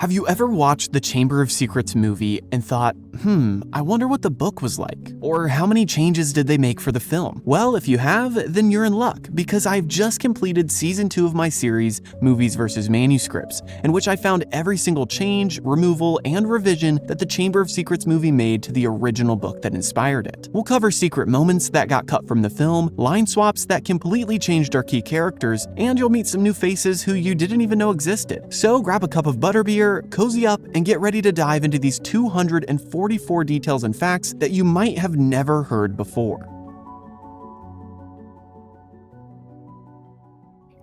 Have you ever watched the Chamber of Secrets movie and thought, I wonder what the book was like? Or how many changes did they make for the film? Well, if you have, then you're in luck, because I've just completed season 2 of my series, Movies vs. Manuscripts, in which I found every single change, removal, and revision that the Chamber of Secrets movie made to the original book that inspired it. We'll cover secret moments that got cut from the film, line swaps that completely changed our key characters, and you'll meet some new faces who you didn't even know existed. So grab a cup of butterbeer, cozy up, and get ready to dive into these 244 details and facts that you might have never heard before.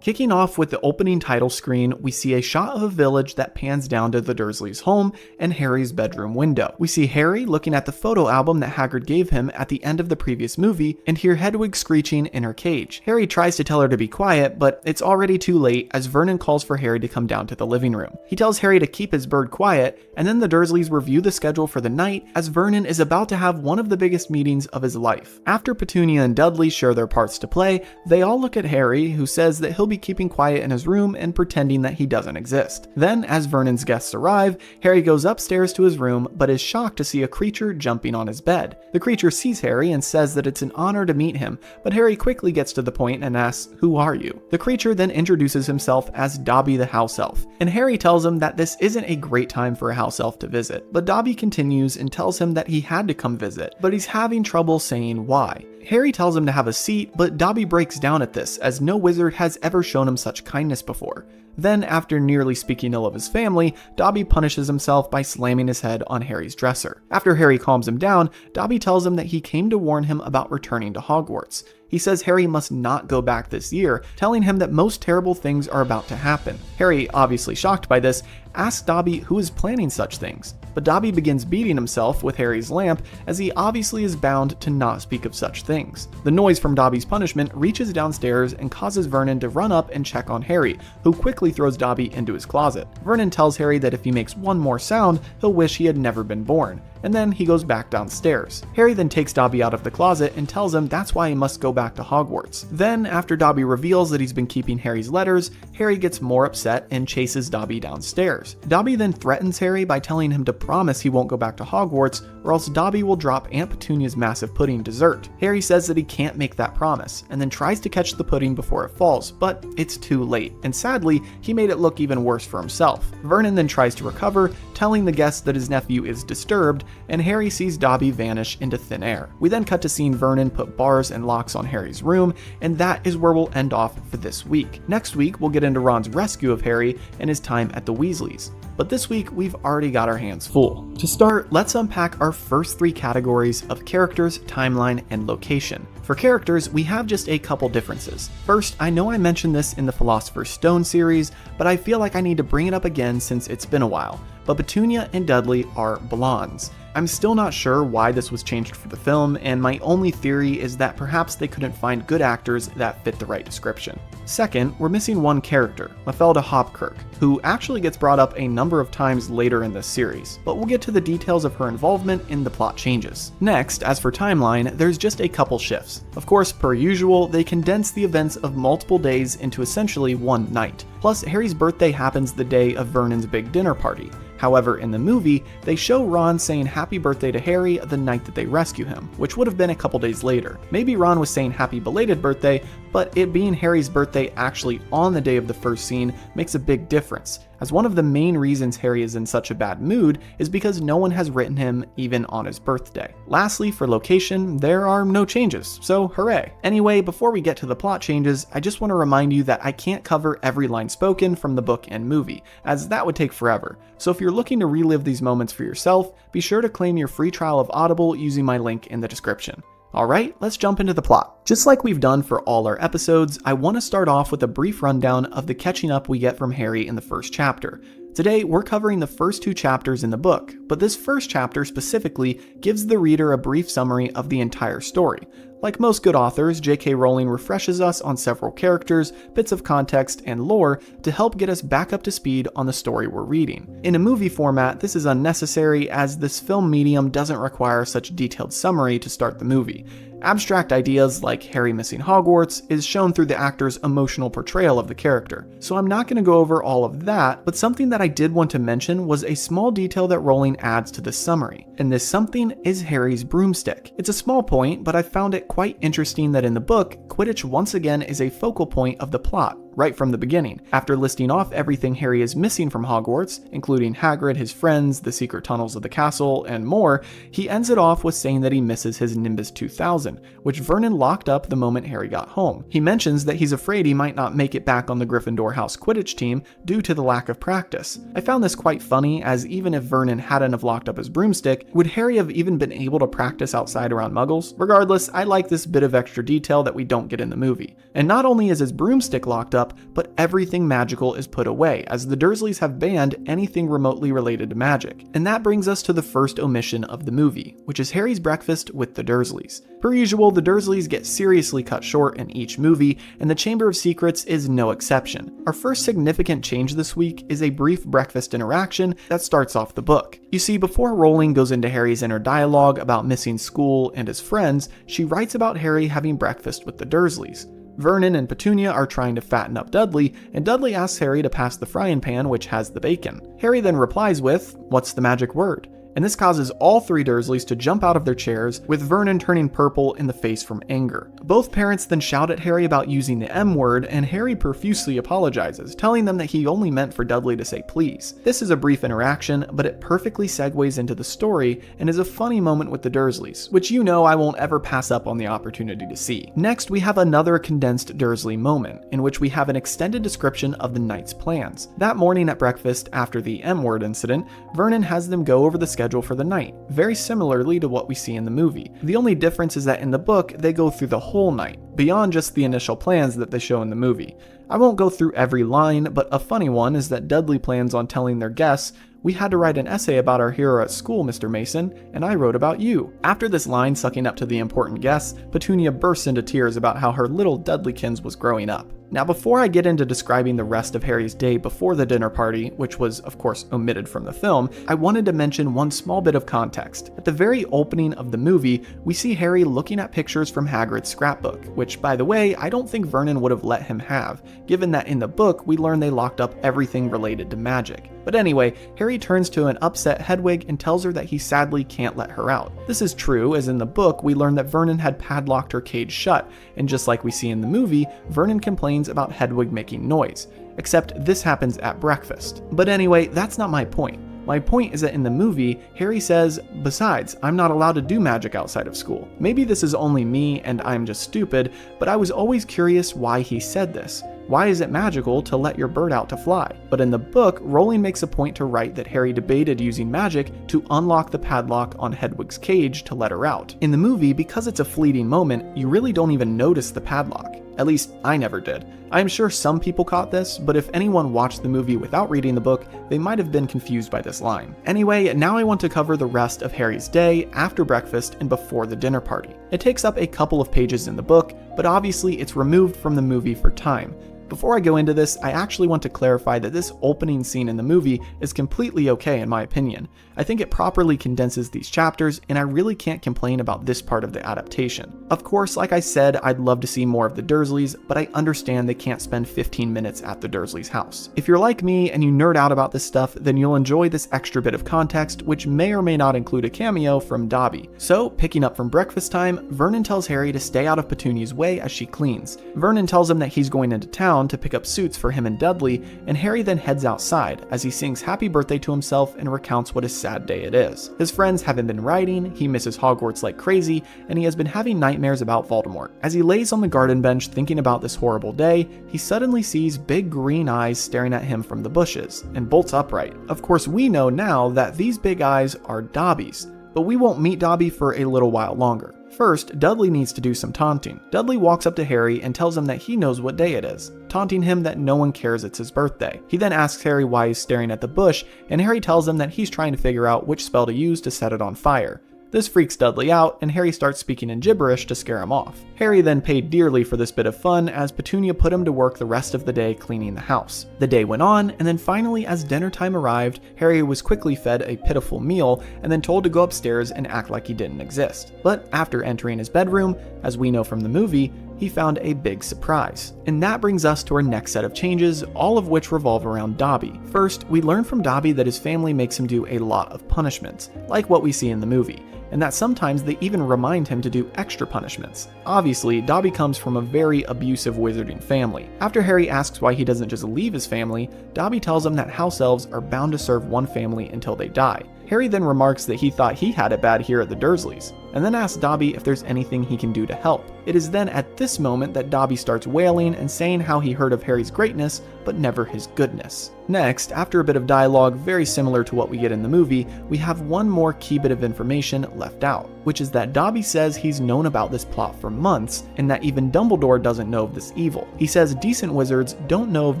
Kicking off with the opening title screen, we see a shot of a village that pans down to the Dursleys' home and Harry's bedroom window. We see Harry looking at the photo album that Hagrid gave him at the end of the previous movie and hear Hedwig screeching in her cage. Harry tries to tell her to be quiet, but it's already too late as Vernon calls for Harry to come down to the living room. He tells Harry to keep his bird quiet, and then the Dursleys review the schedule for the night as Vernon is about to have one of the biggest meetings of his life. After Petunia and Dudley share their parts to play, they all look at Harry, who says that he'll be keeping quiet in his room and pretending that he doesn't exist. Then, as Vernon's guests arrive, Harry goes upstairs to his room but is shocked to see a creature jumping on his bed. The creature sees Harry and says that it's an honor to meet him, but Harry quickly gets to the point and asks, "Who are you?" The creature then introduces himself as Dobby the house elf, and Harry tells him that this isn't a great time for a house elf to visit, but Dobby continues and tells him that he had to come visit, but he's having trouble saying why. Harry tells him to have a seat, but Dobby breaks down at this, as no wizard has ever shown him such kindness before. Then, after nearly speaking ill of his family, Dobby punishes himself by slamming his head on Harry's dresser. After Harry calms him down, Dobby tells him that he came to warn him about returning to Hogwarts. He says Harry must not go back this year, telling him that most terrible things are about to happen. Harry, obviously shocked by this, asks Dobby who is planning such things, but Dobby begins beating himself with Harry's lamp as he obviously is bound to not speak of such things. The noise from Dobby's punishment reaches downstairs and causes Vernon to run up and check on Harry, who quickly throws Dobby into his closet. Vernon tells Harry that if he makes one more sound, he'll wish he had never been born, and then he goes back downstairs. Harry then takes Dobby out of the closet and tells him that's why he must go back to Hogwarts. Then, after Dobby reveals that he's been keeping Harry's letters, Harry gets more upset and chases Dobby downstairs. Dobby then threatens Harry by telling him to promise he won't go back to Hogwarts, or else Dobby will drop Aunt Petunia's massive pudding dessert. Harry says that he can't make that promise, and then tries to catch the pudding before it falls, but it's too late, and sadly, he made it look even worse for himself. Vernon then tries to recover, telling the guests that his nephew is disturbed, and Harry sees Dobby vanish into thin air. We then cut to seeing Vernon put bars and locks on Harry's room, and that is where we'll end off for this week. Next week, we'll get into Ron's rescue of Harry and his time at the Weasleys. But this week, we've already got our hands full. To start, let's unpack our first 3 categories of characters, timeline, and location. For characters, we have just a couple differences. First, I know I mentioned this in the Philosopher's Stone series, but I feel like I need to bring it up again since it's been a while. But Petunia and Dudley are blondes. I'm still not sure why this was changed for the film, and my only theory is that perhaps they couldn't find good actors that fit the right description. Second, we're missing one character, Mafalda Hopkirk, who actually gets brought up a number of times later in this series, but we'll get to the details of her involvement in the plot changes. Next, as for timeline, there's just a couple shifts. Of course, per usual, they condense the events of multiple days into essentially one night. Plus, Harry's birthday happens the day of Vernon's big dinner party. However, in the movie, they show Ron saying happy birthday to Harry the night that they rescue him, which would have been a couple days later. Maybe Ron was saying happy belated birthday, but it being Harry's birthday actually on the day of the first scene makes a big difference, as one of the main reasons Harry is in such a bad mood is because no one has written him even on his birthday. Lastly, for location, there are no changes, so hooray. Anyway, before we get to the plot changes, I just want to remind you that I can't cover every line spoken from the book and movie, as that would take forever. So if you're looking to relive these moments for yourself, be sure to claim your free trial of Audible using my link in the description. Alright, let's jump into the plot. Just like we've done for all our episodes, I want to start off with a brief rundown of the catching up we get from Harry in the first chapter. Today, we're covering the first 2 chapters in the book, but this first chapter specifically gives the reader a brief summary of the entire story. Like most good authors, J.K. Rowling refreshes us on several characters, bits of context, and lore to help get us back up to speed on the story we're reading. In a movie format, this is unnecessary as this film medium doesn't require such detailed summary to start the movie. Abstract ideas like Harry missing Hogwarts is shown through the actor's emotional portrayal of the character, so I'm not going to go over all of that, but something that I did want to mention was a small detail that Rowling adds to the summary, and this something is Harry's broomstick. It's a small point, but I found it quite interesting that in the book, Quidditch once again is a focal point of the plot, right from the beginning. After listing off everything Harry is missing from Hogwarts, including Hagrid, his friends, the secret tunnels of the castle, and more, he ends it off with saying that he misses his Nimbus 2000, which Vernon locked up the moment Harry got home. He mentions that he's afraid he might not make it back on the Gryffindor House Quidditch team due to the lack of practice. I found this quite funny, as even if Vernon hadn't have locked up his broomstick, would Harry have even been able to practice outside around Muggles? Regardless, I like this bit of extra detail that we don't get in the movie. And not only is his broomstick locked up, but everything magical is put away, as the Dursleys have banned anything remotely related to magic. And that brings us to the first omission of the movie, which is Harry's breakfast with the Dursleys. Per usual, the Dursleys get seriously cut short in each movie, and the Chamber of Secrets is no exception. Our first significant change this week is a brief breakfast interaction that starts off the book. You see, before Rowling goes into Harry's inner dialogue about missing school and his friends, she writes about Harry having breakfast with the Dursleys. Vernon and Petunia are trying to fatten up Dudley, and Dudley asks Harry to pass the frying pan which has the bacon. Harry then replies with, "What's the magic word?" And this causes all three Dursleys to jump out of their chairs, with Vernon turning purple in the face from anger. Both parents then shout at Harry about using the M word, and Harry profusely apologizes, telling them that he only meant for Dudley to say please. This is a brief interaction, but it perfectly segues into the story and is a funny moment with the Dursleys, which you know I won't ever pass up on the opportunity to see. Next, we have another condensed Dursley moment, in which we have an extended description of the night's plans. That morning at breakfast, after the M word incident, Vernon has them go over the schedule for the night, very similarly to what we see in the movie. The only difference is that in the book, they go through the whole night, beyond just the initial plans that they show in the movie. I won't go through every line, but a funny one is that Dudley plans on telling their guests, "We had to write an essay about our hero at school, Mr. Mason, and I wrote about you." After this line sucking up to the important guests, Petunia bursts into tears about how her little Dudleykins was growing up. Now, before I get into describing the rest of Harry's day before the dinner party, which was of course omitted from the film, I wanted to mention one small bit of context. At the very opening of the movie, we see Harry looking at pictures from Hagrid's scrapbook, which, by the way, I don't think Vernon would have let him have, given that in the book we learn they locked up everything related to magic. But anyway, Harry turns to an upset Hedwig and tells her that he sadly can't let her out. This is true, as in the book we learn that Vernon had padlocked her cage shut, and just like we see in the movie, Vernon complains about Hedwig making noise, except this happens at breakfast. But anyway, that's not my point. My point is that in the movie, Harry says, "Besides, I'm not allowed to do magic outside of school." Maybe this is only me and I'm just stupid, but I was always curious why he said this. Why is it magical to let your bird out to fly? But in the book, Rowling makes a point to write that Harry debated using magic to unlock the padlock on Hedwig's cage to let her out. In the movie, because it's a fleeting moment, you really don't even notice the padlock. At least, I never did. I'm sure some people caught this, but if anyone watched the movie without reading the book, they might have been confused by this line. Anyway, now I want to cover the rest of Harry's day after breakfast and before the dinner party. It takes up a couple of pages in the book, but obviously it's removed from the movie for time. Before I go into this, I actually want to clarify that this opening scene in the movie is completely okay in my opinion. I think it properly condenses these chapters, and I really can't complain about this part of the adaptation. Of course, like I said, I'd love to see more of the Dursleys, but I understand they can't spend 15 minutes at the Dursleys' house. If you're like me and you nerd out about this stuff, then you'll enjoy this extra bit of context, which may or may not include a cameo from Dobby. So, picking up from breakfast time, Vernon tells Harry to stay out of Petunia's way as she cleans. Vernon tells him that he's going into town to pick up suits for him and Dudley, and Harry then heads outside as he sings happy birthday to himself and recounts what a sad day it is. His friends haven't been writing, he misses Hogwarts like crazy, and he has been having nightmares about Voldemort. As he lays on the garden bench thinking about this horrible day, he suddenly sees big green eyes staring at him from the bushes, and bolts upright. Of course, we know now that these big eyes are Dobby's, but we won't meet Dobby for a little while longer. First, Dudley needs to do some taunting. Dudley walks up to Harry and tells him that he knows what day it is, taunting him that no one cares it's his birthday. He then asks Harry why he's staring at the bush, and Harry tells him that he's trying to figure out which spell to use to set it on fire. This freaks Dudley out, and Harry starts speaking in gibberish to scare him off. Harry then paid dearly for this bit of fun as Petunia put him to work the rest of the day cleaning the house. The day went on, and then finally as dinner time arrived, Harry was quickly fed a pitiful meal and then told to go upstairs and act like he didn't exist. But after entering his bedroom, as we know from the movie, he found a big surprise. And that brings us to our next set of changes, all of which revolve around Dobby. First, we learn from Dobby that his family makes him do a lot of punishments, like what we see in the movie, and that sometimes they even remind him to do extra punishments. Obviously, Dobby comes from a very abusive wizarding family. After Harry asks why he doesn't just leave his family, Dobby tells him that house elves are bound to serve one family until they die. Harry then remarks that he thought he had it bad here at the Dursleys, and then asks Dobby if there's anything he can do to help. It is then at this moment that Dobby starts wailing and saying how he heard of Harry's greatness, but never his goodness. Next, after a bit of dialogue very similar to what we get in the movie, we have one more key bit of information left out, which is that Dobby says he's known about this plot for months, and that even Dumbledore doesn't know of this evil. He says decent wizards don't know of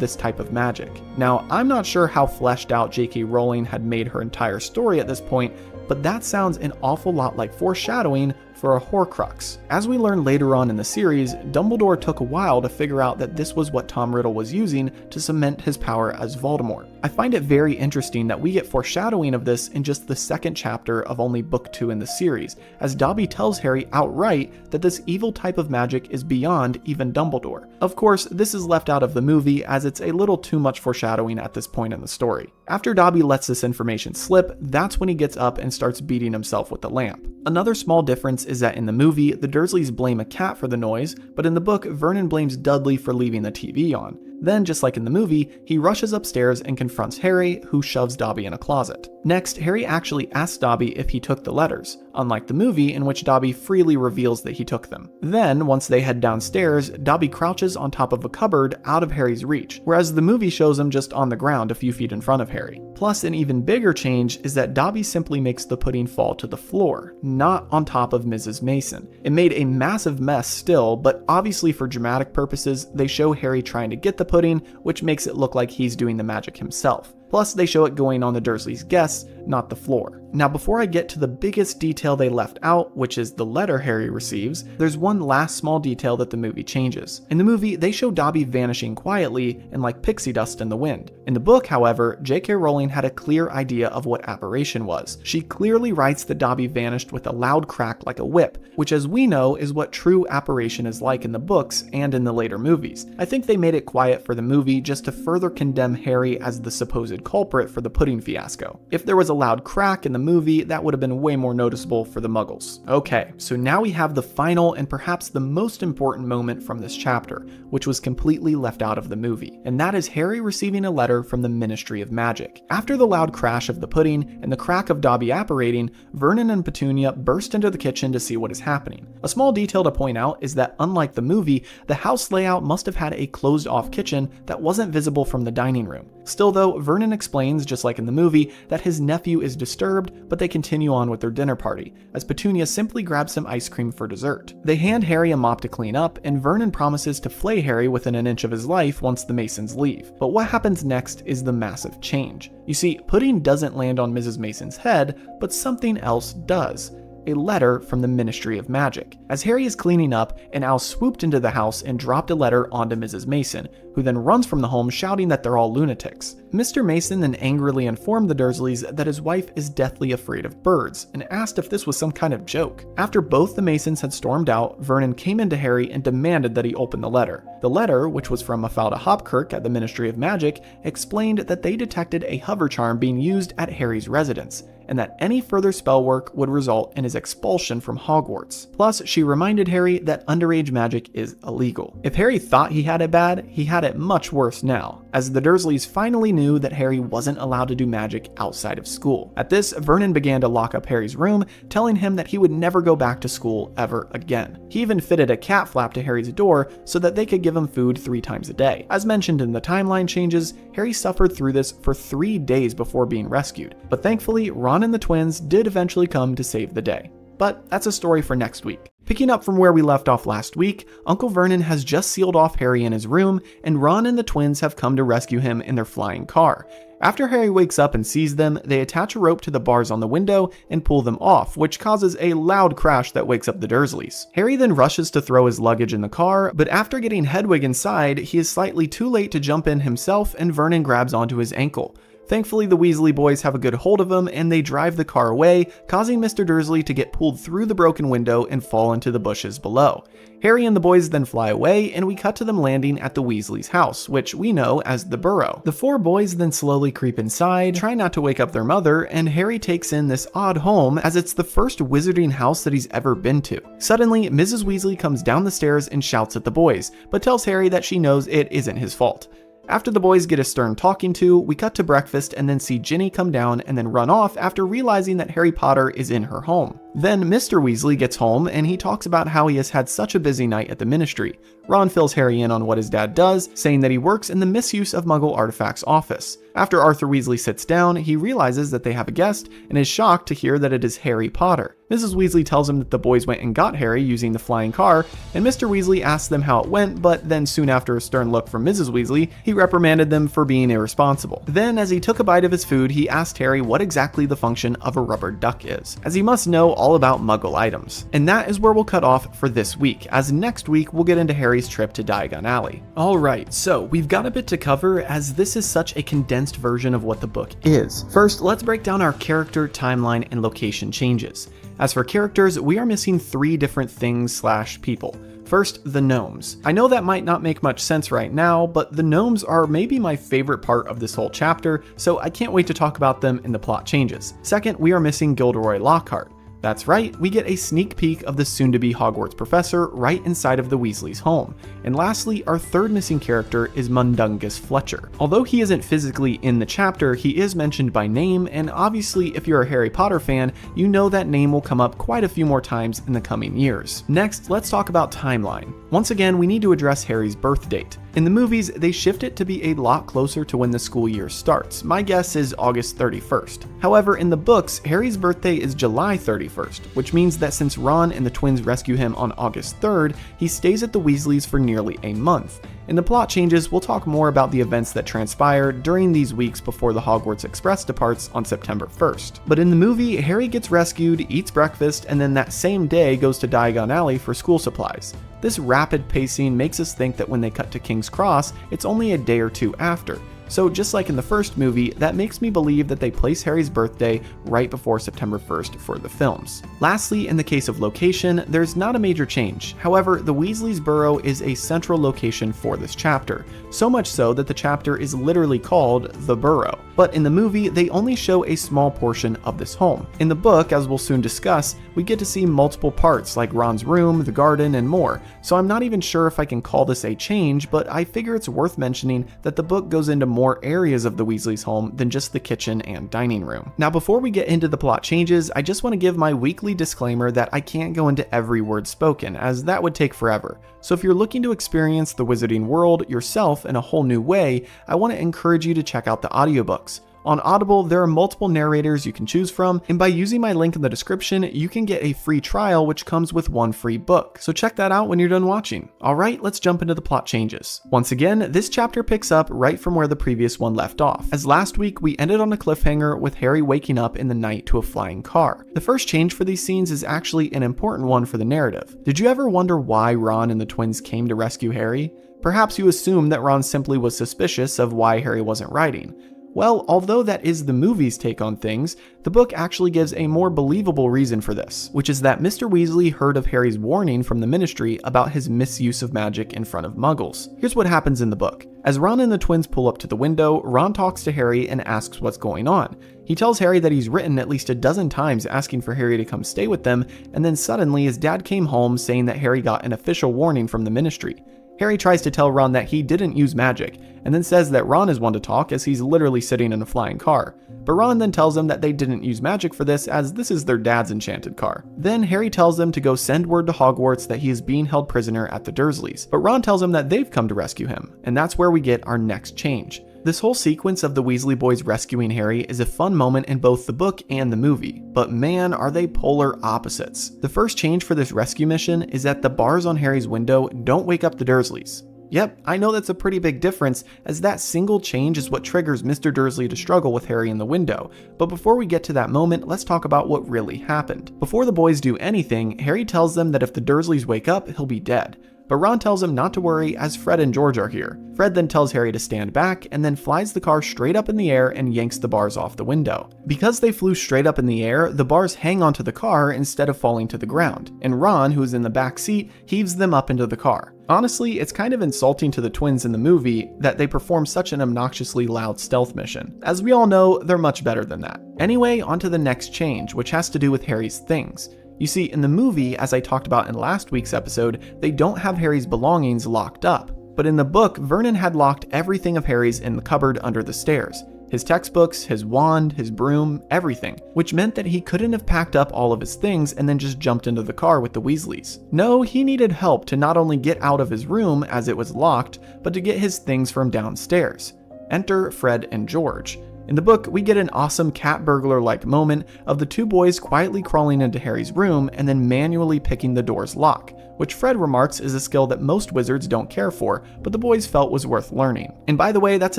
this type of magic. Now, I'm not sure how fleshed out J.K. Rowling had made her entire story at this point, but that sounds an awful lot like foreshadowing for a Horcrux. As we learn later on in the series, Dumbledore took a while to figure out that this was what Tom Riddle was using to cement his power as Voldemort. I find it very interesting that we get foreshadowing of this in just the second chapter of only book 2 in the series, as Dobby tells Harry outright that this evil type of magic is beyond even Dumbledore. Of course, this is left out of the movie as it's a little too much foreshadowing at this point in the story. After Dobby lets this information slip, that's when he gets up and starts beating himself with the lamp. Another small difference is that in the movie, the Dursleys blame a cat for the noise, but in the book, Vernon blames Dudley for leaving the TV on. Then, just like in the movie, he rushes upstairs and confronts Harry, who shoves Dobby in a closet. Next, Harry actually asks Dobby if he took the letters, unlike the movie in which Dobby freely reveals that he took them. Then, once they head downstairs, Dobby crouches on top of a cupboard out of Harry's reach, whereas the movie shows him just on the ground a few feet in front of Harry. Plus, an even bigger change is that Dobby simply makes the pudding fall to the floor, not on top of Mrs. Mason. It made a massive mess still, but obviously for dramatic purposes, they show Harry trying to get the pudding, which makes it look like he's doing the magic himself. Plus, they show it going on the Dursleys' guests, not the floor. Now, before I get to the biggest detail they left out, which is the letter Harry receives, there's one last small detail that the movie changes. In the movie, they show Dobby vanishing quietly and like pixie dust in the wind. In the book, however, J.K. Rowling had a clear idea of what apparition was. She clearly writes that Dobby vanished with a loud crack like a whip, which as we know is what true apparition is like in the books and in the later movies. I think they made it quiet for the movie just to further condemn Harry as the supposed culprit for the pudding fiasco. If there was a loud crack in the movie, that would have been way more noticeable for the Muggles. Okay, so now we have the final and perhaps the most important moment from this chapter, which was completely left out of the movie, and that is Harry receiving a letter from the Ministry of Magic. After the loud crash of the pudding and the crack of Dobby apparating, Vernon and Petunia burst into the kitchen to see what is happening. A small detail to point out is that unlike the movie, the house layout must have had a closed-off kitchen that wasn't visible from the dining room. Still though, Vernon explains, just like in the movie, that his nephew is disturbed, but they continue on with their dinner party, as Petunia simply grabs some ice cream for dessert. They hand Harry a mop to clean up, and Vernon promises to flay Harry within an inch of his life once the Masons leave. But what happens next is the massive change. You see, pudding doesn't land on Mrs. Mason's head, but something else does. A letter from the Ministry of Magic. As Harry is cleaning up, an owl swooped into the house and dropped a letter onto Mrs. Mason, who then runs from the home shouting that they're all lunatics. Mr. Mason then angrily informed the Dursleys that his wife is deathly afraid of birds, and asked if this was some kind of joke. After both the Masons had stormed out, Vernon came into Harry and demanded that he open the letter. The letter, which was from Mafalda Hopkirk at the Ministry of Magic, explained that they detected a hover charm being used at Harry's residence, and that any further spell work would result in his expulsion from Hogwarts. Plus, she reminded Harry that underage magic is illegal. If Harry thought he had it bad, he had it much worse now, as the Dursleys finally knew that Harry wasn't allowed to do magic outside of school. At this, Vernon began to lock up Harry's room, telling him that he would never go back to school ever again. He even fitted a cat flap to Harry's door so that they could give him food 3 times a day. As mentioned in the timeline changes, Harry suffered through this for 3 days before being rescued, but thankfully, Ron and the twins did eventually come to save the day. But that's a story for next week. Picking up from where we left off last week, Uncle Vernon has just sealed off Harry in his room, and Ron and the twins have come to rescue him in their flying car. After Harry wakes up and sees them, they attach a rope to the bars on the window and pull them off, which causes a loud crash that wakes up the Dursleys. Harry then rushes to throw his luggage in the car, but after getting Hedwig inside, he is slightly too late to jump in himself, and Vernon grabs onto his ankle. Thankfully, the Weasley boys have a good hold of him, and they drive the car away, causing Mr. Dursley to get pulled through the broken window and fall into the bushes below. Harry and the boys then fly away, and we cut to them landing at the Weasleys' house, which we know as the Burrow. The four boys then slowly creep inside, try not to wake up their mother, and Harry takes in this odd home as it's the first wizarding house that he's ever been to. Suddenly, Mrs. Weasley comes down the stairs and shouts at the boys, but tells Harry that she knows it isn't his fault. After the boys get a stern talking to, we cut to breakfast and then see Ginny come down and then run off after realizing that Harry Potter is in her home. Then Mr. Weasley gets home and he talks about how he has had such a busy night at the Ministry. Ron fills Harry in on what his dad does, saying that he works in the Misuse of Muggle Artifacts office. After Arthur Weasley sits down, he realizes that they have a guest and is shocked to hear that it is Harry Potter. Mrs. Weasley tells him that the boys went and got Harry using the flying car, and Mr. Weasley asks them how it went, but then soon after a stern look from Mrs. Weasley, he reprimanded them for being irresponsible. Then, as he took a bite of his food, he asked Harry what exactly the function of a rubber duck is, as he must know all about Muggle items. And that is where we'll cut off for this week, as next week we'll get into Harry's trip to Diagon Alley. Alright, so we've got a bit to cover, as this is such a condensed version of what the book is. First, let's break down our character, timeline, and location changes. As for characters, we are missing 3 different things/people. First, the gnomes. I know that might not make much sense right now, but the gnomes are maybe my favorite part of this whole chapter, so I can't wait to talk about them in the plot changes. Second, we are missing Gilderoy Lockhart. That's right, we get a sneak peek of the soon-to-be Hogwarts professor right inside of the Weasleys' home. And lastly, our third missing character is Mundungus Fletcher. Although he isn't physically in the chapter, he is mentioned by name, and obviously if you're a Harry Potter fan, you know that name will come up quite a few more times in the coming years. Next, let's talk about timeline. Once again, we need to address Harry's birth date. In the movies, they shift it to be a lot closer to when the school year starts. My guess is August 31st. However, in the books, Harry's birthday is July 31st, which means that since Ron and the twins rescue him on August 3rd, he stays at the Weasleys for nearly a month. In the plot changes, we'll talk more about the events that transpire during these weeks before the Hogwarts Express departs on September 1st. But in the movie, Harry gets rescued, eats breakfast, and then that same day goes to Diagon Alley for school supplies. This rapid pacing makes us think that when they cut to King's Cross, it's only a day or two after. So just like in the first movie, that makes me believe that they place Harry's birthday right before September 1st for the films. Lastly, in the case of location, there's not a major change. However, the Weasley's Burrow is a central location for this chapter, so much so that the chapter is literally called The Burrow. But in the movie, they only show a small portion of this home. In the book, as we'll soon discuss, we get to see multiple parts like Ron's room, the garden, and more, so I'm not even sure if I can call this a change, but I figure it's worth mentioning that the book goes into more areas of the Weasley's home than just the kitchen and dining room. Now, before we get into the plot changes, I just want to give my weekly disclaimer that I can't go into every word spoken, as that would take forever. So if you're looking to experience the wizarding world yourself in a whole new way, I want to encourage you to check out the audiobooks. On Audible, there are multiple narrators you can choose from, and by using my link in the description, you can get a free trial which comes with 1 free book, so check that out when you're done watching. Alright, let's jump into the plot changes. Once again, this chapter picks up right from where the previous one left off, as last week we ended on a cliffhanger with Harry waking up in the night to a flying car. The first change for these scenes is actually an important one for the narrative. Did you ever wonder why Ron and the twins came to rescue Harry? Perhaps you assumed that Ron simply was suspicious of why Harry wasn't writing. Well, although that is the movie's take on things, the book actually gives a more believable reason for this, which is that Mr. Weasley heard of Harry's warning from the Ministry about his misuse of magic in front of Muggles. Here's what happens in the book. As Ron and the twins pull up to the window, Ron talks to Harry and asks what's going on. He tells Harry that he's written at least a dozen times asking for Harry to come stay with them, and then suddenly his dad came home saying that Harry got an official warning from the Ministry. Harry tries to tell Ron that he didn't use magic, and then says that Ron is one to talk as he's literally sitting in a flying car. But Ron then tells him that they didn't use magic for this as this is their dad's enchanted car. Then Harry tells them to go send word to Hogwarts that he is being held prisoner at the Dursleys, but Ron tells him that they've come to rescue him, and that's where we get our next change. This whole sequence of the Weasley boys rescuing Harry is a fun moment in both the book and the movie, but man, are they polar opposites. The first change for this rescue mission is that the bars on Harry's window don't wake up the Dursleys. Yep, I know that's a pretty big difference, as that single change is what triggers Mr. Dursley to struggle with Harry in the window, but before we get to that moment, let's talk about what really happened. Before the boys do anything, Harry tells them that if the Dursleys wake up, he'll be dead. But Ron tells him not to worry as Fred and George are here. Fred then tells Harry to stand back and then flies the car straight up in the air and yanks the bars off the window. Because they flew straight up in the air, the bars hang onto the car instead of falling to the ground, and Ron, who is in the back seat, heaves them up into the car. Honestly, it's kind of insulting to the twins in the movie that they perform such an obnoxiously loud stealth mission. As we all know, they're much better than that. Anyway, on to the next change, which has to do with Harry's things. You see, in the movie, as I talked about in last week's episode, they don't have Harry's belongings locked up. But in the book, Vernon had locked everything of Harry's in the cupboard under the stairs. His textbooks, his wand, his broom, everything, which meant that he couldn't have packed up all of his things and then just jumped into the car with the Weasleys. No, he needed help to not only get out of his room as it was locked, but to get his things from downstairs. Enter Fred and George. In the book, we get an awesome cat burglar-like moment of the two boys quietly crawling into Harry's room and then manually picking the door's lock, which Fred remarks is a skill that most wizards don't care for, but the boys felt was worth learning. And by the way, that's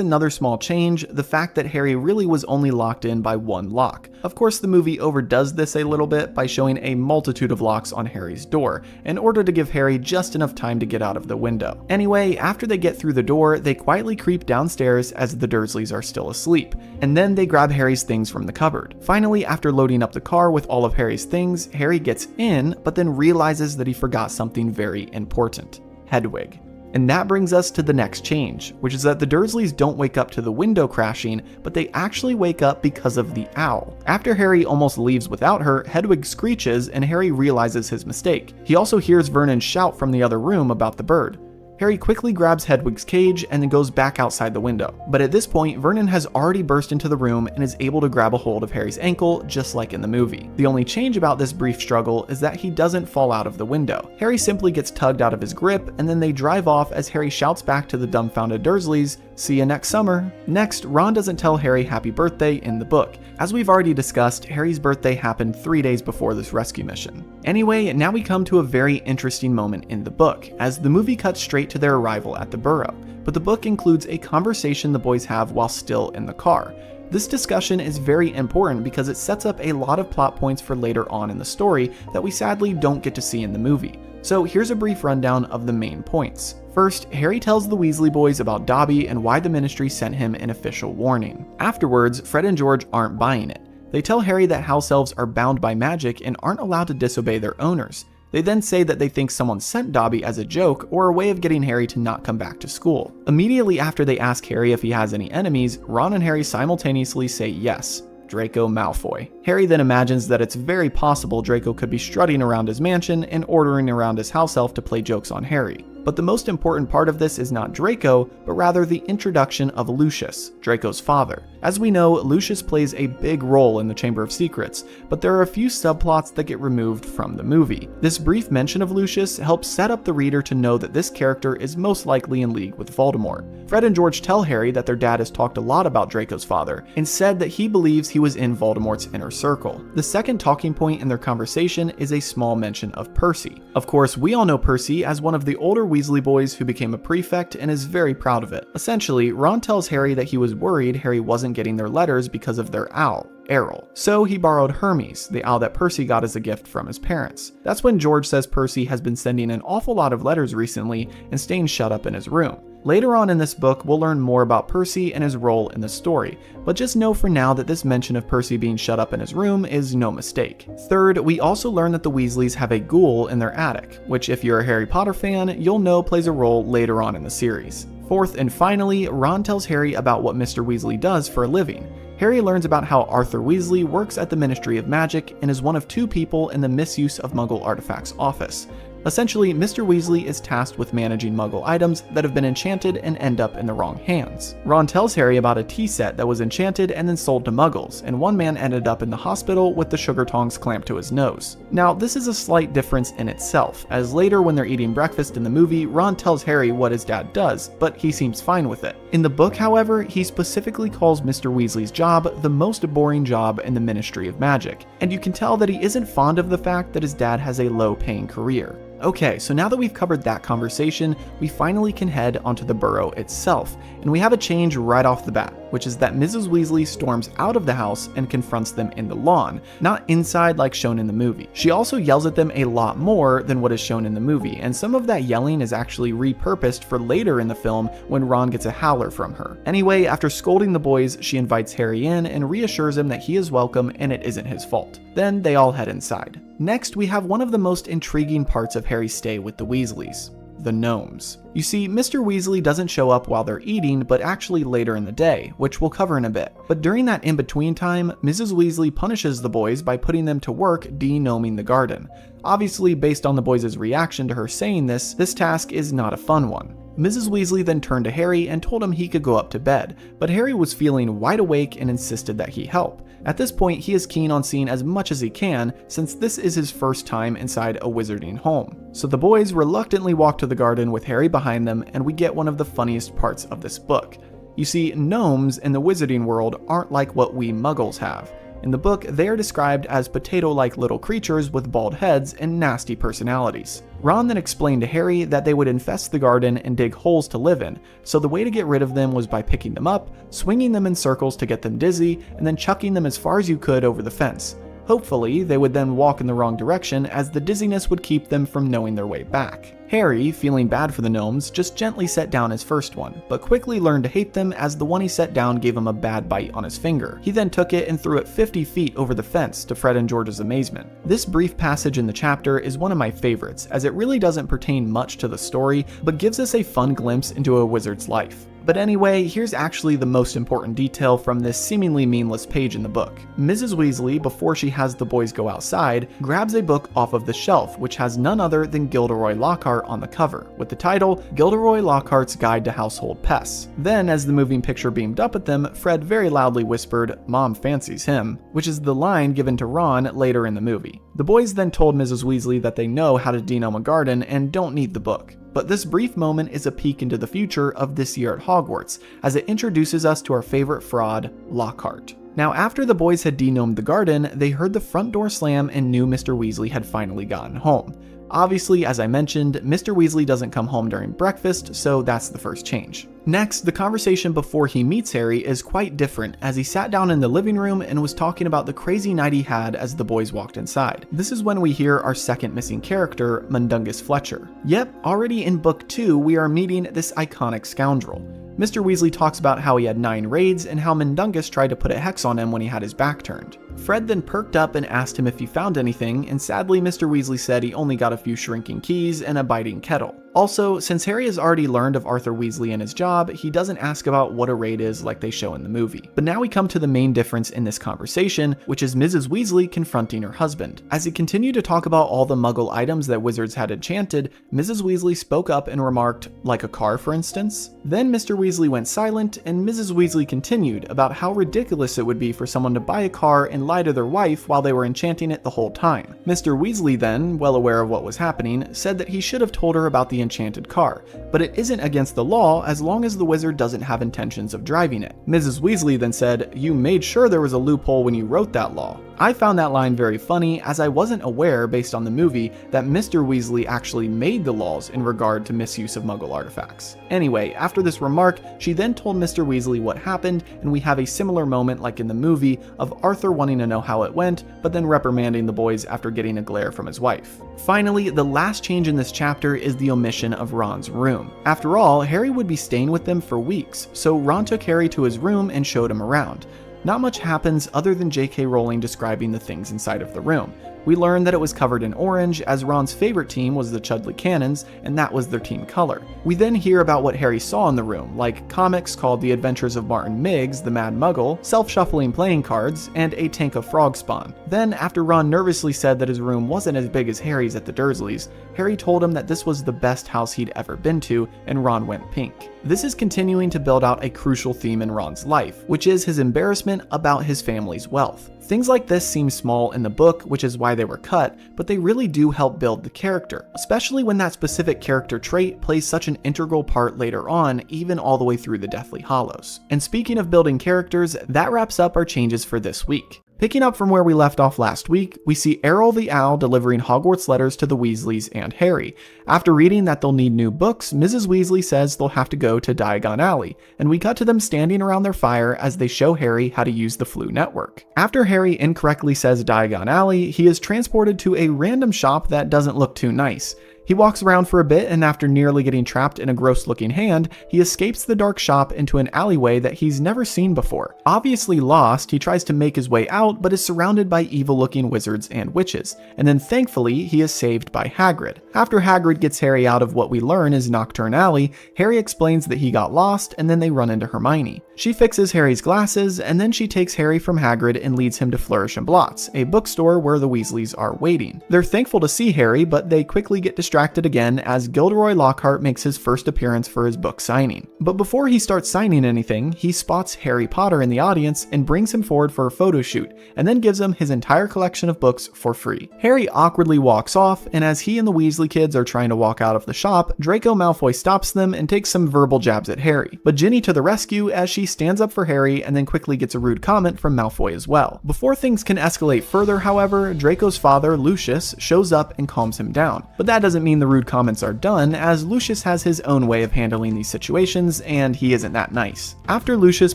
another small change, the fact that Harry really was only locked in by one lock. Of course, the movie overdoes this a little bit by showing a multitude of locks on Harry's door, in order to give Harry just enough time to get out of the window. Anyway, after they get through the door, they quietly creep downstairs as the Dursleys are still asleep, and then they grab Harry's things from the cupboard. Finally, after loading up the car with all of Harry's things, Harry gets in, but then realizes that he forgot something very important: Hedwig. And that brings us to the next change, which is that the Dursleys don't wake up to the window crashing, but they actually wake up because of the owl. After Harry almost leaves without her, Hedwig screeches and Harry realizes his mistake. He also hears Vernon shout from the other room about the bird. Harry quickly grabs Hedwig's cage and then goes back outside the window. But at this point, Vernon has already burst into the room and is able to grab a hold of Harry's ankle, just like in the movie. The only change about this brief struggle is that he doesn't fall out of the window. Harry simply gets tugged out of his grip, and then they drive off as Harry shouts back to the dumbfounded Dursleys, "See you next summer." Next, Ron doesn't tell Harry happy birthday in the book. As we've already discussed, Harry's birthday happened 3 days before this rescue mission. Anyway, now we come to a very interesting moment in the book, as the movie cuts straight to their arrival at the Burrow, but the book includes a conversation the boys have while still in the car. This discussion is very important because it sets up a lot of plot points for later on in the story that we sadly don't get to see in the movie. So here's a brief rundown of the main points. First, Harry tells the Weasley boys about Dobby and why the Ministry sent him an official warning. Afterwards, Fred and George aren't buying it. They tell Harry that house elves are bound by magic and aren't allowed to disobey their owners. They then say that they think someone sent Dobby as a joke or a way of getting Harry to not come back to school. Immediately after they ask Harry if he has any enemies, Ron and Harry simultaneously say yes: Draco Malfoy. Harry then imagines that it's very possible Draco could be strutting around his mansion and ordering around his house elf to play jokes on Harry. But the most important part of this is not Draco, but rather the introduction of Lucius, Draco's father. As we know, Lucius plays a big role in the Chamber of Secrets, but there are a few subplots that get removed from the movie. This brief mention of Lucius helps set up the reader to know that this character is most likely in league with Voldemort. Fred and George tell Harry that their dad has talked a lot about Draco's father, and said that he believes he was in Voldemort's inner circle. The second talking point in their conversation is a small mention of Percy. Of course, we all know Percy as one of the older Weasley boys who became a prefect and is very proud of it. Essentially, Ron tells Harry that he was worried Harry wasn't getting their letters because of their owl, Errol. So he borrowed Hermes, the owl that Percy got as a gift from his parents. That's when George says Percy has been sending an awful lot of letters recently and staying shut up in his room. Later on in this book, we'll learn more about Percy and his role in the story, but just know for now that this mention of Percy being shut up in his room is no mistake. Third, we also learn that the Weasleys have a ghoul in their attic, which if you're a Harry Potter fan, you'll know plays a role later on in the series. Fourth and finally, Ron tells Harry about what Mr. Weasley does for a living. Harry learns about how Arthur Weasley works at the Ministry of Magic and is one of 2 people in the Misuse of Muggle Artifacts office. Essentially, Mr. Weasley is tasked with managing Muggle items that have been enchanted and end up in the wrong hands. Ron tells Harry about a tea set that was enchanted and then sold to Muggles, and one man ended up in the hospital with the sugar tongs clamped to his nose. Now, this is a slight difference in itself, as later when they're eating breakfast in the movie, Ron tells Harry what his dad does, but he seems fine with it. In the book, however, he specifically calls Mr. Weasley's job the most boring job in the Ministry of Magic, and you can tell that he isn't fond of the fact that his dad has a low-paying career. Okay, so now that we've covered that conversation, we finally can head onto the burrow itself, and we have a change right off the bat, which is that Mrs. Weasley storms out of the house and confronts them in the lawn, not inside like shown in the movie. She also yells at them a lot more than what is shown in the movie, and some of that yelling is actually repurposed for later in the film when Ron gets a howler from her. Anyway, after scolding the boys, she invites Harry in and reassures him that he is welcome and it isn't his fault. Then they all head inside. Next, we have one of the most intriguing parts of Harry's stay with the Weasleys: the gnomes. You see, Mr. Weasley doesn't show up while they're eating, but actually later in the day, which we'll cover in a bit. But during that in-between time, Mrs. Weasley punishes the boys by putting them to work de-gnoming the garden. Obviously, based on the boys' reaction to her saying this task is not a fun one. Mrs. Weasley then turned to Harry and told him he could go up to bed, but Harry was feeling wide awake and insisted that he help. At this point, he is keen on seeing as much as he can, since this is his first time inside a wizarding home. So the boys reluctantly walk to the garden with Harry behind them, and we get one of the funniest parts of this book. You see, gnomes in the wizarding world aren't like what we Muggles have. In the book, they are described as potato-like little creatures with bald heads and nasty personalities. Ron then explained to Harry that they would infest the garden and dig holes to live in, so the way to get rid of them was by picking them up, swinging them in circles to get them dizzy, and then chucking them as far as you could over the fence. Hopefully, they would then walk in the wrong direction, as the dizziness would keep them from knowing their way back. Harry, feeling bad for the gnomes, just gently set down his first one, but quickly learned to hate them as the one he set down gave him a bad bite on his finger. He then took it and threw it 50 feet over the fence, to Fred and George's amazement. This brief passage in the chapter is one of my favorites, as it really doesn't pertain much to the story, but gives us a fun glimpse into a wizard's life. But anyway, here's actually the most important detail from this seemingly meaningless page in the book. Mrs. Weasley, before she has the boys go outside, grabs a book off of the shelf which has none other than Gilderoy Lockhart on the cover, with the title Gilderoy Lockhart's Guide to Household Pests. Then, as the moving picture beamed up at them, Fred very loudly whispered, "Mom fancies him," which is the line given to Ron later in the movie. The boys then told Mrs. Weasley that they know how to denome a garden and don't need the book. But this brief moment is a peek into the future of this year at Hogwarts, as it introduces us to our favorite fraud, Lockhart. Now, after the boys had denomed the garden, they heard the front door slam and knew Mr. Weasley had finally gotten home. Obviously, as I mentioned, Mr. Weasley doesn't come home during breakfast, so that's the first change. Next, the conversation before he meets Harry is quite different, as he sat down in the living room and was talking about the crazy night he had as the boys walked inside. This is when we hear our second missing character, Mundungus Fletcher. Yep, already in book 2, we are meeting this iconic scoundrel. Mr. Weasley talks about how he had 9 raids and how Mundungus tried to put a hex on him when he had his back turned. Fred then perked up and asked him if he found anything, and sadly Mr. Weasley said he only got a few shrinking keys and a biting kettle. Also, since Harry has already learned of Arthur Weasley and his job, he doesn't ask about what a raid is like they show in the movie. But now we come to the main difference in this conversation, which is Mrs. Weasley confronting her husband. As he continued to talk about all the Muggle items that wizards had enchanted, Mrs. Weasley spoke up and remarked, "Like a car, for instance?" Then Mr. Weasley went silent, and Mrs. Weasley continued about how ridiculous it would be for someone to buy a car and lie to their wife while they were enchanting it the whole time. Mr. Weasley then, well aware of what was happening, said that he should have told her about the enchanted car, but it isn't against the law as long as the wizard doesn't have intentions of driving it. Mrs. Weasley then said, "You made sure there was a loophole when you wrote that law." I found that line very funny, as I wasn't aware, based on the movie, that Mr. Weasley actually made the laws in regard to misuse of Muggle artifacts. Anyway, after this remark, she then told Mr. Weasley what happened, and we have a similar moment like in the movie of Arthur wanting to know how it went, but then reprimanding the boys after getting a glare from his wife. Finally, the last change in this chapter is the omission of Ron's room. After all, Harry would be staying with them for weeks, so Ron took Harry to his room and showed him around. Not much happens other than J.K. Rowling describing the things inside of the room. We learn that it was covered in orange, as Ron's favorite team was the Chudley Cannons, and that was their team color. We then hear about what Harry saw in the room, like comics called The Adventures of Martin Miggs, the Mad Muggle, self-shuffling playing cards, and a tank of frog spawn. Then, after Ron nervously said that his room wasn't as big as Harry's at the Dursleys, Harry told him that this was the best house he'd ever been to, and Ron went pink. This is continuing to build out a crucial theme in Ron's life, which is his embarrassment about his family's wealth. Things like this seem small in the book, which is why they were cut, but they really do help build the character, especially when that specific character trait plays such an integral part later on, even all the way through the Deathly Hallows. And speaking of building characters, that wraps up our changes for this week. Picking up from where we left off last week, we see Errol the Owl delivering Hogwarts letters to the Weasleys and Harry. After reading that they'll need new books, Mrs. Weasley says they'll have to go to Diagon Alley, and we cut to them standing around their fire as they show Harry how to use the Floo network. After Harry incorrectly says Diagon Alley, he is transported to a random shop that doesn't look too nice. He walks around for a bit, and after nearly getting trapped in a gross-looking hand, he escapes the dark shop into an alleyway that he's never seen before. Obviously lost, he tries to make his way out, but is surrounded by evil-looking wizards and witches, and then thankfully, he is saved by Hagrid. After Hagrid gets Harry out of what we learn is Knockturn Alley, Harry explains that he got lost, and then they run into Hermione. She fixes Harry's glasses, and then she takes Harry from Hagrid and leads him to Flourish and Blotts, a bookstore where the Weasleys are waiting. They're thankful to see Harry, but they quickly get distracted again as Gilderoy Lockhart makes his first appearance for his book signing. But before he starts signing anything, he spots Harry Potter in the audience and brings him forward for a photo shoot, and then gives him his entire collection of books for free. Harry awkwardly walks off, and as he and the Weasley kids are trying to walk out of the shop, Draco Malfoy stops them and takes some verbal jabs at Harry. But Ginny to the rescue as she stands up for Harry and then quickly gets a rude comment from Malfoy as well. Before things can escalate further, however, Draco's father, Lucius, shows up and calms him down. But that doesn't mean the rude comments are done, as Lucius has his own way of handling these situations, and he isn't that nice. After Lucius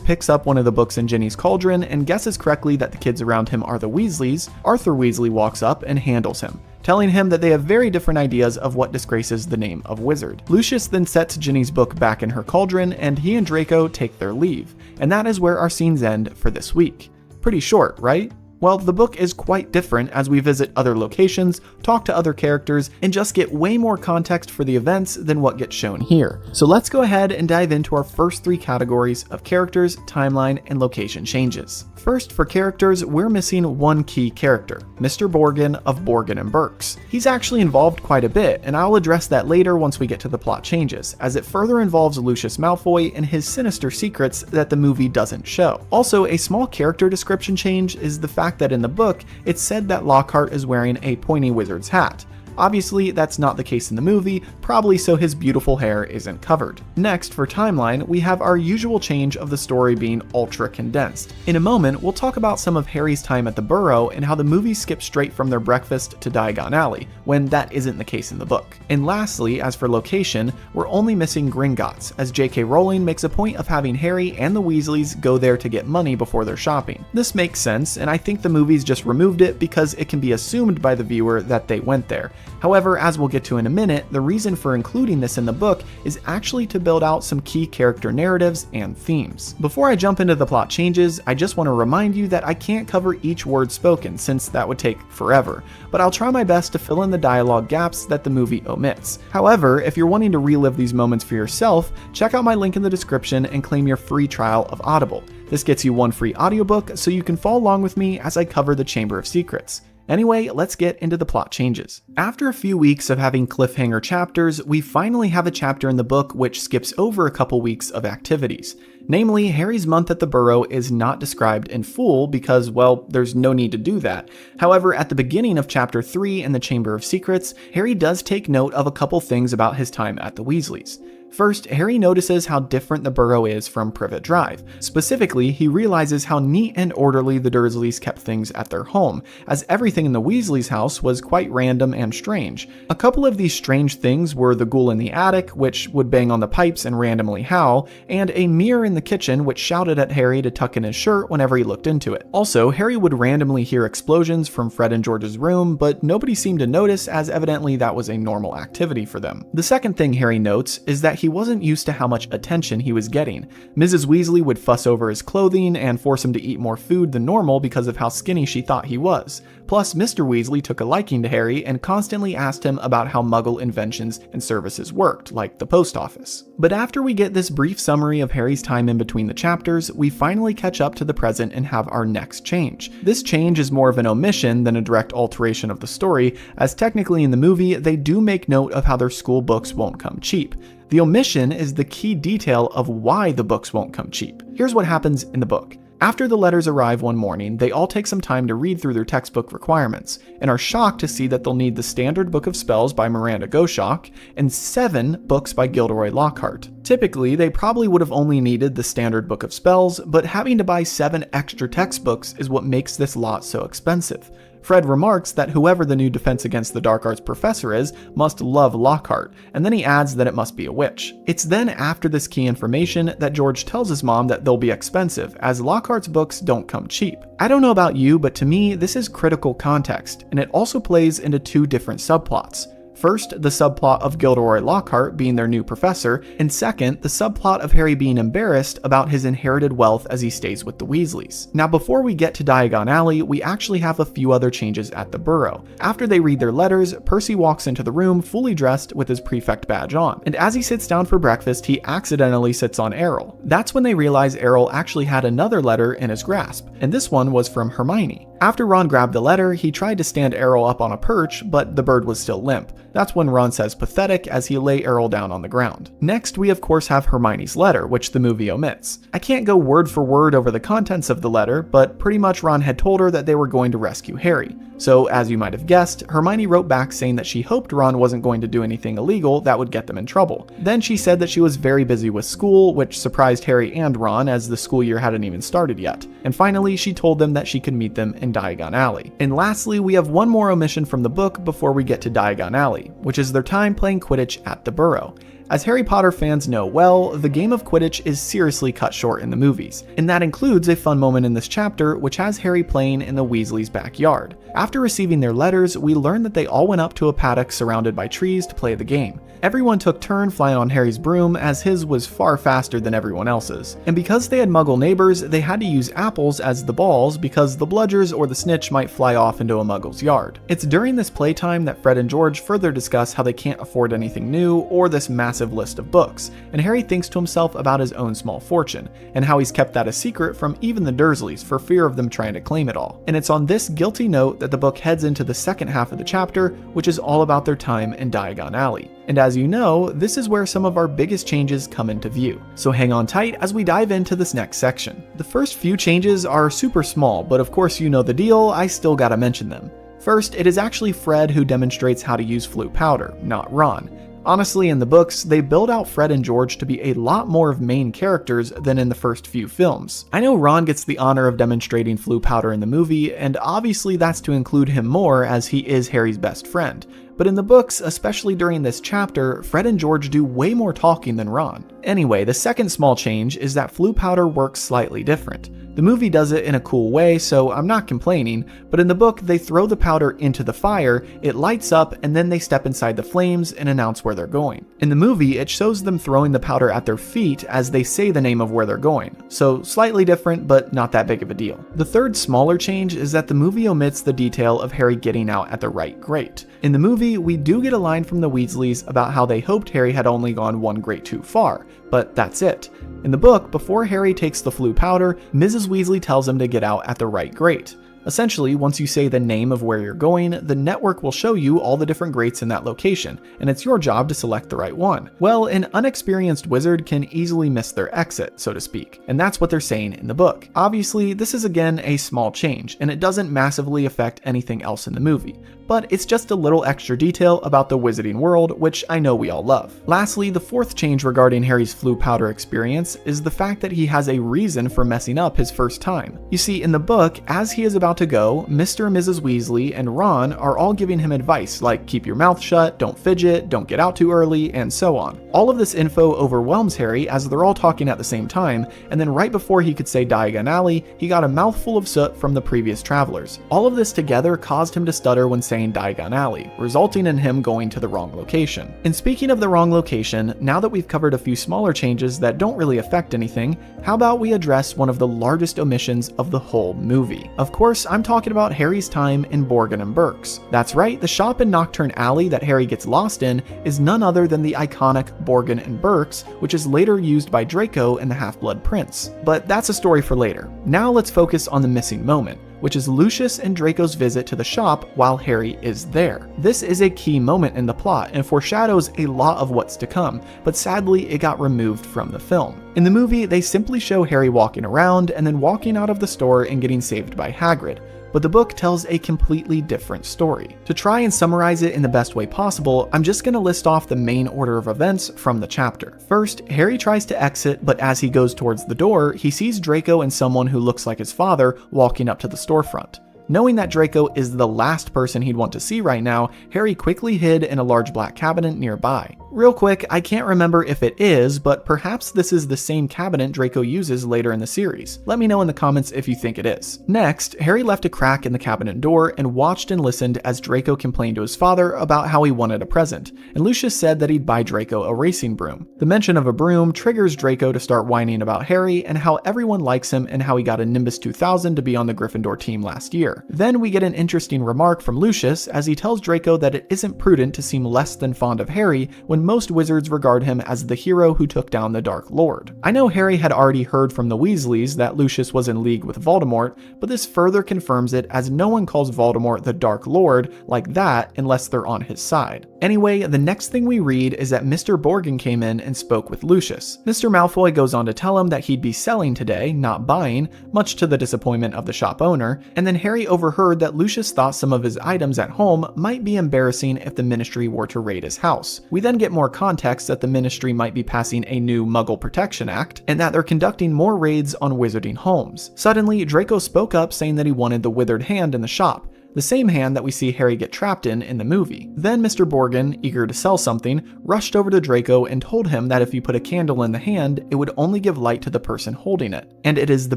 picks up one of the books in Ginny's cauldron and guesses correctly that the kids around him are the Weasleys, Arthur Weasley walks up and handles him, telling him that they have very different ideas of what disgraces the name of wizard. Lucius then sets Ginny's book back in her cauldron, and he and Draco take their leave. And that is where our scenes end for this week. Pretty short, right? Well, the book is quite different as we visit other locations, talk to other characters, and just get way more context for the events than what gets shown here. So let's go ahead and dive into our first three categories of characters, timeline, and location changes. First, for characters, we're missing one key character, Mr. Borgin of Borgin and Burkes. He's actually involved quite a bit, and I'll address that later once we get to the plot changes, as it further involves Lucius Malfoy and his sinister secrets that the movie doesn't show. Also, a small character description change is the fact that in the book, it's said that Lockhart is wearing a pointy wizard's hat. Obviously, that's not the case in the movie, probably so his beautiful hair isn't covered. Next, for timeline, we have our usual change of the story being ultra condensed. In a moment, we'll talk about some of Harry's time at the Burrow and how the movie skips straight from their breakfast to Diagon Alley, when that isn't the case in the book. And lastly, as for location, we're only missing Gringotts, as J.K. Rowling makes a point of having Harry and the Weasleys go there to get money before they're shopping. This makes sense, and I think the movies just removed it because it can be assumed by the viewer that they went there. However, as we'll get to in a minute, the reason for including this in the book is actually to build out some key character narratives and themes. Before I jump into the plot changes, I just want to remind you that I can't cover each word spoken since that would take forever, but I'll try my best to fill in the dialogue gaps that the movie omits. However, if you're wanting to relive these moments for yourself, check out my link in the description and claim your free trial of Audible. This gets you one free audiobook so you can follow along with me as I cover the Chamber of Secrets. Anyway, let's get into the plot changes. After a few weeks of having cliffhanger chapters, we finally have a chapter in the book which skips over a couple weeks of activities. Namely, Harry's month at the Burrow is not described in full because, well, there's no need to do that. However, at the beginning of chapter 3 in the Chamber of Secrets, Harry does take note of a couple things about his time at the Weasleys. First, Harry notices how different the Burrow is from Privet Drive. Specifically, he realizes how neat and orderly the Dursleys kept things at their home, as everything in the Weasleys' house was quite random and strange. A couple of these strange things were the ghoul in the attic, which would bang on the pipes and randomly howl, and a mirror in the kitchen which shouted at Harry to tuck in his shirt whenever he looked into it. Also, Harry would randomly hear explosions from Fred and George's room, but nobody seemed to notice, as evidently that was a normal activity for them. The second thing Harry notes is that he wasn't used to how much attention he was getting. Mrs. Weasley would fuss over his clothing and force him to eat more food than normal because of how skinny she thought he was. Plus, Mr. Weasley took a liking to Harry and constantly asked him about how Muggle inventions and services worked, like the post office. But after we get this brief summary of Harry's time in between the chapters, we finally catch up to the present and have our next change. This change is more of an omission than a direct alteration of the story, as technically in the movie, they do make note of how their school books won't come cheap. The omission is the key detail of why the books won't come cheap. Here's what happens in the book. After the letters arrive one morning, they all take some time to read through their textbook requirements, and are shocked to see that they'll need the Standard Book of Spells by Miranda Goshawk, and 7 books by Gilderoy Lockhart. Typically, they probably would have only needed the Standard Book of Spells, but having to buy 7 extra textbooks is what makes this lot so expensive. Fred remarks that whoever the new Defense Against the Dark Arts professor is must love Lockhart, and then he adds that it must be a witch. It's then after this key information that George tells his mom that they'll be expensive, as Lockhart's books don't come cheap. I don't know about you, but to me, this is critical context, and it also plays into 2 different subplots. First, the subplot of Gilderoy Lockhart being their new professor, and second, the subplot of Harry being embarrassed about his inherited wealth as he stays with the Weasleys. Now, before we get to Diagon Alley, we actually have a few other changes at the Burrow. After they read their letters, Percy walks into the room fully dressed with his prefect badge on, and as he sits down for breakfast, he accidentally sits on Errol. That's when they realize Errol actually had another letter in his grasp, and this one was from Hermione. After Ron grabbed the letter, he tried to stand Errol up on a perch, but the bird was still limp. That's when Ron says pathetic as he lay Errol down on the ground. Next, we of course have Hermione's letter, which the movie omits. I can't go word for word over the contents of the letter, but pretty much Ron had told her that they were going to rescue Harry. So, as you might have guessed, Hermione wrote back saying that she hoped Ron wasn't going to do anything illegal that would get them in trouble. Then she said that she was very busy with school, which surprised Harry and Ron as the school year hadn't even started yet. And finally, she told them that she could meet them in Diagon Alley. And lastly, we have one more omission from the book before we get to Diagon Alley, which is their time playing Quidditch at the Burrow. As Harry Potter fans know well, the game of Quidditch is seriously cut short in the movies, and that includes a fun moment in this chapter which has Harry playing in the Weasleys' backyard. After receiving their letters, we learn that they all went up to a paddock surrounded by trees to play the game. Everyone took turn flying on Harry's broom, as his was far faster than everyone else's. And because they had Muggle neighbors, they had to use apples as the balls because the bludgers or the snitch might fly off into a Muggle's yard. It's during this playtime that Fred and George further discuss how they can't afford anything new or this massive list of books, and Harry thinks to himself about his own small fortune, and how he's kept that a secret from even the Dursleys for fear of them trying to claim it all. And it's on this guilty note that the book heads into the second half of the chapter, which is all about their time in Diagon Alley. And as you know, this is where some of our biggest changes come into view. So hang on tight as we dive into this next section. The first few changes are super small, but of course you know the deal, I still gotta mention them. First, it is actually Fred who demonstrates how to use flute powder, not Ron. Honestly, in the books, they build out Fred and George to be a lot more of main characters than in the first few films. I know Ron gets the honor of demonstrating flute powder in the movie, and obviously that's to include him more as he is Harry's best friend. But in the books, especially during this chapter, Fred and George do way more talking than Ron. Anyway, the second small change is that flute powder works slightly different. The movie does it in a cool way, so I'm not complaining, but in the book they throw the powder into the fire, it lights up, and then they step inside the flames and announce where they're going. In the movie, it shows them throwing the powder at their feet as they say the name of where they're going, so slightly different, but not that big of a deal. The third smaller change is that the movie omits the detail of Harry getting out at the right grate. In the movie, we do get a line from the Weasleys about how they hoped Harry had only gone one grate too far, but that's it. In the book, before Harry takes the flute powder, Mrs. Weasley tells him to get out at the right grate. Essentially, once you say the name of where you're going, the network will show you all the different grates in that location, and it's your job to select the right one. Well, an unexperienced wizard can easily miss their exit, so to speak, and that's what they're saying in the book. Obviously, this is again a small change, and it doesn't massively affect anything else in the movie, but it's just a little extra detail about the wizarding world, which I know we all love. Lastly, the fourth change regarding Harry's flute powder experience is the fact that he has a reason for messing up his first time. You see, in the book, as he is about about to go, Mr. and Mrs. Weasley and Ron are all giving him advice like keep your mouth shut, don't fidget, don't get out too early, and so on. All of this info overwhelms Harry as they're all talking at the same time, and then right before he could say Diagon Alley, he got a mouthful of soot from the previous travelers. All of this together caused him to stutter when saying Diagon Alley, resulting in him going to the wrong location. And speaking of the wrong location, now that we've covered a few smaller changes that don't really affect anything, how about we address one of the largest omissions of the whole movie? Of course, I'm talking about Harry's time in Borgin and Burke's. That's right, the shop in Nocturne Alley that Harry gets lost in is none other than the iconic Borgin and Burke's, which is later used by Draco in the Half-Blood Prince. But that's a story for later. Now let's focus on the missing moment, which is Lucius and Draco's visit to the shop while Harry is there. This is a key moment in the plot and foreshadows a lot of what's to come, but sadly it got removed from the film. In the movie, they simply show Harry walking around and then walking out of the store and getting saved by Hagrid. But the book tells a completely different story. To try and summarize it in the best way possible, I'm just going to list off the main order of events from the chapter. First, Harry tries to exit, but as he goes towards the door, he sees Draco and someone who looks like his father walking up to the storefront. Knowing that Draco is the last person he'd want to see right now, Harry quickly hid in a large black cabinet nearby. Real quick, I can't remember if it is, but perhaps this is the same cabinet Draco uses later in the series. Let me know in the comments if you think it is. Next, Harry left a crack in the cabinet door and watched and listened as Draco complained to his father about how he wanted a present, and Lucius said that he'd buy Draco a racing broom. The mention of a broom triggers Draco to start whining about Harry and how everyone likes him and how he got a Nimbus 2000 to be on the Gryffindor team last year. Then we get an interesting remark from Lucius as he tells Draco that it isn't prudent to seem less than fond of Harry when most wizards regard him as the hero who took down the Dark Lord. I know Harry had already heard from the Weasleys that Lucius was in league with Voldemort, but this further confirms it as no one calls Voldemort the Dark Lord like that unless they're on his side. Anyway, the next thing we read is that Mr. Borgin came in and spoke with Lucius. Mr. Malfoy goes on to tell him that he'd be selling today, not buying, much to the disappointment of the shop owner, and then Harry overheard that Lucius thought some of his items at home might be embarrassing if the Ministry were to raid his house. We then get more context that the Ministry might be passing a new Muggle Protection Act, and that they're conducting more raids on wizarding homes. Suddenly, Draco spoke up saying that he wanted the withered hand in the shop, the same hand that we see Harry get trapped in the movie. Then Mr. Borgin, eager to sell something, rushed over to Draco and told him that if you put a candle in the hand, it would only give light to the person holding it, and it is the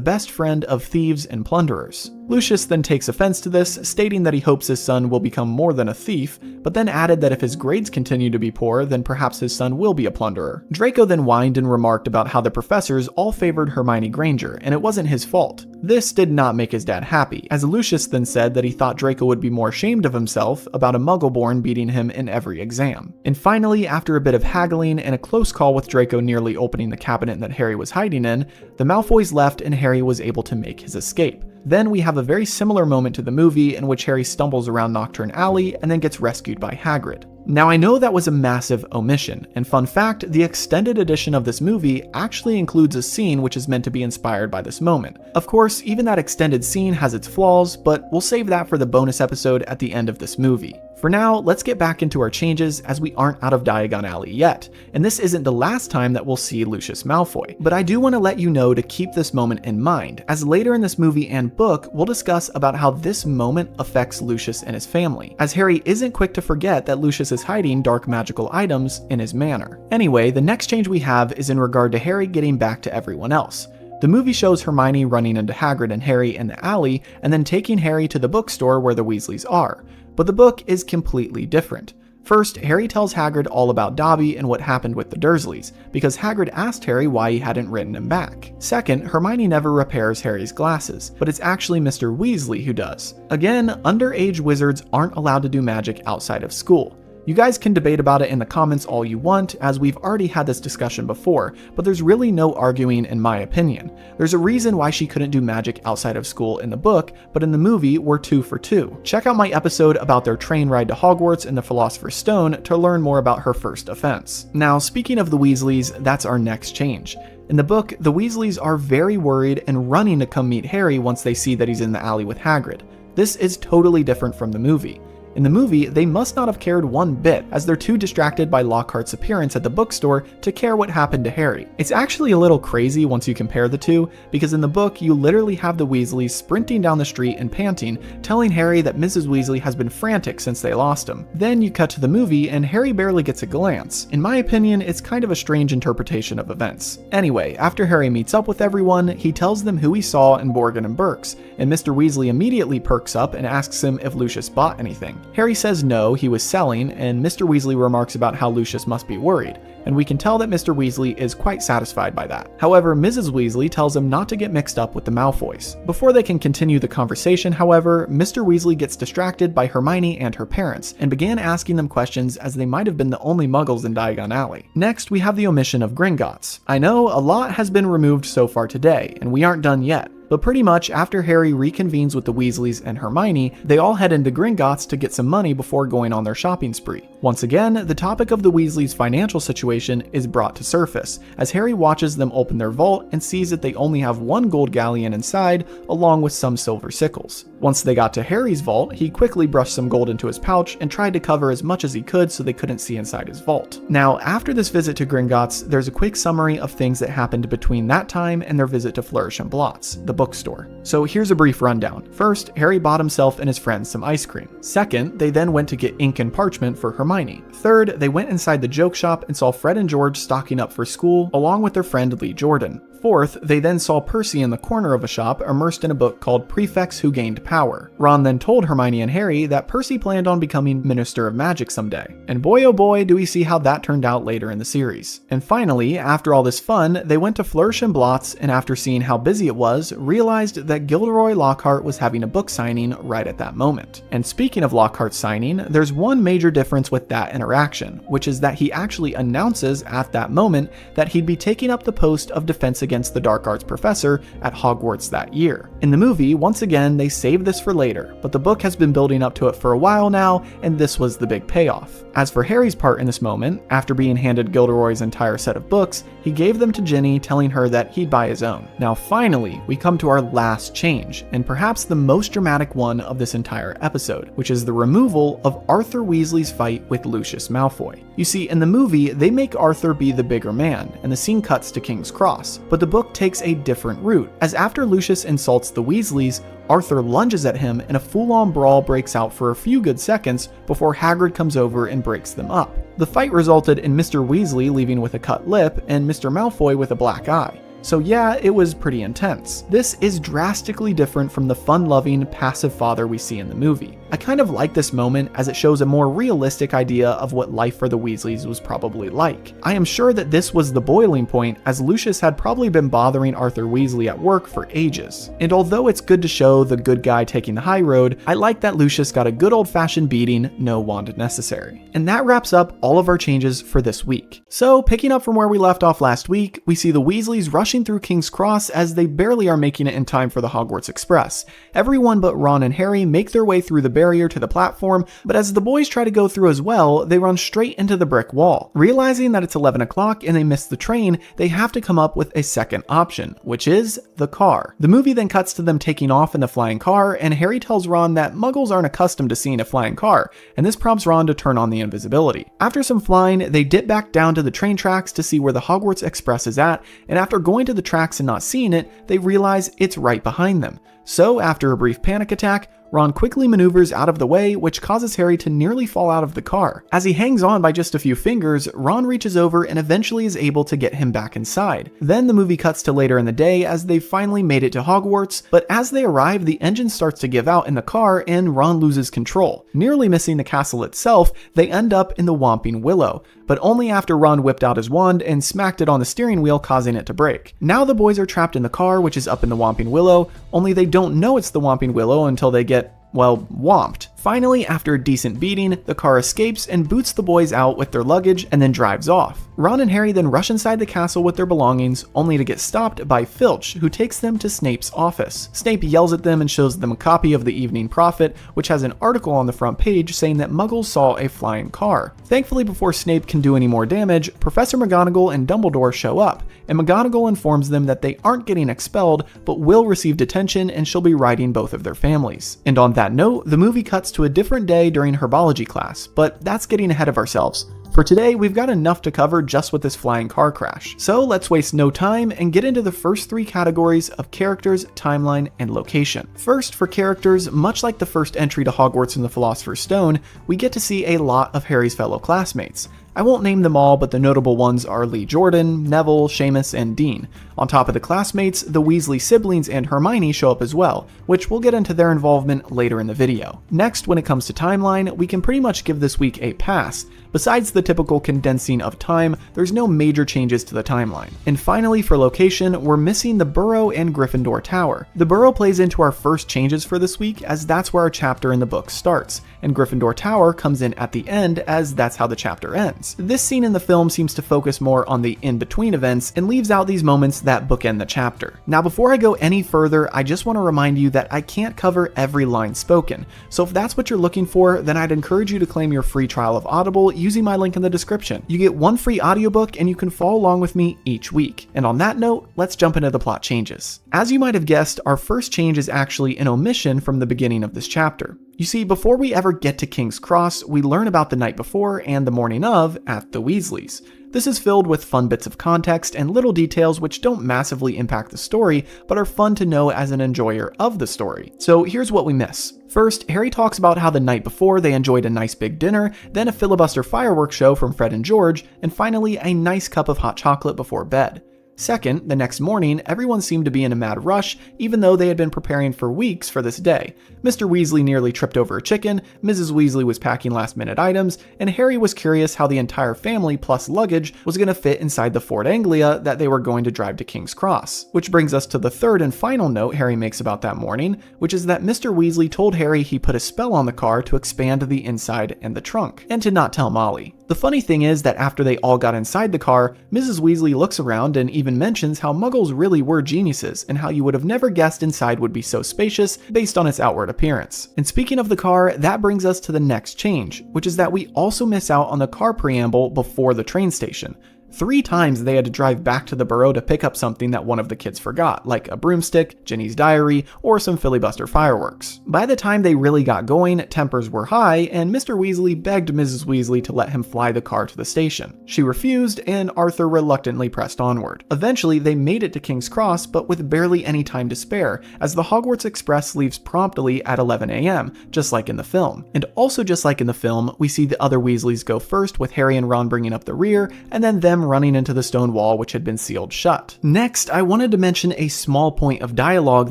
best friend of thieves and plunderers. Lucius then takes offense to this, stating that he hopes his son will become more than a thief, but then added that if his grades continue to be poor, then perhaps his son will be a plunderer. Draco then whined and remarked about how the professors all favored Hermione Granger, and it wasn't his fault. This did not make his dad happy, as Lucius then said that he thought Draco would be more ashamed of himself about a Muggleborn beating him in every exam. And finally, after a bit of haggling and a close call with Draco nearly opening the cabinet that Harry was hiding in, the Malfoys left and Harry was able to make his escape. Then we have a very similar moment to the movie in which Harry stumbles around Nocturne Alley and then gets rescued by Hagrid. Now I know that was a massive omission, and fun fact, the extended edition of this movie actually includes a scene which is meant to be inspired by this moment. Of course, even that extended scene has its flaws, but we'll save that for the bonus episode at the end of this movie. For now, let's get back into our changes as we aren't out of Diagon Alley yet, and this isn't the last time that we'll see Lucius Malfoy. But I do want to let you know to keep this moment in mind, as later in this movie and book, we'll discuss about how this moment affects Lucius and his family, as Harry isn't quick to forget that Lucius is hiding dark magical items in his manor. Anyway, the next change we have is in regard to Harry getting back to everyone else. The movie shows Hermione running into Hagrid and Harry in the alley, and then taking Harry to the bookstore where the Weasleys are. But the book is completely different. First, Harry tells Hagrid all about Dobby and what happened with the Dursleys, because Hagrid asked Harry why he hadn't written him back. Second, Hermione never repairs Harry's glasses, but it's actually Mr. Weasley who does. Again, underage wizards aren't allowed to do magic outside of school. You guys can debate about it in the comments all you want, as we've already had this discussion before, but there's really no arguing in my opinion. There's a reason why she couldn't do magic outside of school in the book, but in the movie we're 2 for 2. Check out my episode about their train ride to Hogwarts and the Philosopher's Stone to learn more about her first offense. Now, speaking of the Weasleys, that's our next change. In the book, the Weasleys are very worried and running to come meet Harry once they see that he's in the alley with Hagrid. This is totally different from the movie. In the movie, they must not have cared one bit, as they're too distracted by Lockhart's appearance at the bookstore to care what happened to Harry. It's actually a little crazy once you compare the two, because in the book, you literally have the Weasleys sprinting down the street and panting, telling Harry that Mrs. Weasley has been frantic since they lost him. Then you cut to the movie, and Harry barely gets a glance. In my opinion, it's kind of a strange interpretation of events. Anyway, after Harry meets up with everyone, he tells them who he saw in Borgin and Burke's, and Mr. Weasley immediately perks up and asks him if Lucius bought anything. Harry says no, he was selling, and Mr. Weasley remarks about how Lucius must be worried, and we can tell that Mr. Weasley is quite satisfied by that. However, Mrs. Weasley tells him not to get mixed up with the Malfoys. Before they can continue the conversation, however, Mr. Weasley gets distracted by Hermione and her parents, and began asking them questions as they might have been the only muggles in Diagon Alley. Next, we have the omission of Gringotts. I know, a lot has been removed so far today, and we aren't done yet. But pretty much after Harry reconvenes with the Weasleys and Hermione, they all head into Gringotts to get some money before going on their shopping spree. Once again, the topic of the Weasleys' financial situation is brought to surface, as Harry watches them open their vault and sees that they only have one gold galleon inside, along with some silver sickles. Once they got to Harry's vault, he quickly brushed some gold into his pouch and tried to cover as much as he could so they couldn't see inside his vault. Now, after this visit to Gringotts, there's a quick summary of things that happened between that time and their visit to Flourish and Blotts, the bookstore. So here's a brief rundown. First, Harry bought himself and his friends some ice cream. Second, they then went to get ink and parchment for Hermione. Third, they went inside the joke shop and saw Fred and George stocking up for school, along with their friend Lee Jordan. Fourth, they then saw Percy in the corner of a shop immersed in a book called Prefects Who Gained Power. Ron then told Hermione and Harry that Percy planned on becoming Minister of Magic someday. And boy oh boy do we see how that turned out later in the series. And finally, after all this fun, they went to Flourish and Blotts, and after seeing how busy it was, realized that Gilderoy Lockhart was having a book signing right at that moment. And speaking of Lockhart's signing, there's one major difference with that interaction, which is that he actually announces at that moment that he'd be taking up the post of Defense Against the Dark Arts Professor at Hogwarts that year. In the movie, once again, they saved this for later, but the book has been building up to it for a while now, and this was the big payoff. As for Harry's part in this moment, after being handed Gilderoy's entire set of books, he gave them to Ginny, telling her that he'd buy his own. Now finally, we come to our last change, and perhaps the most dramatic one of this entire episode, which is the removal of Arthur Weasley's fight with Lucius Malfoy. You see, in the movie, they make Arthur be the bigger man, and the scene cuts to King's Cross, but the book takes a different route, as after Lucius insults the Weasleys, Arthur lunges at him and a full-on brawl breaks out for a few good seconds before Hagrid comes over and breaks them up. The fight resulted in Mr. Weasley leaving with a cut lip and Mr. Malfoy with a black eye. So yeah, it was pretty intense. This is drastically different from the fun-loving, passive father we see in the movie. I kind of like this moment as it shows a more realistic idea of what life for the Weasleys was probably like. I am sure that this was the boiling point, as Lucius had probably been bothering Arthur Weasley at work for ages. And although it's good to show the good guy taking the high road, I like that Lucius got a good old-fashioned beating, no wand necessary. And that wraps up all of our changes for this week. So picking up from where we left off last week, we see the Weasleys rushing through King's Cross as they barely are making it in time for the Hogwarts Express. Everyone but Ron and Harry make their way through the barrier to the platform, but as the boys try to go through as well, they run straight into the brick wall. Realizing that it's 11 o'clock and they missed the train, they have to come up with a second option, which is the car. The movie then cuts to them taking off in the flying car, and Harry tells Ron that muggles aren't accustomed to seeing a flying car, and this prompts Ron to turn on the invisibility. After some flying, they dip back down to the train tracks to see where the Hogwarts Express is at, and after going to the tracks and not seeing it, they realize it's right behind them. So after a brief panic attack, Ron quickly maneuvers out of the way, which causes Harry to nearly fall out of the car. As he hangs on by just a few fingers, Ron reaches over and eventually is able to get him back inside. Then the movie cuts to later in the day as they finally made it to Hogwarts, but as they arrive, the engine starts to give out in the car and Ron loses control. Nearly missing the castle itself, they end up in the Whomping Willow, but only after Ron whipped out his wand and smacked it on the steering wheel, causing it to break. Now the boys are trapped in the car, which is up in the Whomping Willow, only they don't know it's the Whomping Willow until they get, well, whomped. Finally, after a decent beating, the car escapes and boots the boys out with their luggage and then drives off. Ron and Harry then rush inside the castle with their belongings, only to get stopped by Filch, who takes them to Snape's office. Snape yells at them and shows them a copy of the Evening Prophet, which has an article on the front page saying that Muggles saw a flying car. Thankfully, before Snape can do any more damage, Professor McGonagall and Dumbledore show up, and McGonagall informs them that they aren't getting expelled, but will receive detention and she'll be writing both of their families. And on that note, the movie cuts to a different day during herbology class, but that's getting ahead of ourselves. For today, we've got enough to cover just with this flying car crash. So let's waste no time and get into the first three categories of characters, timeline, and location. First, for characters, much like the first entry to Hogwarts in the Philosopher's Stone, we get to see a lot of Harry's fellow classmates. I won't name them all, but the notable ones are Lee Jordan, Neville, Seamus, and Dean. On top of the classmates, the Weasley siblings and Hermione show up as well, which we'll get into their involvement later in the video. Next, when it comes to timeline, we can pretty much give this week a pass. Besides the typical condensing of time, there's no major changes to the timeline. And finally, for location, we're missing the Burrow and Gryffindor Tower. The Burrow plays into our first changes for this week, as that's where our chapter in the book starts, and Gryffindor Tower comes in at the end, as that's how the chapter ends. This scene in the film seems to focus more on the in-between events and leaves out these moments that bookend the chapter. Now, before I go any further, I just want to remind you that I can't cover every line spoken, so if that's what you're looking for, then I'd encourage you to claim your free trial of Audible using my link in the description. You get one free audiobook and you can follow along with me each week. And on that note, let's jump into the plot changes. As you might have guessed, our first change is actually an omission from the beginning of this chapter. You see, before we ever get to King's Cross, we learn about the night before and the morning of at the Weasleys. This is filled with fun bits of context and little details which don't massively impact the story, but are fun to know as an enjoyer of the story. So here's what we miss. First, Harry talks about how the night before they enjoyed a nice big dinner, then a filibuster fireworks show from Fred and George, and finally a nice cup of hot chocolate before bed. Second, the next morning, everyone seemed to be in a mad rush, even though they had been preparing for weeks for this day. Mr. Weasley nearly tripped over a chicken, Mrs. Weasley was packing last-minute items, and Harry was curious how the entire family plus luggage was going to fit inside the Ford Anglia that they were going to drive to King's Cross. Which brings us to the third and final note Harry makes about that morning, which is that Mr. Weasley told Harry he put a spell on the car to expand the inside and the trunk, and to not tell Molly. The funny thing is that after they all got inside the car, Mrs. Weasley looks around and even mentions how Muggles really were geniuses and how you would have never guessed inside would be so spacious based on its outward appearance. And speaking of the car, that brings us to the next change, which is that we also miss out on the car preamble before the train station. 3 times they had to drive back to the Burrow to pick up something that one of the kids forgot, like a broomstick, Ginny's diary, or some filibuster fireworks. By the time they really got going, tempers were high, and Mr. Weasley begged Mrs. Weasley to let him fly the car to the station. She refused, and Arthur reluctantly pressed onward. Eventually, they made it to King's Cross, but with barely any time to spare, as the Hogwarts Express leaves promptly at 11 a.m., just like in the film. And also just like in the film, we see the other Weasleys go first, with Harry and Ron bringing up the rear, and then them running into the stone wall which had been sealed shut. Next, I wanted to mention a small point of dialogue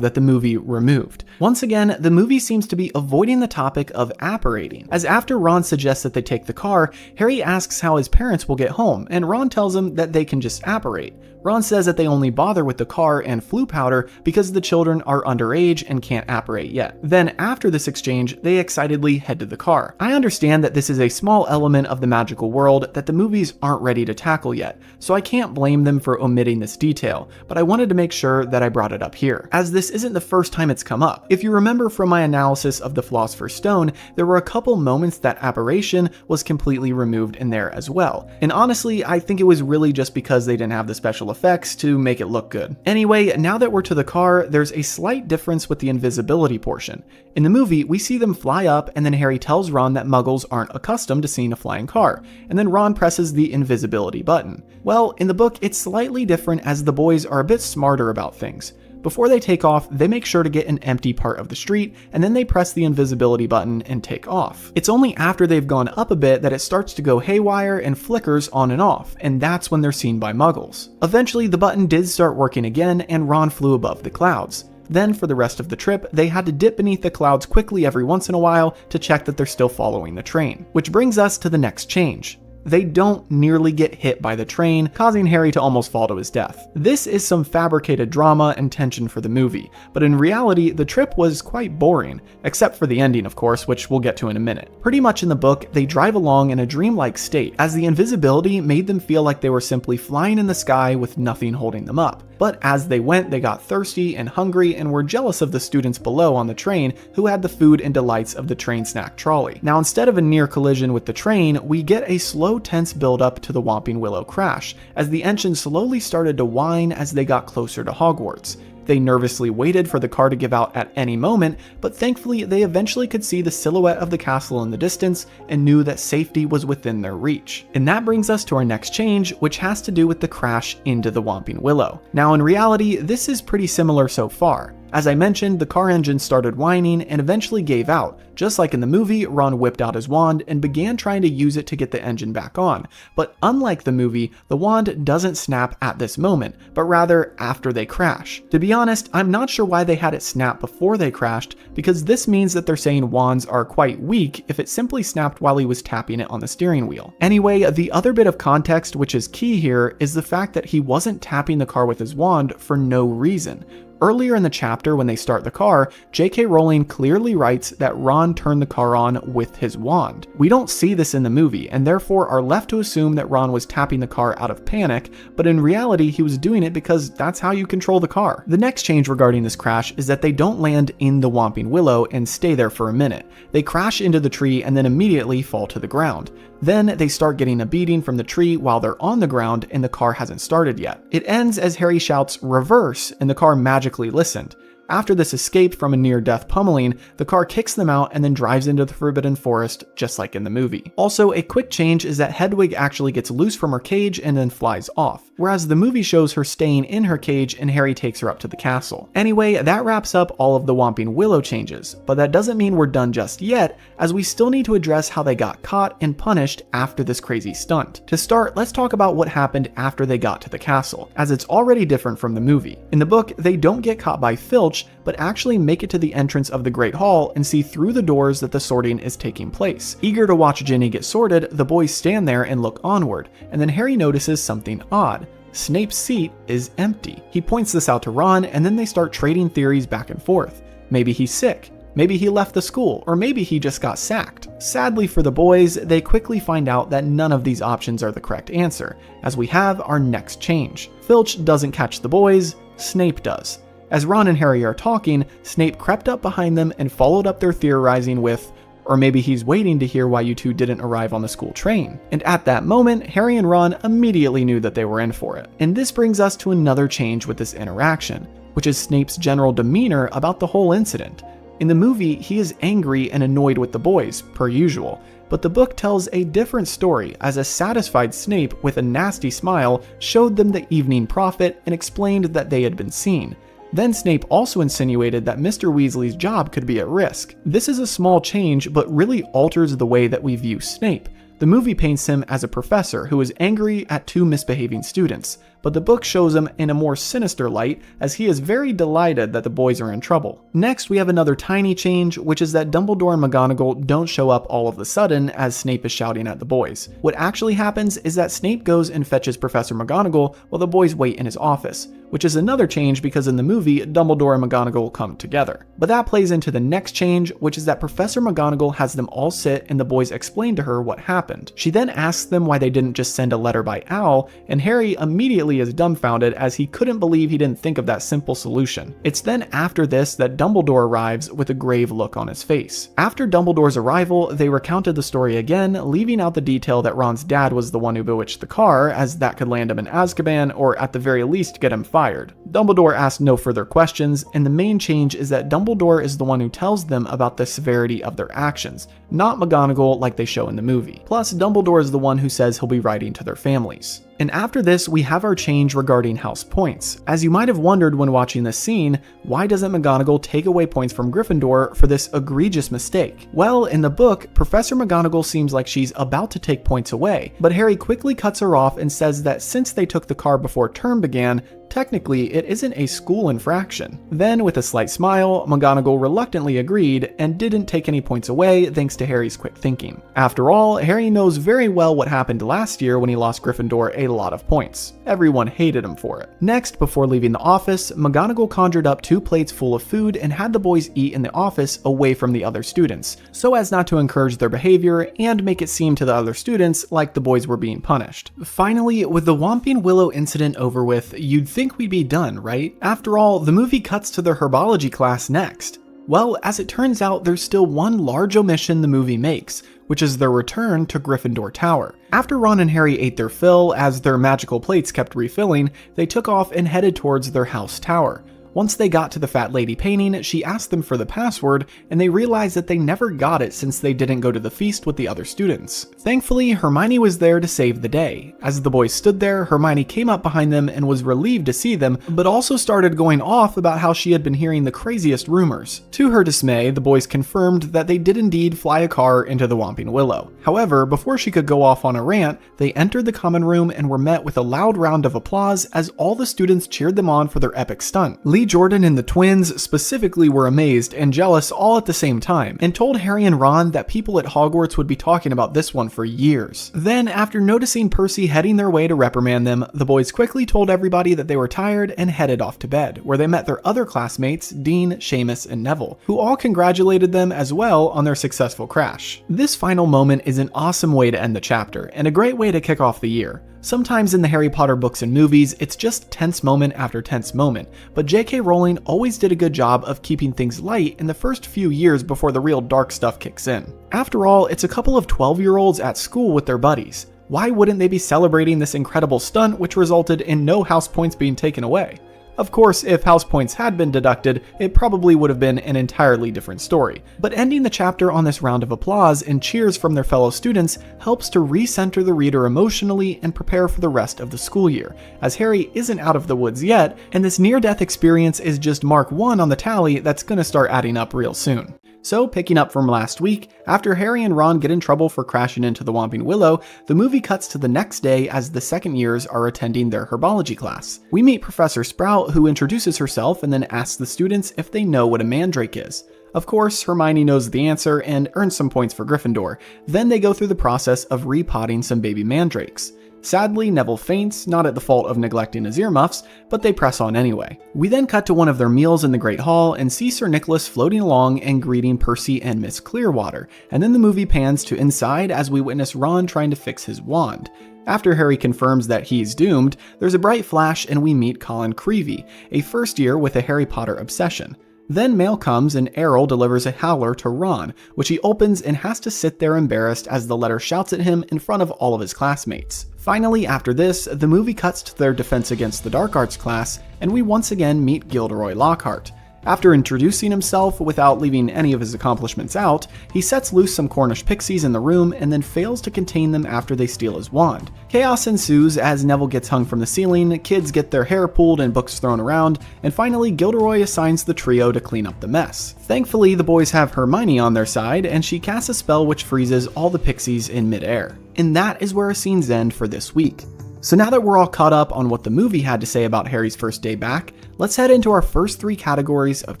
that the movie removed. Once again, the movie seems to be avoiding the topic of apparating, as after Ron suggests that they take the car, Harry asks how his parents will get home, and Ron tells him that they can just apparate. Ron says that they only bother with the car and flue powder because the children are underage and can't apparate yet. Then after this exchange, they excitedly head to the car. I understand that this is a small element of the magical world that the movies aren't ready to tackle yet, so I can't blame them for omitting this detail, but I wanted to make sure that I brought it up here, as this isn't the first time it's come up. If you remember from my analysis of the Philosopher's Stone, there were a couple moments that apparition was completely removed in there as well, and honestly, I think it was really just because they didn't have the special effects to make it look good. Anyway, now that we're to the car, there's a slight difference with the invisibility portion. In the movie, we see them fly up, and then Harry tells Ron that Muggles aren't accustomed to seeing a flying car, and then Ron presses the invisibility button. Well, in the book, it's slightly different as the boys are a bit smarter about things. Before they take off, they make sure to get an empty part of the street, and then they press the invisibility button and take off. It's only after they've gone up a bit that it starts to go haywire and flickers on and off, and that's when they're seen by Muggles. Eventually, the button did start working again, and Ron flew above the clouds. Then, for the rest of the trip, they had to dip beneath the clouds quickly every once in a while to check that they're still following the train. Which brings us to the next change. They don't nearly get hit by the train, causing Harry to almost fall to his death. This is some fabricated drama and tension for the movie, but in reality, the trip was quite boring, except for the ending, of course, which we'll get to in a minute. Pretty much in the book, they drive along in a dreamlike state, as the invisibility made them feel like they were simply flying in the sky with nothing holding them up. But as they went, they got thirsty and hungry and were jealous of the students below on the train who had the food and delights of the train snack trolley. Now, instead of a near collision with the train, we get a slow, tense build-up to the Whomping Willow crash, as the engine slowly started to whine as they got closer to Hogwarts. They nervously waited for the car to give out at any moment, but thankfully they eventually could see the silhouette of the castle in the distance and knew that safety was within their reach. And that brings us to our next change, which has to do with the crash into the Whomping Willow. Now in reality, this is pretty similar so far. As I mentioned, the car engine started whining and eventually gave out. Just like in the movie, Ron whipped out his wand and began trying to use it to get the engine back on. But unlike the movie, the wand doesn't snap at this moment, but rather after they crash. To be honest, I'm not sure why they had it snap before they crashed, because this means that they're saying wands are quite weak if it simply snapped while he was tapping it on the steering wheel. Anyway, the other bit of context which is key here is the fact that he wasn't tapping the car with his wand for no reason. Earlier in the chapter when they start the car, J.K. Rowling clearly writes that Ron turned the car on with his wand. We don't see this in the movie and therefore are left to assume that Ron was tapping the car out of panic, but in reality he was doing it because that's how you control the car. The next change regarding this crash is that they don't land in the Whomping Willow and stay there for a minute. They crash into the tree and then immediately fall to the ground. Then they start getting a beating from the tree while they're on the ground and the car hasn't started yet. It ends as Harry shouts "reverse" and the car magically listened. After this escape from a near-death pummeling, the car kicks them out and then drives into the Forbidden Forest, just like in the movie. Also, a quick change is that Hedwig actually gets loose from her cage and then flies off, whereas the movie shows her staying in her cage and Harry takes her up to the castle. Anyway, that wraps up all of the Whomping Willow changes, but that doesn't mean we're done just yet, as we still need to address how they got caught and punished after this crazy stunt. To start, let's talk about what happened after they got to the castle, as it's already different from the movie. In the book, they don't get caught by Filch, but actually make it to the entrance of the Great Hall and see through the doors that the sorting is taking place. Eager to watch Ginny get sorted, the boys stand there and look onward, and then Harry notices something odd. Snape's seat is empty. He points this out to Ron, and then they start trading theories back and forth. Maybe he's sick. Maybe he left the school, or maybe he just got sacked. Sadly for the boys, they quickly find out that none of these options are the correct answer, as we have our next change. Filch doesn't catch the boys, Snape does. As Ron and Harry are talking, Snape crept up behind them and followed up their theorizing with, "Or maybe he's waiting to hear why you two didn't arrive on the school train." And at that moment, Harry and Ron immediately knew that they were in for it. And this brings us to another change with this interaction, which is Snape's general demeanor about the whole incident. In the movie, he is angry and annoyed with the boys, per usual, but the book tells a different story, as a satisfied Snape with a nasty smile showed them the Evening Prophet and explained that they had been seen. Then Snape also insinuated that Mr. Weasley's job could be at risk. This is a small change, but really alters the way that we view Snape. The movie paints him as a professor who is angry at two misbehaving students, but the book shows him in a more sinister light, as he is very delighted that the boys are in trouble. Next, we have another tiny change, which is that Dumbledore and McGonagall don't show up all of a sudden as Snape is shouting at the boys. What actually happens is that Snape goes and fetches Professor McGonagall while the boys wait in his office, which is another change because in the movie, Dumbledore and McGonagall come together. But that plays into the next change, which is that Professor McGonagall has them all sit and the boys explain to her what happened. She then asks them why they didn't just send a letter by owl, and Harry immediately is dumbfounded as he couldn't believe he didn't think of that simple solution. It's then after this that Dumbledore arrives with a grave look on his face. After Dumbledore's arrival, they recounted the story again, leaving out the detail that Ron's dad was the one who bewitched the car, as that could land him in Azkaban or at the very least get him fired. Dumbledore asked no further questions, and the main change is that Dumbledore is the one who tells them about the severity of their actions, not McGonagall like they show in the movie. Plus, Dumbledore is the one who says he'll be writing to their families. And after this, we have our change regarding house points. As you might have wondered when watching this scene, why doesn't McGonagall take away points from Gryffindor for this egregious mistake? Well, in the book, Professor McGonagall seems like she's about to take points away, but Harry quickly cuts her off and says that since they took the car before term began, technically it isn't a school infraction. Then, with a slight smile, McGonagall reluctantly agreed and didn't take any points away thanks to Harry's quick thinking. After all, Harry knows very well what happened last year when he lost Gryffindor a lot of points. Everyone hated him for it. Next, before leaving the office, McGonagall conjured up 2 plates full of food and had the boys eat in the office away from the other students, so as not to encourage their behavior and make it seem to the other students like the boys were being punished. Finally, with the Whomping Willow incident over with, you'd think we'd be done, right? After all, the movie cuts to their herbology class next. Well, as it turns out, there's still one large omission the movie makes, which is their return to Gryffindor Tower. After Ron and Harry ate their fill, as their magical plates kept refilling, they took off and headed towards their house tower. Once they got to the fat lady painting, she asked them for the password, and they realized that they never got it since they didn't go to the feast with the other students. Thankfully, Hermione was there to save the day. As the boys stood there, Hermione came up behind them and was relieved to see them, but also started going off about how she had been hearing the craziest rumors. To her dismay, the boys confirmed that they did indeed fly a car into the Whomping Willow. However, before she could go off on a rant, they entered the common room and were met with a loud round of applause as all the students cheered them on for their epic stunt. Lee Jordan and the twins specifically were amazed and jealous all at the same time, and told Harry and Ron that people at Hogwarts would be talking about this one for years. Then, after noticing Percy heading their way to reprimand them, the boys quickly told everybody that they were tired and headed off to bed, where they met their other classmates, Dean, Seamus, and Neville, who all congratulated them as well on their successful crash. This final moment is an awesome way to end the chapter, and a great way to kick off the year. Sometimes in the Harry Potter books and movies, it's just tense moment after tense moment, but J.K. Rowling always did a good job of keeping things light in the first few years before the real dark stuff kicks in. After all, it's a couple of 12-year-olds at school with their buddies. Why wouldn't they be celebrating this incredible stunt which resulted in no house points being taken away? Of course, if house points had been deducted, it probably would have been an entirely different story. But ending the chapter on this round of applause and cheers from their fellow students helps to recenter the reader emotionally and prepare for the rest of the school year, as Harry isn't out of the woods yet, and this near-death experience is just mark 1 on the tally that's gonna start adding up real soon. So, picking up from last week, after Harry and Ron get in trouble for crashing into the Whomping Willow, the movie cuts to the next day as the second years are attending their herbology class. We meet Professor Sprout, who introduces herself and then asks the students if they know what a mandrake is. Of course, Hermione knows the answer and earns some points for Gryffindor. Then they go through the process of repotting some baby mandrakes. Sadly, Neville faints, not at the fault of neglecting his earmuffs, but they press on anyway. We then cut to one of their meals in the Great Hall and see Sir Nicholas floating along and greeting Percy and Miss Clearwater, and then the movie pans to inside as we witness Ron trying to fix his wand. After Harry confirms that he's doomed, there's a bright flash and we meet Colin Creevey, a first year with a Harry Potter obsession. Then mail comes and Errol delivers a howler to Ron, which he opens and has to sit there embarrassed as the letter shouts at him in front of all of his classmates. Finally, after this, the movie cuts to their Defense Against the Dark Arts class, and we once again meet Gilderoy Lockhart. After introducing himself without leaving any of his accomplishments out, he sets loose some Cornish pixies in the room and then fails to contain them after they steal his wand. Chaos ensues as Neville gets hung from the ceiling, kids get their hair pulled and books thrown around, and finally Gilderoy assigns the trio to clean up the mess. Thankfully, the boys have Hermione on their side, and she casts a spell which freezes all the pixies in midair. And that is where our scenes end for this week. So now that we're all caught up on what the movie had to say about Harry's first day back, let's head into our first 3 categories of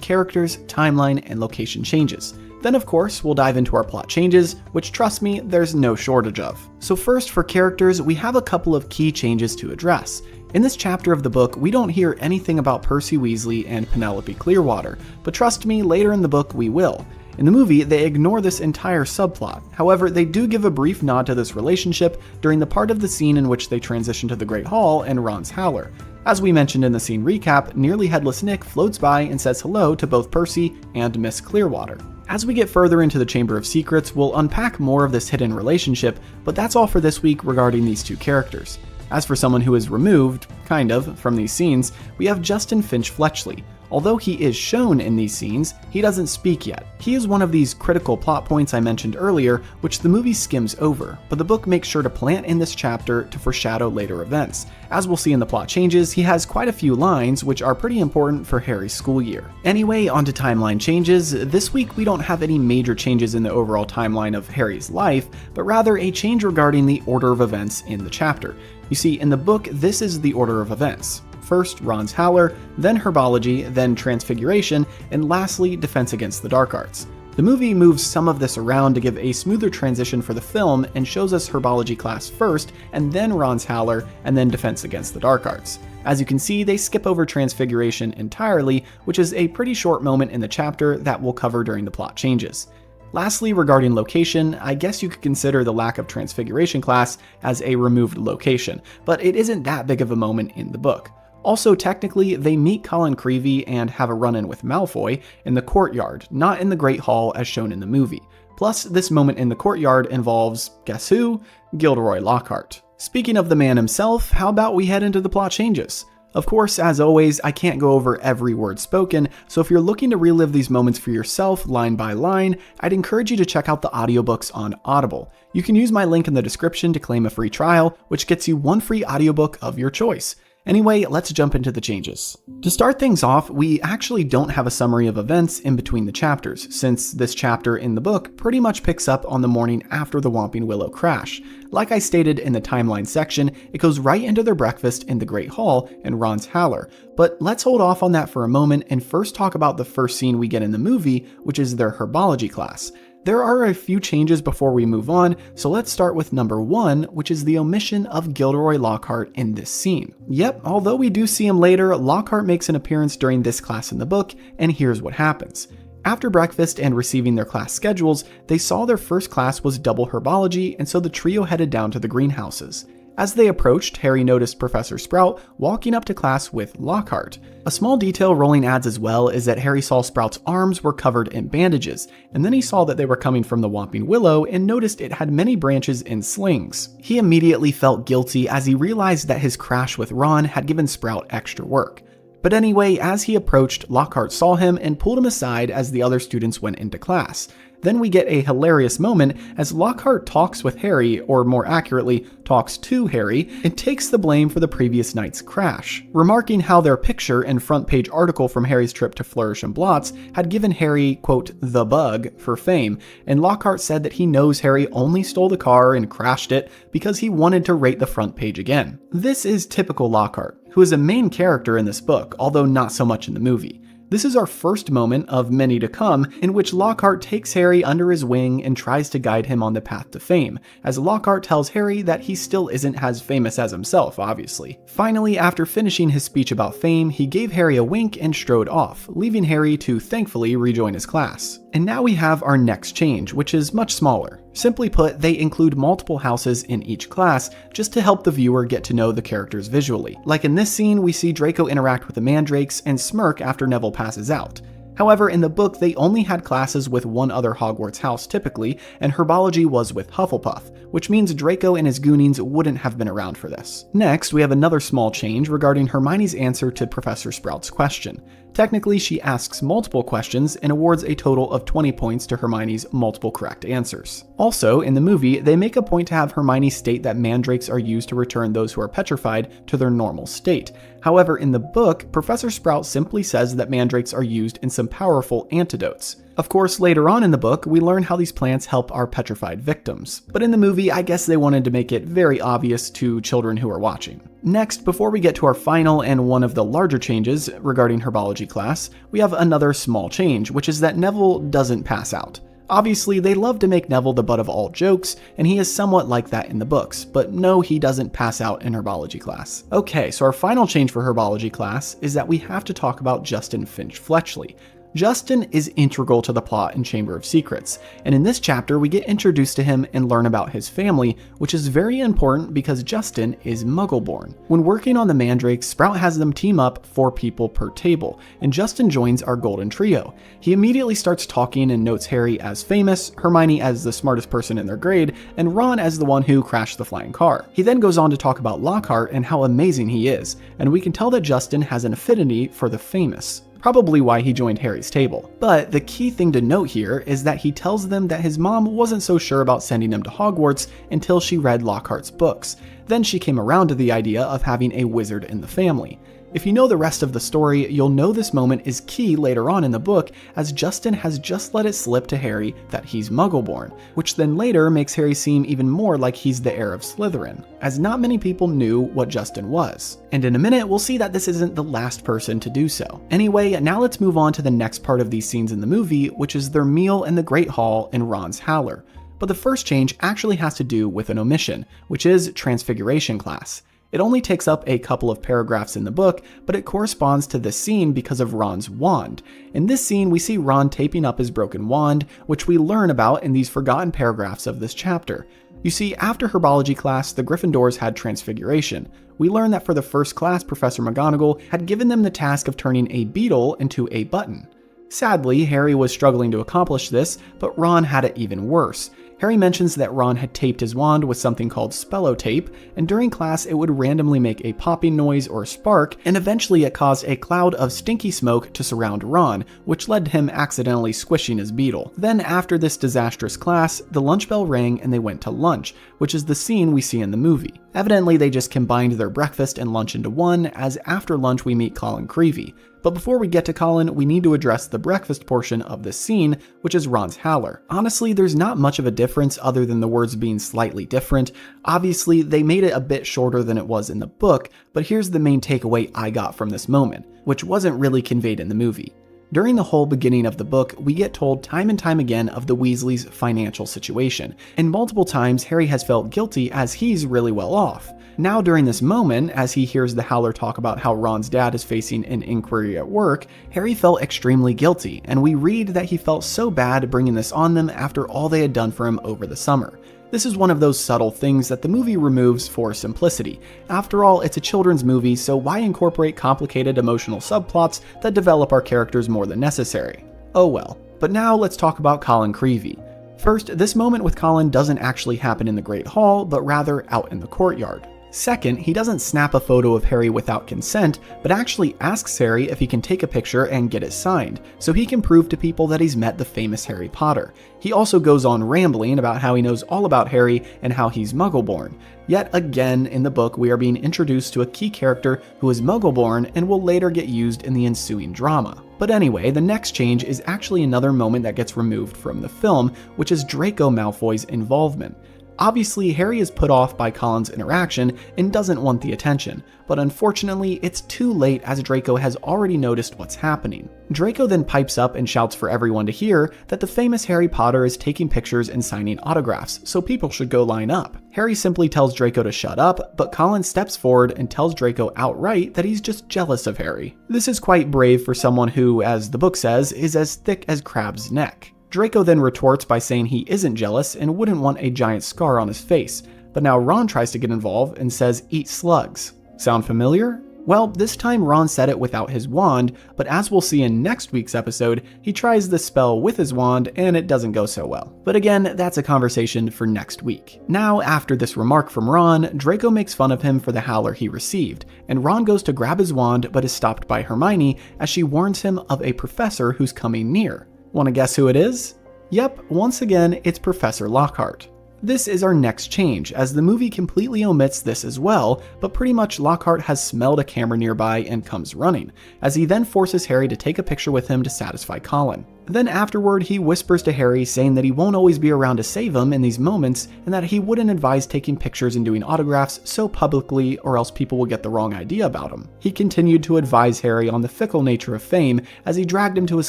characters, timeline, and location changes. Then of course, we'll dive into our plot changes, which trust me, there's no shortage of. So first, for characters, we have a couple of key changes to address. In this chapter of the book, we don't hear anything about Percy Weasley and Penelope Clearwater, but trust me, later in the book we will. In the movie, they ignore this entire subplot. However, they do give a brief nod to this relationship during the part of the scene in which they transition to the Great Hall and Ron's howler. As we mentioned in the scene recap, Nearly Headless Nick floats by and says hello to both Percy and Miss Clearwater. As we get further into the Chamber of Secrets, we'll unpack more of this hidden relationship, but that's all for this week regarding these 2 characters. As for someone who is removed, kind of, from these scenes, we have Justin Finch Fletchley. Although he is shown in these scenes, he doesn't speak yet. He is one of these critical plot points I mentioned earlier, which the movie skims over, but the book makes sure to plant in this chapter to foreshadow later events. As we'll see in the plot changes, he has quite a few lines which are pretty important for Harry's school year. Anyway, on to timeline changes. This week we don't have any major changes in the overall timeline of Harry's life, but rather a change regarding the order of events in the chapter. You see, in the book, this is the order of events. First, Ron's howler, then herbology, then transfiguration, and lastly, Defense Against the Dark Arts. The movie moves some of this around to give a smoother transition for the film and shows us herbology class first, and then Ron's howler, and then Defense Against the Dark Arts. As you can see, they skip over transfiguration entirely, which is a pretty short moment in the chapter that we'll cover during the plot changes. Lastly, regarding location, I guess you could consider the lack of transfiguration class as a removed location, but it isn't that big of a moment in the book. Also, technically, they meet Colin Creevey and have a run-in with Malfoy in the courtyard, not in the Great Hall as shown in the movie. Plus, this moment in the courtyard involves, guess who? Gilderoy Lockhart. Speaking of the man himself, how about we head into the plot changes? Of course, as always, I can't go over every word spoken, so if you're looking to relive these moments for yourself, line by line, I'd encourage you to check out the audiobooks on Audible. You can use my link in the description to claim a free trial, which gets you one free audiobook of your choice. Anyway, let's jump into the changes. To start things off, we actually don't have a summary of events in between the chapters, since this chapter in the book pretty much picks up on the morning after the Whomping Willow crash. Like I stated in the timeline section, it goes right into their breakfast in the Great Hall in Ron's Howler. But let's hold off on that for a moment and first talk about the first scene we get in the movie, which is their herbology class. There are a few changes before we move on, so let's start with number 1, which is the omission of Gilderoy Lockhart in this scene. Yep, although we do see him later, Lockhart makes an appearance during this class in the book, and here's what happens. After breakfast and receiving their class schedules, they saw their first class was double herbology, and so the trio headed down to the greenhouses. As they approached, Harry noticed Professor Sprout walking up to class with Lockhart. A small detail Rowling adds as well is that Harry saw Sprout's arms were covered in bandages, and then he saw that they were coming from the Whomping Willow and noticed it had many branches in slings. He immediately felt guilty as he realized that his crash with Ron had given Sprout extra work. But anyway, as he approached, Lockhart saw him and pulled him aside as the other students went into class. Then we get a hilarious moment as Lockhart talks with Harry, or more accurately, talks to Harry, and takes the blame for the previous night's crash, remarking how their picture and front page article from Harry's trip to Flourish and Blotts had given Harry, quote, the bug for fame, and Lockhart said that he knows Harry only stole the car and crashed it because he wanted to rate the front page again. This is typical Lockhart, who is a main character in this book, although not so much in the movie. This is our first moment of many to come in which Lockhart takes Harry under his wing and tries to guide him on the path to fame, as Lockhart tells Harry that he still isn't as famous as himself, obviously. Finally, after finishing his speech about fame, he gave Harry a wink and strode off, leaving Harry to thankfully rejoin his class. And now we have our next change, which is much smaller. Simply put, they include multiple houses in each class just to help the viewer get to know the characters visually. Like in this scene, we see Draco interact with the mandrakes and smirk after Neville passes out. However, in the book, they only had classes with one other Hogwarts house typically, and herbology was with Hufflepuff, which means Draco and his Goonings wouldn't have been around for this. Next, we have another small change regarding Hermione's answer to Professor Sprout's question. Technically, she asks multiple questions and awards a total of 20 points to Hermione's multiple correct answers. Also, in the movie, they make a point to have Hermione state that mandrakes are used to return those who are petrified to their normal state. However, in the book, Professor Sprout simply says that mandrakes are used in some powerful antidotes. Of course, later on in the book, we learn how these plants help our petrified victims. But in the movie, I guess they wanted to make it very obvious to children who are watching. Next, before we get to our final and one of the larger changes regarding herbology class, we have another small change, which is that Neville doesn't pass out. Obviously, they love to make Neville the butt of all jokes, and he is somewhat like that in the books, but no, he doesn't pass out in herbology class. Okay, so our final change for herbology class is that we have to talk about Justin Finch Fletchley. Justin is integral to the plot in Chamber of Secrets, and in this chapter we get introduced to him and learn about his family, which is very important because Justin is Muggle-born. When working on the mandrakes, Sprout has them team up 4 people per table, and Justin joins our golden trio. He immediately starts talking and notes Harry as famous, Hermione as the smartest person in their grade, and Ron as the one who crashed the flying car. He then goes on to talk about Lockhart and how amazing he is, and we can tell that Justin has an affinity for the famous. Probably why he joined Harry's table. But the key thing to note here is that he tells them that his mom wasn't so sure about sending him to Hogwarts until she read Lockhart's books. Then she came around to the idea of having a wizard in the family. If you know the rest of the story, you'll know this moment is key later on in the book, as Justin has just let it slip to Harry that he's Muggle-born, which then later makes Harry seem even more like he's the heir of Slytherin, as not many people knew what Justin was. And in a minute, we'll see that this isn't the last person to do so. Anyway, now let's move on to the next part of these scenes in the movie, which is their meal in the Great Hall in Ron's Howler. But the first change actually has to do with an omission, which is Transfiguration class. It only takes up a couple of paragraphs in the book, but it corresponds to this scene because of Ron's wand. In this scene, we see Ron taping up his broken wand, which we learn about in these forgotten paragraphs of this chapter. You see, after herbology class, the Gryffindors had Transfiguration. We learn that for the first class, Professor McGonagall had given them the task of turning a beetle into a button. Sadly, Harry was struggling to accomplish this, but Ron had it even worse. Harry mentions that Ron had taped his wand with something called spellotape, and during class it would randomly make a popping noise or spark, and eventually it caused a cloud of stinky smoke to surround Ron, which led to him accidentally squishing his beetle. Then after this disastrous class, the lunch bell rang and they went to lunch, which is the scene we see in the movie. Evidently they just combined their breakfast and lunch into one, as after lunch we meet Colin Creevey. But before we get to Colin, we need to address the breakfast portion of this scene, which is Ron's howler. Honestly, there's not much of a difference other than the words being slightly different. Obviously, they made it a bit shorter than it was in the book, but here's the main takeaway I got from this moment, which wasn't really conveyed in the movie. During the whole beginning of the book, we get told time and time again of the Weasleys' financial situation, and multiple times Harry has felt guilty as he's really well off. Now during this moment, as he hears the Howler talk about how Ron's dad is facing an inquiry at work, Harry felt extremely guilty, and we read that he felt so bad bringing this on them after all they had done for him over the summer. This is one of those subtle things that the movie removes for simplicity. After all, it's a children's movie, so why incorporate complicated emotional subplots that develop our characters more than necessary? Oh well. But now let's talk about Colin Creevey. First, this moment with Colin doesn't actually happen in the Great Hall, but rather out in the courtyard. Second, he doesn't snap a photo of Harry without consent, but actually asks Harry if he can take a picture and get it signed, so he can prove to people that he's met the famous Harry Potter. He also goes on rambling about how he knows all about Harry and how he's Muggle-born. Yet again, in the book, we are being introduced to a key character who is Muggle-born and will later get used in the ensuing drama. But anyway, the next change is actually another moment that gets removed from the film, which is Draco Malfoy's involvement. Obviously, Harry is put off by Colin's interaction and doesn't want the attention, but unfortunately, it's too late as Draco has already noticed what's happening. Draco then pipes up and shouts for everyone to hear that the famous Harry Potter is taking pictures and signing autographs, so people should go line up. Harry simply tells Draco to shut up, but Colin steps forward and tells Draco outright that he's just jealous of Harry. This is quite brave for someone who, as the book says, is as thick as Crabbe's neck. Draco then retorts by saying he isn't jealous and wouldn't want a giant scar on his face, but now Ron tries to get involved and says eat slugs. Sound familiar? Well, this time Ron said it without his wand, but as we'll see in next week's episode, he tries the spell with his wand and it doesn't go so well. But again, that's a conversation for next week. Now, after this remark from Ron, Draco makes fun of him for the howler he received, and Ron goes to grab his wand but is stopped by Hermione as she warns him of a professor who's coming near. Want to guess who it is? Yep, once again, it's Professor Lockhart. This is our next change, as the movie completely omits this as well, but pretty much Lockhart has smelled a camera nearby and comes running, as he then forces Harry to take a picture with him to satisfy Colin. Then afterward, he whispers to Harry saying that he won't always be around to save him in these moments, and that he wouldn't advise taking pictures and doing autographs so publicly or else people will get the wrong idea about him. He continued to advise Harry on the fickle nature of fame as he dragged him to his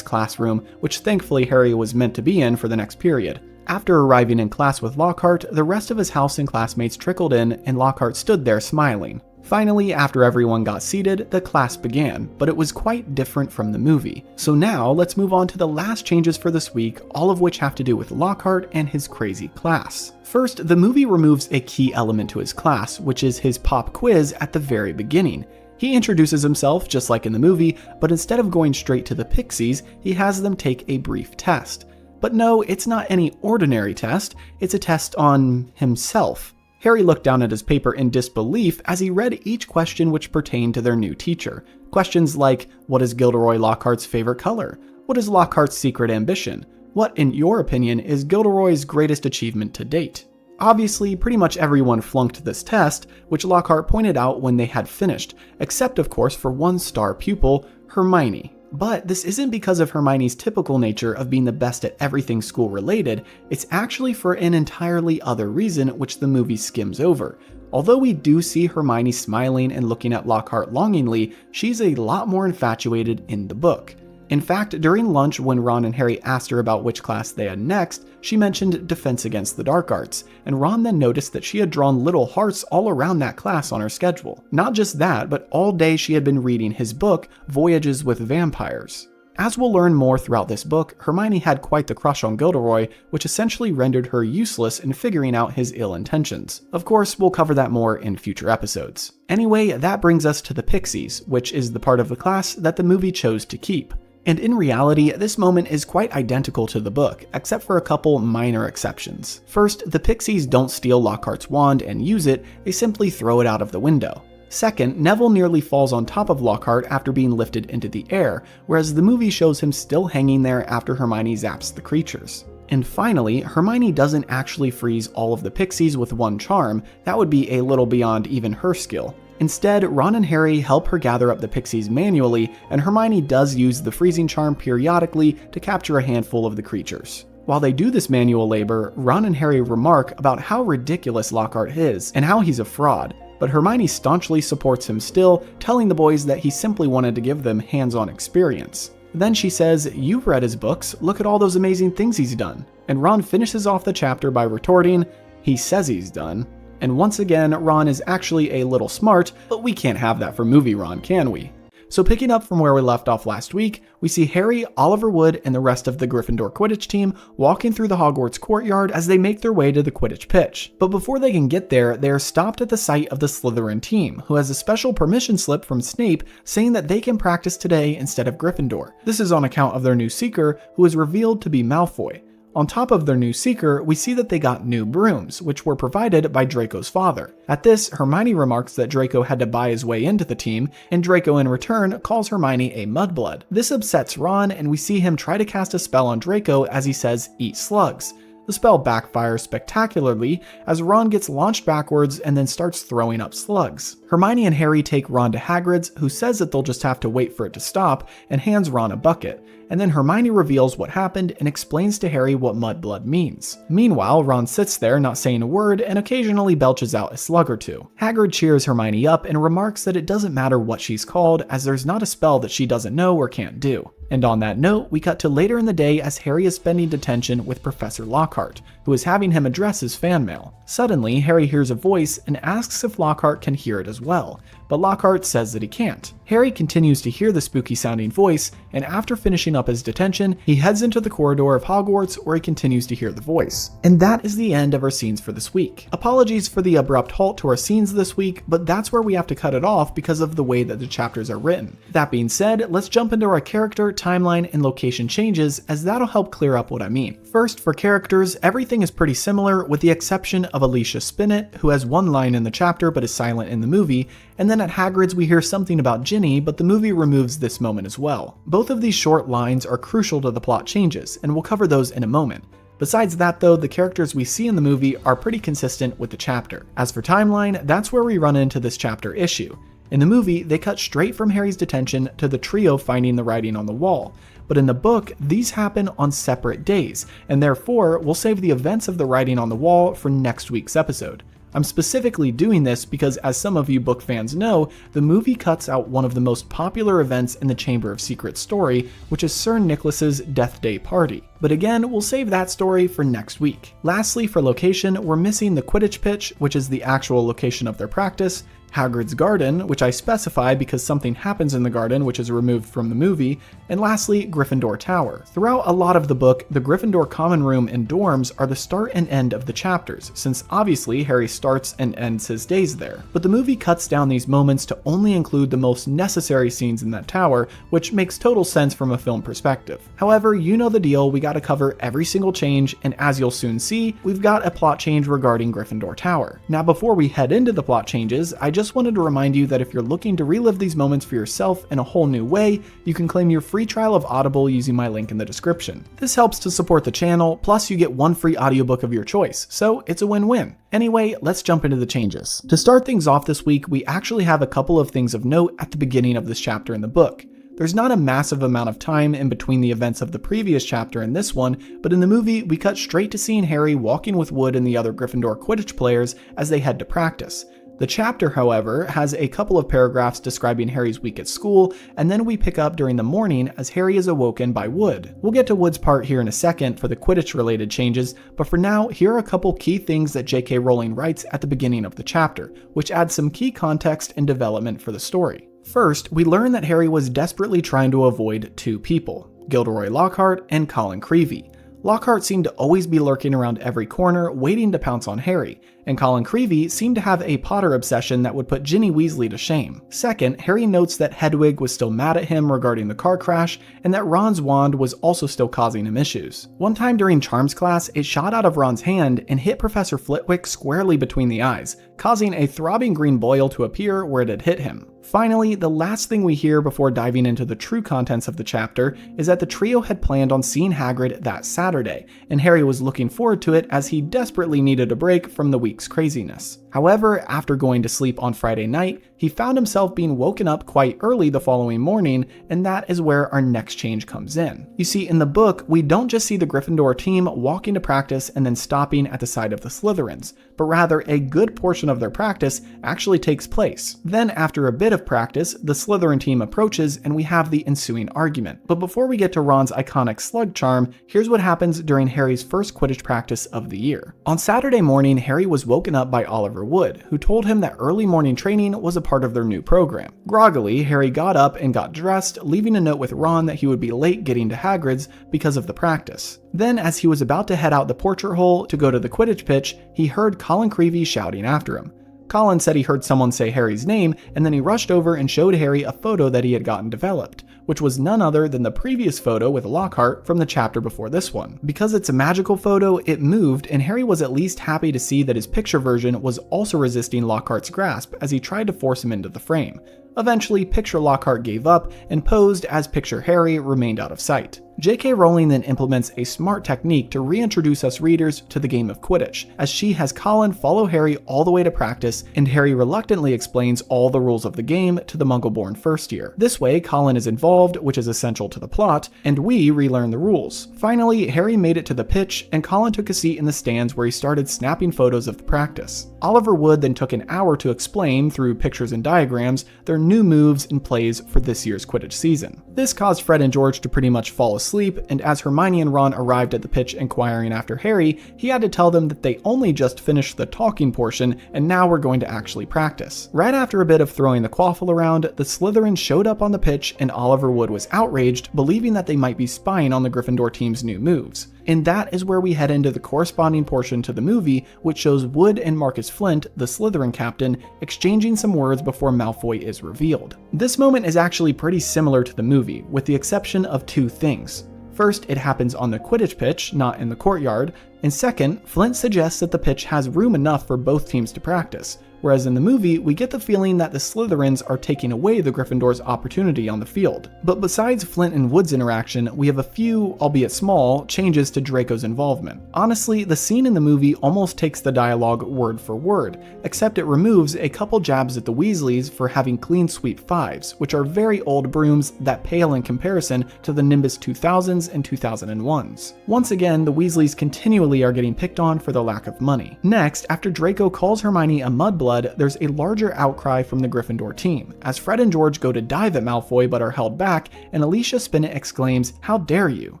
classroom, which thankfully Harry was meant to be in for the next period. After arriving in class with Lockhart, the rest of his house and classmates trickled in and Lockhart stood there smiling. Finally, after everyone got seated, the class began, but it was quite different from the movie. So now, let's move on to the last changes for this week, all of which have to do with Lockhart and his crazy class. First, the movie removes a key element to his class, which is his pop quiz at the very beginning. He introduces himself just like in the movie, but instead of going straight to the Pixies, he has them take a brief test. But no, it's not any ordinary test, it's a test on himself. Harry looked down at his paper in disbelief as he read each question which pertained to their new teacher. Questions like, what is Gilderoy Lockhart's favorite color? What is Lockhart's secret ambition? What, in your opinion, is Gilderoy's greatest achievement to date? Obviously, pretty much everyone flunked this test, which Lockhart pointed out when they had finished, except of course for one star pupil, Hermione. But this isn't because of Hermione's typical nature of being the best at everything school related, it's actually for an entirely other reason which the movie skims over. Although we do see Hermione smiling and looking at Lockhart longingly, she's a lot more infatuated in the book. In fact, during lunch when Ron and Harry asked her about which class they had next, she mentioned Defense Against the Dark Arts, and Ron then noticed that she had drawn little hearts all around that class on her schedule. Not just that, but all day she had been reading his book, Voyages with Vampires. As we'll learn more throughout this book, Hermione had quite the crush on Gilderoy, which essentially rendered her useless in figuring out his ill intentions. Of course, we'll cover that more in future episodes. Anyway, that brings us to the Pixies, which is the part of the class that the movie chose to keep. And in reality, this moment is quite identical to the book, except for a couple minor exceptions. First, the pixies don't steal Lockhart's wand and use it, they simply throw it out of the window. Second, Neville nearly falls on top of Lockhart after being lifted into the air, whereas the movie shows him still hanging there after Hermione zaps the creatures. And finally, Hermione doesn't actually freeze all of the pixies with one charm, that would be a little beyond even her skill. Instead, Ron and Harry help her gather up the pixies manually, and Hermione does use the freezing charm periodically to capture a handful of the creatures. While they do this manual labor, Ron and Harry remark about how ridiculous Lockhart is and how he's a fraud, but Hermione staunchly supports him still, telling the boys that he simply wanted to give them hands-on experience. Then she says, "You've read his books, look at all those amazing things he's done." And Ron finishes off the chapter by retorting, "He says he's done." And once again, Ron is actually a little smart, but we can't have that for movie Ron, can we? So picking up from where we left off last week, we see Harry, Oliver Wood, and the rest of the Gryffindor Quidditch team walking through the Hogwarts courtyard as they make their way to the Quidditch pitch. But before they can get there, they are stopped at the site of the Slytherin team, who has a special permission slip from Snape saying that they can practice today instead of Gryffindor. This is on account of their new Seeker, who is revealed to be Malfoy. On top of their new Seeker, we see that they got new brooms, which were provided by Draco's father. At this, Hermione remarks that Draco had to buy his way into the team, and Draco in return calls Hermione a mudblood. This upsets Ron, and we see him try to cast a spell on Draco as he says, "Eat slugs." The spell backfires spectacularly as Ron gets launched backwards and then starts throwing up slugs. Hermione and Harry take Ron to Hagrid's, who says that they'll just have to wait for it to stop, and hands Ron a bucket. And then Hermione reveals what happened and explains to Harry what mudblood means. Meanwhile, Ron sits there not saying a word and occasionally belches out a slug or two. Hagrid cheers Hermione up and remarks that it doesn't matter what she's called, as there's not a spell that she doesn't know or can't do. And on that note, we cut to later in the day as Harry is spending detention with Professor Lockhart, who is having him address his fan mail. Suddenly, Harry hears a voice and asks if Lockhart can hear it as well, but Lockhart says that he can't. Harry continues to hear the spooky sounding voice, and after finishing up his detention, he heads into the corridor of Hogwarts where he continues to hear the voice. And that is the end of our scenes for this week. Apologies for the abrupt halt to our scenes this week, but that's where we have to cut it off because of the way that the chapters are written. That being said, let's jump into our character, timeline, and location changes, as that'll help clear up what I mean. First, for characters, everything is pretty similar with the exception of Alicia Spinnet, who has one line in the chapter but is silent in the movie, and then at Hagrid's we hear something about Ginny, but the movie removes this moment as well. Both of these short lines are crucial to the plot changes, and we'll cover those in a moment. Besides that though, the characters we see in the movie are pretty consistent with the chapter. As for timeline, that's where we run into this chapter issue. In the movie, they cut straight from Harry's detention to the trio finding the writing on the wall. But in the book, these happen on separate days, and therefore we'll save the events of the writing on the wall for next week's episode. I'm specifically doing this because, as some of you book fans know, the movie cuts out one of the most popular events in the Chamber of Secrets story, which is Sir Nicholas's Death Day party. But again, we'll save that story for next week. Lastly, for location, we're missing the Quidditch pitch, which is the actual location of their practice, Hagrid's garden, which I specify because something happens in the garden which is removed from the movie, and lastly, Gryffindor Tower. Throughout a lot of the book, the Gryffindor common room and dorms are the start and end of the chapters, since obviously Harry starts and ends his days there. But the movie cuts down these moments to only include the most necessary scenes in that tower, which makes total sense from a film perspective. However, you know the deal, we gotta cover every single change, and as you'll soon see, we've got a plot change regarding Gryffindor Tower. Now before we head into the plot changes, I just wanted to remind you that if you're looking to relive these moments for yourself in a whole new way, you can claim your free trial of Audible using my link in the description. This helps to support the channel, plus you get one free audiobook of your choice, so it's a win-win. Anyway, let's jump into the changes. To start things off this week, we actually have a couple of things of note at the beginning of this chapter in the book. There's not a massive amount of time in between the events of the previous chapter and this one, but in the movie, we cut straight to seeing Harry walking with Wood and the other Gryffindor Quidditch players as they head to practice. The chapter, however, has a couple of paragraphs describing Harry's week at school, and then we pick up during the morning as Harry is awoken by Wood. We'll get to Wood's part here in a second for the Quidditch-related changes, but for now, here are a couple key things that J.K. Rowling writes at the beginning of the chapter, which adds some key context and development for the story. First, we learn that Harry was desperately trying to avoid two people, Gilderoy Lockhart and Colin Creevey. Lockhart seemed to always be lurking around every corner, waiting to pounce on Harry, and Colin Creevey seemed to have a Potter obsession that would put Ginny Weasley to shame. Second, Harry notes that Hedwig was still mad at him regarding the car crash, and that Ron's wand was also still causing him issues. One time during Charms class, it shot out of Ron's hand and hit Professor Flitwick squarely between the eyes, causing a throbbing green boil to appear where it had hit him. Finally, the last thing we hear before diving into the true contents of the chapter is that the trio had planned on seeing Hagrid that Saturday, and Harry was looking forward to it as he desperately needed a break from the week's craziness. However, after going to sleep on Friday night, he found himself being woken up quite early the following morning, and that is where our next change comes in. You see, in the book, we don't just see the Gryffindor team walking to practice and then stopping at the side of the Slytherins, but rather a good portion of their practice actually takes place. Then, after a bit of practice, the Slytherin team approaches and we have the ensuing argument. But before we get to Ron's iconic slug charm, here's what happens during Harry's first Quidditch practice of the year. On Saturday morning, Harry was woken up by Oliver Wood, who told him that early morning training was a part of their new program. Groggily, Harry got up and got dressed, leaving a note with Ron that he would be late getting to Hagrid's because of the practice. Then, as he was about to head out the portrait hole to go to the Quidditch pitch, he heard Colin Creevey shouting after him. Colin said he heard someone say Harry's name, and then he rushed over and showed Harry a photo that he had gotten developed, which was none other than the previous photo with Lockhart from the chapter before this one. Because it's a magical photo, it moved, and Harry was at least happy to see that his picture version was also resisting Lockhart's grasp as he tried to force him into the frame. Eventually, Picture Lockhart gave up and posed as Picture Harry remained out of sight. J.K. Rowling then implements a smart technique to reintroduce us readers to the game of Quidditch, as she has Colin follow Harry all the way to practice, and Harry reluctantly explains all the rules of the game to the Muggle-born first year. This way, Colin is involved, which is essential to the plot, and we relearn the rules. Finally, Harry made it to the pitch, and Colin took a seat in the stands where he started snapping photos of the practice. Oliver Wood then took an hour to explain, through pictures and diagrams, their new moves and plays for this year's Quidditch season. This caused Fred and George to pretty much fall asleep, and as Hermione and Ron arrived at the pitch inquiring after Harry, he had to tell them that they only just finished the talking portion and now were going to actually practice. Right after a bit of throwing the quaffle around, the Slytherins showed up on the pitch and Oliver Wood was outraged, believing that they might be spying on the Gryffindor team's new moves. And that is where we head into the corresponding portion to the movie, which shows Wood and Marcus Flint, the Slytherin captain, exchanging some words before Malfoy is revealed. This moment is actually pretty similar to the movie, with the exception of two things. First, it happens on the Quidditch pitch, not in the courtyard, and second, Flint suggests that the pitch has room enough for both teams to practice, whereas in the movie, we get the feeling that the Slytherins are taking away the Gryffindor's opportunity on the field. But besides Flint and Wood's interaction, we have a few, albeit small, changes to Draco's involvement. Honestly, the scene in the movie almost takes the dialogue word for word, except it removes a couple jabs at the Weasleys for having clean sweep 5s, which are very old brooms that pale in comparison to the Nimbus 2000s and 2001s. Once again, the Weasleys continually are getting picked on for their lack of money. Next, after Draco calls Hermione a mudblood, there's a larger outcry from the Gryffindor team, as Fred and George go to dive at Malfoy but are held back, and Alicia Spinnet exclaims, "How dare you?"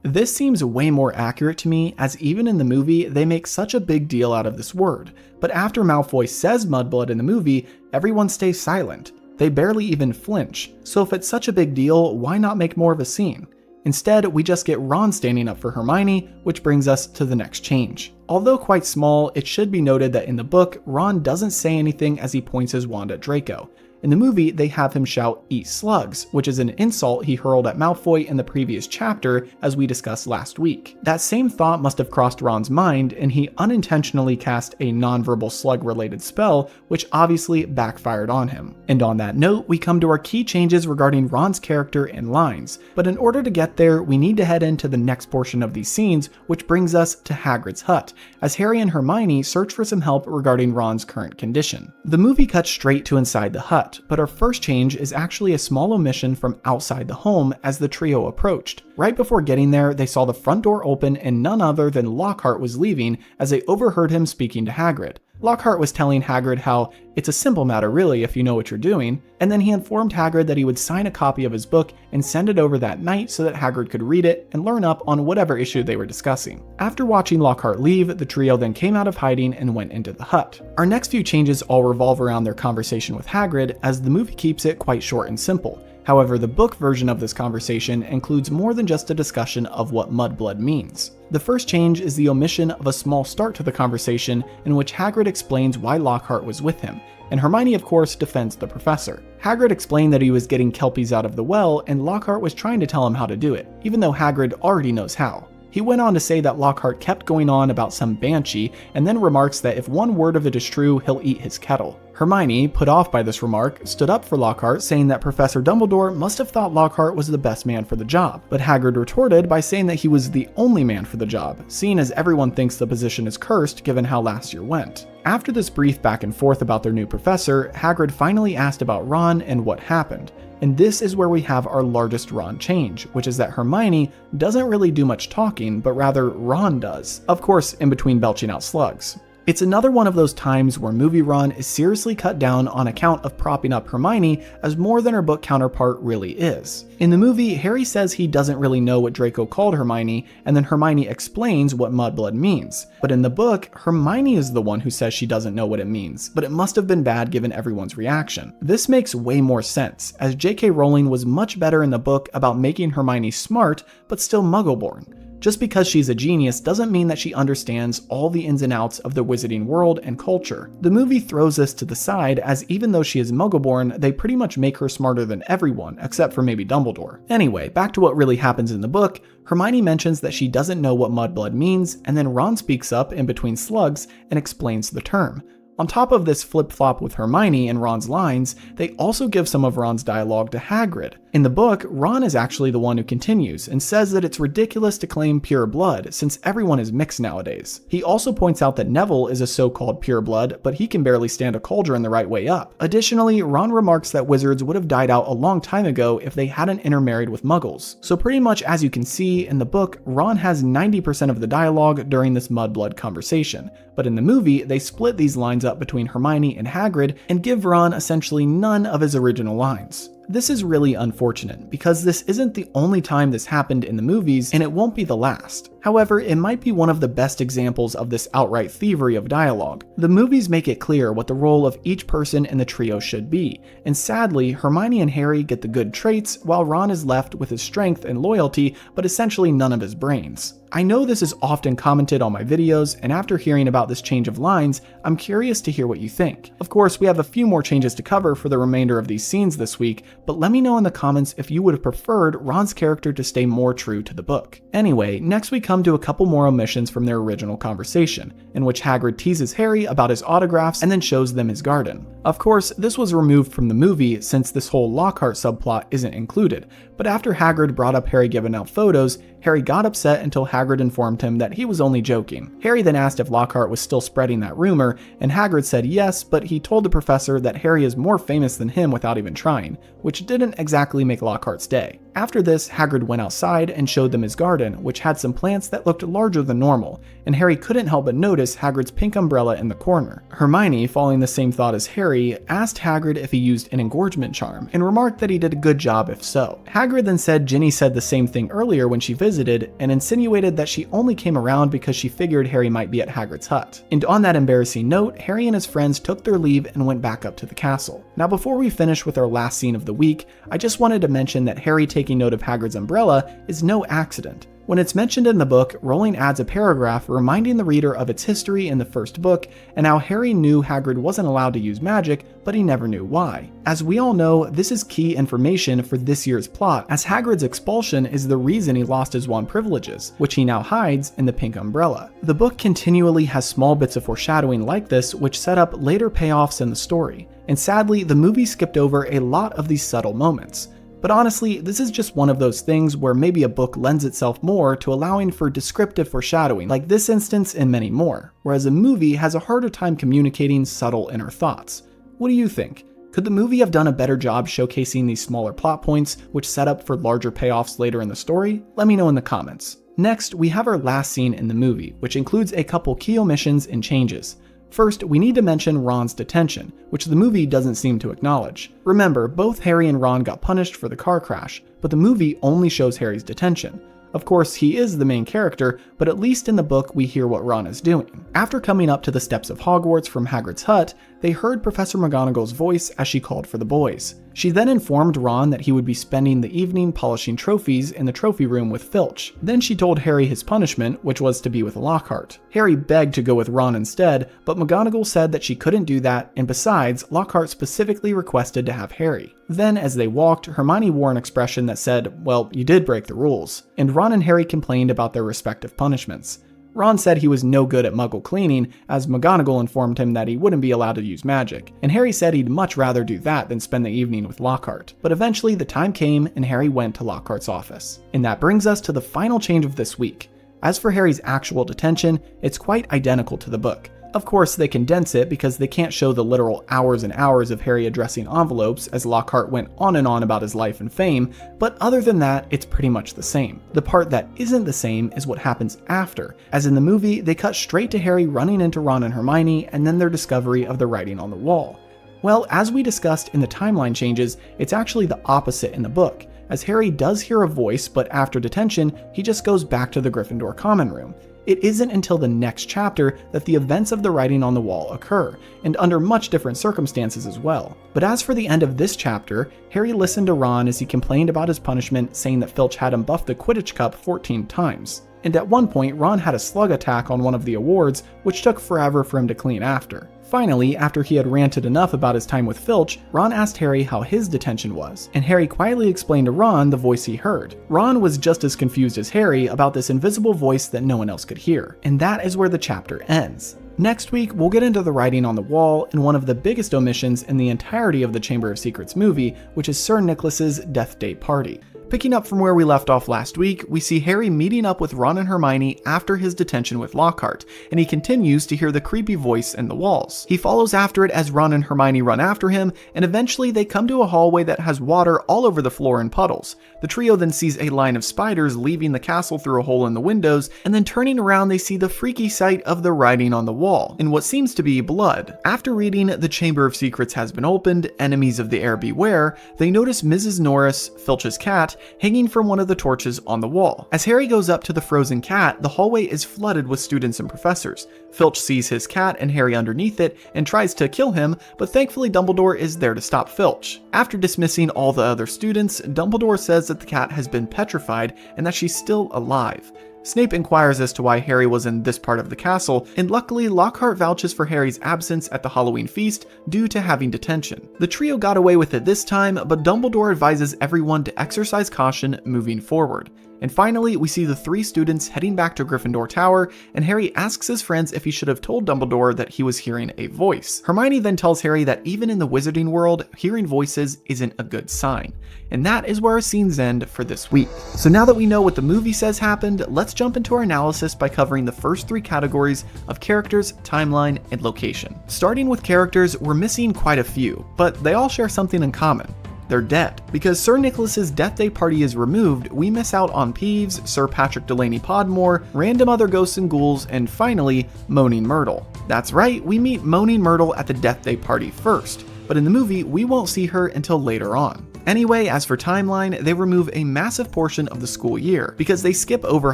This seems way more accurate to me, as even in the movie, they make such a big deal out of this word. But after Malfoy says mudblood in the movie, everyone stays silent. They barely even flinch, so if it's such a big deal, why not make more of a scene? Instead, we just get Ron standing up for Hermione, which brings us to the next change. Although quite small, it should be noted that in the book, Ron doesn't say anything as he points his wand at Draco. In the movie, they have him shout, "Eat slugs," which is an insult he hurled at Malfoy in the previous chapter, as we discussed last week. That same thought must have crossed Ron's mind, and he unintentionally cast a nonverbal slug-related spell, which obviously backfired on him. And on that note, we come to our key changes regarding Ron's character and lines. But in order to get there, we need to head into the next portion of these scenes, which brings us to Hagrid's hut, as Harry and Hermione search for some help regarding Ron's current condition. The movie cuts straight to inside the hut, but our first change is actually a small omission from outside the home as the trio approached. Right before getting there, they saw the front door open and none other than Lockhart was leaving as they overheard him speaking to Hagrid. Lockhart was telling Hagrid how it's a simple matter really if you know what you're doing, and then he informed Hagrid that he would sign a copy of his book and send it over that night so that Hagrid could read it and learn up on whatever issue they were discussing. After watching Lockhart leave, the trio then came out of hiding and went into the hut. Our next few changes all revolve around their conversation with Hagrid, as the movie keeps it quite short and simple. However, the book version of this conversation includes more than just a discussion of what mudblood means. The first change is the omission of a small start to the conversation in which Hagrid explains why Lockhart was with him, and Hermione of course defends the professor. Hagrid explained that he was getting Kelpies out of the well, and Lockhart was trying to tell him how to do it, even though Hagrid already knows how. He went on to say that Lockhart kept going on about some banshee, and then remarks that if one word of it is true, he'll eat his kettle. Hermione, put off by this remark, stood up for Lockhart, saying that Professor Dumbledore must have thought Lockhart was the best man for the job, but Hagrid retorted by saying that he was the only man for the job, seeing as everyone thinks the position is cursed given how last year went. After this brief back and forth about their new professor, Hagrid finally asked about Ron and what happened. And this is where we have our largest Ron change, which is that Hermione doesn't really do much talking, but rather Ron does. Of course, in between belching out slugs. It's another one of those times where movie Ron is seriously cut down on account of propping up Hermione as more than her book counterpart really is. In the movie, Harry says he doesn't really know what Draco called Hermione, and then Hermione explains what mudblood means. But in the book, Hermione is the one who says she doesn't know what it means, but it must have been bad given everyone's reaction. This makes way more sense, as J.K. Rowling was much better in the book about making Hermione smart, but still Muggle-born. Just because she's a genius doesn't mean that she understands all the ins and outs of the wizarding world and culture. The movie throws this to the side, as even though she is Muggle-born, they pretty much make her smarter than everyone, except for maybe Dumbledore. Anyway, back to what really happens in the book. Hermione mentions that she doesn't know what mudblood means, and then Ron speaks up in between slugs and explains the term. On top of this flip-flop with Hermione and Ron's lines, they also give some of Ron's dialogue to Hagrid. In the book, Ron is actually the one who continues and says that it's ridiculous to claim pure blood since everyone is mixed nowadays. He also points out that Newell is a so-called pure blood, but he can barely stand a cauldron the right way up. Additionally, Ron remarks that wizards would have died out a long time ago if they hadn't intermarried with muggles. So pretty much as you can see in the book, Ron has 90% of the dialogue during this mudblood conversation, but in the movie, they split these lines up between Hermione and Hagrid and give Ron essentially none of his original lines. This is really unfortunate, because this isn't the only time this happened in the movies, and it won't be the last. However, it might be one of the best examples of this outright thievery of dialogue. The movies make it clear what the role of each person in the trio should be, and sadly, Hermione and Harry get the good traits, while Ron is left with his strength and loyalty, but essentially none of his brains. I know this is often commented on my videos, and after hearing about this change of lines, I'm curious to hear what you think. Of course, we have a few more changes to cover for the remainder of these scenes this week, but let me know in the comments if you would have preferred Ron's character to stay more true to the book. Anyway, next we come to a couple more omissions from their original conversation, in which Hagrid teases Harry about his autographs and then shows them his garden. Of course, this was removed from the movie since this whole Lockhart subplot isn't included, but after Hagrid brought up Harry giving out photos, Harry got upset until Hagrid informed him that he was only joking. Harry then asked if Lockhart was still spreading that rumor, and Hagrid said yes, but he told the professor that Harry is more famous than him without even trying, which didn't exactly make Lockhart's day. After this, Hagrid went outside and showed them his garden, which had some plants that looked larger than normal, and Harry couldn't help but notice Hagrid's pink umbrella in the corner. Hermione, following the same thought as Harry, asked Hagrid if he used an engorgement charm, and remarked that he did a good job if so. Hagrid then said Ginny said the same thing earlier when she visited, and insinuated that she only came around because she figured Harry might be at Hagrid's hut. And on that embarrassing note, Harry and his friends took their leave and went back up to the castle. Now before we finish with our last scene of the week, I just wanted to mention that Harry taking note of Hagrid's umbrella is no accident. When it's mentioned in the book, Rowling adds a paragraph reminding the reader of its history in the first book, and how Harry knew Hagrid wasn't allowed to use magic, but he never knew why. As we all know, this is key information for this year's plot, as Hagrid's expulsion is the reason he lost his wand privileges, which he now hides in the pink umbrella. The book continually has small bits of foreshadowing like this, which set up later payoffs in the story, and sadly, the movie skipped over a lot of these subtle moments. But honestly, this is just one of those things where maybe a book lends itself more to allowing for descriptive foreshadowing, like this instance and many more, whereas a movie has a harder time communicating subtle inner thoughts. What do you think? Could the movie have done a better job showcasing these smaller plot points, which set up for larger payoffs later in the story? Let me know in the comments. Next, we have our last scene in the movie, which includes a couple key omissions and changes. First, we need to mention Ron's detention, which the movie doesn't seem to acknowledge. Remember, both Harry and Ron got punished for the car crash, but the movie only shows Harry's detention. Of course, he is the main character, but at least in the book we hear what Ron is doing. After coming up to the steps of Hogwarts from Hagrid's hut, they heard Professor McGonagall's voice as she called for the boys. She then informed Ron that he would be spending the evening polishing trophies in the trophy room with Filch. Then she told Harry his punishment, which was to be with Lockhart. Harry begged to go with Ron instead, but McGonagall said that she couldn't do that, and besides, Lockhart specifically requested to have Harry. Then, as they walked, Hermione wore an expression that said, "Well, you did break the rules," and Ron and Harry complained about their respective punishments. Ron said he was no good at muggle cleaning, as McGonagall informed him that he wouldn't be allowed to use magic, and Harry said he'd much rather do that than spend the evening with Lockhart. But eventually the time came and Harry went to Lockhart's office. And that brings us to the final change of this week. As for Harry's actual detention, it's quite identical to the book. Of course, they condense it because they can't show the literal hours and hours of Harry addressing envelopes as Lockhart went on and on about his life and fame, but other than that, it's pretty much the same. The part that isn't the same is what happens after, as in the movie, they cut straight to Harry running into Ron and Hermione and then their discovery of the writing on the wall. Well, as we discussed in the timeline changes, it's actually the opposite in the book, as Harry does hear a voice, but after detention, he just goes back to the Gryffindor common room. It isn't until the next chapter that the events of the writing on the wall occur, and under much different circumstances as well. But as for the end of this chapter, Harry listened to Ron as he complained about his punishment, saying that Filch had him buff the Quidditch Cup 14 times. And at one point, Ron had a slug attack on one of the awards, which took forever for him to clean after. Finally, after he had ranted enough about his time with Filch, Ron asked Harry how his detention was, and Harry quietly explained to Ron the voice he heard. Ron was just as confused as Harry about this invisible voice that no one else could hear, and that is where the chapter ends. Next week, we'll get into the writing on the wall and one of the biggest omissions in the entirety of the Chamber of Secrets movie, which is Sir Nicholas's Death Day party. Picking up from where we left off last week, we see Harry meeting up with Ron and Hermione after his detention with Lockhart, and he continues to hear the creepy voice in the walls. He follows after it as Ron and Hermione run after him, and eventually they come to a hallway that has water all over the floor in puddles. The trio then sees a line of spiders leaving the castle through a hole in the windows, and then turning around they see the freaky sight of the writing on the wall, in what seems to be blood. After reading "The Chamber of Secrets has been opened, enemies of the air beware," they notice Mrs. Norris, Filch's cat, hanging from one of the torches on the wall. As Harry goes up to the frozen cat, the hallway is flooded with students and professors. Filch sees his cat and Harry underneath it and tries to kill him, but thankfully Dumbledore is there to stop Filch. After dismissing all the other students, Dumbledore says that the cat has been petrified and that she's still alive. Snape inquires as to why Harry was in this part of the castle, and luckily Lockhart vouches for Harry's absence at the Halloween feast due to having detention. The trio got away with it this time, but Dumbledore advises everyone to exercise caution moving forward. And finally, we see the three students heading back to Gryffindor Tower, and Harry asks his friends if he should have told Dumbledore that he was hearing a voice. Hermione then tells Harry that even in the wizarding world, hearing voices isn't a good sign. And that is where our scenes end for this week. So now that we know what the movie says happened, let's jump into our analysis by covering the first three categories of characters, timeline, and location. Starting with characters, we're missing quite a few, but they all share something in common. They're dead. Because Sir Nicholas's Death Day party is removed, we miss out on Peeves, Sir Patrick Delaney Podmore, random other ghosts and ghouls, and finally, Moaning Myrtle. That's right, we meet Moaning Myrtle at the Death Day party first, but in the movie, we won't see her until later on. Anyway, as for timeline, they remove a massive portion of the school year because they skip over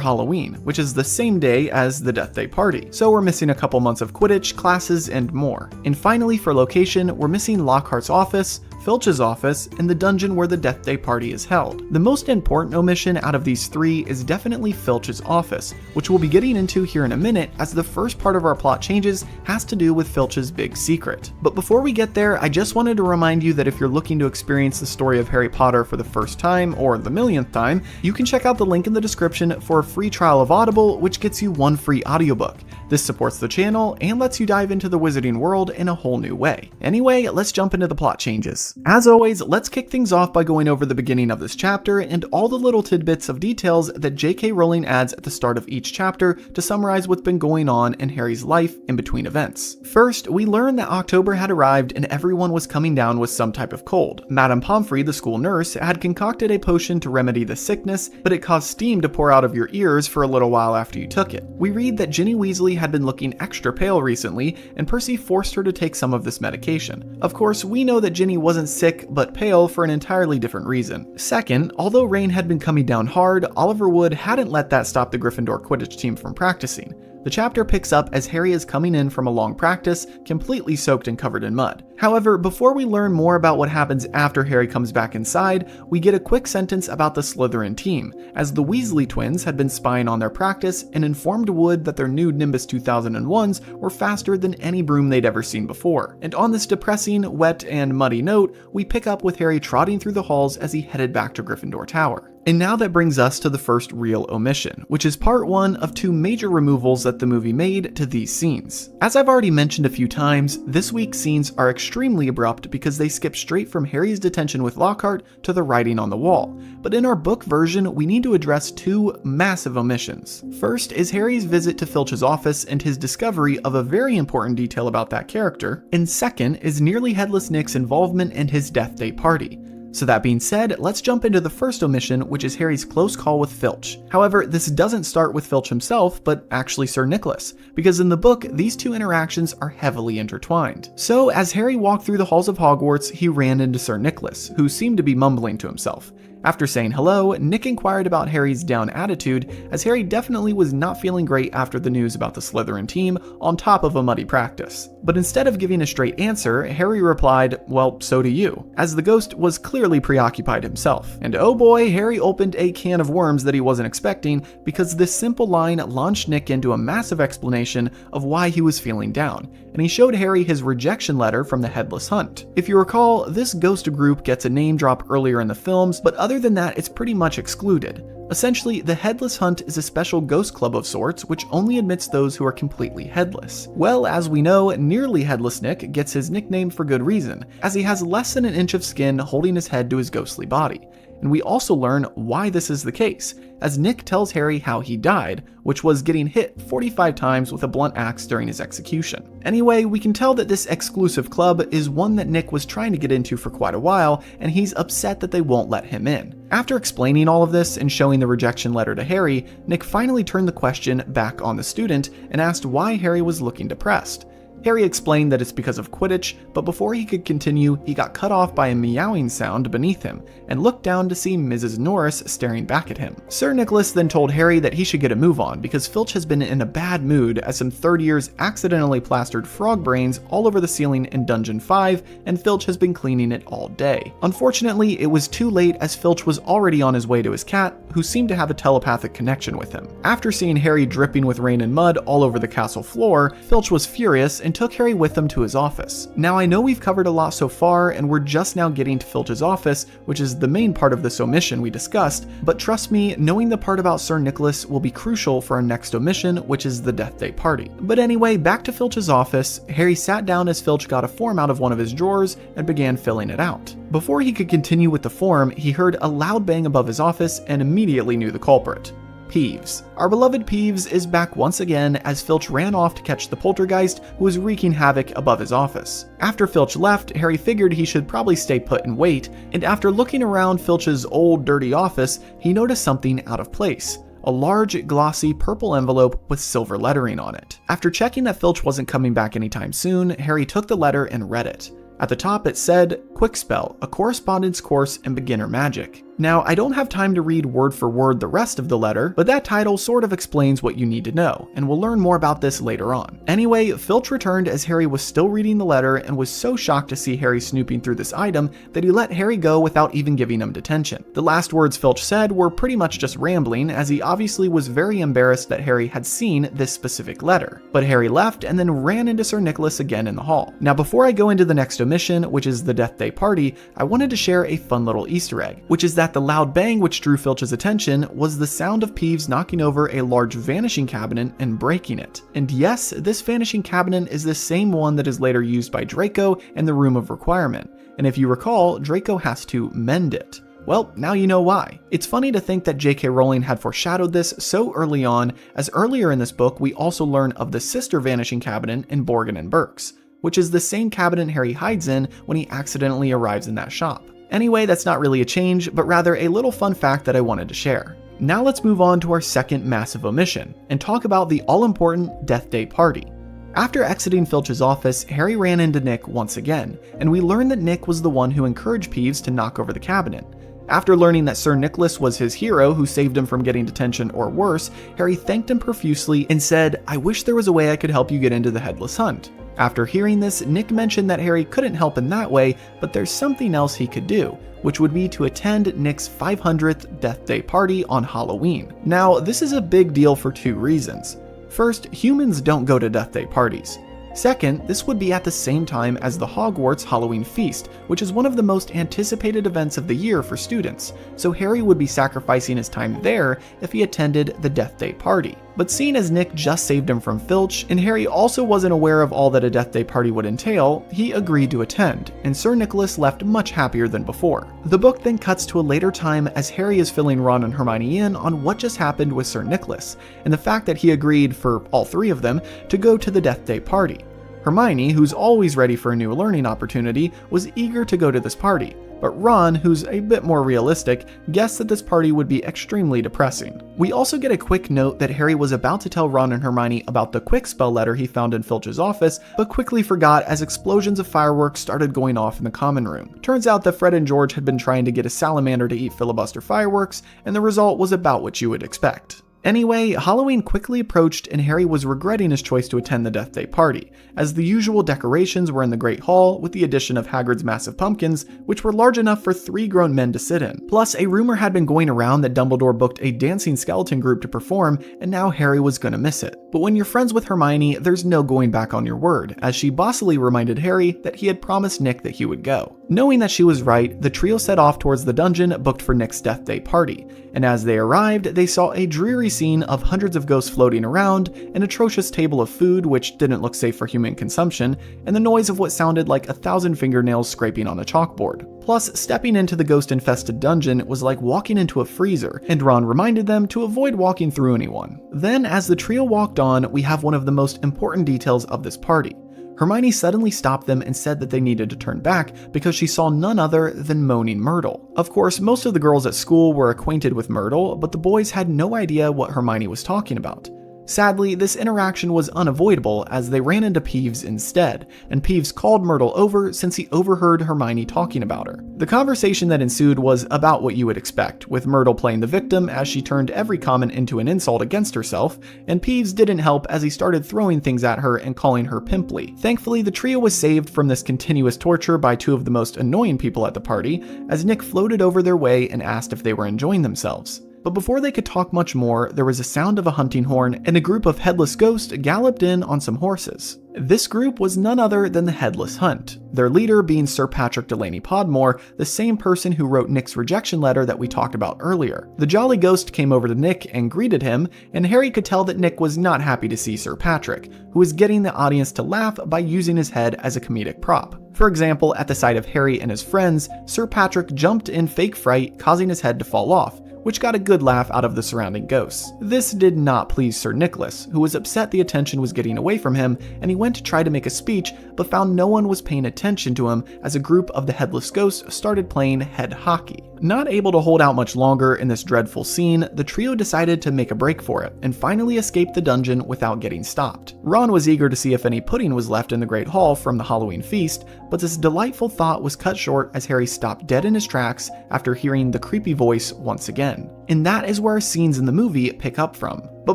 Halloween, which is the same day as the Death Day party. So we're missing a couple months of Quidditch, classes, and more. And finally, for location, we're missing Lockhart's office, Filch's office, and the dungeon where the Death Day party is held. The most important omission out of these three is definitely Filch's office, which we'll be getting into here in a minute as the first part of our plot changes has to do with Filch's big secret. But before we get there, I just wanted to remind you that if you're looking to experience the story of Harry Potter for the first time or the millionth time, you can check out the link in the description for a free trial of Audible, which gets you one free audiobook. This supports the channel and lets you dive into the wizarding world in a whole new way. Anyway, let's jump into the plot changes. As always, let's kick things off by going over the beginning of this chapter and all the little tidbits of details that J.K. Rowling adds at the start of each chapter to summarize what's been going on in Harry's life in between events. First, we learn that October had arrived and everyone was coming down with some type of cold. Madame Pomfrey, the school nurse, had concocted a potion to remedy the sickness, but it caused steam to pour out of your ears for a little while after you took it. We read that Ginny Weasley had been looking extra pale recently, and Percy forced her to take some of this medication. Of course, we know that Ginny wasn't sick but pale for an entirely different reason. Second, although rain had been coming down hard, Oliver Wood hadn't let that stop the Gryffindor Quidditch team from practicing. The chapter picks up as Harry is coming in from a long practice, completely soaked and covered in mud. However, before we learn more about what happens after Harry comes back inside, we get a quick sentence about the Slytherin team, as the Weasley twins had been spying on their practice and informed Wood that their new Nimbus 2001s were faster than any broom they'd ever seen before. And on this depressing, wet, and muddy note, we pick up with Harry trotting through the halls as he headed back to Gryffindor Tower. And now that brings us to the first real omission, which is part one of two major removals that the movie made to these scenes. As I've already mentioned a few times, this week's scenes are extremely abrupt because they skip straight from Harry's detention with Lockhart to the writing on the wall. But in our book version, we need to address two massive omissions. First is Harry's visit to Filch's office and his discovery of a very important detail about that character, and second is Nearly Headless Nick's involvement in his death day party. So that being said, let's jump into the first omission, which is Harry's close call with Filch. However, this doesn't start with Filch himself, but actually Sir Nicholas, because in the book, these two interactions are heavily intertwined. So as Harry walked through the halls of Hogwarts, he ran into Sir Nicholas, who seemed to be mumbling to himself. After saying hello, Nick inquired about Harry's down attitude, as Harry definitely was not feeling great after the news about the Slytherin team, on top of a muddy practice. But instead of giving a straight answer, Harry replied, "Well, so do you," as the ghost was clearly preoccupied himself. And oh boy, Harry opened a can of worms that he wasn't expecting, because this simple line launched Nick into a massive explanation of why he was feeling down, and he showed Harry his rejection letter from the Headless Hunt. If you recall, this ghost group gets a name drop earlier in the films, but other than that, it's pretty much excluded. Essentially, the Headless Hunt is a special ghost club of sorts which only admits those who are completely headless. Well, as we know, Nearly Headless Nick gets his nickname for good reason, as he has less than an inch of skin holding his head to his ghostly body. And we also learn why this is the case, as Nick tells Harry how he died, which was getting hit 45 times with a blunt axe during his execution. Anyway, we can tell that this exclusive club is one that Nick was trying to get into for quite a while, and he's upset that they won't let him in. After explaining all of this and showing the rejection letter to Harry, Nick finally turned the question back on the student and asked why Harry was looking depressed. Harry explained that it's because of Quidditch, but before he could continue, he got cut off by a meowing sound beneath him, and looked down to see Mrs. Norris staring back at him. Sir Nicholas then told Harry that he should get a move on, because Filch has been in a bad mood as some third years accidentally plastered frog brains all over the ceiling in Dungeon 5, and Filch has been cleaning it all day. Unfortunately, it was too late as Filch was already on his way to his cat, who seemed to have a telepathic connection with him. After seeing Harry dripping with rain and mud all over the castle floor, Filch was furious and took Harry with him to his office. Now I know we've covered a lot so far and we're just now getting to Filch's office, which is the main part of this omission we discussed, but trust me, knowing the part about Sir Nicholas will be crucial for our next omission, which is the Death Day party. But anyway, back to Filch's office, Harry sat down as Filch got a form out of one of his drawers and began filling it out. Before he could continue with the form, he heard a loud bang above his office and immediately knew the culprit. Peeves. Our beloved Peeves is back once again as Filch ran off to catch the poltergeist who was wreaking havoc above his office. After Filch left, Harry figured he should probably stay put and wait, and after looking around Filch's old dirty office, he noticed something out of place. A large, glossy purple envelope with silver lettering on it. After checking that Filch wasn't coming back anytime soon, Harry took the letter and read it. At the top it said, "Quick Spell, a correspondence course in beginner magic." Now, I don't have time to read word for word the rest of the letter, but that title sort of explains what you need to know, and we'll learn more about this later on. Anyway, Filch returned as Harry was still reading the letter and was so shocked to see Harry snooping through this item that he let Harry go without even giving him detention. The last words Filch said were pretty much just rambling, as he obviously was very embarrassed that Harry had seen this specific letter. But Harry left and then ran into Sir Nicholas again in the hall. Now, before I go into the next omission, which is the Death Day party, I wanted to share a fun little Easter egg, which is that the loud bang which drew Filch's attention was the sound of Peeves knocking over a large vanishing cabinet and breaking it. And yes, this vanishing cabinet is the same one that is later used by Draco in the Room of Requirement, and if you recall, Draco has to mend it. Well, now you know why. It's funny to think that J.K. Rowling had foreshadowed this so early on, as earlier in this book we also learn of the sister vanishing cabinet in Borgin and Burke's, which is the same cabinet Harry hides in when he accidentally arrives in that shop. Anyway, that's not really a change, but rather a little fun fact that I wanted to share. Now let's move on to our second massive omission, and talk about the all-important Death Day party. After exiting Filch's office, Harry ran into Nick once again, and we learn that Nick was the one who encouraged Peeves to knock over the cabinet. After learning that Sir Nicholas was his hero who saved him from getting detention or worse, Harry thanked him profusely and said, "I wish there was a way I could help you get into the Headless Hunt." After hearing this, Nick mentioned that Harry couldn't help in that way, but there's something else he could do, which would be to attend Nick's 500th Death Day party on Halloween. Now, this is a big deal for two reasons. First, humans don't go to Death Day parties. Second, this would be at the same time as the Hogwarts Halloween Feast, which is one of the most anticipated events of the year for students, so Harry would be sacrificing his time there if he attended the Death Day party. But seeing as Nick just saved him from Filch, and Harry also wasn't aware of all that a Death Day party would entail, he agreed to attend, and Sir Nicholas left much happier than before. The book then cuts to a later time as Harry is filling Ron and Hermione in on what just happened with Sir Nicholas, and the fact that he agreed, for all three of them, to go to the Death Day party. Hermione, who's always ready for a new learning opportunity, was eager to go to this party, but Ron, who's a bit more realistic, guessed that this party would be extremely depressing. We also get a quick note that Harry was about to tell Ron and Hermione about the quick spell letter he found in Filch's office, but quickly forgot as explosions of fireworks started going off in the common room. Turns out that Fred and George had been trying to get a salamander to eat filibuster fireworks, and the result was about what you would expect. Anyway, Halloween quickly approached and Harry was regretting his choice to attend the Death Day party, as the usual decorations were in the Great Hall with the addition of Hagrid's massive pumpkins, which were large enough for 3 grown men to sit in. Plus, a rumor had been going around that Dumbledore booked a dancing skeleton group to perform, and now Harry was gonna miss it. But when you're friends with Hermione, there's no going back on your word, as she bossily reminded Harry that he had promised Nick that he would go. Knowing that she was right, the trio set off towards the dungeon booked for Nick's Death Day party, and as they arrived, they saw a dreary scene of hundreds of ghosts floating around, an atrocious table of food which didn't look safe for human consumption, and the noise of what sounded like 1,000 fingernails scraping on a chalkboard. Plus, stepping into the ghost-infested dungeon was like walking into a freezer, and Ron reminded them to avoid walking through anyone. Then, as the trio walked on, we have one of the most important details of this party. Hermione suddenly stopped them and said that they needed to turn back because she saw none other than Moaning Myrtle. Of course, most of the girls at school were acquainted with Myrtle, but the boys had no idea what Hermione was talking about. Sadly, this interaction was unavoidable as they ran into Peeves instead, and Peeves called Myrtle over since he overheard Hermione talking about her. The conversation that ensued was about what you would expect, with Myrtle playing the victim as she turned every comment into an insult against herself, and Peeves didn't help as he started throwing things at her and calling her pimply. Thankfully, the trio was saved from this continuous torture by 2 of the most annoying people at the party, as Nick floated over their way and asked if they were enjoying themselves. But before they could talk much more, there was a sound of a hunting horn and a group of headless ghosts galloped in on some horses. This group was none other than the Headless Hunt, their leader being Sir Patrick Delaney Podmore, the same person who wrote Nick's rejection letter that we talked about earlier. The Jolly Ghost came over to Nick and greeted him, and Harry could tell that Nick was not happy to see Sir Patrick, who was getting the audience to laugh by using his head as a comedic prop. For example, at the sight of Harry and his friends, Sir Patrick jumped in fake fright, causing his head to fall off, which got a good laugh out of the surrounding ghosts. This did not please Sir Nicholas, who was upset the attention was getting away from him, and he went to try to make a speech, but found no one was paying attention to him as a group of the headless ghosts started playing head hockey. Not able to hold out much longer in this dreadful scene, the trio decided to make a break for it, and finally escaped the dungeon without getting stopped. Ron was eager to see if any pudding was left in the Great Hall from the Halloween feast, but this delightful thought was cut short as Harry stopped dead in his tracks after hearing the creepy voice once again. And that is where scenes in the movie pick up from. But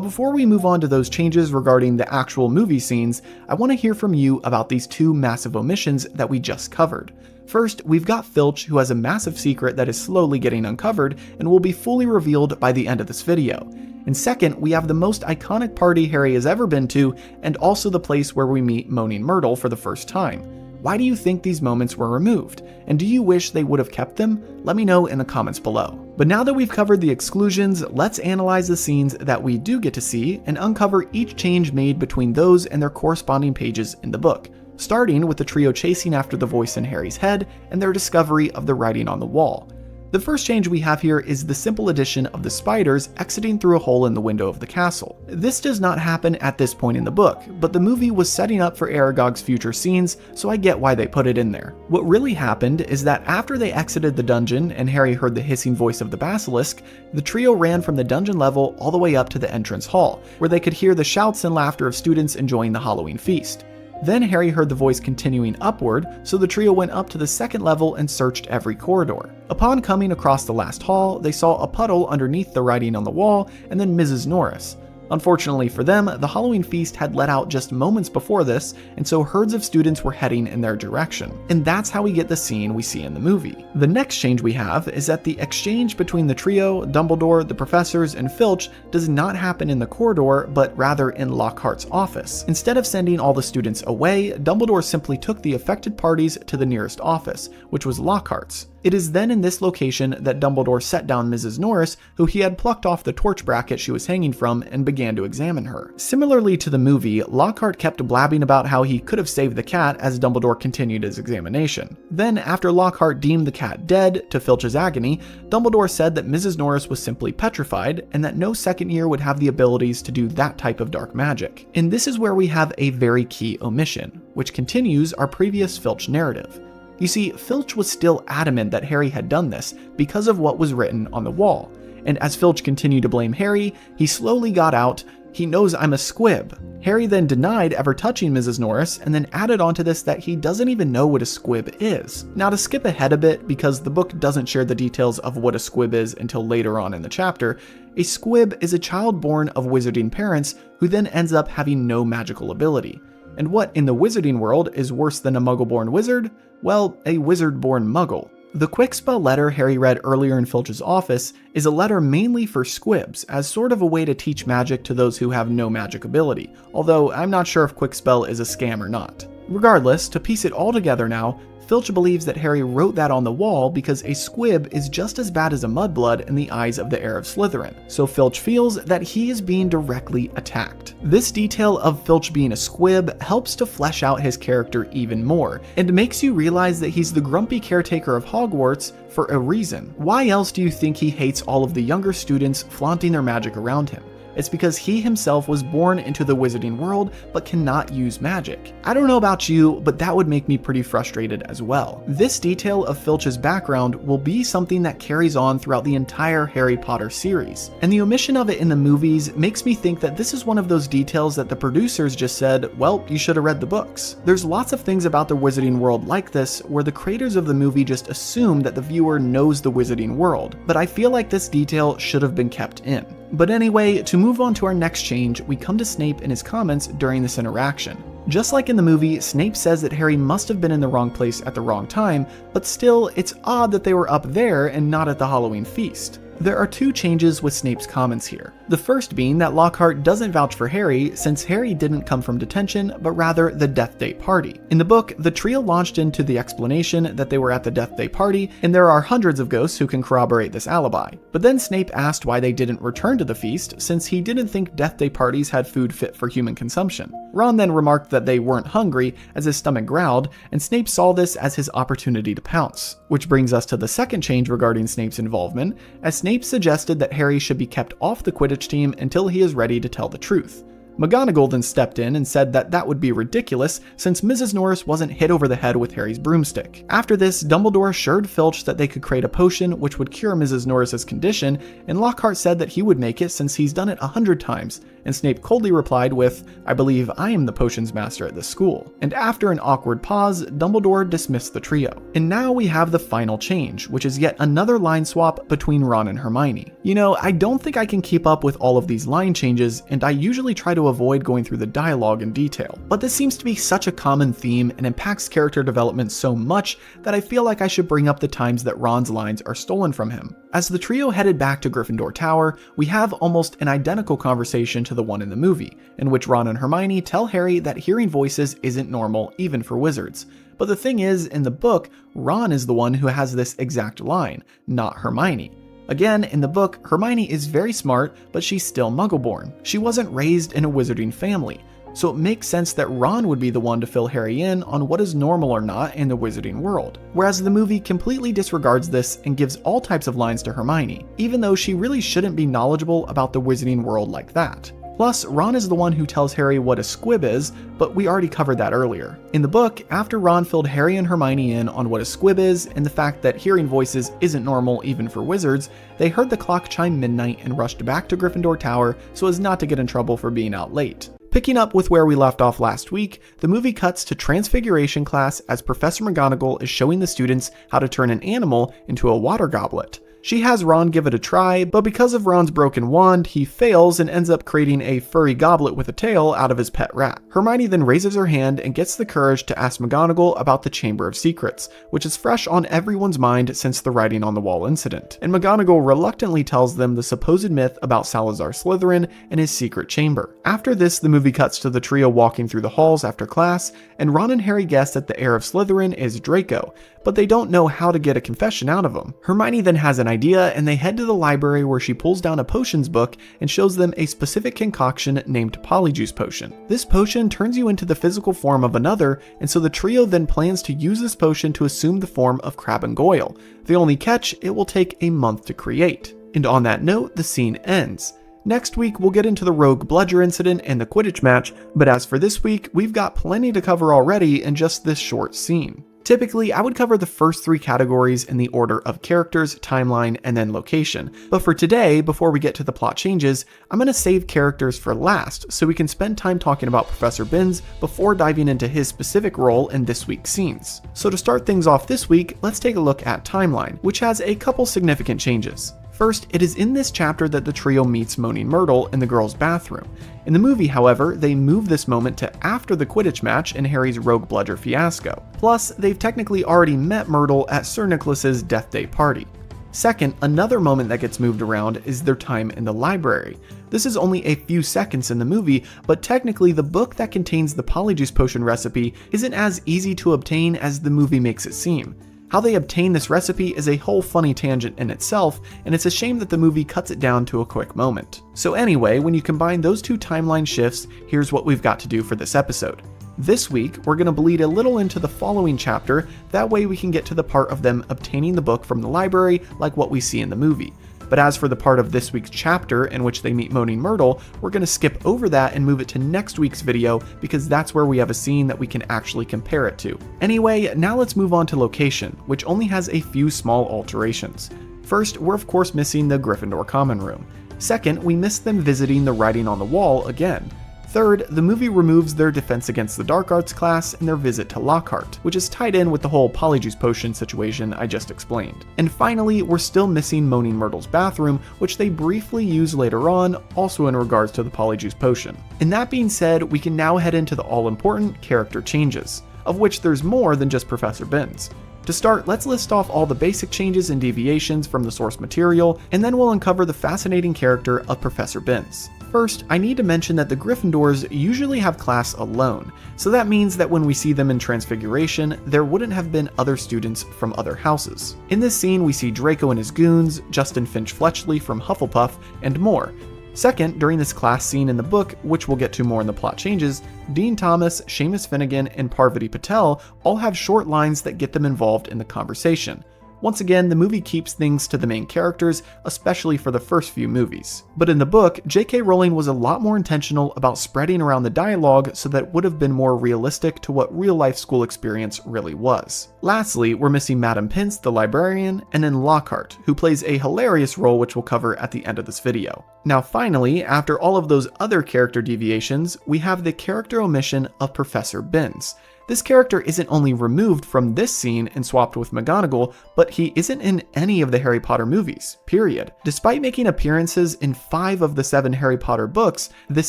before we move on to those changes regarding the actual movie scenes, I want to hear from you about these 2 massive omissions that we just covered. First, we've got Filch, who has a massive secret that is slowly getting uncovered and will be fully revealed by the end of this video. And second, we have the most iconic party Harry has ever been to, and also the place where we meet Moaning Myrtle for the first time. Why do you think these moments were removed? And do you wish they would have kept them? Let me know in the comments below. But now that we've covered the exclusions, let's analyze the scenes that we do get to see and uncover each change made between those and their corresponding pages in the book, starting with the trio chasing after the voice in Harry's head and their discovery of the writing on the wall. The first change we have here is the simple addition of the spiders exiting through a hole in the window of the castle. This does not happen at this point in the book, but the movie was setting up for Aragog's future scenes, so I get why they put it in there. What really happened is that after they exited the dungeon and Harry heard the hissing voice of the basilisk, the trio ran from the dungeon level all the way up to the entrance hall, where they could hear the shouts and laughter of students enjoying the Halloween feast. Then Harry heard the voice continuing upward, so the trio went up to the second level and searched every corridor. Upon coming across the last hall, they saw a puddle underneath the writing on the wall, and then Mrs. Norris. Unfortunately for them, the Halloween feast had let out just moments before this, and so herds of students were heading in their direction. And that's how we get the scene we see in the movie. The next change we have is that the exchange between the trio, Dumbledore, the professors, and Filch does not happen in the corridor, but rather in Lockhart's office. Instead of sending all the students away, Dumbledore simply took the affected parties to the nearest office, which was Lockhart's. It is then in this location that Dumbledore set down Mrs. Norris, who he had plucked off the torch bracket she was hanging from, and began to examine her. Similarly to the movie, Lockhart kept blabbing about how he could have saved the cat as Dumbledore continued his examination. Then, after Lockhart deemed the cat dead, to Filch's agony, Dumbledore said that Mrs. Norris was simply petrified, and that no second year would have the abilities to do that type of dark magic. And this is where we have a very key omission, which continues our previous Filch narrative. You see, Filch was still adamant that Harry had done this because of what was written on the wall, and as Filch continued to blame Harry, he slowly got out, "He knows I'm a squib." Harry then denied ever touching Mrs. Norris, and then added onto this that he doesn't even know what a squib is. Now, to skip ahead a bit, because the book doesn't share the details of what a squib is until later on in the chapter, a squib is a child born of wizarding parents who then ends up having no magical ability. And what in the wizarding world is worse than a muggle-born wizard? Well, a wizard-born muggle. The quickspell letter Harry read earlier in Filch's office is a letter mainly for squibs, as sort of a way to teach magic to those who have no magic ability, although I'm not sure if quickspell is a scam or not. Regardless, to piece it all together now, Filch believes that Harry wrote that on the wall because a squib is just as bad as a mudblood in the eyes of the heir of Slytherin, so Filch feels that he is being directly attacked. This detail of Filch being a squib helps to flesh out his character even more, and makes you realize that he's the grumpy caretaker of Hogwarts for a reason. Why else do you think he hates all of the younger students flaunting their magic around him? It's because he himself was born into the wizarding world but cannot use magic. I don't know about you, but that would make me pretty frustrated as well. This detail of Filch's background will be something that carries on throughout the entire Harry Potter series, and the omission of it in the movies makes me think that this is one of those details that the producers just said, well, you should have read the books. There's lots of things about the wizarding world like this where the creators of the movie just assume that the viewer knows the wizarding world, but I feel like this detail should have been kept in. But anyway, to move on to our next change, we come to Snape and his comments during this interaction. Just like in the movie, Snape says that Harry must have been in the wrong place at the wrong time, but still, it's odd that they were up there and not at the Halloween feast. There are two changes with Snape's comments here. The first being that Lockhart doesn't vouch for Harry since Harry didn't come from detention, but rather the Death Day party. In the book, the trio launched into the explanation that they were at the Death Day party, and there are hundreds of ghosts who can corroborate this alibi. But then Snape asked why they didn't return to the feast, since he didn't think Death Day parties had food fit for human consumption. Ron then remarked that they weren't hungry, as his stomach growled, and Snape saw this as his opportunity to pounce. Which brings us to the second change regarding Snape's involvement, as Snape suggested that Harry should be kept off the Quidditch team until he is ready to tell the truth. McGonagall then stepped in and said that that would be ridiculous since Mrs. Norris wasn't hit over the head with Harry's broomstick. After this, Dumbledore assured Filch that they could create a potion which would cure Mrs. Norris's condition, and Lockhart said that he would make it since he's done it 100 times, and Snape coldly replied with, "I believe I am the potions master at this school." And after an awkward pause, Dumbledore dismissed the trio. And now we have the final change, which is yet another line swap between Ron and Hermione. You know, I don't think I can keep up with all of these line changes, and I usually try to avoid going through the dialogue in detail. But this seems to be such a common theme and impacts character development so much that I feel like I should bring up the times that Ron's lines are stolen from him. As the trio headed back to Gryffindor Tower, we have almost an identical conversation to the one in the movie, in which Ron and Hermione tell Harry that hearing voices isn't normal even for wizards. But the thing is, in the book, Ron is the one who has this exact line, not Hermione. Again, in the book, Hermione is very smart, but she's still Muggle-born. She wasn't raised in a wizarding family, so it makes sense that Ron would be the one to fill Harry in on what is normal or not in the wizarding world. Whereas the movie completely disregards this and gives all types of lines to Hermione, even though she really shouldn't be knowledgeable about the wizarding world like that. Plus, Ron is the one who tells Harry what a squib is, but we already covered that earlier. In the book, after Ron filled Harry and Hermione in on what a squib is and the fact that hearing voices isn't normal even for wizards, they heard the clock chime midnight and rushed back to Gryffindor Tower so as not to get in trouble for being out late. Picking up with where we left off last week, the movie cuts to Transfiguration class as Professor McGonagall is showing the students how to turn an animal into a water goblet. She has Ron give it a try, but because of Ron's broken wand, he fails and ends up creating a furry goblet with a tail out of his pet rat. Hermione then raises her hand and gets the courage to ask McGonagall about the Chamber of Secrets, which is fresh on everyone's mind since the writing on the wall incident. And McGonagall reluctantly tells them the supposed myth about Salazar Slytherin and his secret chamber. After this, the movie cuts to the trio walking through the halls after class, and Ron and Harry guess that the heir of Slytherin is Draco, but they don't know how to get a confession out of him. Hermione then has an idea, and they head to the library where she pulls down a potions book and shows them a specific concoction named Polyjuice Potion. This potion turns you into the physical form of another, and so the trio then plans to use this potion to assume the form of Crabbe and Goyle. The only catch, it will take a month to create. And on that note, the scene ends. Next week, we'll get into the Rogue Bludger incident and the Quidditch match, but as for this week, we've got plenty to cover already in just this short scene. Typically, I would cover the first 3 categories in the order of characters, timeline, and then location. But for today, before we get to the plot changes, I'm going to save characters for last so we can spend time talking about Professor Binns before diving into his specific role in this week's scenes. So to start things off this week, let's take a look at timeline, which has a couple significant changes. First, it is in this chapter that the trio meets Moaning Myrtle in the girls' bathroom. In the movie, however, they move this moment to after the Quidditch match and Harry's Rogue Bludger fiasco. Plus, they've technically already met Myrtle at Sir Nicholas's Death Day party. Second, another moment that gets moved around is their time in the library. This is only a few seconds in the movie, but technically the book that contains the Polyjuice Potion recipe isn't as easy to obtain as the movie makes it seem. How they obtain this recipe is a whole funny tangent in itself, and it's a shame that the movie cuts it down to a quick moment. So anyway, when you combine those 2 timeline shifts, here's what we've got to do for this episode. This week, we're going to bleed a little into the following chapter, that way we can get to the part of them obtaining the book from the library like what we see in the movie. But as for the part of this week's chapter in which they meet Moaning Myrtle, we're going to skip over that and move it to next week's video because that's where we have a scene that we can actually compare it to. Anyway, now let's move on to location, which only has a few small alterations. First, we're of course missing the Gryffindor common room. Second, we miss them visiting the writing on the wall again. Third, the movie removes their Defense Against the Dark Arts class and their visit to Lockhart, which is tied in with the whole Polyjuice Potion situation I just explained. And finally, we're still missing Moaning Myrtle's bathroom, which they briefly use later on, also in regards to the Polyjuice Potion. And that being said, we can now head into the all-important character changes, of which there's more than just Professor Binns. To start, let's list off all the basic changes and deviations from the source material, and then we'll uncover the fascinating character of Professor Binns. First, I need to mention that the Gryffindors usually have class alone, so that means that when we see them in Transfiguration, there wouldn't have been other students from other houses. In this scene, we see Draco and his goons, Justin Finch-Fletchley from Hufflepuff, and more. Second, during this class scene in the book, which we'll get to more in the plot changes, Dean Thomas, Seamus Finnegan, and Parvati Patel all have short lines that get them involved in the conversation. Once again, the movie keeps things to the main characters, especially for the first few movies. But in the book, J.K. Rowling was a lot more intentional about spreading around the dialogue so that it would have been more realistic to what real-life school experience really was. Lastly, we're missing Madame Pince, the librarian, and then Lockhart, who plays a hilarious role which we'll cover at the end of this video. Now finally, after all of those other character deviations, we have the character omission of Professor Binns. This character isn't only removed from this scene and swapped with McGonagall, but he isn't in any of the Harry Potter movies, period. Despite making appearances in 5 of the 7 Harry Potter books, this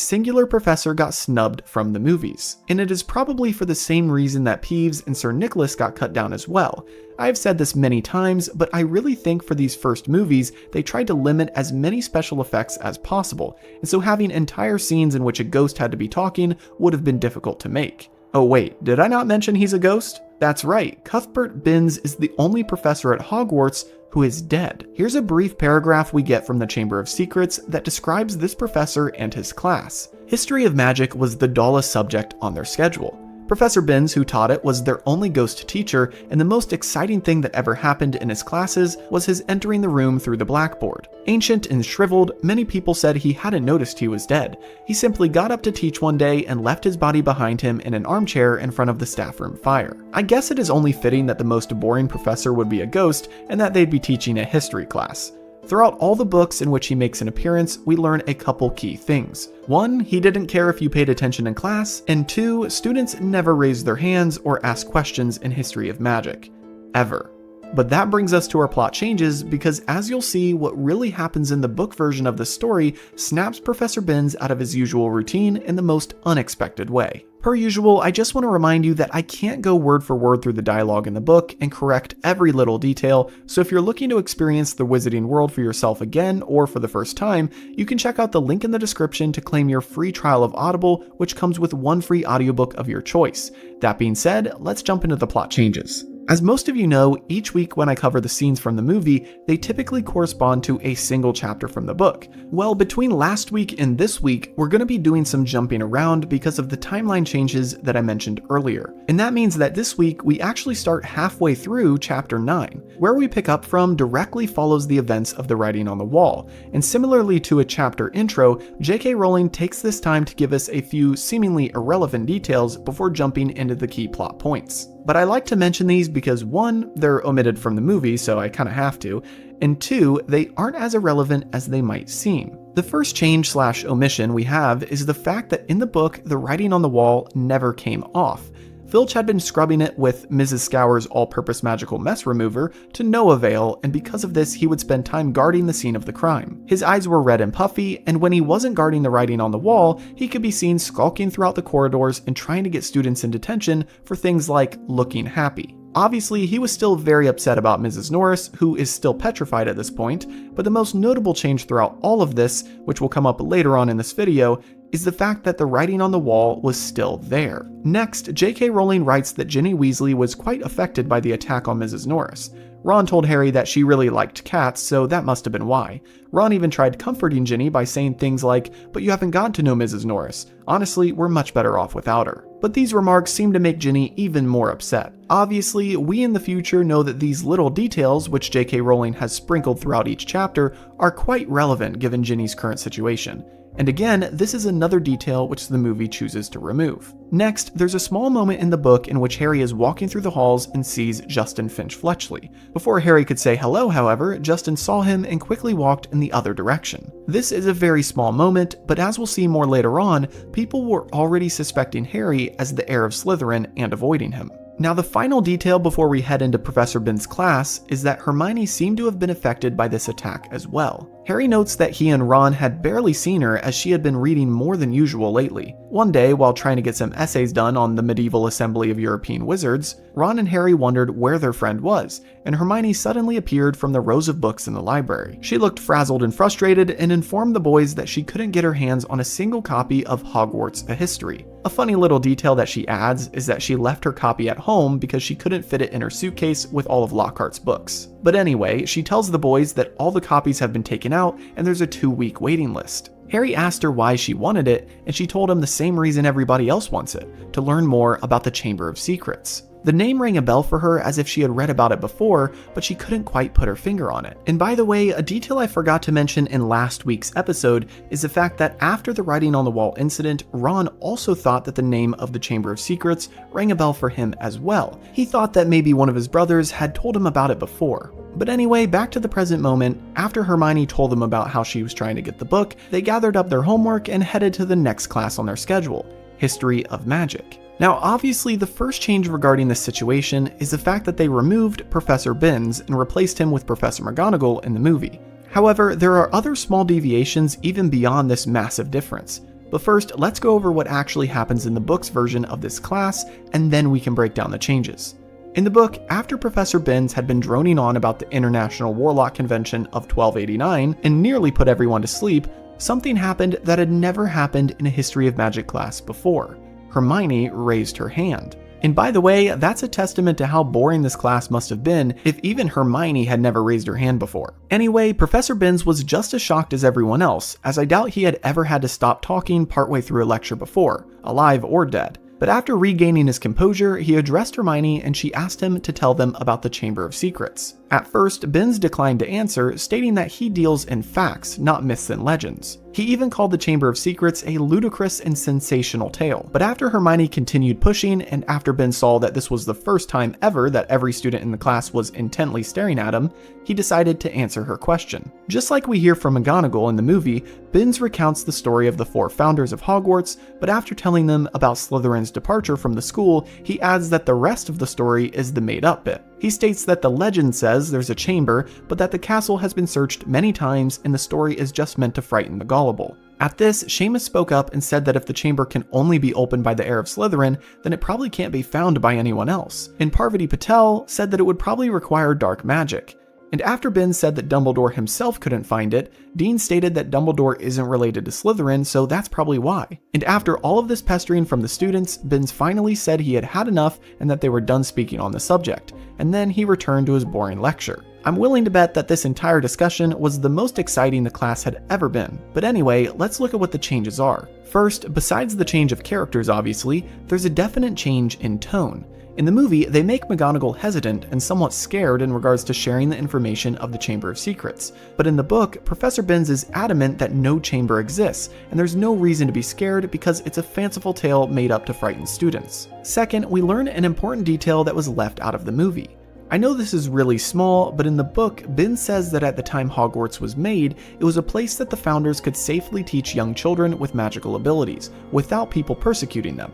singular professor got snubbed from the movies. And it is probably for the same reason that Peeves and Sir Nicholas got cut down as well. I've said this many times, but I really think for these first movies, they tried to limit as many special effects as possible, and so having entire scenes in which a ghost had to be talking would have been difficult to make. Oh wait, did I not mention he's a ghost? That's right, Cuthbert Binns is the only professor at Hogwarts who is dead. Here's a brief paragraph we get from the Chamber of Secrets that describes this professor and his class. History of magic was the dullest subject on their schedule. Professor Binns, who taught it, was their only ghost teacher, and the most exciting thing that ever happened in his classes was his entering the room through the blackboard. Ancient and shriveled, many people said he hadn't noticed he was dead. He simply got up to teach one day and left his body behind him in an armchair in front of the staff room fire. I guess it is only fitting that the most boring professor would be a ghost and that they'd be teaching a history class. Throughout all the books in which he makes an appearance, we learn a couple key things. 1, he didn't care if you paid attention in class, and 2, students never raised their hands or asked questions in History of Magic. Ever. But that brings us to our plot changes, because as you'll see, what really happens in the book version of the story snaps Professor Binns out of his usual routine in the most unexpected way. Per usual, I just want to remind you that I can't go word for word through the dialogue in the book and correct every little detail, so if you're looking to experience the Wizarding World for yourself again or for the first time, you can check out the link in the description to claim your free trial of Audible, which comes with one free audiobook of your choice. That being said, let's jump into the plot changes. As most of you know, each week when I cover the scenes from the movie, they typically correspond to a single chapter from the book. Well, between last week and this week, we're going to be doing some jumping around because of the timeline changes that I mentioned earlier. And that means that this week, we actually start halfway through chapter 9. Where we pick up from directly follows the events of the writing on the wall. And similarly to a chapter intro, J.K. Rowling takes this time to give us a few seemingly irrelevant details before jumping into the key plot points. But I like to mention these because 1, they're omitted from the movie, so I kinda have to, and 2, they aren't as irrelevant as they might seem. The first change/omission we have is the fact that in the book, the writing on the wall never came off. Filch had been scrubbing it with Mrs. Scour's all-purpose magical mess remover to no avail, and because of this, he would spend time guarding the scene of the crime. His eyes were red and puffy, and when he wasn't guarding the writing on the wall, he could be seen skulking throughout the corridors and trying to get students in detention for things like looking happy. Obviously, he was still very upset about Mrs. Norris, who is still petrified at this point, but the most notable change throughout all of this, which will come up later on in this video, is the fact that the writing on the wall was still there. Next, J.K. Rowling writes that Ginny Weasley was quite affected by the attack on Mrs. Norris. Ron told Harry that she really liked cats, so that must have been why. Ron even tried comforting Ginny by saying things like, "But you haven't gotten to know Mrs. Norris. Honestly, we're much better off without her." But these remarks seem to make Ginny even more upset. Obviously, we in the future know that these little details, which J.K. Rowling has sprinkled throughout each chapter, are quite relevant given Ginny's current situation. And again, this is another detail which the movie chooses to remove. Next, there's a small moment in the book in which Harry is walking through the halls and sees Justin Finch Fletchley. Before Harry could say hello, however, Justin saw him and quickly walked in the other direction. This is a very small moment, but as we'll see more later on, people were already suspecting Harry as the heir of Slytherin and avoiding him. Now, the final detail before we head into Professor Binns' class is that Hermione seemed to have been affected by this attack as well. Harry notes that he and Ron had barely seen her as she had been reading more than usual lately. One day, while trying to get some essays done on the medieval assembly of European wizards, Ron and Harry wondered where their friend was, and Hermione suddenly appeared from the rows of books in the library. She looked frazzled and frustrated and informed the boys that she couldn't get her hands on a single copy of Hogwarts: A History. A funny little detail that she adds is that she left her copy at home because she couldn't fit it in her suitcase with all of Lockhart's books. But anyway, she tells the boys that all the copies have been taken out and there's a 2-week waiting list. Harry asked her why she wanted it, and she told him the same reason everybody else wants it, to learn more about the Chamber of Secrets. The name rang a bell for her as if she had read about it before, but she couldn't quite put her finger on it. And by the way, a detail I forgot to mention in last week's episode is the fact that after the writing on the wall incident, Ron also thought that the name of the Chamber of Secrets rang a bell for him as well. He thought that maybe one of his brothers had told him about it before. But anyway, back to the present moment. After Hermione told them about how she was trying to get the book, they gathered up their homework and headed to the next class on their schedule, History of Magic. Now, obviously, the first change regarding this situation is the fact that they removed Professor Binns and replaced him with Professor McGonagall in the movie. However, there are other small deviations even beyond this massive difference. But first, let's go over what actually happens in the book's version of this class, and then we can break down the changes. In the book, after Professor Binns had been droning on about the International Warlock Convention of 1289 and nearly put everyone to sleep, something happened that had never happened in a History of Magic class before. Hermione raised her hand. And by the way, that's a testament to how boring this class must have been if even Hermione had never raised her hand before. Anyway, Professor Binns was just as shocked as everyone else, as I doubt he had ever had to stop talking partway through a lecture before, alive or dead. But after regaining his composure, he addressed Hermione and she asked him to tell them about the Chamber of Secrets. At first, Binns declined to answer, stating that he deals in facts, not myths and legends. He even called the Chamber of Secrets a ludicrous and sensational tale. But after Hermione continued pushing, and after Ben saw that this was the first time ever that every student in the class was intently staring at him, he decided to answer her question. Just like we hear from McGonagall in the movie, Ben recounts the story of the 4 founders of Hogwarts, but after telling them about Slytherin's departure from the school, he adds that the rest of the story is the made-up bit. He states that the legend says there's a chamber, but that the castle has been searched many times and the story is just meant to frighten the gullible. At this, Seamus spoke up and said that if the chamber can only be opened by the heir of Slytherin, then it probably can't be found by anyone else. And Parvati Patel said that it would probably require dark magic. And after Ben said that Dumbledore himself couldn't find it, Dean stated that Dumbledore isn't related to Slytherin, so that's probably why. And after all of this pestering from the students, Ben finally said he had had enough and that they were done speaking on the subject, and then he returned to his boring lecture. I'm willing to bet that this entire discussion was the most exciting the class had ever been. But anyway, let's look at what the changes are. First, besides the change of characters obviously, there's a definite change in tone. In the movie, they make McGonagall hesitant and somewhat scared in regards to sharing the information of the Chamber of Secrets. But in the book, Professor Binns is adamant that no chamber exists, and there's no reason to be scared because it's a fanciful tale made up to frighten students. Second, we learn an important detail that was left out of the movie. I know this is really small, but in the book, Ben says that at the time Hogwarts was made, it was a place that the founders could safely teach young children with magical abilities, without people persecuting them.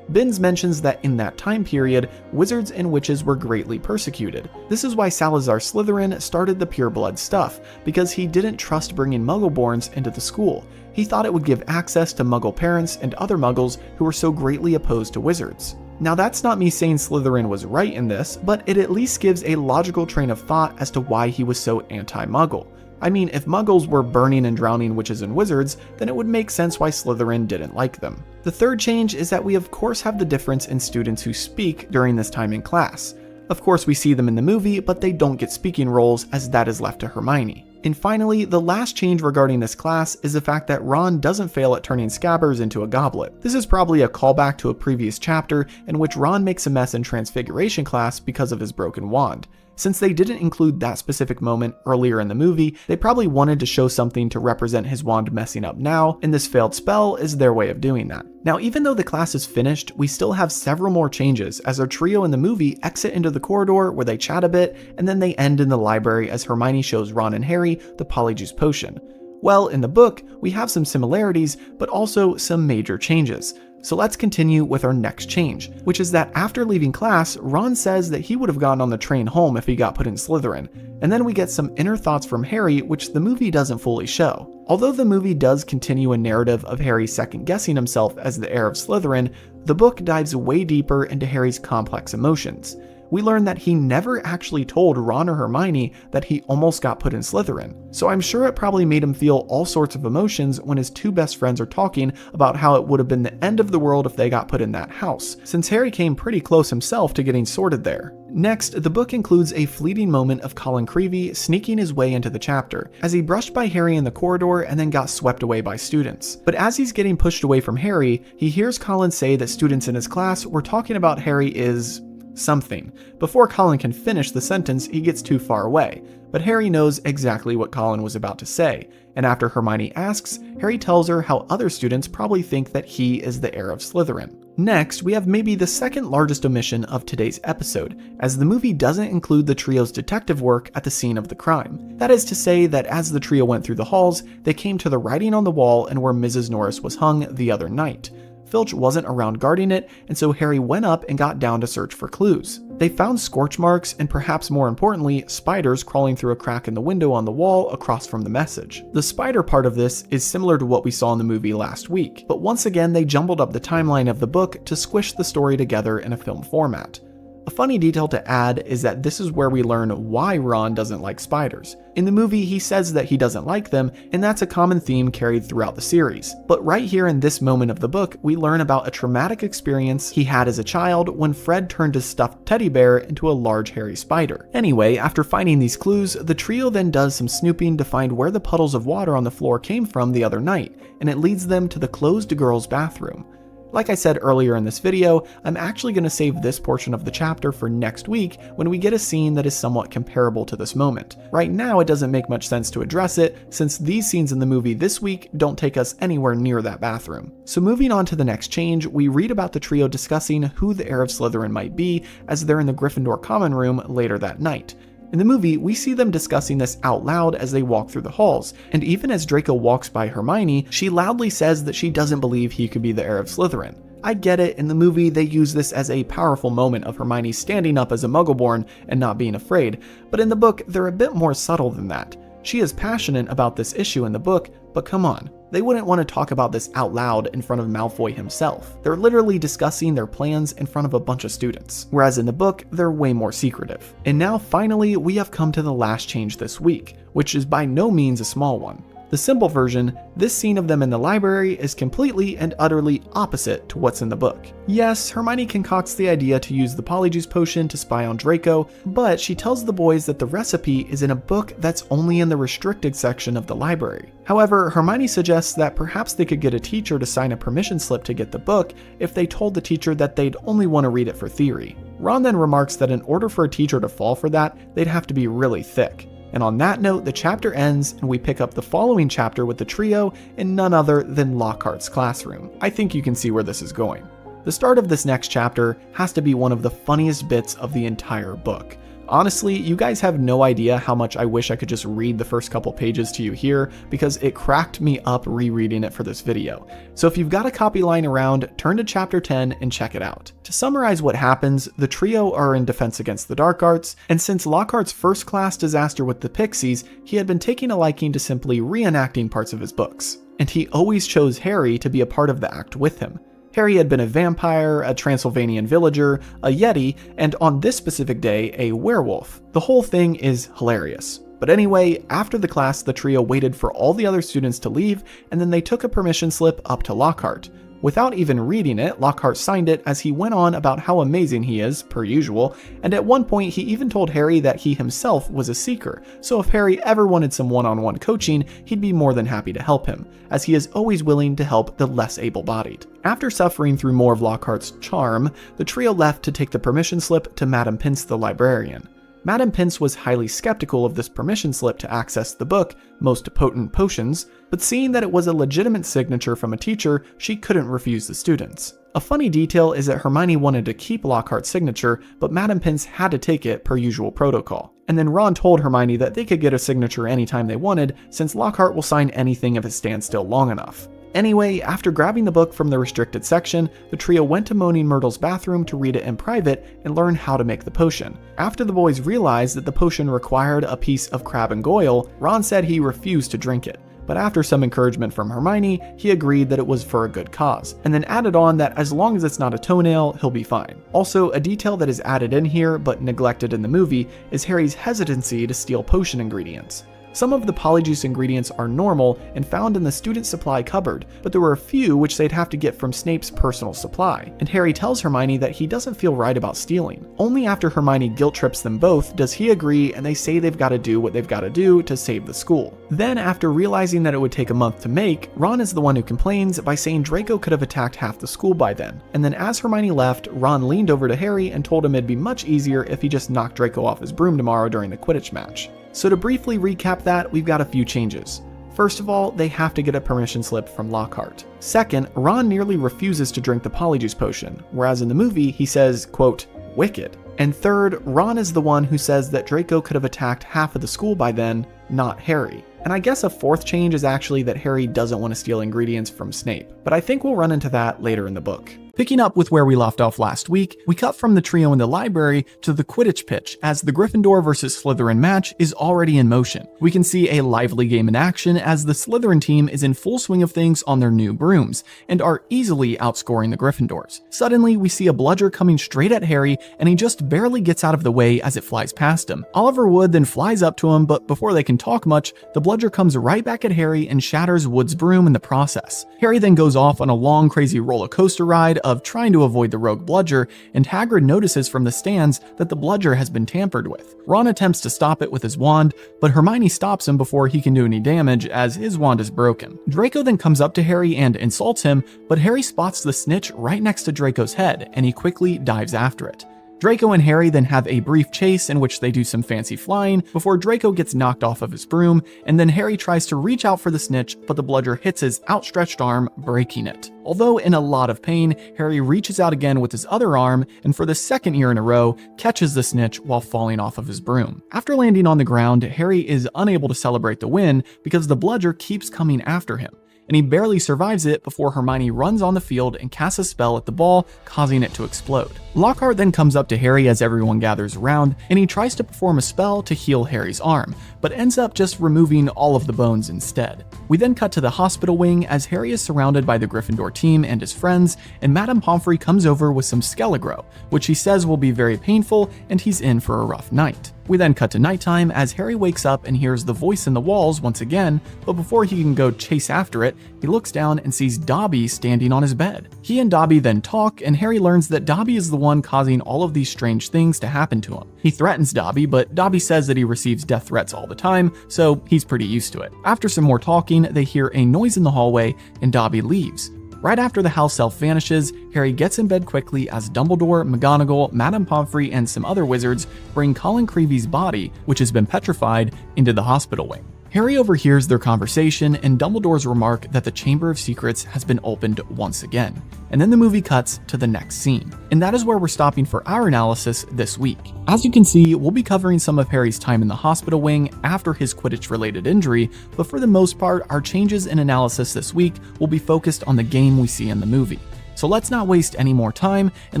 Binns mentions that in that time period, wizards and witches were greatly persecuted. This is why Salazar Slytherin started the pureblood stuff, because he didn't trust bringing Muggleborns into the school. He thought it would give access to Muggle parents and other Muggles who were so greatly opposed to wizards. Now that's not me saying Slytherin was right in this, but it at least gives a logical train of thought as to why he was so anti-Muggle. I mean, if Muggles were burning and drowning witches and wizards, then it would make sense why Slytherin didn't like them. The third change is that we of course have the difference in students who speak during this time in class. Of course we see them in the movie, but they don't get speaking roles as that is left to Hermione. And finally, the last change regarding this class is the fact that Ron doesn't fail at turning Scabbers into a goblet. This is probably a callback to a previous chapter in which Ron makes a mess in Transfiguration class because of his broken wand. Since they didn't include that specific moment earlier in the movie, they probably wanted to show something to represent his wand messing up now, and this failed spell is their way of doing that. Now, even though the class is finished, we still have several more changes as our trio in the movie exit into the corridor where they chat a bit, and then they end in the library as Hermione shows Ron and Harry the Polyjuice potion. Well, in the book, we have some similarities, but also some major changes. So let's continue with our next change, which is that after leaving class, Ron says that he would have gotten on the train home if he got put in Slytherin, and then we get some inner thoughts from Harry which the movie doesn't fully show. Although the movie does continue a narrative of Harry second-guessing himself as the heir of Slytherin, the book dives way deeper into Harry's complex emotions. We learn that he never actually told Ron or Hermione that he almost got put in Slytherin, so I'm sure it probably made him feel all sorts of emotions when his two best friends are talking about how it would have been the end of the world if they got put in that house, since Harry came pretty close himself to getting sorted there. Next, the book includes a fleeting moment of Colin Creevey sneaking his way into the chapter, as he brushed by Harry in the corridor and then got swept away by students. But as he's getting pushed away from Harry, he hears Colin say that students in his class were talking about Harry is something. Before Colin can finish the sentence, he gets too far away, but Harry knows exactly what Colin was about to say, and after Hermione asks, Harry tells her how other students probably think that he is the heir of Slytherin. Next, we have maybe the second largest omission of today's episode, as the movie doesn't include the trio's detective work at the scene of the crime. That is to say that as the trio went through the halls, they came to the writing on the wall and where Mrs. Norris was hung the other night. Filch wasn't around guarding it, and so Harry went up and got down to search for clues. They found scorch marks and, perhaps more importantly, spiders crawling through a crack in the window on the wall across from the message. The spider part of this is similar to what we saw in the movie last week, but once again they jumbled up the timeline of the book to squish the story together in a film format. A funny detail to add is that this is where we learn why Ron doesn't like spiders. In the movie, he says that he doesn't like them, and that's a common theme carried throughout the series. But right here in this moment of the book, we learn about a traumatic experience he had as a child when Fred turned his stuffed teddy bear into a large hairy spider. Anyway, after finding these clues, the trio then does some snooping to find where the puddles of water on the floor came from the other night, and it leads them to the closed girls' bathroom. Like I said earlier in this video, I'm actually going to save this portion of the chapter for next week when we get a scene that is somewhat comparable to this moment. Right now it doesn't make much sense to address it, since these scenes in the movie this week don't take us anywhere near that bathroom. So moving on to the next change, we read about the trio discussing who the heir of Slytherin might be as they're in the Gryffindor common room later that night. In the movie, we see them discussing this out loud as they walk through the halls, and even as Draco walks by Hermione, she loudly says that she doesn't believe he could be the heir of Slytherin. I get it, in the movie they use this as a powerful moment of Hermione standing up as a Muggleborn and not being afraid, but in the book they're a bit more subtle than that. She is passionate about this issue in the book, but come on, they wouldn't want to talk about this out loud in front of Malfoy himself. They're literally discussing their plans in front of a bunch of students, whereas in the book, they're way more secretive. And now finally, we have come to the last change this week, which is by no means a small one. The simple version, this scene of them in the library is completely and utterly opposite to what's in the book. Yes, Hermione concocts the idea to use the Polyjuice potion to spy on Draco, but she tells the boys that the recipe is in a book that's only in the restricted section of the library. However, Hermione suggests that perhaps they could get a teacher to sign a permission slip to get the book if they told the teacher that they'd only want to read it for theory. Ron then remarks that in order for a teacher to fall for that, they'd have to be really thick. And on that note, the chapter ends and we pick up the following chapter with the trio in none other than Lockhart's classroom. I think you can see where this is going. The start of this next chapter has to be one of the funniest bits of the entire book. Honestly, you guys have no idea how much I wish I could just read the first couple pages to you here, because it cracked me up rereading it for this video. So if you've got a copy lying around, turn to chapter 10 and check it out. To summarize what happens, the trio are in defense against the dark arts, and since Lockhart's first class disaster with the Pixies, he had been taking a liking to simply reenacting parts of his books. And he always chose Harry to be a part of the act with him. Harry had been a vampire, a Transylvanian villager, a Yeti, and on this specific day, a werewolf. The whole thing is hilarious. But anyway, after the class, the trio waited for all the other students to leave, and then they took a permission slip up to Lockhart. Without even reading it, Lockhart signed it as he went on about how amazing he is, per usual, and at one point he even told Harry that he himself was a seeker, so if Harry ever wanted some one-on-one coaching, he'd be more than happy to help him, as he is always willing to help the less able-bodied. After suffering through more of Lockhart's charm, the trio left to take the permission slip to Madame Pince the librarian. Madame Pince was highly skeptical of this permission slip to access the book, Most Potent Potions, but seeing that it was a legitimate signature from a teacher, she couldn't refuse the students. A funny detail is that Hermione wanted to keep Lockhart's signature, but Madame Pince had to take it per usual protocol. And then Ron told Hermione that they could get a signature anytime they wanted, since Lockhart will sign anything if it stands still long enough. Anyway, after grabbing the book from the restricted section, the trio went to Moaning Myrtle's bathroom to read it in private and learn how to make the potion. After the boys realized that the potion required a piece of crab and goyle, Ron said he refused to drink it. But after some encouragement from Hermione, he agreed that it was for a good cause, and then added on that as long as it's not a toenail, he'll be fine. Also, a detail that is added in here but neglected in the movie is Harry's hesitancy to steal potion ingredients. Some of the Polyjuice ingredients are normal and found in the student supply cupboard, but there were a few which they'd have to get from Snape's personal supply, and Harry tells Hermione that he doesn't feel right about stealing. Only after Hermione guilt trips them both does he agree, and they say they've got to do what they've got to do to save the school. Then, after realizing that it would take a month to make, Ron is the one who complains by saying Draco could have attacked half the school by then. And then as Hermione left, Ron leaned over to Harry and told him it'd be much easier if he just knocked Draco off his broom tomorrow during the Quidditch match. So to briefly recap that, we've got a few changes. First of all, they have to get a permission slip from Lockhart. Second, Ron nearly refuses to drink the Polyjuice potion, whereas in the movie he says, quote, wicked. And third, Ron is the one who says that Draco could have attacked half of the school by then, not Harry. And I guess a fourth change is actually that Harry doesn't want to steal ingredients from Snape, but I think we'll run into that later in the book. Picking up with where we left off last week, we cut from the trio in the library to the Quidditch pitch as the Gryffindor vs. Slytherin match is already in motion. We can see a lively game in action as the Slytherin team is in full swing of things on their new brooms and are easily outscoring the Gryffindors. Suddenly, we see a bludger coming straight at Harry and he just barely gets out of the way as it flies past him. Oliver Wood then flies up to him, but before they can talk much, the bludger comes right back at Harry and shatters Wood's broom in the process. Harry then goes off on a long, crazy roller coaster ride of trying to avoid the rogue bludger, and Hagrid notices from the stands that the bludger has been tampered with. Ron attempts to stop it with his wand, but Hermione stops him before he can do any damage as his wand is broken. Draco then comes up to Harry and insults him, but Harry spots the snitch right next to Draco's head, and he quickly dives after it. Draco and Harry then have a brief chase in which they do some fancy flying before Draco gets knocked off of his broom, and then Harry tries to reach out for the snitch, but the bludger hits his outstretched arm, breaking it. Although in a lot of pain, Harry reaches out again with his other arm, and for the second year in a row, catches the snitch while falling off of his broom. After landing on the ground, Harry is unable to celebrate the win because the bludger keeps coming after him, and he barely survives it before Hermione runs on the field and casts a spell at the ball, causing it to explode. Lockhart then comes up to Harry as everyone gathers around, and he tries to perform a spell to heal Harry's arm, but ends up just removing all of the bones instead. We then cut to the hospital wing as Harry is surrounded by the Gryffindor team and his friends, and Madame Pomfrey comes over with some Skelegro, which he says will be very painful, and he's in for a rough night. We then cut to nighttime as Harry wakes up and hears the voice in the walls once again, but before he can go chase after it, he looks down and sees Dobby standing on his bed. He and Dobby then talk, and Harry learns that Dobby is the one causing all of these strange things to happen to him. He threatens Dobby, but Dobby says that he receives death threats all the time, so he's pretty used to it. After some more talking, they hear a noise in the hallway, and Dobby leaves. Right after the house elf vanishes, Harry gets in bed quickly as Dumbledore, McGonagall, Madame Pomfrey, and some other wizards bring Colin Creevey's body, which has been petrified, into the hospital wing. Harry overhears their conversation and Dumbledore's remark that the Chamber of Secrets has been opened once again. And then the movie cuts to the next scene. And that is where we're stopping for our analysis this week. As you can see, we'll be covering some of Harry's time in the hospital wing after his Quidditch-related injury, but for the most part, our changes in analysis this week will be focused on the game we see in the movie. So let's not waste any more time, and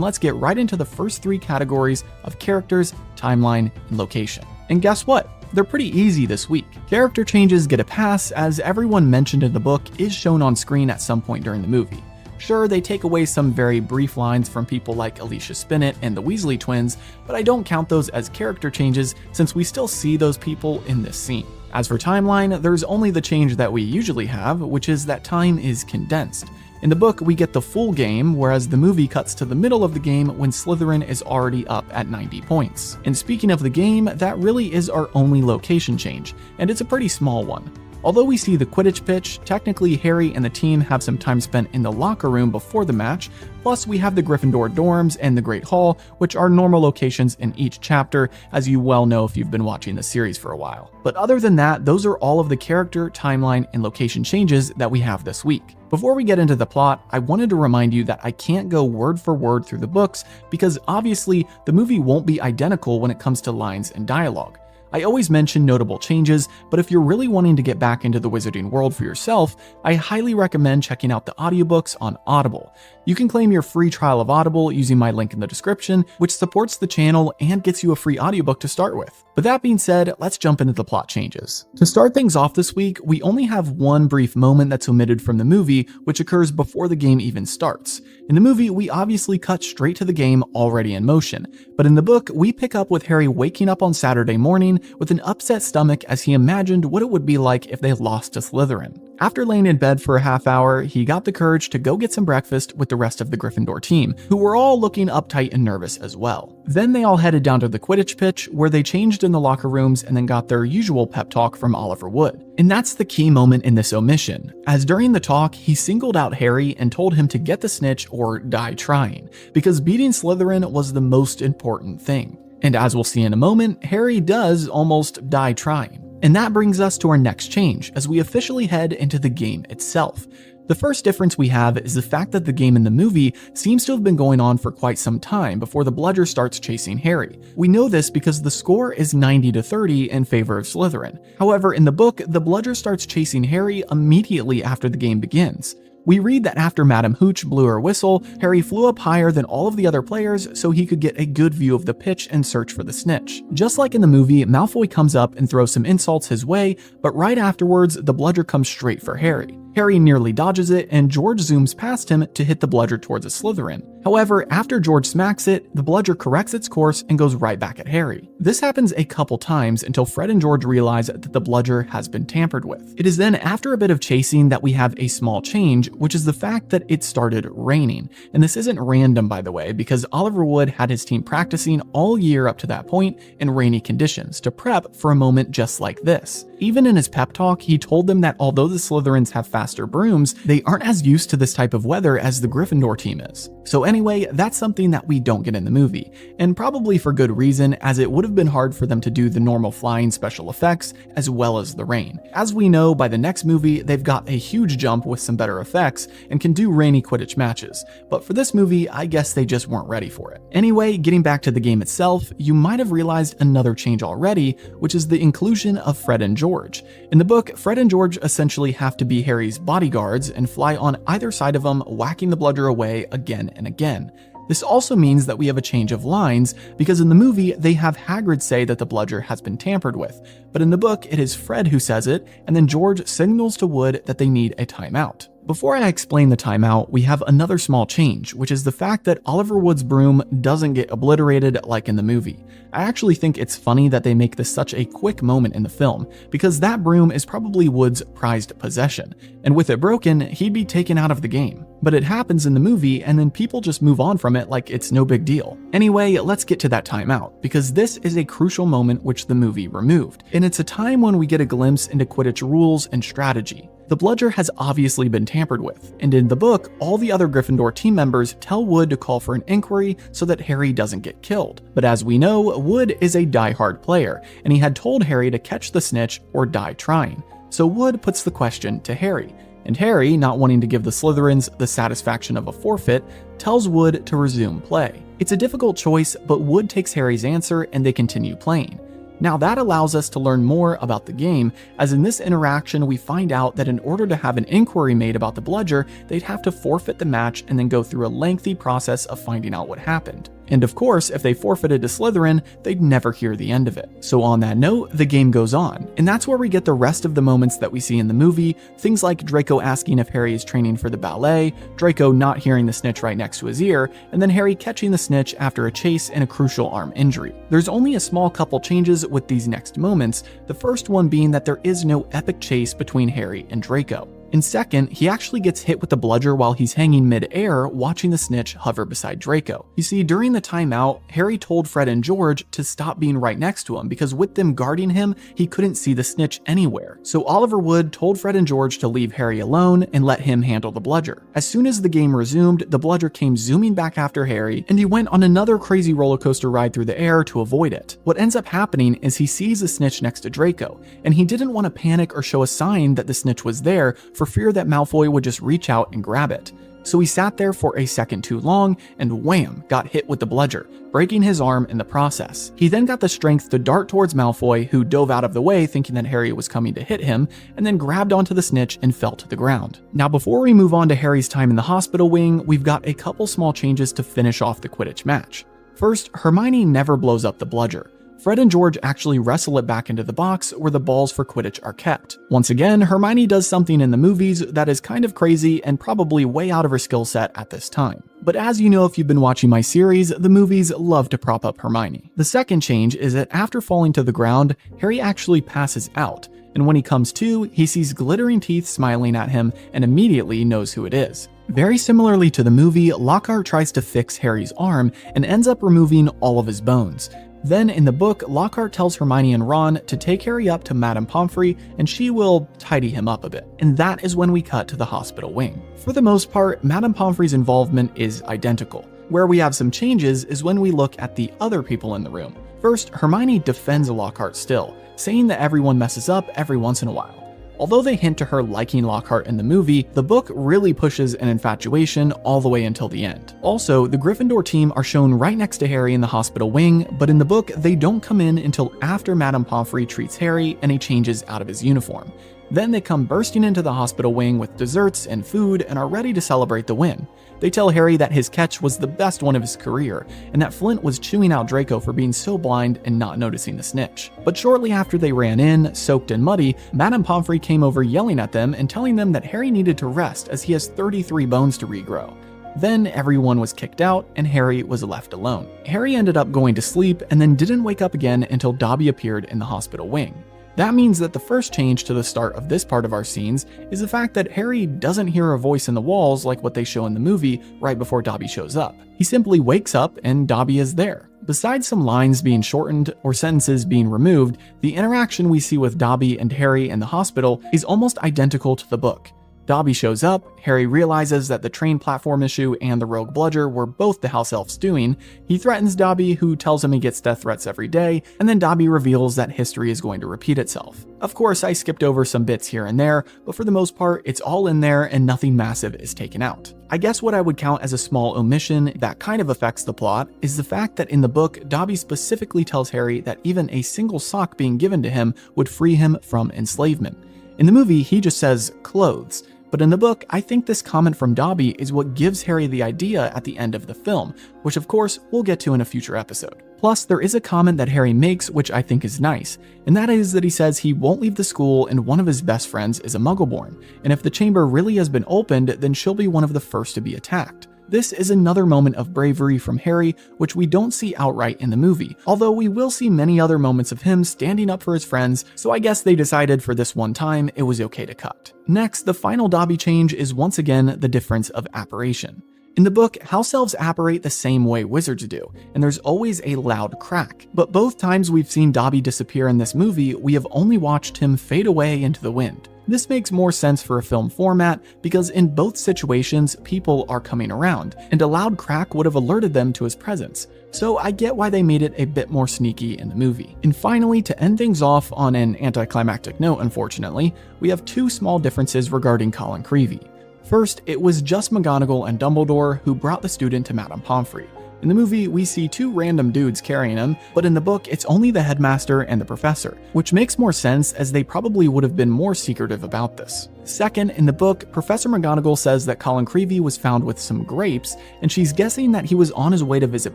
let's get right into the first three categories of characters, timeline, and location. And guess what? They're pretty easy this week. Character changes get a pass as everyone mentioned in the book is shown on screen at some point during the movie. Sure, they take away some very brief lines from people like Alicia Spinnet and the Weasley twins, but I don't count those as character changes since we still see those people in this scene. As for timeline, there's only the change that we usually have, which is that time is condensed. In the book, we get the full game, whereas the movie cuts to the middle of the game when Slytherin is already up at 90 points. And speaking of the game, that really is our only location change, and it's a pretty small one. Although we see the Quidditch pitch, technically Harry and the team have some time spent in the locker room before the match, plus we have the Gryffindor dorms and the Great Hall, which are normal locations in each chapter, as you well know if you've been watching the series for a while. But other than that, those are all of the character, timeline, and location changes that we have this week. Before we get into the plot, I wanted to remind you that I can't go word for word through the books because obviously the movie won't be identical when it comes to lines and dialogue. I always mention notable changes, but if you're really wanting to get back into the wizarding world for yourself, I highly recommend checking out the audiobooks on Audible. You can claim your free trial of Audible using my link in the description, which supports the channel and gets you a free audiobook to start with. But that being said, let's jump into the plot changes. To start things off this week, we only have one brief moment that's omitted from the movie, which occurs before the game even starts. In the movie, we obviously cut straight to the game already in motion, but in the book, we pick up with Harry waking up on Saturday morning with an upset stomach as he imagined what it would be like if they lost to Slytherin. After laying in bed for a half hour, he got the courage to go get some breakfast with the rest of the Gryffindor team, who were all looking uptight and nervous as well. Then they all headed down to the Quidditch pitch, where they changed in the locker rooms and then got their usual pep talk from Oliver Wood. And that's the key moment in this omission, as during the talk, he singled out Harry and told him to get the snitch or die trying, because beating Slytherin was the most important thing. And as we'll see in a moment, Harry does almost die trying. And that brings us to our next change, as we officially head into the game itself. The first difference we have is the fact that the game in the movie seems to have been going on for quite some time before the bludger starts chasing Harry. We know this because the score is 90-30 in favor of Slytherin. However, in the book, the bludger starts chasing Harry immediately after the game begins. We read that after Madam Hooch blew her whistle, Harry flew up higher than all of the other players so he could get a good view of the pitch and search for the snitch. Just like in the movie, Malfoy comes up and throws some insults his way, but right afterwards, the bludger comes straight for Harry. Harry nearly dodges it, and George zooms past him to hit the bludger towards a Slytherin. However, after George smacks it, the bludger corrects its course and goes right back at Harry. This happens a couple times until Fred and George realize that the bludger has been tampered with. It is then after a bit of chasing that we have a small change, which is the fact that it started raining. And this isn't random, by the way, because Oliver Wood had his team practicing all year up to that point in rainy conditions to prep for a moment just like this. Even in his pep talk, he told them that although the Slytherins have faster brooms, they aren't as used to this type of weather as the Gryffindor team is. So anyway, that's something that we don't get in the movie, and probably for good reason, as it would have been hard for them to do the normal flying special effects as well as the rain. As we know, by the next movie, they've got a huge jump with some better effects and can do rainy Quidditch matches, but for this movie, I guess they just weren't ready for it. Anyway, getting back to the game itself, you might have realized another change already, which is the inclusion of Fred and George. In the book, Fred and George essentially have to be Harry's bodyguards and fly on either side of him, whacking the bludger away again and again. This also means that we have a change of lines, because in the movie, they have Hagrid say that the bludger has been tampered with, but in the book, it is Fred who says it, and then George signals to Wood that they need a timeout. Before I explain the timeout, we have another small change, which is the fact that Oliver Wood's broom doesn't get obliterated like in the movie. I actually think it's funny that they make this such a quick moment in the film, because that broom is probably Wood's prized possession, and with it broken, he'd be taken out of the game. But it happens in the movie, and then people just move on from it like it's no big deal. Anyway, let's get to that timeout, because this is a crucial moment which the movie removed, and it's a time when we get a glimpse into Quidditch rules and strategy. The bludger has obviously been tampered with, and in the book, all the other Gryffindor team members tell Wood to call for an inquiry so that Harry doesn't get killed. But as we know, Wood is a die-hard player, and he had told Harry to catch the snitch or die trying. So Wood puts the question to Harry, and Harry, not wanting to give the Slytherins the satisfaction of a forfeit, tells Wood to resume play. It's a difficult choice, but Wood takes Harry's answer and they continue playing. Now that allows us to learn more about the game, as in this interaction we find out that in order to have an inquiry made about the bludger, they'd have to forfeit the match and then go through a lengthy process of finding out what happened. And of course, if they forfeited to Slytherin, they'd never hear the end of it. So on that note, the game goes on, and that's where we get the rest of the moments that we see in the movie, things like Draco asking if Harry is training for the ballet, Draco not hearing the snitch right next to his ear, and then Harry catching the snitch after a chase and a crucial arm injury. There's only a small couple changes with these next moments, the first one being that there is no epic chase between Harry and Draco. And second, he actually gets hit with the bludger while he's hanging mid-air watching the snitch hover beside Draco. You see, during the timeout, Harry told Fred and George to stop being right next to him because with them guarding him, he couldn't see the snitch anywhere. So Oliver Wood told Fred and George to leave Harry alone and let him handle the bludger. As soon as the game resumed, the bludger came zooming back after Harry, and he went on another crazy roller coaster ride through the air to avoid it. What ends up happening is he sees the snitch next to Draco, and he didn't want to panic or show a sign that the snitch was there for fear that Malfoy would just reach out and grab it. So he sat there for a second too long and wham, got hit with the bludger, breaking his arm in the process. He then got the strength to dart towards Malfoy, who dove out of the way thinking that Harry was coming to hit him, and then grabbed onto the snitch and fell to the ground. Now before we move on to Harry's time in the hospital wing, we've got a couple small changes to finish off the Quidditch match. First, Hermione never blows up the bludger. Fred and George actually wrestle it back into the box where the balls for Quidditch are kept. Once again, Hermione does something in the movies that is kind of crazy and probably way out of her skill set at this time. But as you know if you've been watching my series, the movies love to prop up Hermione. The second change is that after falling to the ground, Harry actually passes out, and when he comes to, he sees glittering teeth smiling at him and immediately knows who it is. Very similarly to the movie, Lockhart tries to fix Harry's arm and ends up removing all of his bones. Then in the book, Lockhart tells Hermione and Ron to take Harry up to Madame Pomfrey and she will tidy him up a bit. And that is when we cut to the hospital wing. For the most part, Madame Pomfrey's involvement is identical. Where we have some changes is when we look at the other people in the room. First, Hermione defends Lockhart still, saying that everyone messes up every once in a while. Although they hint to her liking Lockhart in the movie, the book really pushes an infatuation all the way until the end. Also, the Gryffindor team are shown right next to Harry in the hospital wing, but in the book, they don't come in until after Madame Pomfrey treats Harry and he changes out of his uniform. Then they come bursting into the hospital wing with desserts and food and are ready to celebrate the win. They tell Harry that his catch was the best one of his career, and that Flint was chewing out Draco for being so blind and not noticing the snitch. But shortly after they ran in, soaked and muddy, Madame Pomfrey came over yelling at them and telling them that Harry needed to rest as he has 33 bones to regrow. Then everyone was kicked out and Harry was left alone. Harry ended up going to sleep and then didn't wake up again until Dobby appeared in the hospital wing. That means that the first change to the start of this part of our scenes is the fact that Harry doesn't hear a voice in the walls like what they show in the movie right before Dobby shows up. He simply wakes up and Dobby is there. Besides some lines being shortened or sentences being removed, the interaction we see with Dobby and Harry in the hospital is almost identical to the book. Dobby shows up, Harry realizes that the train platform issue and the rogue bludger were both the house elf's doing. He threatens Dobby, who tells him he gets death threats every day, and then Dobby reveals that history is going to repeat itself. Of course, I skipped over some bits here and there, but for the most part, it's all in there and nothing massive is taken out. I guess what I would count as a small omission that kind of affects the plot is the fact that in the book, Dobby specifically tells Harry that even a single sock being given to him would free him from enslavement. In the movie, he just says clothes. But in the book, I think this comment from Dobby is what gives Harry the idea at the end of the film, which of course we'll get to in a future episode. Plus, there is a comment that Harry makes which I think is nice, and that is that he says he won't leave the school and one of his best friends is a Muggleborn, and if the chamber really has been opened, then she'll be one of the first to be attacked. This is another moment of bravery from Harry, which we don't see outright in the movie, although we will see many other moments of him standing up for his friends, so I guess they decided for this one time it was okay to cut. Next, the final Dobby change is once again the difference of apparition. In the book, house elves apparate the same way wizards do, and there's always a loud crack. But both times we've seen Dobby disappear in this movie, we have only watched him fade away into the wind. This makes more sense for a film format because in both situations, people are coming around, and a loud crack would have alerted them to his presence. So I get why they made it a bit more sneaky in the movie. And finally, to end things off on an anticlimactic note, unfortunately, we have two small differences regarding Colin Creevey. First, it was just McGonagall and Dumbledore who brought the student to Madame Pomfrey. In the movie, we see two random dudes carrying him, but in the book, it's only the headmaster and the professor, which makes more sense as they probably would have been more secretive about this. Second, in the book, Professor McGonagall says that Colin Creevey was found with some grapes, and she's guessing that he was on his way to visit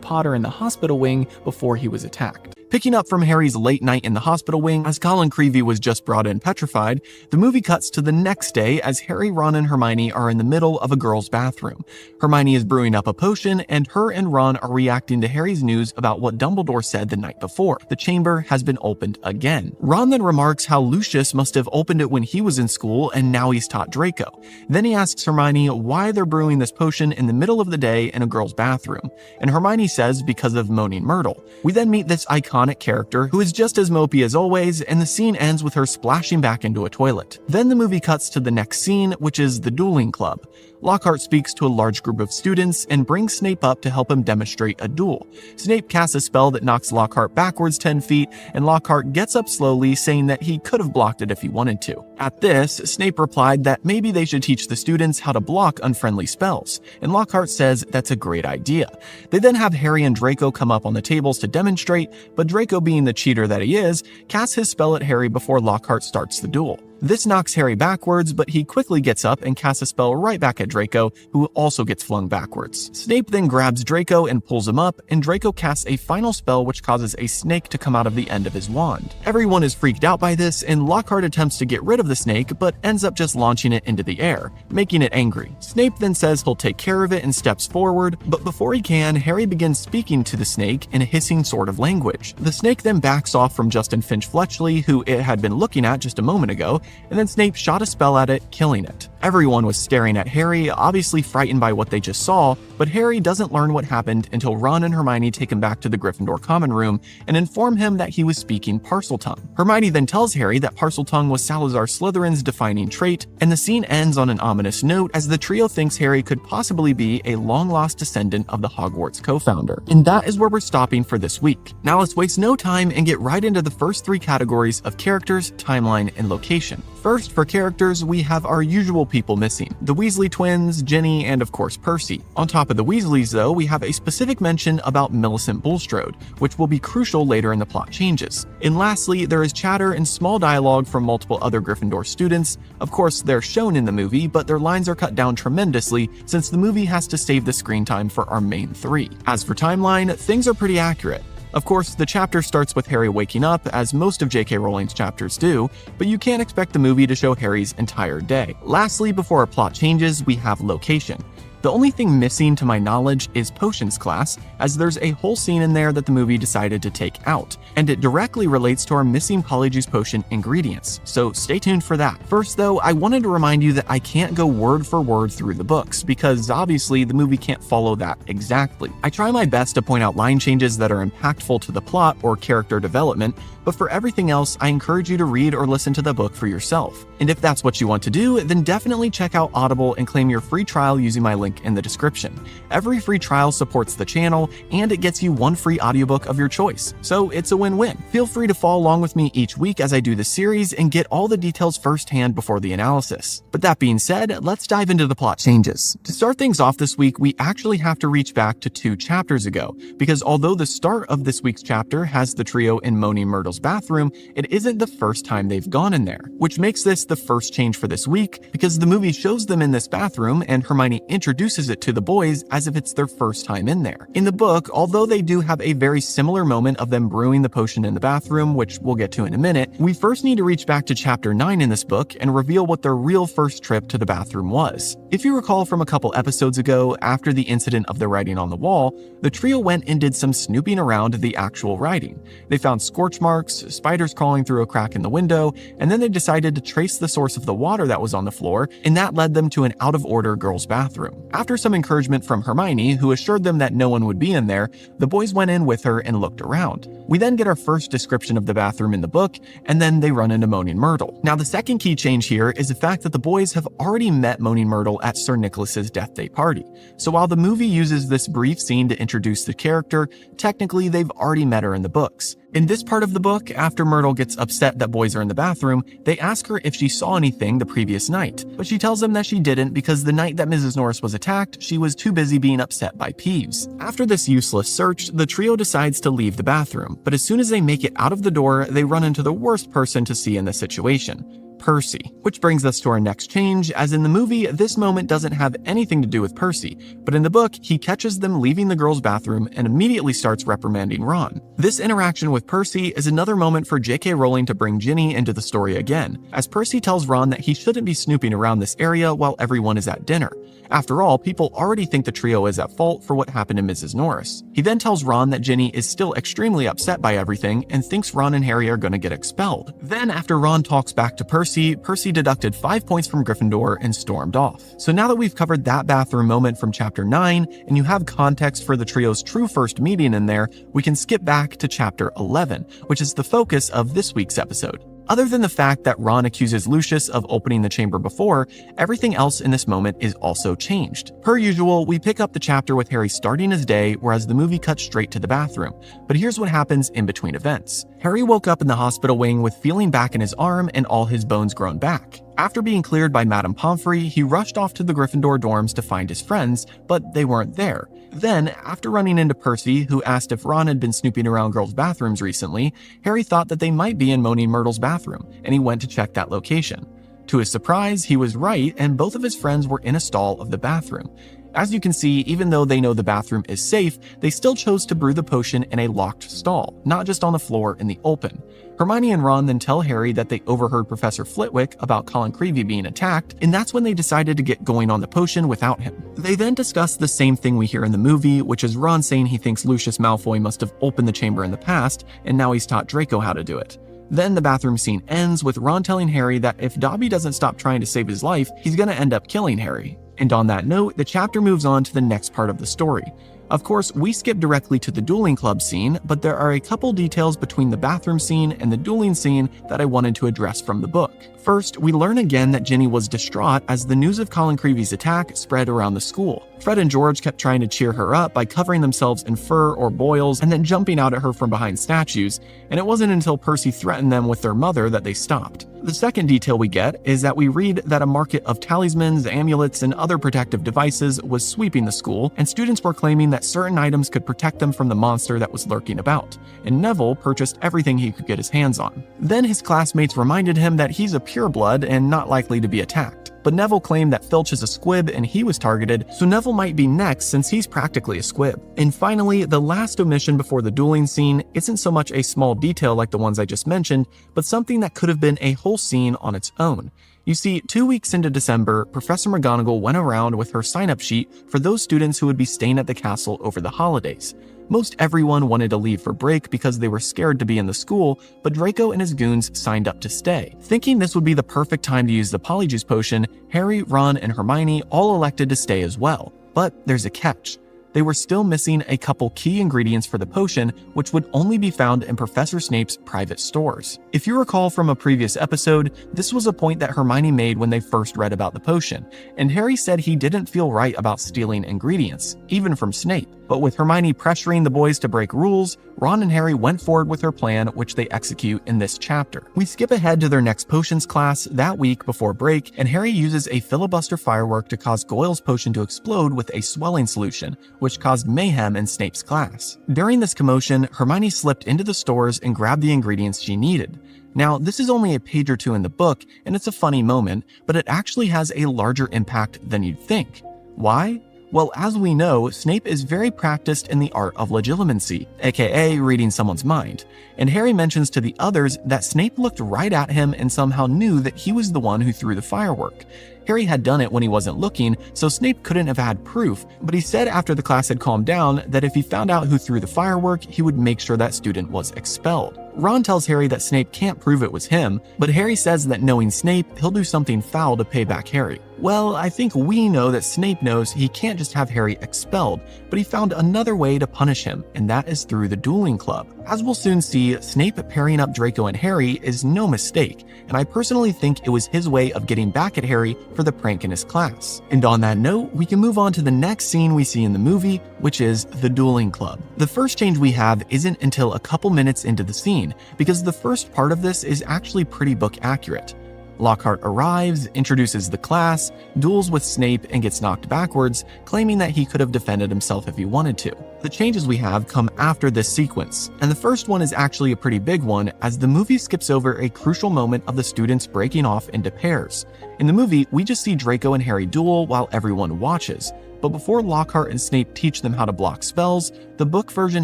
Potter in the hospital wing before he was attacked. Picking up from Harry's late night in the hospital wing as Colin Creevey was just brought in petrified, the movie cuts to the next day as Harry, Ron, and Hermione are in the middle of a girl's bathroom. Hermione is brewing up a potion, and her and Ron are reacting to Harry's news about what Dumbledore said the night before. The chamber has been opened again. Ron then remarks how Lucius must have opened it when he was in school and now he's taught Draco. Then he asks Hermione why they're brewing this potion in the middle of the day in a girl's bathroom, and Hermione says because of Moaning Myrtle. We then meet this iconic character who is just as mopey as always, and the scene ends with her splashing back into a toilet. Then the movie cuts to the next scene, which is the dueling club. Lockhart speaks to a large group of students and brings Snape up to help him demonstrate a duel. Snape casts a spell that knocks Lockhart backwards 10 feet, and Lockhart gets up slowly, saying that he could have blocked it if he wanted to. At this, Snape replied that maybe they should teach the students how to block unfriendly spells, and Lockhart says that's a great idea. They then have Harry and Draco come up on the tables to demonstrate, but Draco, being the cheater that he is, casts his spell at Harry before Lockhart starts the duel. This knocks Harry backwards, but he quickly gets up and casts a spell right back at Draco, who also gets flung backwards. Snape then grabs Draco and pulls him up, and Draco casts a final spell which causes a snake to come out of the end of his wand. Everyone is freaked out by this, and Lockhart attempts to get rid of the snake, but ends up just launching it into the air, making it angry. Snape then says he'll take care of it and steps forward, but before he can, Harry begins speaking to the snake in a hissing sort of language. The snake then backs off from Justin Finch-Fletchley, who it had been looking at just a moment ago, and then Snape shot a spell at it, killing it. Everyone was staring at Harry, obviously frightened by what they just saw, but Harry doesn't learn what happened until Ron and Hermione take him back to the Gryffindor common room and inform him that he was speaking Parseltongue. Hermione then tells Harry that Parseltongue was Salazar Slytherin's defining trait, and the scene ends on an ominous note as the trio thinks Harry could possibly be a long-lost descendant of the Hogwarts co-founder. And that is where we're stopping for this week. Now let's waste no time and get right into the first three categories of characters, timeline, and location. First, for characters, we have our usual people missing: the Weasley twins, Ginny, and of course Percy. On top of the Weasleys though, we have a specific mention about Millicent Bulstrode, which will be crucial later in the plot changes. And lastly, there is chatter and small dialogue from multiple other Gryffindor students. Of course, they're shown in the movie, but their lines are cut down tremendously since the movie has to save the screen time for our main three. As for timeline, things are pretty accurate. Of course, the chapter starts with Harry waking up, as most of J.K. Rowling's chapters do, but you can't expect the movie to show Harry's entire day. Lastly, before our plot changes, we have location. The only thing missing to my knowledge is potions class, as there's a whole scene in there that the movie decided to take out, and it directly relates to our missing Polyjuice potion ingredients, so stay tuned for that. First though, I wanted to remind you that I can't go word for word through the books, because obviously the movie can't follow that exactly. I try my best to point out line changes that are impactful to the plot or character development, but for everything else, I encourage you to read or listen to the book for yourself. And if that's what you want to do, then definitely check out Audible and claim your free trial using my link in the description. Every free trial supports the channel, and it gets you one free audiobook of your choice, so it's a win-win. Feel free to follow along with me each week as I do the series and get all the details firsthand before the analysis. But that being said, let's dive into the plot changes. To start things off this week, we actually have to reach back to 2 chapters ago, because although the start of this week's chapter has the trio in Moaning Myrtle's bathroom, it isn't the first time they've gone in there, which makes this the first change for this week, because the movie shows them in this bathroom and Hermione introduces it to the boys as if it's their first time in there. In the book, although they do have a very similar moment of them brewing the potion in the bathroom, which we'll get to in a minute, we first need to reach back to chapter 9 in this book and reveal what their real first trip to the bathroom was. If you recall from a couple episodes ago, after the incident of the writing on the wall, the trio went and did some snooping around the actual writing. They found scorch marks, spiders crawling through a crack in the window, and then they decided to trace the source of the water that was on the floor, and that led them to an out-of-order girls' bathroom. After some encouragement from Hermione, who assured them that no one would be in there, the boys went in with her and looked around. We then get our first description of the bathroom in the book, and then they run into Moaning Myrtle. Now, the second key change here is the fact that the boys have already met Moaning Myrtle at Sir Nicholas's death day party. So while the movie uses this brief scene to introduce the character, technically they've already met her in the books. In this part of the book, after Myrtle gets upset that boys are in the bathroom, they ask her if she saw anything the previous night, but she tells them that she didn't because the night that Mrs. Norris was attacked, she was too busy being upset by Peeves. After this useless search, the trio decides to leave the bathroom, but as soon as they make it out of the door, they run into the worst person to see in this situation: Percy. Which brings us to our next change, as in the movie, this moment doesn't have anything to do with Percy, but in the book, he catches them leaving the girls' bathroom and immediately starts reprimanding Ron. This interaction with Percy is another moment for J.K. Rowling to bring Ginny into the story again, as Percy tells Ron that he shouldn't be snooping around this area while everyone is at dinner. After all, people already think the trio is at fault for what happened to Mrs. Norris. He then tells Ron that Ginny is still extremely upset by everything and thinks Ron and Harry are going to get expelled. Then, after Ron talks back to Percy deducted 5 points from Gryffindor and stormed off. So now that we've covered that bathroom moment from chapter 9, and you have context for the trio's true first meeting in there, we can skip back to chapter 11, which is the focus of this week's episode. Other than the fact that Ron accuses Lucius of opening the chamber before, everything else in this moment is also changed. Per usual, we pick up the chapter with Harry starting his day, whereas the movie cuts straight to the bathroom. But here's what happens in between events. Harry woke up in the hospital wing with feeling back in his arm and all his bones grown back. After being cleared by Madame Pomfrey, he rushed off to the Gryffindor dorms to find his friends, but they weren't there. Then, after running into Percy, who asked if Ron had been snooping around girls' bathrooms recently, Harry thought that they might be in Moaning Myrtle's bathroom, and he went to check that location. To his surprise, he was right, and both of his friends were in a stall of the bathroom. As you can see, even though they know the bathroom is safe, they still chose to brew the potion in a locked stall, not just on the floor in the open. Hermione and Ron then tell Harry that they overheard Professor Flitwick about Colin Creevey being attacked, and that's when they decided to get going on the potion without him. They then discuss the same thing we hear in the movie, which is Ron saying he thinks Lucius Malfoy must have opened the chamber in the past, and now he's taught Draco how to do it. Then the bathroom scene ends with Ron telling Harry that if Dobby doesn't stop trying to save his life, he's gonna end up killing Harry. And on that note, the chapter moves on to the next part of the story. Of course, we skip directly to the dueling club scene, but there are a couple details between the bathroom scene and the dueling scene that I wanted to address from the book. First, we learn again that Ginny was distraught as the news of Colin Creevey's attack spread around the school. Fred and George kept trying to cheer her up by covering themselves in fur or boils and then jumping out at her from behind statues, and it wasn't until Percy threatened them with their mother that they stopped. The second detail we get is that we read that a market of talismans, amulets, and other protective devices was sweeping the school, and students were claiming that certain items could protect them from the monster that was lurking about, and Neville purchased everything he could get his hands on. Then his classmates reminded him that he's a pureblood and not likely to be attacked. but Neville claimed that Filch is a squib and he was targeted, so Neville might be next since he's practically a squib. And finally, the last omission before the dueling scene isn't so much a small detail like the ones I just mentioned, but something that could have been a whole scene on its own. You see, 2 weeks into December, Professor McGonagall went around with her sign-up sheet for those students who would be staying at the castle over the holidays. Most everyone wanted to leave for break because they were scared to be in the school, but Draco and his goons signed up to stay. Thinking this would be the perfect time to use the Polyjuice potion, Harry, Ron, and Hermione all elected to stay as well. But there's a catch. They were still missing a couple key ingredients for the potion, which would only be found in Professor Snape's private stores. If you recall from a previous episode, this was a point that Hermione made when they first read about the potion, and Harry said he didn't feel right about stealing ingredients, even from Snape. But with Hermione pressuring the boys to break rules, Ron and Harry went forward with her plan, which they execute in this chapter. We skip ahead to their next potions class that week before break, and Harry uses a filibuster firework to cause Goyle's potion to explode with a swelling solution, which caused mayhem in Snape's class. During this commotion, Hermione slipped into the stores and grabbed the ingredients she needed. Now, this is only a page or two in the book, and it's a funny moment, but it actually has a larger impact than you'd think. Why? Well, as we know, Snape is very practiced in the art of legilimency, aka reading someone's mind, and Harry mentions to the others that Snape looked right at him and somehow knew that he was the one who threw the firework. Harry had done it when he wasn't looking, so Snape couldn't have had proof, but he said after the class had calmed down that if he found out who threw the firework, he would make sure that student was expelled. Ron tells Harry that Snape can't prove it was him, but Harry says that knowing Snape, he'll do something foul to pay back Harry. Well, I think we know that Snape knows he can't just have Harry expelled, but he found another way to punish him, and that is through the dueling club. As we'll soon see, Snape pairing up Draco and Harry is no mistake, and I personally think it was his way of getting back at Harry for the prank in his class. And on that note, we can move on to the next scene we see in the movie, which is the dueling club. The first change we have isn't until a couple minutes into the scene, because the first part of this is actually pretty book accurate. Lockhart arrives, introduces the class, duels with Snape, and gets knocked backwards, claiming that he could have defended himself if he wanted to. The changes we have come after this sequence, and the first one is actually a pretty big one, as the movie skips over a crucial moment of the students breaking off into pairs. In the movie, we just see Draco and Harry duel while everyone watches. But before Lockhart and Snape teach them how to block spells, the book version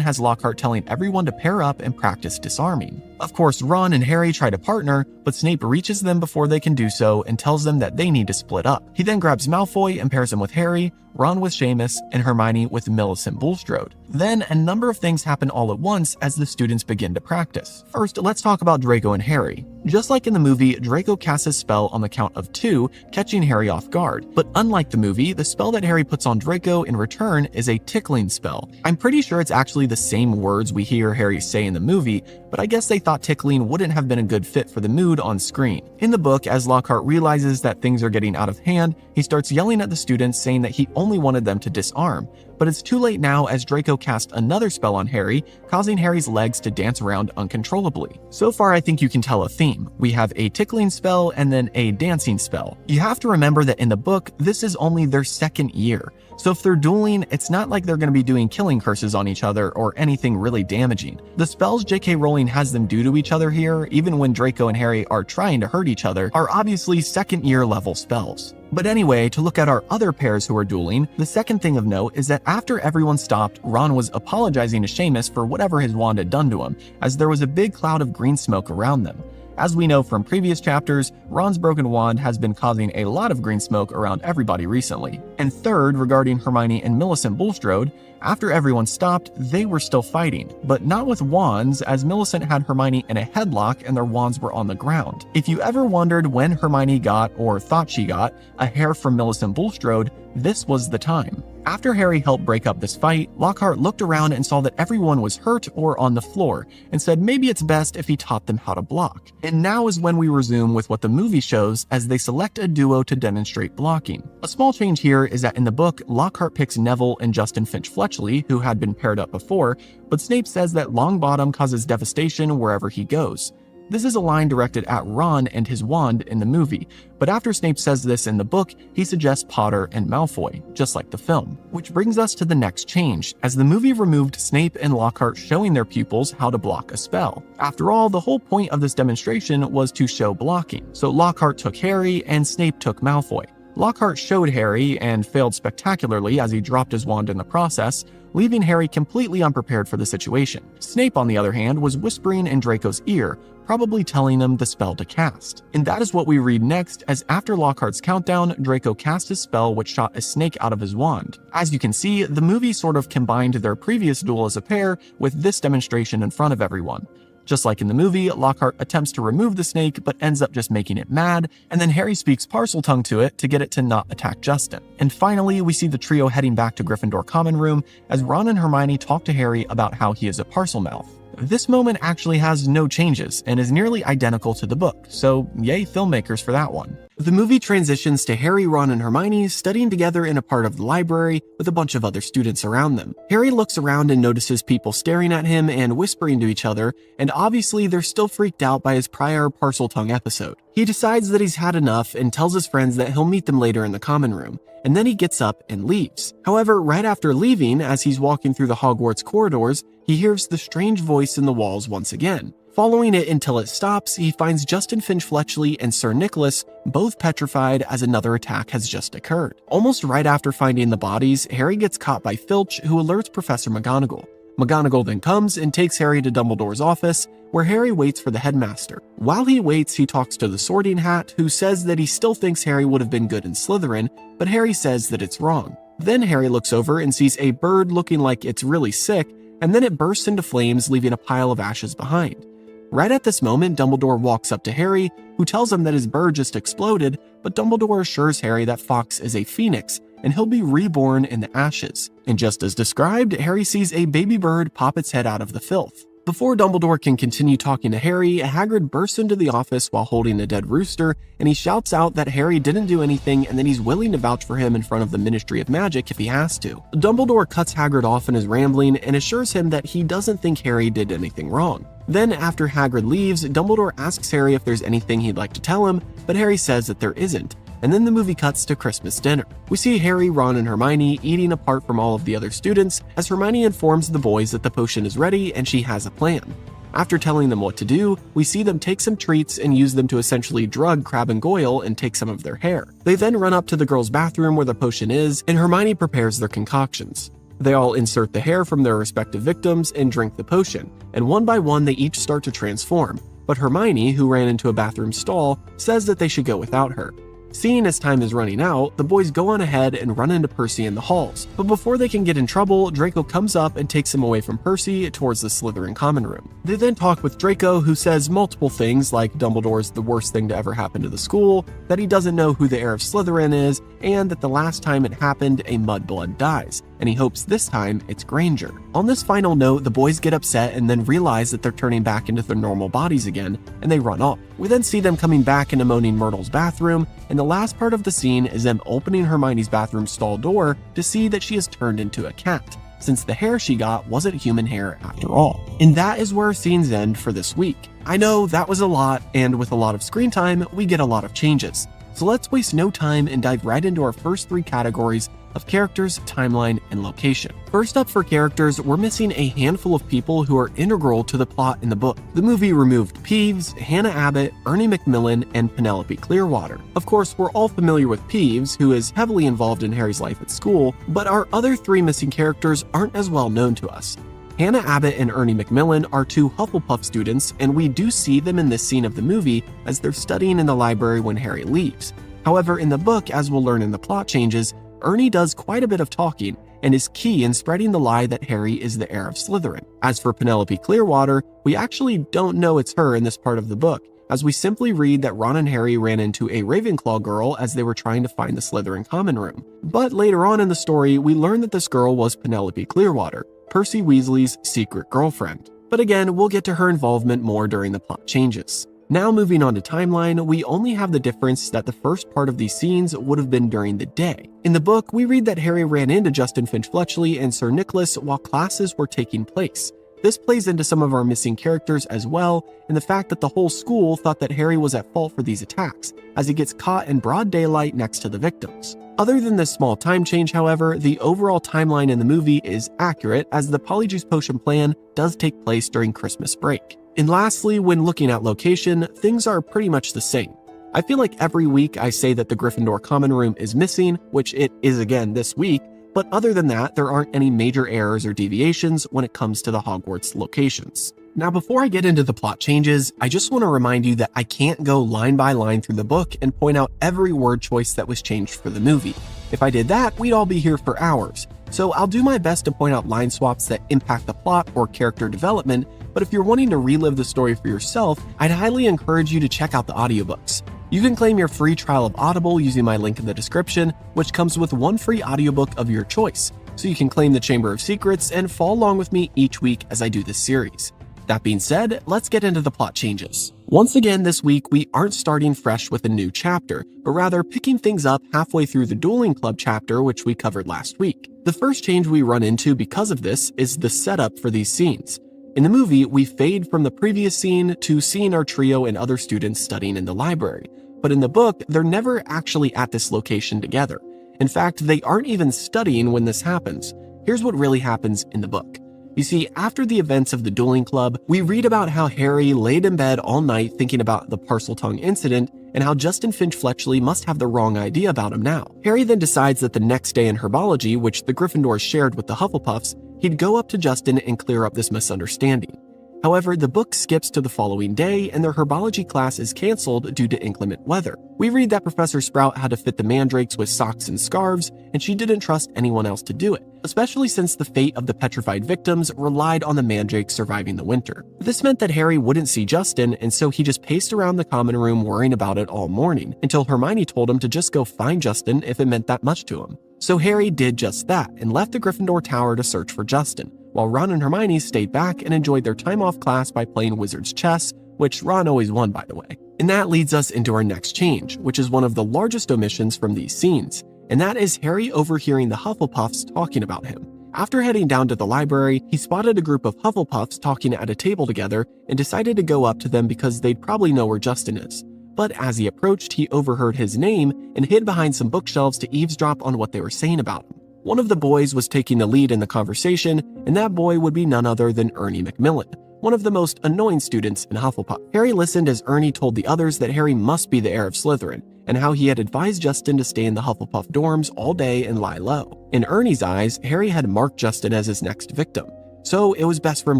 has Lockhart telling everyone to pair up and practice disarming. Of course, Ron and Harry try to partner, but Snape reaches them before they can do so and tells them that they need to split up. He then grabs Malfoy and pairs him with Harry, Ron with Seamus, and Hermione with Millicent Bulstrode. Then a number of things happen all at once as the students begin to practice. First, let's talk about Draco and Harry. Just like in the movie, Draco casts his spell on the count of 2, catching Harry off guard. But unlike the movie, the spell that Harry puts on Draco in return is a tickling spell. I'm pretty sure it's actually the same words we hear Harry say in the movie, but I guess they thought tickling wouldn't have been a good fit for the mood on screen. In the book, as Lockhart realizes that things are getting out of hand, he starts yelling at the students saying that he only wanted them to disarm. But it's too late now as Draco casts another spell on Harry, causing Harry's legs to dance around uncontrollably. So far, I think you can tell a theme. We have a tickling spell and then a dancing spell. You have to remember that in the book, this is only their second year. So if they're dueling, it's not like they're going to be doing killing curses on each other or anything really damaging. The spells J.K. Rowling has them do to each other here, even when Draco and Harry are trying to hurt each other, are obviously second-year level spells. But anyway, to look at our other pairs who are dueling, the second thing of note is that after everyone stopped, Ron was apologizing to Seamus for whatever his wand had done to him, as there was a big cloud of green smoke around them. As we know from previous chapters, Ron's broken wand has been causing a lot of green smoke around everybody recently. And third, regarding Hermione and Millicent Bulstrode, after everyone stopped, they were still fighting, but not with wands, as Millicent had Hermione in a headlock and their wands were on the ground. If you ever wondered when Hermione got, or thought she got, a hair from Millicent Bulstrode, this was the time. After Harry helped break up this fight, Lockhart looked around and saw that everyone was hurt or on the floor, and said maybe it's best if he taught them how to block. And now is when we resume with what the movie shows as they select a duo to demonstrate blocking. A small change here is that in the book, Lockhart picks Neville and Justin Finch-Fletchley, who had been paired up before, but Snape says that Longbottom causes devastation wherever he goes. This is a line directed at Ron and his wand in the movie, but after Snape says this in the book, he suggests Potter and Malfoy, just like the film. Which brings us to the next change, as the movie removed Snape and Lockhart showing their pupils how to block a spell. After all, the whole point of this demonstration was to show blocking, so Lockhart took Harry and Snape took Malfoy. Lockhart showed Harry and failed spectacularly as he dropped his wand in the process, leaving Harry completely unprepared for the situation. Snape, on the other hand, was whispering in Draco's ear, probably telling him the spell to cast. And that is what we read next, as after Lockhart's countdown, Draco cast his spell which shot a snake out of his wand. As you can see, the movie sort of combined their previous duel as a pair with this demonstration in front of everyone. Just like in the movie, Lockhart attempts to remove the snake but ends up just making it mad, and then Harry speaks Parseltongue to it to get it to not attack Justin. And finally, we see the trio heading back to Gryffindor Common Room as Ron and Hermione talk to Harry about how he is a Parselmouth. This moment actually has no changes and is nearly identical to the book, so yay filmmakers for that one. The movie transitions to Harry, Ron, and Hermione studying together in a part of the library with a bunch of other students around them. Harry looks around and notices people staring at him and whispering to each other, and obviously they're still freaked out by his prior Parseltongue episode. He decides that he's had enough and tells his friends that he'll meet them later in the common room, and then he gets up and leaves. However, right after leaving, as he's walking through the Hogwarts corridors, he hears the strange voice in the walls once again. Following it until it stops, he finds Justin Finch-Fletchley and Sir Nicholas both petrified as another attack has just occurred. Almost right after finding the bodies, Harry gets caught by Filch, who alerts Professor McGonagall. McGonagall then comes and takes Harry to Dumbledore's office, where Harry waits for the headmaster. While he waits, he talks to the Sorting Hat, who says that he still thinks Harry would have been good in Slytherin, but Harry says that it's wrong. Then Harry looks over and sees a bird looking like it's really sick, and then it bursts into flames, leaving a pile of ashes behind. Right at this moment, Dumbledore walks up to Harry, who tells him that his bird just exploded, but Dumbledore assures Harry that Fawkes is a phoenix, and he'll be reborn in the ashes. And just as described, Harry sees a baby bird pop its head out of the filth. Before Dumbledore can continue talking to Harry, Hagrid bursts into the office while holding a dead rooster, and he shouts out that Harry didn't do anything and that he's willing to vouch for him in front of the Ministry of Magic if he has to. Dumbledore cuts Hagrid off in his rambling and assures him that he doesn't think Harry did anything wrong. Then, after Hagrid leaves, Dumbledore asks Harry if there's anything he'd like to tell him, but Harry says that there isn't. And then the movie cuts to Christmas dinner. We see Harry, Ron, and Hermione eating apart from all of the other students as Hermione informs the boys that the potion is ready and she has a plan. After telling them what to do, we see them take some treats and use them to essentially drug Crabbe and Goyle and take some of their hair. They then run up to the girls' bathroom where the potion is, and Hermione prepares their concoctions. They all insert the hair from their respective victims and drink the potion, and one by one they each start to transform, but Hermione, who ran into a bathroom stall, says that they should go without her. Seeing as time is running out, the boys go on ahead and run into Percy in the halls, but before they can get in trouble, Draco comes up and takes him away from Percy towards the Slytherin common room. They then talk with Draco, who says multiple things like Dumbledore's the worst thing to ever happen to the school, that he doesn't know who the heir of Slytherin is, and that the last time it happened, a mudblood dies, and he hopes this time it's Granger. On this final note, the boys get upset and then realize that they're turning back into their normal bodies again, and they run off. We then see them coming back into Moaning Myrtle's bathroom, and the last part of the scene is them opening Hermione's bathroom stall door to see that she has turned into a cat, since the hair she got wasn't human hair after all. And that is where scenes end for this week. I know that was a lot, and with a lot of screen time, we get a lot of changes. So let's waste no time and dive right into our first three categories of characters, timeline, and location. First up for characters, we're missing a handful of people who are integral to the plot in the book. The movie removed Peeves, Hannah Abbott, Ernie Macmillan, and Penelope Clearwater. Of course, we're all familiar with Peeves, who is heavily involved in Harry's life at school, but our other three missing characters aren't as well known to us. Hannah Abbott and Ernie Macmillan are two Hufflepuff students, and we do see them in this scene of the movie as they're studying in the library when Harry leaves. However, in the book, as we'll learn in the plot changes, Ernie does quite a bit of talking and is key in spreading the lie that Harry is the heir of Slytherin. As for Penelope Clearwater, we actually don't know it's her in this part of the book, as we simply read that Ron and Harry ran into a Ravenclaw girl as they were trying to find the Slytherin common room. But later on in the story, we learn that this girl was Penelope Clearwater, Percy Weasley's secret girlfriend. But again, we'll get to her involvement more during the plot changes. Now moving on to timeline, we only have the difference that the first part of these scenes would have been during the day. In the book, we read that Harry ran into Justin Finch-Fletchley and Sir Nicholas while classes were taking place. This plays into some of our missing characters as well, and the fact that the whole school thought that Harry was at fault for these attacks, as he gets caught in broad daylight next to the victims. Other than this small time change, however, the overall timeline in the movie is accurate, as the Polyjuice Potion plan does take place during Christmas break. And lastly, when looking at location, things are pretty much the same. I feel like every week I say that the Gryffindor common room is missing, which it is again this week, but other than that, there aren't any major errors or deviations when it comes to the Hogwarts locations. Now, before I get into the plot changes, I just want to remind you that I can't go line by line through the book and point out every word choice that was changed for the movie. If I did that, we'd all be here for hours. So I'll do my best to point out line swaps that impact the plot or character development, but if you're wanting to relive the story for yourself, I'd highly encourage you to check out the audiobooks. You can claim your free trial of Audible using my link in the description, which comes with one free audiobook of your choice, so you can claim the Chamber of Secrets and follow along with me each week as I do this series. That being said, let's get into the plot changes. Once again this week, we aren't starting fresh with a new chapter, but rather picking things up halfway through the Dueling Club chapter, which we covered last week. The first change we run into because of this is the setup for these scenes. In the movie, we fade from the previous scene to seeing our trio and other students studying in the library. But in the book, they're never actually at this location together. In fact, they aren't even studying when this happens. Here's what really happens in the book. You see, after the events of the Dueling Club, we read about how Harry laid in bed all night thinking about the Parseltongue incident and how Justin Finch-Fletchley must have the wrong idea about him now. Harry then decides that the next day in herbology, which the Gryffindors shared with the Hufflepuffs, he'd go up to Justin and clear up this misunderstanding. However, the book skips to the following day and their herbology class is canceled due to inclement weather. We read that Professor Sprout had to fit the mandrakes with socks and scarves, and she didn't trust anyone else to do it, especially since the fate of the petrified victims relied on the mandrakes surviving the winter. This meant that Harry wouldn't see Justin, and so he just paced around the common room worrying about it all morning, until Hermione told him to just go find Justin if it meant that much to him. So Harry did just that and left the Gryffindor Tower to search for Justin, while Ron and Hermione stayed back and enjoyed their time off class by playing wizard's chess, which Ron always won, by the way. And that leads us into our next change, which is one of the largest omissions from these scenes, and that is Harry overhearing the Hufflepuffs talking about him. After heading down to the library, he spotted a group of Hufflepuffs talking at a table together and decided to go up to them because they'd probably know where Justin is. But as he approached, he overheard his name and hid behind some bookshelves to eavesdrop on what they were saying about him. One of the boys was taking the lead in the conversation, and that boy would be none other than Ernie Macmillan, one of the most annoying students in Hufflepuff. Harry listened as Ernie told the others that Harry must be the heir of Slytherin, and how he had advised Justin to stay in the Hufflepuff dorms all day and lie low. In Ernie's eyes, Harry had marked Justin as his next victim, so it was best for him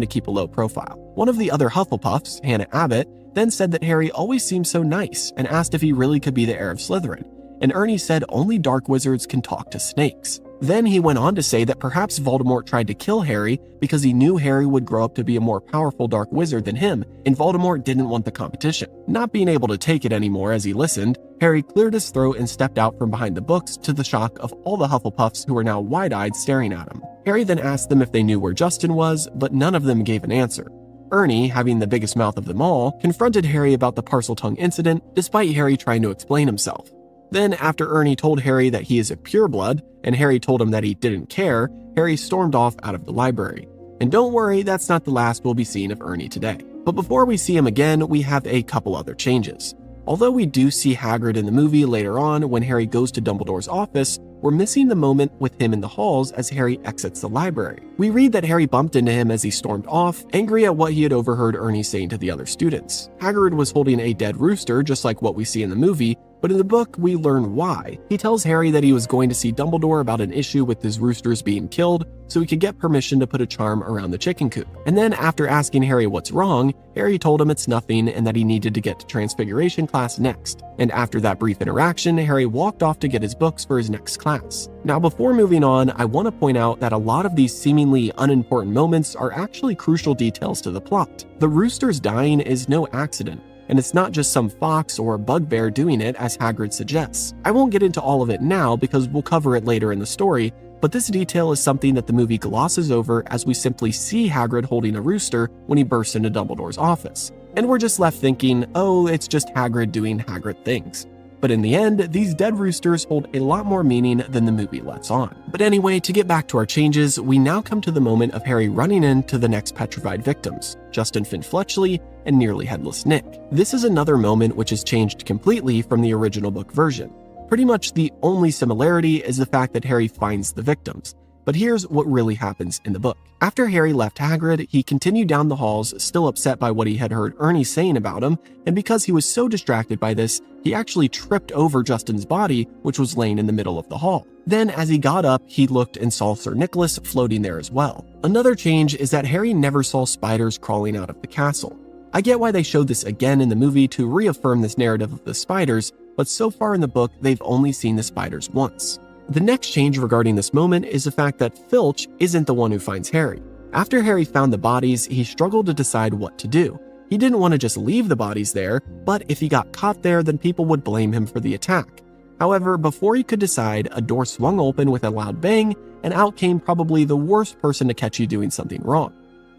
to keep a low profile. One of the other Hufflepuffs, Hannah Abbott, then said that Harry always seemed so nice and asked if he really could be the heir of Slytherin, and Ernie said only dark wizards can talk to snakes. Then he went on to say that perhaps Voldemort tried to kill Harry because he knew Harry would grow up to be a more powerful dark wizard than him, and Voldemort didn't want the competition. Not being able to take it anymore as he listened, Harry cleared his throat and stepped out from behind the books to the shock of all the Hufflepuffs who were now wide-eyed staring at him. Harry then asked them if they knew where Justin was, but none of them gave an answer. Ernie, having the biggest mouth of them all, confronted Harry about the Parseltongue incident, despite Harry trying to explain himself. Then, after Ernie told Harry that he is a pureblood, and Harry told him that he didn't care, Harry stormed off out of the library. And don't worry, that's not the last we'll be seeing of Ernie today. But before we see him again, we have a couple other changes. Although we do see Hagrid in the movie later on when Harry goes to Dumbledore's office, we're missing the moment with him in the halls as Harry exits the library. We read that Harry bumped into him as he stormed off, angry at what he had overheard Ernie saying to the other students. Hagrid was holding a dead rooster, just like what we see in the movie, but in the book, we learn why. He tells Harry that he was going to see Dumbledore about an issue with his roosters being killed, so he could get permission to put a charm around the chicken coop. And then after asking Harry what's wrong, Harry told him it's nothing and that he needed to get to Transfiguration class next. And after that brief interaction, Harry walked off to get his books for his next class. Now, before moving on, I want to point out that a lot of these seemingly unimportant moments are actually crucial details to the plot. The roosters dying is no accident, and it's not just some fox or bugbear doing it as Hagrid suggests. I won't get into all of it now because we'll cover it later in the story, but this detail is something that the movie glosses over as we simply see Hagrid holding a rooster when he bursts into Dumbledore's office. And we're just left thinking, oh, it's just Hagrid doing Hagrid things. But in the end, these dead roosters hold a lot more meaning than the movie lets on. But anyway, to get back to our changes, we now come to the moment of Harry running into the next petrified victims, Justin Finn Fletchley and Nearly Headless Nick. This is another moment which is changed completely from the original book version. Pretty much the only similarity is the fact that Harry finds the victims. But here's what really happens in the book. After Harry left Hagrid, he continued down the halls, still upset by what he had heard Ernie saying about him, and because he was so distracted by this, he actually tripped over Justin's body, which was laying in the middle of the hall. Then, as he got up, he looked and saw Sir Nicholas floating there as well. Another change is that Harry never saw spiders crawling out of the castle. I get why they showed this again in the movie to reaffirm this narrative of the spiders, but so far in the book, they've only seen the spiders once. The next change regarding this moment is the fact that Filch isn't the one who finds Harry. After Harry found the bodies, he struggled to decide what to do. He didn't want to just leave the bodies there, but if he got caught there, then people would blame him for the attack. However, before he could decide, a door swung open with a loud bang, and out came probably the worst person to catch you doing something wrong: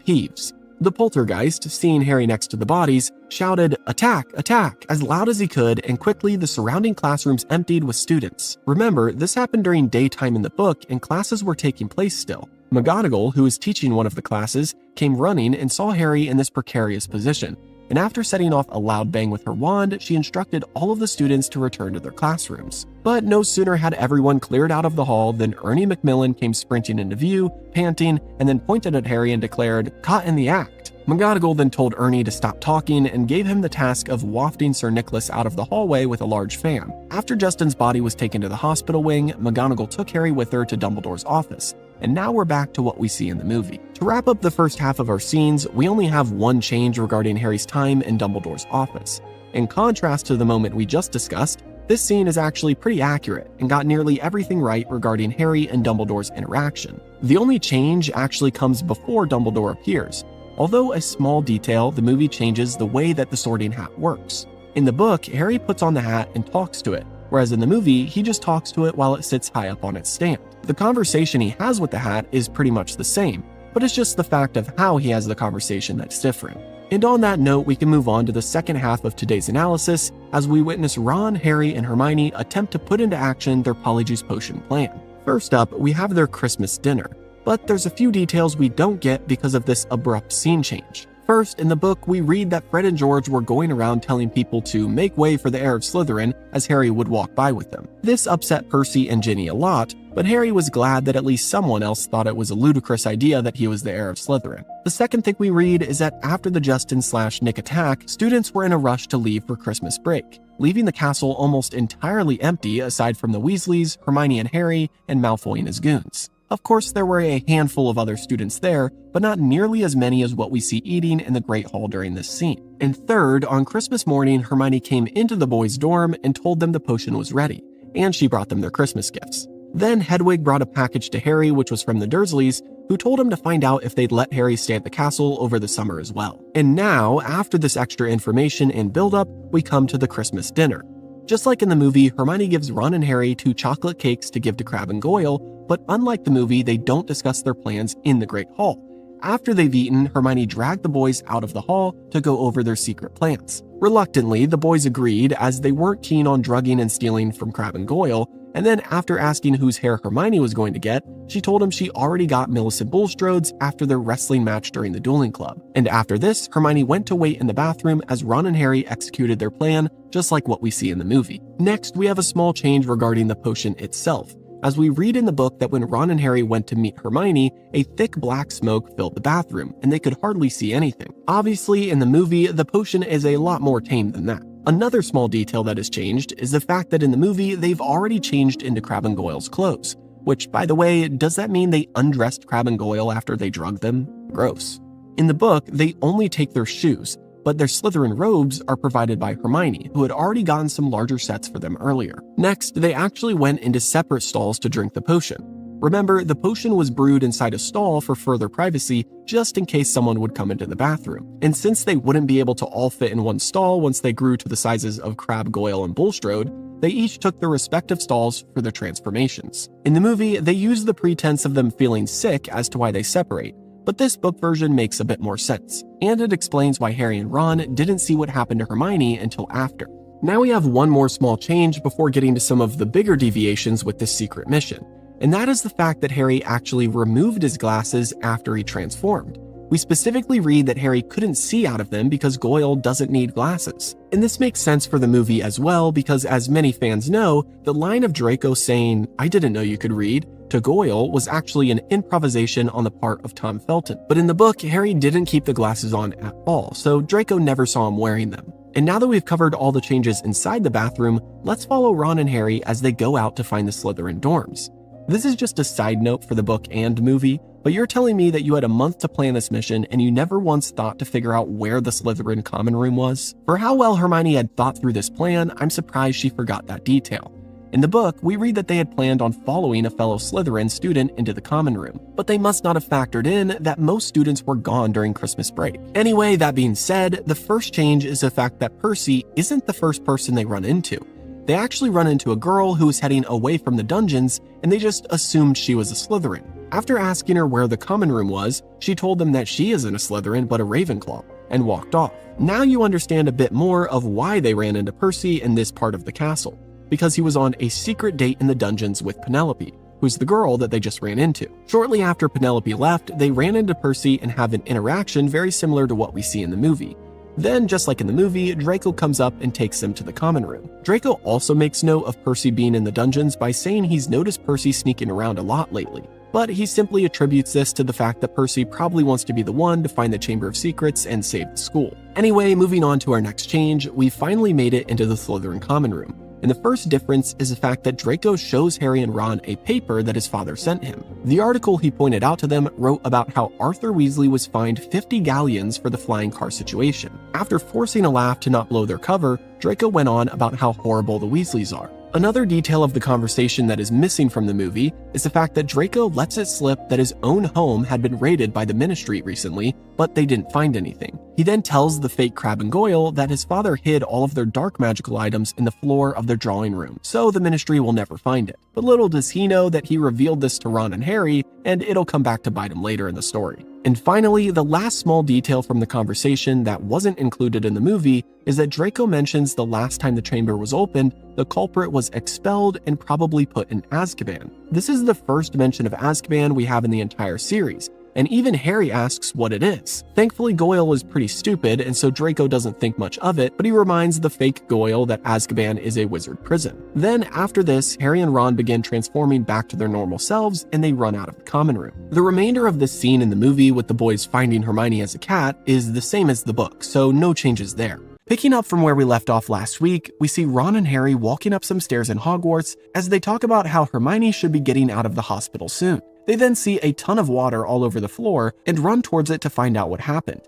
Peeves. The poltergeist, seeing Harry next to the bodies, shouted, "Attack! Attack!" as loud as he could, and quickly the surrounding classrooms emptied with students. Remember, this happened during daytime in the book, and classes were taking place still. McGonagall, who was teaching one of the classes, came running and saw Harry in this precarious position, and after setting off a loud bang with her wand, she instructed all of the students to return to their classrooms. But no sooner had everyone cleared out of the hall than Ernie Macmillan came sprinting into view, panting, and then pointed at Harry and declared, "Caught in the act." McGonagall then told Ernie to stop talking and gave him the task of wafting Sir Nicholas out of the hallway with a large fan. After Justin's body was taken to the hospital wing, McGonagall took Harry with her to Dumbledore's office. And now we're back to what we see in the movie. To wrap up the first half of our scenes, we only have one change regarding Harry's time in Dumbledore's office. In contrast to the moment we just discussed, this scene is actually pretty accurate and got nearly everything right regarding Harry and Dumbledore's interaction. The only change actually comes before Dumbledore appears. Although a small detail, the movie changes the way that the sorting hat works. In the book, Harry puts on the hat and talks to it, whereas in the movie, he just talks to it while it sits high up on its stand. The conversation he has with the hat is pretty much the same, but it's just the fact of how he has the conversation that's different. And on that note, we can move on to the second half of today's analysis as we witness Ron, Harry, and Hermione attempt to put into action their Polyjuice Potion plan. First up, we have their Christmas dinner, but there's a few details we don't get because of this abrupt scene change. First, in the book, we read that Fred and George were going around telling people to make way for the heir of Slytherin as Harry would walk by with them. This upset Percy and Ginny a lot, but Harry was glad that at least someone else thought it was a ludicrous idea that he was the heir of Slytherin. The second thing we read is that after the Justin/Nick attack, students were in a rush to leave for Christmas break, leaving the castle almost entirely empty aside from the Weasleys, Hermione and Harry, and Malfoy and his goons. Of course, there were a handful of other students there, but not nearly as many as what we see eating in the Great Hall during this scene. And third, on Christmas morning, Hermione came into the boys' dorm and told them the potion was ready, and she brought them their Christmas gifts. Then Hedwig brought a package to Harry, which was from the Dursleys, who told him to find out if they'd let Harry stay at the castle over the summer as well. And now, after this extra information and build-up, we come to the Christmas dinner. Just like in the movie, Hermione gives Ron and Harry 2 chocolate cakes to give to Crabbe and Goyle, but unlike the movie, they don't discuss their plans in the Great Hall. After they've eaten, Hermione dragged the boys out of the hall to go over their secret plans. Reluctantly, the boys agreed as they weren't keen on drugging and stealing from Crabbe and Goyle, and then after asking whose hair Hermione was going to get, she told him she already got Millicent Bulstrode's after their wrestling match during the dueling club. And after this, Hermione went to wait in the bathroom as Ron and Harry executed their plan, just like what we see in the movie. Next, we have a small change regarding the potion itself, as we read in the book that when Ron and Harry went to meet Hermione, a thick black smoke filled the bathroom, and they could hardly see anything. Obviously, in the movie, the potion is a lot more tame than that. Another small detail that has changed is the fact that in the movie, they've already changed into Crabbe and Goyle's clothes. Which, by the way, does that mean they undressed Crabbe and Goyle after they drugged them? Gross. In the book, they only take their shoes, but their Slytherin robes are provided by Hermione, who had already gotten some larger sets for them earlier. Next, they actually went into separate stalls to drink the potion. Remember, the potion was brewed inside a stall for further privacy, just in case someone would come into the bathroom. And since they wouldn't be able to all fit in one stall once they grew to the sizes of Crabbe, Goyle, and Bulstrode, they each took their respective stalls for their transformations. In the movie, they use the pretense of them feeling sick as to why they separate, but this book version makes a bit more sense, and it explains why Harry and Ron didn't see what happened to Hermione until after. Now we have one more small change before getting to some of the bigger deviations with this secret mission, and that is the fact that Harry actually removed his glasses after he transformed. We specifically read that Harry couldn't see out of them because Goyle doesn't need glasses. And this makes sense for the movie as well because, as many fans know, the line of Draco saying, "I didn't know you could read," to Goyle was actually an improvisation on the part of Tom Felton. But in the book, Harry didn't keep the glasses on at all, so Draco never saw him wearing them. And now that we've covered all the changes inside the bathroom, let's follow Ron and Harry as they go out to find the Slytherin dorms. This is just a side note for the book and movie, but you're telling me that you had a month to plan this mission and you never once thought to figure out where the Slytherin common room was? For how well Hermione had thought through this plan, I'm surprised she forgot that detail. In the book, we read that they had planned on following a fellow Slytherin student into the common room, but they must not have factored in that most students were gone during Christmas break. Anyway, that being said, the first change is the fact that Percy isn't the first person they run into. They actually run into a girl who was heading away from the dungeons, and they just assumed she was a Slytherin. After asking her where the common room was, she told them that she isn't a Slytherin but a Ravenclaw, and walked off. Now you understand a bit more of why they ran into Percy in this part of the castle, because he was on a secret date in the dungeons with Penelope, who's the girl that they just ran into. Shortly after Penelope left, they ran into Percy and have an interaction very similar to what we see in the movie. Then, just like in the movie, Draco comes up and takes them to the common room. Draco also makes note of Percy being in the dungeons by saying he's noticed Percy sneaking around a lot lately. But he simply attributes this to the fact that Percy probably wants to be the one to find the Chamber of Secrets and save the school. Anyway, moving on to our next change, we finally made it into the Slytherin common room. And the first difference is the fact that Draco shows Harry and Ron a paper that his father sent him. The article he pointed out to them wrote about how Arthur Weasley was fined 50 galleons for the flying car situation. After forcing a laugh to not blow their cover, Draco went on about how horrible the Weasleys are. Another detail of the conversation that is missing from the movie is the fact that Draco lets it slip that his own home had been raided by the Ministry recently, but they didn't find anything. He then tells the fake Crabbe and Goyle that his father hid all of their dark magical items in the floor of their drawing room, so the Ministry will never find it. But little does he know that he revealed this to Ron and Harry, and it'll come back to bite him later in the story. And finally, the last small detail from the conversation that wasn't included in the movie is that Draco mentions the last time the chamber was opened, the culprit was expelled and probably put in Azkaban. This is the first mention of Azkaban we have in the entire series, and even Harry asks what it is. Thankfully, Goyle is pretty stupid, and so Draco doesn't think much of it, but he reminds the fake Goyle that Azkaban is a wizard prison. Then, after this, Harry and Ron begin transforming back to their normal selves, and they run out of the common room. The remainder of this scene in the movie with the boys finding Hermione as a cat is the same as the book, so no changes there. Picking up from where we left off last week, we see Ron and Harry walking up some stairs in Hogwarts as they talk about how Hermione should be getting out of the hospital soon. They then see a ton of water all over the floor and run towards it to find out what happened.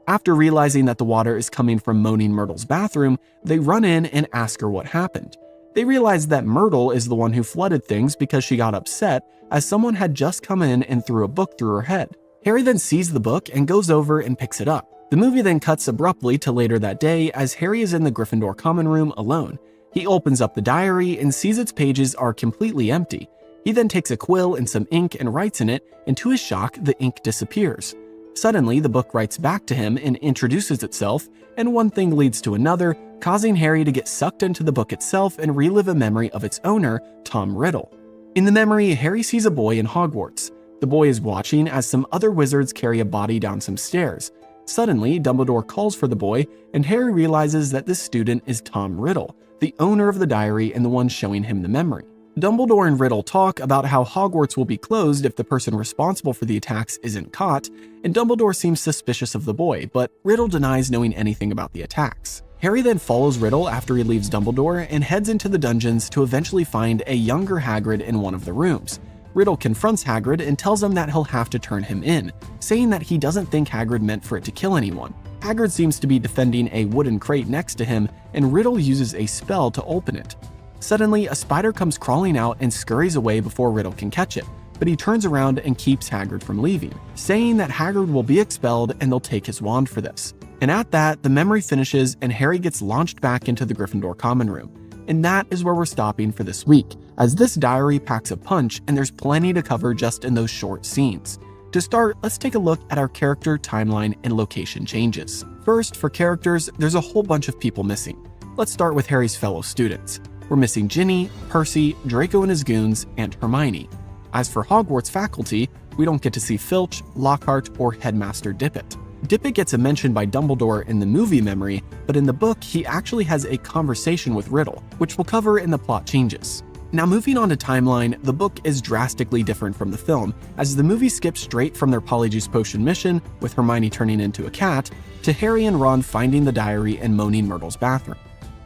After realizing that the water is coming from Moaning Myrtle's bathroom, they run in and ask her what happened. They realize that Myrtle is the one who flooded things because she got upset as someone had just come in and threw a book through her head. Harry then sees the book and goes over and picks it up. The movie then cuts abruptly to later that day as Harry is in the Gryffindor common room alone. He opens up the diary and sees its pages are completely empty. He then takes a quill and some ink and writes in it, and to his shock, the ink disappears. Suddenly, the book writes back to him and introduces itself, and one thing leads to another, causing Harry to get sucked into the book itself and relive a memory of its owner, Tom Riddle. In the memory, Harry sees a boy in Hogwarts. The boy is watching as some other wizards carry a body down some stairs. Suddenly, Dumbledore calls for the boy, and Harry realizes that this student is Tom Riddle, the owner of the diary and the one showing him the memory. Dumbledore and Riddle talk about how Hogwarts will be closed if the person responsible for the attacks isn't caught, and Dumbledore seems suspicious of the boy, but Riddle denies knowing anything about the attacks. Harry then follows Riddle after he leaves Dumbledore and heads into the dungeons to eventually find a younger Hagrid in one of the rooms. Riddle confronts Hagrid and tells him that he'll have to turn him in, saying that he doesn't think Hagrid meant for it to kill anyone. Hagrid seems to be defending a wooden crate next to him, and Riddle uses a spell to open it. Suddenly, a spider comes crawling out and scurries away before Riddle can catch it, but he turns around and keeps Hagrid from leaving, saying that Hagrid will be expelled and they'll take his wand for this. And at that, the memory finishes and Harry gets launched back into the Gryffindor common room. And that is where we're stopping for this week, as this diary packs a punch and there's plenty to cover just in those short scenes. To start, let's take a look at our character, timeline, and location changes. First, for characters, there's a whole bunch of people missing. Let's start with Harry's fellow students. We're missing Ginny, Percy, Draco and his goons, and Hermione. As for Hogwarts faculty, we don't get to see Filch, Lockhart, or Headmaster Dippet. Dippet gets a mention by Dumbledore in the movie memory, but in the book, he actually has a conversation with Riddle, which we'll cover in the plot changes. Now moving on to timeline, the book is drastically different from the film, as the movie skips straight from their Polyjuice Potion mission, with Hermione turning into a cat, to Harry and Ron finding the diary in Moaning Myrtle's bathroom.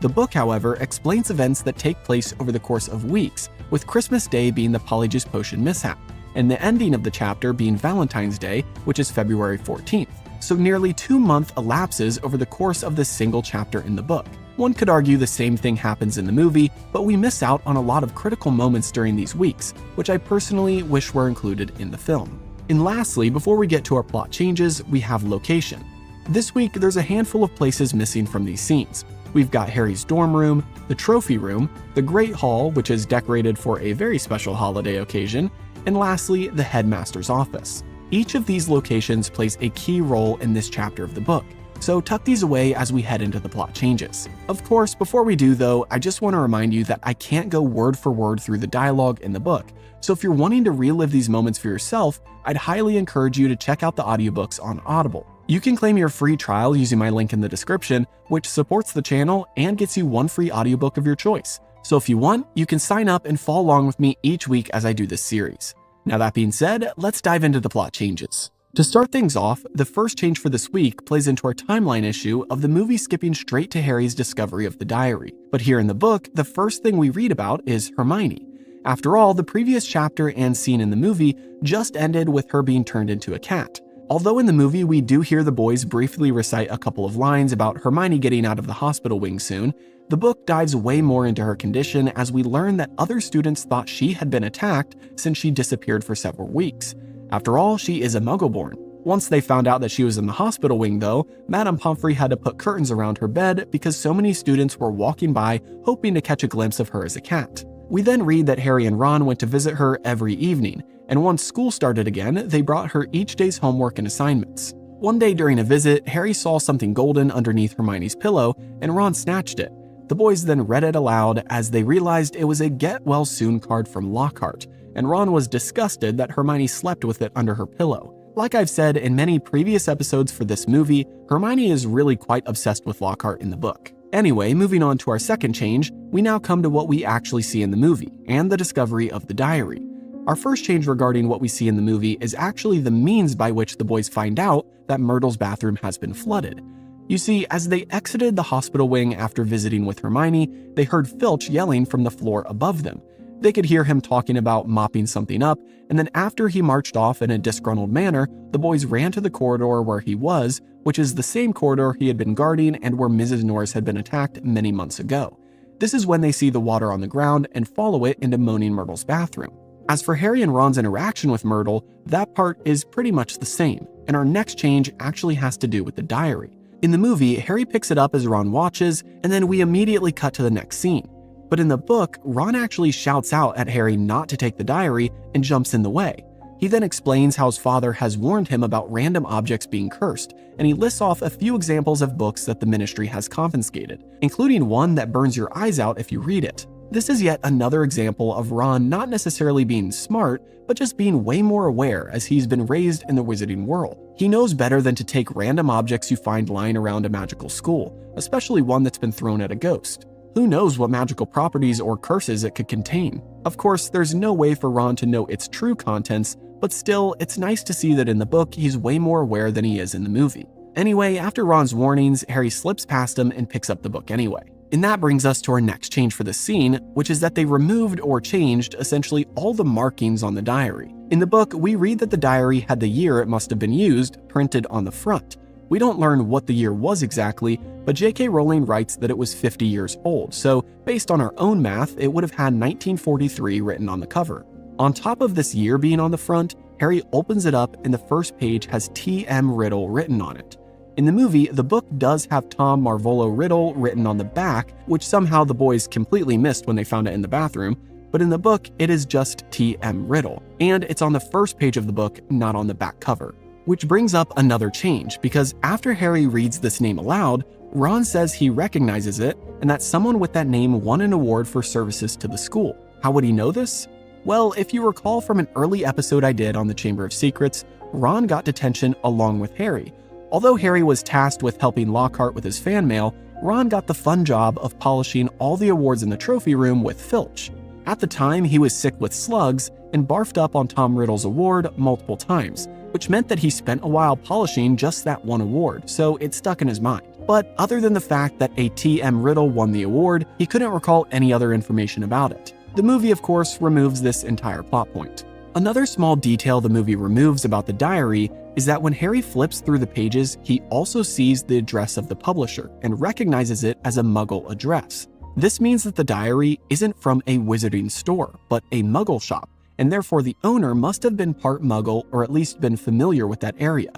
The book, however, explains events that take place over the course of weeks, with Christmas Day being the Polyjuice Potion mishap, and the ending of the chapter being Valentine's Day, which is February 14th. So nearly 2 months elapses over the course of this single chapter in the book. One could argue the same thing happens in the movie, but we miss out on a lot of critical moments during these weeks, which I personally wish were included in the film. And lastly, before we get to our plot changes, we have location. This week, there's a handful of places missing from these scenes. We've got Harry's dorm room, the trophy room, the Great Hall, which is decorated for a very special holiday occasion, and lastly, the headmaster's office. Each of these locations plays a key role in this chapter of the book, so tuck these away as we head into the plot changes. Of course, before we do though, I just want to remind you that I can't go word for word through the dialogue in the book, so if you're wanting to relive these moments for yourself, I'd highly encourage you to check out the audiobooks on Audible. You can claim your free trial using my link in the description, which supports the channel and gets you one free audiobook of your choice. So if you want, you can sign up and follow along with me each week as I do this series. Now that being said, let's dive into the plot changes. To start things off, the first change for this week plays into our timeline issue of the movie skipping straight to Harry's discovery of the diary. But here in the book, the first thing we read about is Hermione. After all, the previous chapter and scene in the movie just ended with her being turned into a cat. Although in the movie we do hear the boys briefly recite a couple of lines about Hermione getting out of the hospital wing soon, the book dives way more into her condition as we learn that other students thought she had been attacked since she disappeared for several weeks. After all, she is a Muggle-born. Once they found out that she was in the hospital wing though, Madame Pomfrey had to put curtains around her bed because so many students were walking by hoping to catch a glimpse of her as a cat. We then read that Harry and Ron went to visit her every evening, and once school started again, they brought her each day's homework and assignments. One day during a visit, Harry saw something golden underneath Hermione's pillow, and Ron snatched it. The boys then read it aloud as they realized it was a get well soon card from Lockhart, and Ron was disgusted that Hermione slept with it under her pillow. Like I've said in many previous episodes for this movie, Hermione is really quite obsessed with Lockhart in the book. Anyway, moving on to our second change, we now come to what we actually see in the movie, and the discovery of the diary. Our first change regarding what we see in the movie is actually the means by which the boys find out that Myrtle's bathroom has been flooded. You see, as they exited the hospital wing after visiting with Hermione, they heard Filch yelling from the floor above them. They could hear him talking about mopping something up, and then after he marched off in a disgruntled manner, the boys ran to the corridor where he was, which is the same corridor he had been guarding and where Mrs. Norris had been attacked many months ago. This is when they see the water on the ground and follow it into Moaning Myrtle's bathroom. As for Harry and Ron's interaction with Myrtle, that part is pretty much the same, and our next change actually has to do with the diary. In the movie, Harry picks it up as Ron watches, and then we immediately cut to the next scene. But in the book, Ron actually shouts out at Harry not to take the diary and jumps in the way. He then explains how his father has warned him about random objects being cursed, and he lists off a few examples of books that the Ministry has confiscated, including one that burns your eyes out if you read it. This is yet another example of Ron not necessarily being smart, but just being way more aware as he's been raised in the wizarding world. He knows better than to take random objects you find lying around a magical school, especially one that's been thrown at a ghost. Who knows what magical properties or curses it could contain? Of course, there's no way for Ron to know its true contents, but still, it's nice to see that in the book, he's way more aware than he is in the movie. Anyway, after Ron's warnings, Harry slips past him and picks up the book anyway. And that brings us to our next change for this scene, which is that they removed or changed essentially all the markings on the diary. In the book, we read that the diary had the year it must have been used printed on the front. We don't learn what the year was exactly, but J.K. Rowling writes that it was 50 years old, so based on our own math, it would have had 1943 written on the cover. On top of this year being on the front, Harry opens it up and the first page has T.M. Riddle written on it. In the movie, the book does have Tom Marvolo Riddle written on the back, which somehow the boys completely missed when they found it in the bathroom, but in the book, it is just T.M. Riddle, and it's on the first page of the book, not on the back cover. Which brings up another change, because after Harry reads this name aloud, Ron says he recognizes it and that someone with that name won an award for services to the school. How would he know this? Well, if you recall from an early episode I did on the Chamber of Secrets, Ron got detention along with Harry. Although Harry was tasked with helping Lockhart with his fan mail, Ron got the fun job of polishing all the awards in the trophy room with Filch. At the time, he was sick with slugs and barfed up on Tom Riddle's award multiple times, which meant that he spent a while polishing just that one award, so it stuck in his mind. But other than the fact that a T.M. Riddle won the award, he couldn't recall any other information about it. The movie, of course, removes this entire plot point. Another small detail the movie removes about the diary is that when Harry flips through the pages, he also sees the address of the publisher and recognizes it as a Muggle address. This means that the diary isn't from a wizarding store, but a Muggle shop, and therefore the owner must have been part Muggle or at least been familiar with that area.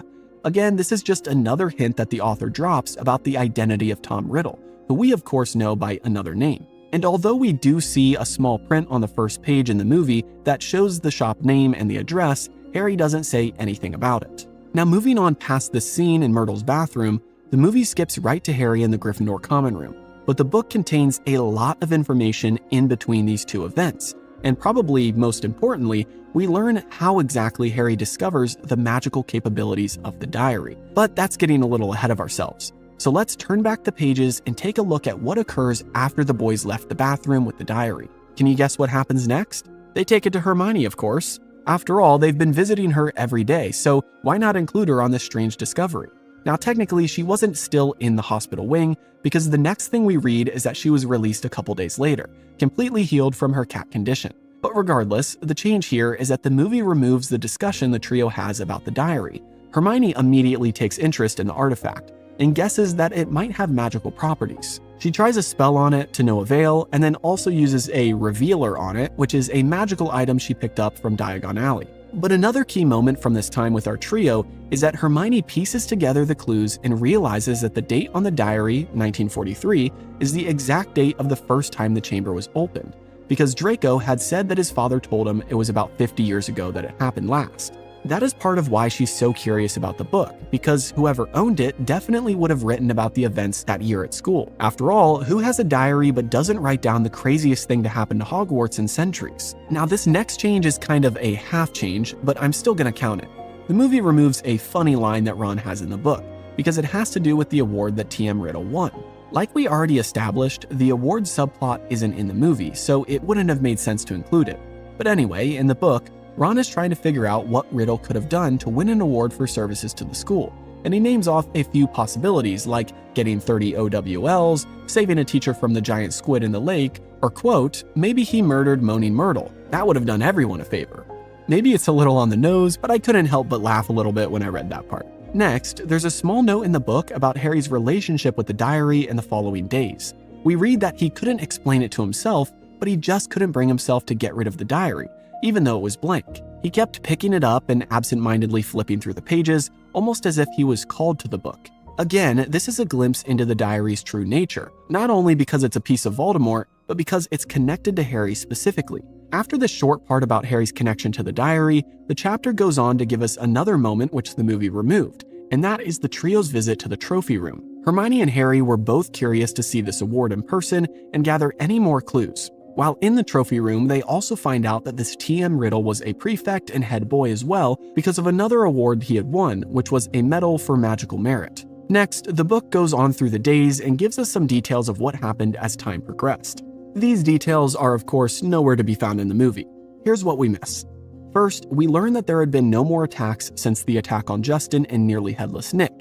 Again, this is just another hint that the author drops about the identity of Tom Riddle, who we of course know by another name. And although we do see a small print on the first page in the movie that shows the shop name and the address, Harry doesn't say anything about it. Now, moving on past this scene in Myrtle's bathroom, the movie skips right to Harry in the Gryffindor common room, but the book contains a lot of information in between these two events, and probably most importantly, we learn how exactly Harry discovers the magical capabilities of the diary. But that's getting a little ahead of ourselves. So let's turn back the pages and take a look at what occurs after the boys left the bathroom with the diary. Can you guess what happens next? They take it to Hermione, of course. After all, they've been visiting her every day, so why not include her on this strange discovery? Now, technically, she wasn't still in the hospital wing, because the next thing we read is that she was released a couple days later, completely healed from her cat condition. But regardless, the change here is that the movie removes the discussion the trio has about the diary. Hermione immediately takes interest in the artifact, and guesses that it might have magical properties. She tries a spell on it to no avail, and then also uses a revealer on it, which is a magical item she picked up from Diagon Alley. But another key moment from this time with our trio is that Hermione pieces together the clues and realizes that the date on the diary, 1943, is the exact date of the first time the chamber was opened, because Draco had said that his father told him it was about 50 years ago that it happened last. That is part of why she's so curious about the book, because whoever owned it definitely would have written about the events that year at school. After all, who has a diary but doesn't write down the craziest thing to happen to Hogwarts in centuries? Now, this next change is kind of a half change, but I'm still gonna count it. The movie removes a funny line that Ron has in the book, because it has to do with the award that T.M. Riddle won. Like we already established, the award subplot isn't in the movie, so it wouldn't have made sense to include it. But anyway, in the book, Ron is trying to figure out what Riddle could have done to win an award for services to the school, and he names off a few possibilities like getting 30 OWLs, saving a teacher from the giant squid in the lake, or quote, maybe he murdered Moaning Myrtle. That would have done everyone a favor. Maybe it's a little on the nose, but I couldn't help but laugh a little bit when I read that part. Next, there's a small note in the book about Harry's relationship with the diary in the following days. We read that he couldn't explain it to himself, but he just couldn't bring himself to get rid of the diary, even though it was blank. He kept picking it up and absent-mindedly flipping through the pages, almost as if he was called to the book. Again, this is a glimpse into the diary's true nature, not only because it's a piece of Voldemort, but because it's connected to Harry specifically. After the short part about Harry's connection to the diary, the chapter goes on to give us another moment which the movie removed, and that is the trio's visit to the trophy room. Hermione and Harry were both curious to see this award in person and gather any more clues. While in the trophy room, they also find out that this T.M. Riddle was a prefect and head boy as well because of another award he had won, which was a medal for magical merit. Next, the book goes on through the days and gives us some details of what happened as time progressed. These details are of course nowhere to be found in the movie. Here's what we miss. First, we learn that there had been no more attacks since the attack on Justin and nearly headless Nick.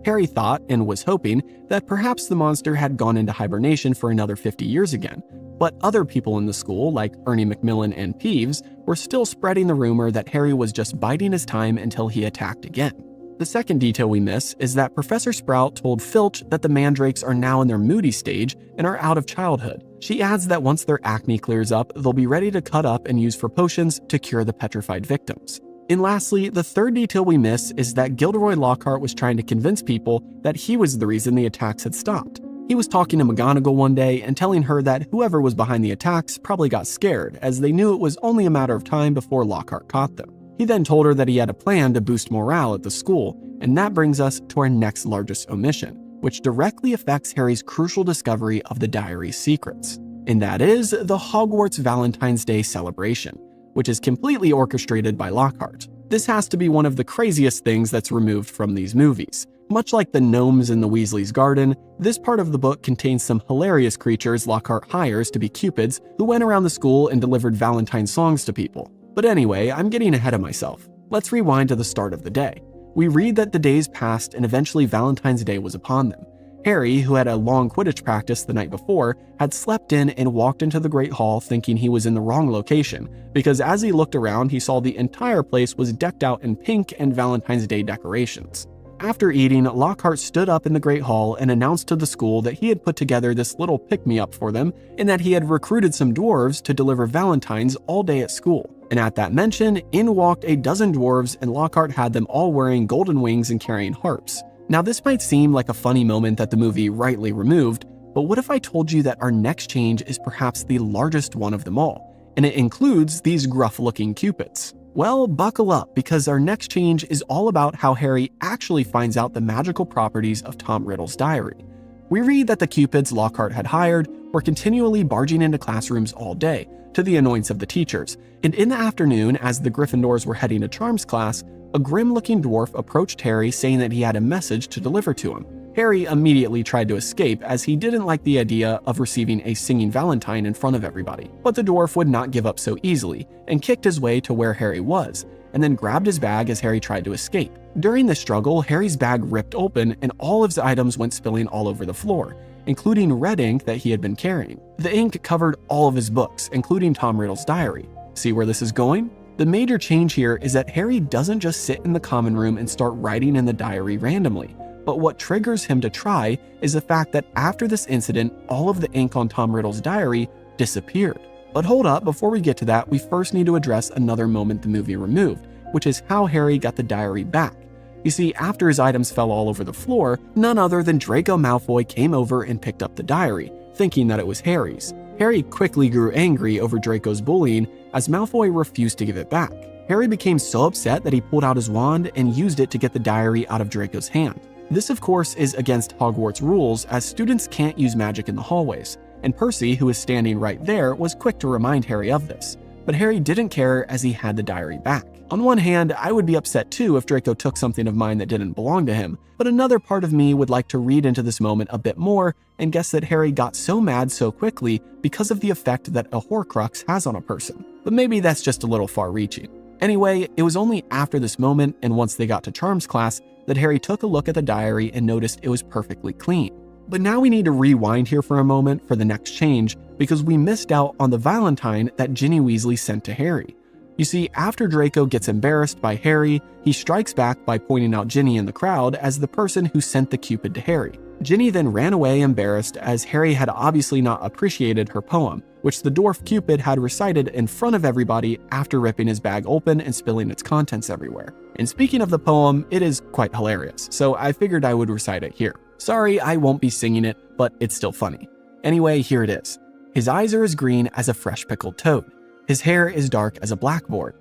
Harry thought, and was hoping, that perhaps the monster had gone into hibernation for another 50 years again, but other people in the school, like Ernie Macmillan and Peeves, were still spreading the rumor that Harry was just biding his time until he attacked again. The second detail we miss is that Professor Sprout told Filch that the mandrakes are now in their moody stage and are out of childhood. She adds that once their acne clears up, they'll be ready to cut up and use for potions to cure the petrified victims. And lastly, the third detail we miss is that Gilderoy Lockhart was trying to convince people that he was the reason the attacks had stopped. He was talking to McGonagall one day and telling her that whoever was behind the attacks probably got scared, as they knew it was only a matter of time before Lockhart caught them. He then told her that he had a plan to boost morale at the school, and that brings us to our next largest omission. which directly affects Harry's crucial discovery of the diary's secrets. And that is the Hogwarts Valentine's Day celebration, which is completely orchestrated by Lockhart. This has to be one of the craziest things that's removed from these movies. Much like the gnomes in the Weasley's garden, this part of the book contains some hilarious creatures Lockhart hires to be cupids who went around the school and delivered Valentine songs to people. But anyway, I'm getting ahead of myself. Let's rewind to the start of the day. We read that the days passed and eventually Valentine's Day was upon them. Harry, who had a long Quidditch practice the night before, had slept in and walked into the Great Hall thinking he was in the wrong location, because as he looked around, he saw the entire place was decked out in pink and Valentine's Day decorations. After eating, Lockhart stood up in the Great Hall and announced to the school that he had put together this little pick-me-up for them and that he had recruited some dwarves to deliver Valentines all day at school. And at that mention, in walked a dozen dwarves and Lockhart had them all wearing golden wings and carrying harps. Now this might seem like a funny moment that the movie rightly removed, but what if I told you that our next change is perhaps the largest one of them all, and it includes these gruff-looking cupids? Well, buckle up, because our next change is all about how Harry actually finds out the magical properties of Tom Riddle's diary. We read that the cupids Lockhart had hired were continually barging into classrooms all day, to the annoyance of the teachers, and in the afternoon, as the Gryffindors were heading to Charms class, a grim-looking dwarf approached Harry saying that he had a message to deliver to him. Harry immediately tried to escape as he didn't like the idea of receiving a singing Valentine in front of everybody. But the dwarf would not give up so easily and kicked his way to where Harry was, and then grabbed his bag as Harry tried to escape. During the struggle, Harry's bag ripped open and all of his items went spilling all over the floor, including red ink that he had been carrying. The ink covered all of his books, including Tom Riddle's diary. See where this is going? The major change here is that Harry doesn't just sit in the common room and start writing in the diary randomly. But what triggers him to try is the fact that after this incident, all of the ink on Tom Riddle's diary disappeared. But hold up, before we get to that, we first need to address another moment the movie removed, which is how Harry got the diary back. You see, after his items fell all over the floor, none other than Draco Malfoy came over and picked up the diary, thinking that it was Harry's. Harry quickly grew angry over Draco's bullying as Malfoy refused to give it back. Harry became so upset that he pulled out his wand and used it to get the diary out of Draco's hand. This, of course, is against Hogwarts rules, as students can't use magic in the hallways, and Percy, who was standing right there, was quick to remind Harry of this. But Harry didn't care as he had the diary back. On one hand, I would be upset too if Draco took something of mine that didn't belong to him, but another part of me would like to read into this moment a bit more and guess that Harry got so mad so quickly because of the effect that a Horcrux has on a person. But maybe that's just a little far-reaching. Anyway, it was only after this moment and once they got to Charms class that Harry took a look at the diary and noticed it was perfectly clean. But now we need to rewind here for a moment for the next change because we missed out on the Valentine that Ginny Weasley sent to Harry. You see, after Draco gets embarrassed by Harry, he strikes back by pointing out Ginny in the crowd as the person who sent the Cupid to Harry. Ginny then ran away embarrassed as Harry had obviously not appreciated her poem, which the dwarf Cupid had recited in front of everybody after ripping his bag open and spilling its contents everywhere. And speaking of the poem, it is quite hilarious, so I figured I would recite it here. Sorry, I won't be singing it, but it's still funny. Anyway, here it is. His eyes are as green as a fresh pickled toad. His hair is dark as a blackboard.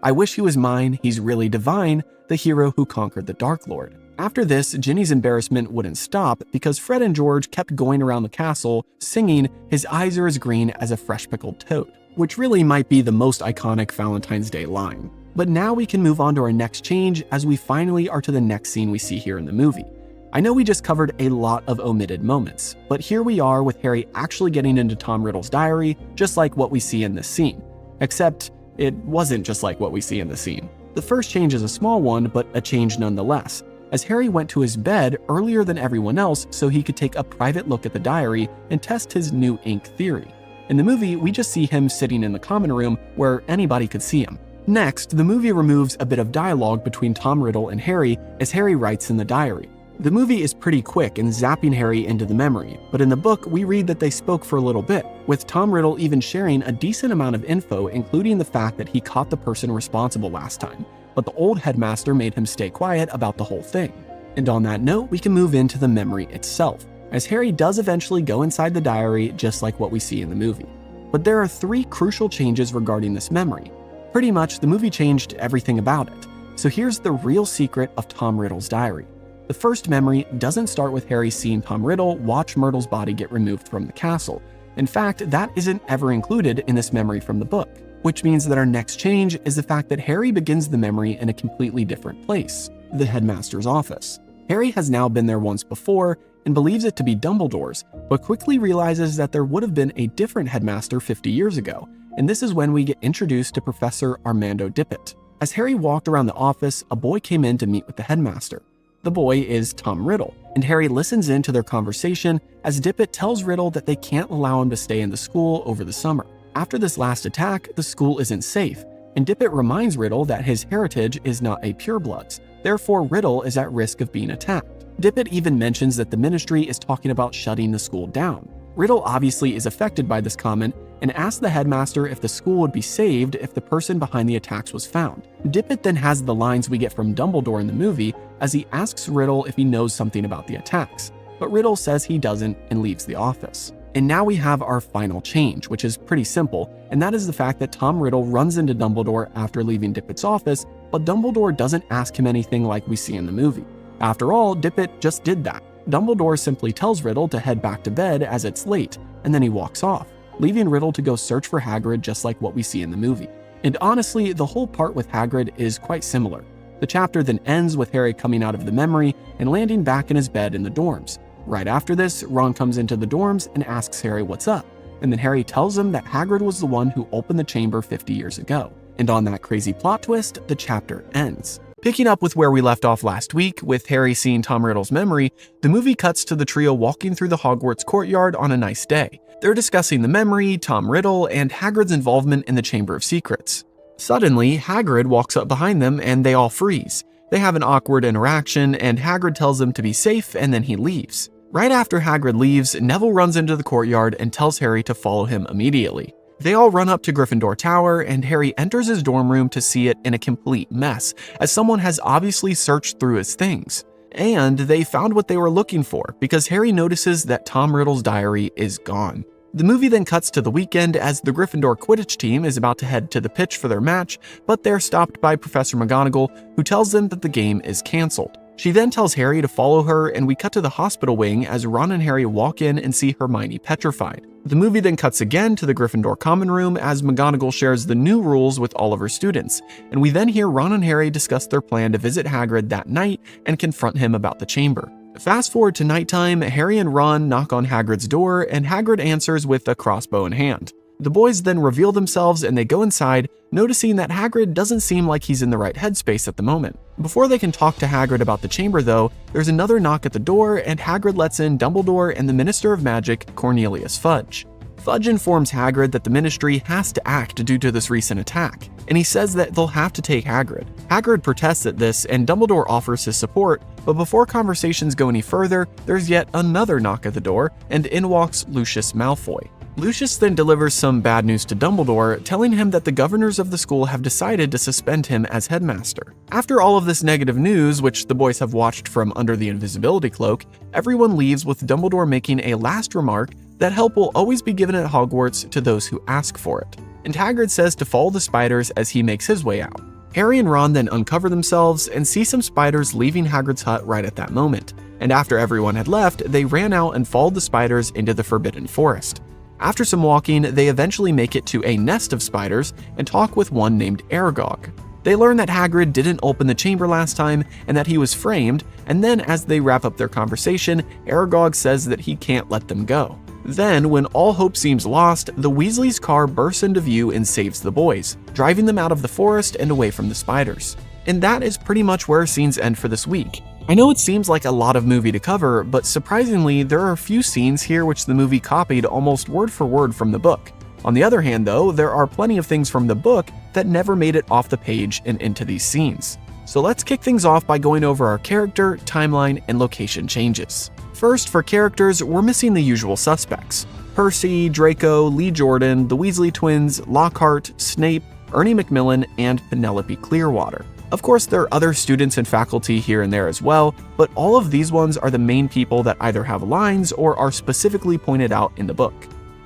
I wish he was mine, he's really divine, the hero who conquered the Dark Lord. After this, Ginny's embarrassment wouldn't stop because Fred and George kept going around the castle singing his eyes are as green as a fresh pickled toad, which really might be the most iconic Valentine's Day line. But now we can move on to our next change as we finally are to the next scene we see here in the movie. I know we just covered a lot of omitted moments, but here we are with Harry actually getting into Tom Riddle's diary, just like what we see in this scene. Except, it wasn't just like what we see in the scene. The first change is a small one, but a change nonetheless, as Harry went to his bed earlier than everyone else so he could take a private look at the diary and test his new ink theory. In the movie, we just see him sitting in the common room where anybody could see him. Next, the movie removes a bit of dialogue between Tom Riddle and Harry as Harry writes in the diary. The movie is pretty quick in zapping Harry into the memory, but in the book we read that they spoke for a little bit, with Tom Riddle even sharing a decent amount of info, including the fact that he caught the person responsible last time, but the old headmaster made him stay quiet about the whole thing. And on that note, we can move into the memory itself, as Harry does eventually go inside the diary just like what we see in the movie. But there are 3 crucial changes regarding this memory. Pretty much, the movie changed everything about it. So here's the real secret of Tom Riddle's diary. The first memory doesn't start with Harry seeing Tom Riddle watch Myrtle's body get removed from the castle. In fact, that isn't ever included in this memory from the book, which means that our next change is the fact that Harry begins the memory in a completely different place, the headmaster's office. Harry has now been there once before and believes it to be Dumbledore's, but quickly realizes that there would have been a different headmaster 50 years ago, and this is when we get introduced to Professor Armando Dippet. As Harry walked around the office, a boy came in to meet with the headmaster. The boy is Tom Riddle, and Harry listens in to their conversation as Dippet tells Riddle that they can't allow him to stay in the school over the summer. After this last attack, the school isn't safe, and Dippet reminds Riddle that his heritage is not a purebloods, therefore Riddle is at risk of being attacked. Dippet even mentions that the Ministry is talking about shutting the school down. Riddle obviously is affected by this comment and asks the headmaster if the school would be saved if the person behind the attacks was found. Dippet then has the lines we get from Dumbledore in the movie as he asks Riddle if he knows something about the attacks, but Riddle says he doesn't and leaves the office. And now we have our final change, which is pretty simple, and that is the fact that Tom Riddle runs into Dumbledore after leaving Dippet's office, but Dumbledore doesn't ask him anything like we see in the movie. After all, Dippet just did that. Dumbledore simply tells Riddle to head back to bed as it's late, and then he walks off, leaving Riddle to go search for Hagrid just like what we see in the movie. And honestly, the whole part with Hagrid is quite similar. The chapter then ends with Harry coming out of the memory and landing back in his bed in the dorms. Right after this, Ron comes into the dorms and asks Harry what's up, and then Harry tells him that Hagrid was the one who opened the chamber 50 years ago. And on that crazy plot twist, the chapter ends. Picking up with where we left off last week, with Harry seeing Tom Riddle's memory, the movie cuts to the trio walking through the Hogwarts courtyard on a nice day. They're discussing the memory, Tom Riddle, and Hagrid's involvement in the Chamber of Secrets. Suddenly, Hagrid walks up behind them and they all freeze. They have an awkward interaction and Hagrid tells them to be safe and then he leaves. Right after Hagrid leaves, Neville runs into the courtyard and tells Harry to follow him immediately. They all run up to Gryffindor Tower, and Harry enters his dorm room to see it in a complete mess, as someone has obviously searched through his things. And they found what they were looking for, because Harry notices that Tom Riddle's diary is gone. The movie then cuts to the weekend as the Gryffindor Quidditch team is about to head to the pitch for their match, but they're stopped by Professor McGonagall, who tells them that the game is cancelled. She then tells Harry to follow her, and we cut to the hospital wing as Ron and Harry walk in and see Hermione petrified. The movie then cuts again to the Gryffindor common room as McGonagall shares the new rules with all of her students, and we then hear Ron and Harry discuss their plan to visit Hagrid that night and confront him about the chamber. Fast forward to nighttime, Harry and Ron knock on Hagrid's door, and Hagrid answers with a crossbow in hand. The boys then reveal themselves and they go inside, noticing that Hagrid doesn't seem like he's in the right headspace at the moment. Before they can talk to Hagrid about the chamber though, there's another knock at the door and Hagrid lets in Dumbledore and the Minister of Magic, Cornelius Fudge. Fudge informs Hagrid that the Ministry has to act due to this recent attack, and he says that they'll have to take Hagrid. Hagrid protests at this and Dumbledore offers his support, but before conversations go any further, there's yet another knock at the door and in walks Lucius Malfoy. Lucius then delivers some bad news to Dumbledore, telling him that the governors of the school have decided to suspend him as headmaster. After all of this negative news, which the boys have watched from under the invisibility cloak, everyone leaves with Dumbledore making a last remark that help will always be given at Hogwarts to those who ask for it. And Hagrid says to follow the spiders as he makes his way out. Harry and Ron then uncover themselves and see some spiders leaving Hagrid's hut right at that moment. And after everyone had left, they ran out and followed the spiders into the Forbidden Forest. After some walking, they eventually make it to a nest of spiders and talk with one named Aragog. They learn that Hagrid didn't open the chamber last time and that he was framed, and then as they wrap up their conversation, Aragog says that he can't let them go. Then, when all hope seems lost, the Weasleys' car bursts into view and saves the boys, driving them out of the forest and away from the spiders. And that is pretty much where scenes end for this week. I know it seems like a lot of movie to cover, but surprisingly, there are a few scenes here which the movie copied almost word for word from the book. On the other hand though, there are plenty of things from the book that never made it off the page and into these scenes. So let's kick things off by going over our character, timeline, and location changes. First, for characters, we're missing the usual suspects. Percy, Draco, Lee Jordan, the Weasley twins, Lockhart, Snape, Ernie Macmillan, and Penelope Clearwater. Of course, there are other students and faculty here and there as well, but all of these ones are the main people that either have lines or are specifically pointed out in the book.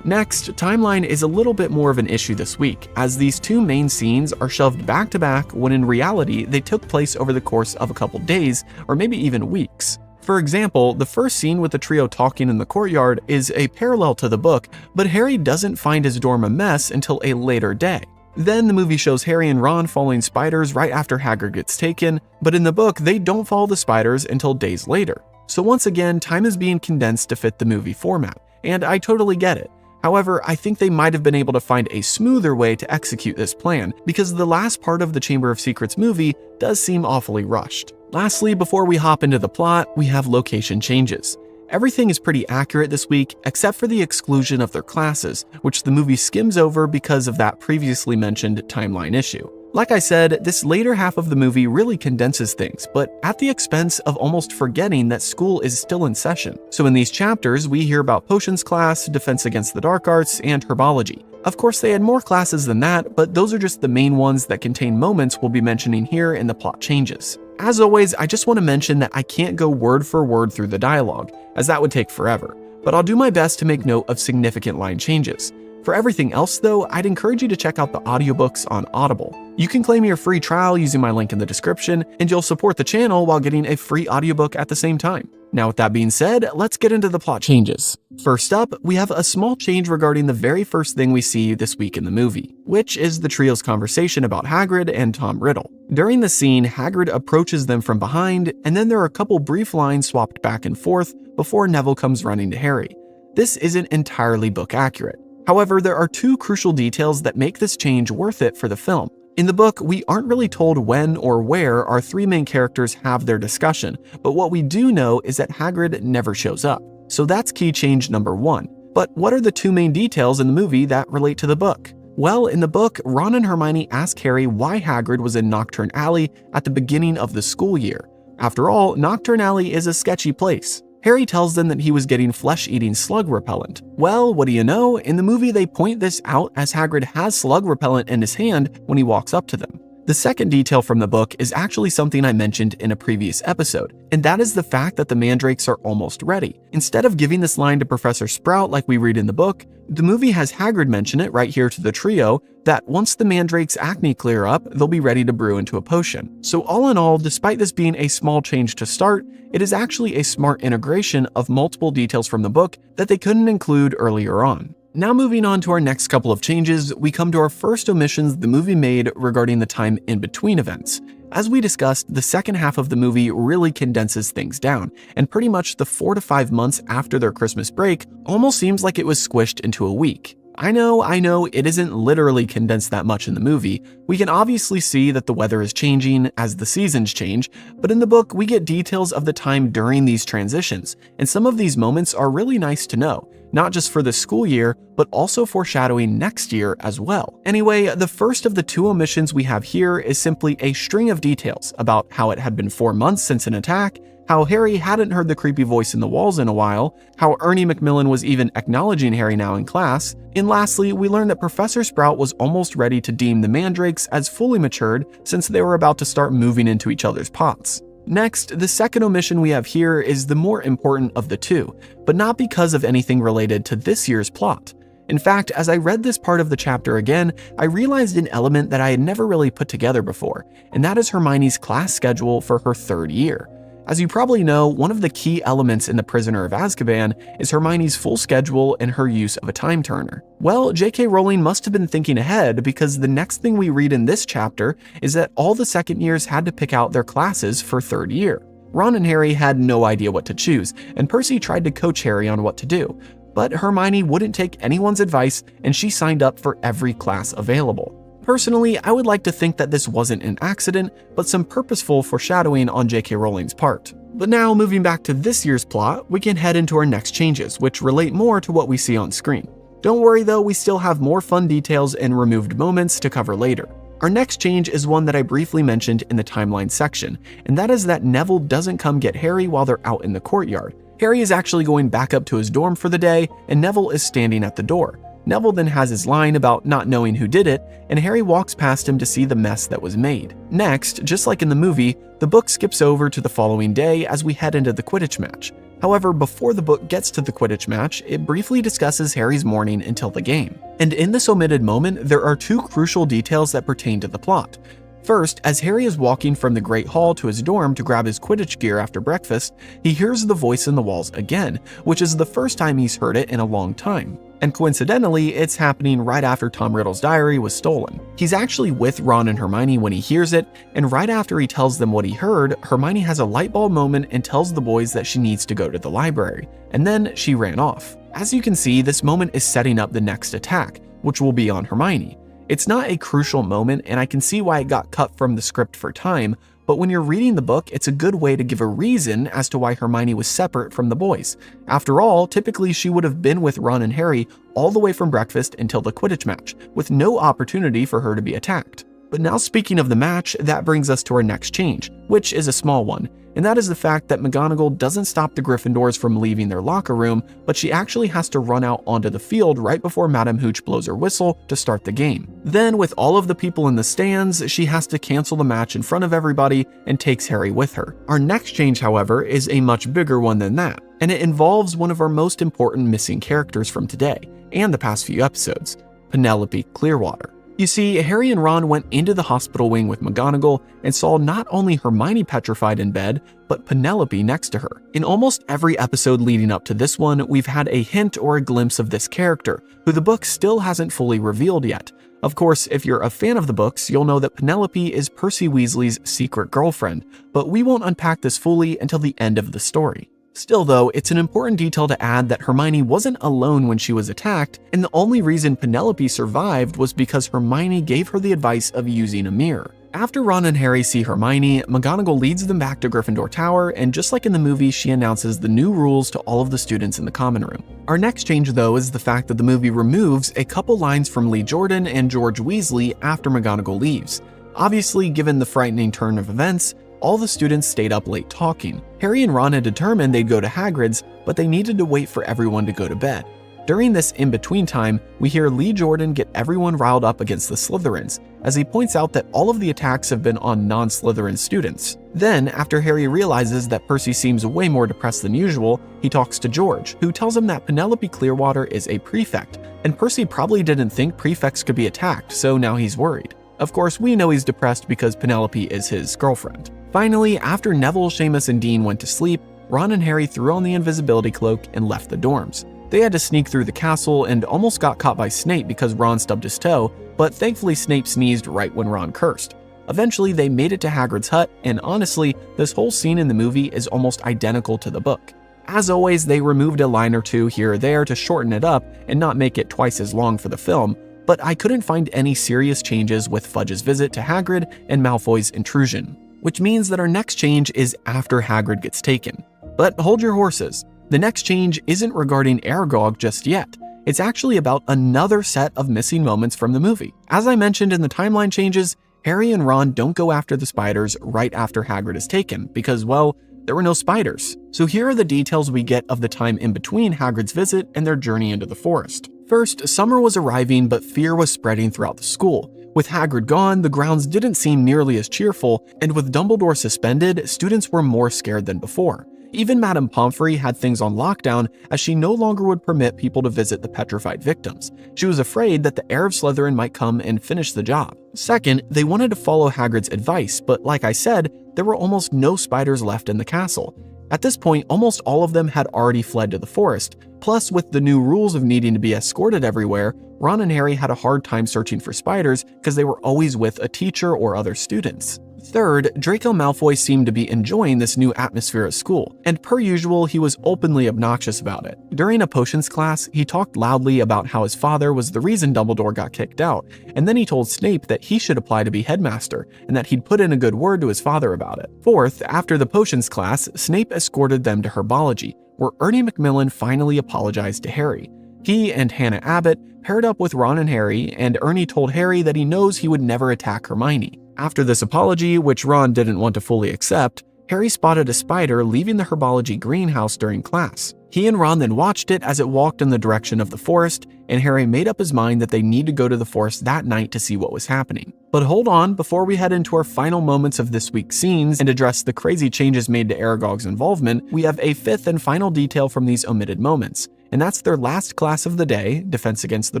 Next, timeline is a little bit more of an issue this week, as these two main scenes are shoved back to back when in reality they took place over the course of a couple days or maybe even weeks. For example, the first scene with the trio talking in the courtyard is a parallel to the book, but Harry doesn't find his dorm a mess until a later day. Then the movie shows Harry and Ron following spiders right after Hagrid gets taken, but in the book they don't follow the spiders until days later. So once again, time is being condensed to fit the movie format, and I totally get it. However, I think they might have been able to find a smoother way to execute this plan, because the last part of the Chamber of Secrets movie does seem awfully rushed. Lastly, before we hop into the plot, we have location changes. Everything is pretty accurate this week, except for the exclusion of their classes, which the movie skims over because of that previously mentioned timeline issue. Like I said, this later half of the movie really condenses things, but at the expense of almost forgetting that school is still in session. So in these chapters, we hear about potions class, defense against the dark arts, and herbology. Of course, they had more classes than that, but those are just the main ones that contain moments we'll be mentioning here in the plot changes. As always, I just want to mention that I can't go word for word through the dialogue, as that would take forever, but I'll do my best to make note of significant line changes. For everything else though, I'd encourage you to check out the audiobooks on Audible. You can claim your free trial using my link in the description, and you'll support the channel while getting a free audiobook at the same time. Now with that being said, let's get into the plot changes. First up, we have a small change regarding the very first thing we see this week in the movie, which is the trio's conversation about Hagrid and Tom Riddle. During the scene, Hagrid approaches them from behind, and then there are a couple brief lines swapped back and forth before Neville comes running to Harry. This isn't entirely book accurate. However, there are two crucial details that make this change worth it for the film. In the book, we aren't really told when or where our three main characters have their discussion, but what we do know is that Hagrid never shows up. So that's key change number one. But what are the two main details in the movie that relate to the book? Well, in the book, Ron and Hermione ask Harry why Hagrid was in Knockturn Alley at the beginning of the school year. After all, Knockturn Alley is a sketchy place. Harry tells them that he was getting flesh-eating slug repellent. Well, what do you know? In the movie, they point this out as Hagrid has slug repellent in his hand when he walks up to them. The second detail from the book is actually something I mentioned in a previous episode, and that is the fact that the mandrakes are almost ready. Instead of giving this line to Professor Sprout like we read in the book, the movie has Hagrid mention it right here to the trio that once the mandrake's acne clear up, they'll be ready to brew into a potion. So all in all, despite this being a small change to start, it is actually a smart integration of multiple details from the book that they couldn't include earlier on. Now moving on to our next couple of changes, we come to our first omissions the movie made regarding the time in between events. As we discussed, the second half of the movie really condenses things down, and pretty much the 4 to 5 months after their Christmas break almost seems like it was squished into a week. I know, it isn't literally condensed that much in the movie. We can obviously see that the weather is changing as the seasons change, but in the book, we get details of the time during these transitions, and some of these moments are really nice to know, not just for the school year, but also foreshadowing next year as well. Anyway, the first of the two omissions we have here is simply a string of details about how it had been 4 months since an attack, how Harry hadn't heard the creepy voice in the walls in a while, how Ernie Macmillan was even acknowledging Harry now in class, and lastly, we learn that Professor Sprout was almost ready to deem the mandrakes as fully matured since they were about to start moving into each other's pots. Next, the second omission we have here is the more important of the two, but not because of anything related to this year's plot. In fact, as I read this part of the chapter again, I realized an element that I had never really put together before, and that is Hermione's class schedule for her third year. As you probably know, one of the key elements in The Prisoner of Azkaban is Hermione's full schedule and her use of a time turner. Well, J.K. Rowling must have been thinking ahead, because the next thing we read in this chapter is that all the second years had to pick out their classes for third year. Ron and Harry had no idea what to choose, and Percy tried to coach Harry on what to do. But Hermione wouldn't take anyone's advice, and she signed up for every class available. Personally, I would like to think that this wasn't an accident, but some purposeful foreshadowing on J.K. Rowling's part. But now, moving back to this year's plot, we can head into our next changes, which relate more to what we see on screen. Don't worry though, we still have more fun details and removed moments to cover later. Our next change is one that I briefly mentioned in the timeline section, and that is that Neville doesn't come get Harry while they're out in the courtyard. Harry is actually going back up to his dorm for the day, and Neville is standing at the door. Neville then has his line about not knowing who did it, and Harry walks past him to see the mess that was made. Next, just like in the movie, the book skips over to the following day as we head into the Quidditch match. However, before the book gets to the Quidditch match, it briefly discusses Harry's morning until the game. And in this omitted moment, there are two crucial details that pertain to the plot. First, as Harry is walking from the Great Hall to his dorm to grab his Quidditch gear after breakfast, he hears the voice in the walls again, which is the first time he's heard it in a long time. And coincidentally, it's happening right after Tom Riddle's diary was stolen. He's actually with Ron and Hermione when he hears it, and right after he tells them what he heard, Hermione has a light bulb moment and tells the boys that she needs to go to the library, and then she ran off. As you can see, this moment is setting up the next attack, which will be on Hermione. It's not a crucial moment, and I can see why it got cut from the script for time, but when you're reading the book, it's a good way to give a reason as to why Hermione was separate from the boys. After all, typically she would have been with Ron and Harry all the way from breakfast until the Quidditch match, with no opportunity for her to be attacked. But now speaking of the match, that brings us to our next change, which is a small one, and that is the fact that McGonagall doesn't stop the Gryffindors from leaving their locker room, but she actually has to run out onto the field right before Madame Hooch blows her whistle to start the game. Then, with all of the people in the stands, she has to cancel the match in front of everybody and takes Harry with her. Our next change, however, is a much bigger one than that, and it involves one of our most important missing characters from today, and the past few episodes, Penelope Clearwater. You see, Harry and Ron went into the hospital wing with McGonagall and saw not only Hermione petrified in bed, but Penelope next to her. In almost every episode leading up to this one, we've had a hint or a glimpse of this character, who the book still hasn't fully revealed yet. Of course, if you're a fan of the books, you'll know that Penelope is Percy Weasley's secret girlfriend, but we won't unpack this fully until the end of the story. Still though, it's an important detail to add that Hermione wasn't alone when she was attacked, and the only reason Penelope survived was because Hermione gave her the advice of using a mirror. After Ron and Harry see Hermione, McGonagall leads them back to Gryffindor Tower, and just like in the movie, she announces the new rules to all of the students in the common room. Our next change though is the fact that the movie removes a couple lines from Lee Jordan and George Weasley after McGonagall leaves. Obviously, given the frightening turn of events, all the students stayed up late talking. Harry and Ron had determined they'd go to Hagrid's, but they needed to wait for everyone to go to bed. During this in-between time, we hear Lee Jordan get everyone riled up against the Slytherins, as he points out that all of the attacks have been on non-Slytherin students. Then, after Harry realizes that Percy seems way more depressed than usual, he talks to George, who tells him that Penelope Clearwater is a prefect, and Percy probably didn't think prefects could be attacked, so now he's worried. Of course, we know he's depressed because Penelope is his girlfriend. Finally, after Neville, Seamus, and Dean went to sleep, Ron and Harry threw on the invisibility cloak and left the dorms. They had to sneak through the castle and almost got caught by Snape because Ron stubbed his toe, but thankfully Snape sneezed right when Ron cursed. Eventually, they made it to Hagrid's hut, and honestly, this whole scene in the movie is almost identical to the book. As always, they removed a line or two here or there to shorten it up and not make it twice as long for the film, but I couldn't find any serious changes with Fudge's visit to Hagrid and Malfoy's intrusion. Which means that our next change is after Hagrid gets taken. But hold your horses. The next change isn't regarding Aragog just yet. It's actually about another set of missing moments from the movie. As I mentioned in the timeline changes, Harry and Ron don't go after the spiders right after Hagrid is taken because, well, there were no spiders. So here are the details we get of the time in between Hagrid's visit and their journey into the forest. First, summer was arriving, but fear was spreading throughout the school. With Hagrid gone, the grounds didn't seem nearly as cheerful, and with Dumbledore suspended, students were more scared than before. Even Madame Pomfrey had things on lockdown, as she no longer would permit people to visit the petrified victims. She was afraid that the heir of Slytherin might come and finish the job. Second, they wanted to follow Hagrid's advice, but like I said, there were almost no spiders left in the castle. At this point, almost all of them had already fled to the forest. Plus, with the new rules of needing to be escorted everywhere, Ron and Harry had a hard time searching for spiders because they were always with a teacher or other students. Third, Draco Malfoy seemed to be enjoying this new atmosphere at school, and per usual, he was openly obnoxious about it. During a potions class, he talked loudly about how his father was the reason Dumbledore got kicked out, and then he told Snape that he should apply to be headmaster, and that he'd put in a good word to his father about it. Fourth, after the potions class, Snape escorted them to herbology, where Ernie Macmillan finally apologized to Harry. He and Hannah Abbott paired up with Ron and Harry, and Ernie told Harry that he knows he would never attack Hermione. After this apology, which Ron didn't want to fully accept, Harry spotted a spider leaving the herbology greenhouse during class. He and Ron then watched it as it walked in the direction of the forest, and Harry made up his mind that they need to go to the forest that night to see what was happening. But hold on, before we head into our final moments of this week's scenes and address the crazy changes made to Aragog's involvement, we have a fifth and final detail from these omitted moments, and that's their last class of the day, Defense Against the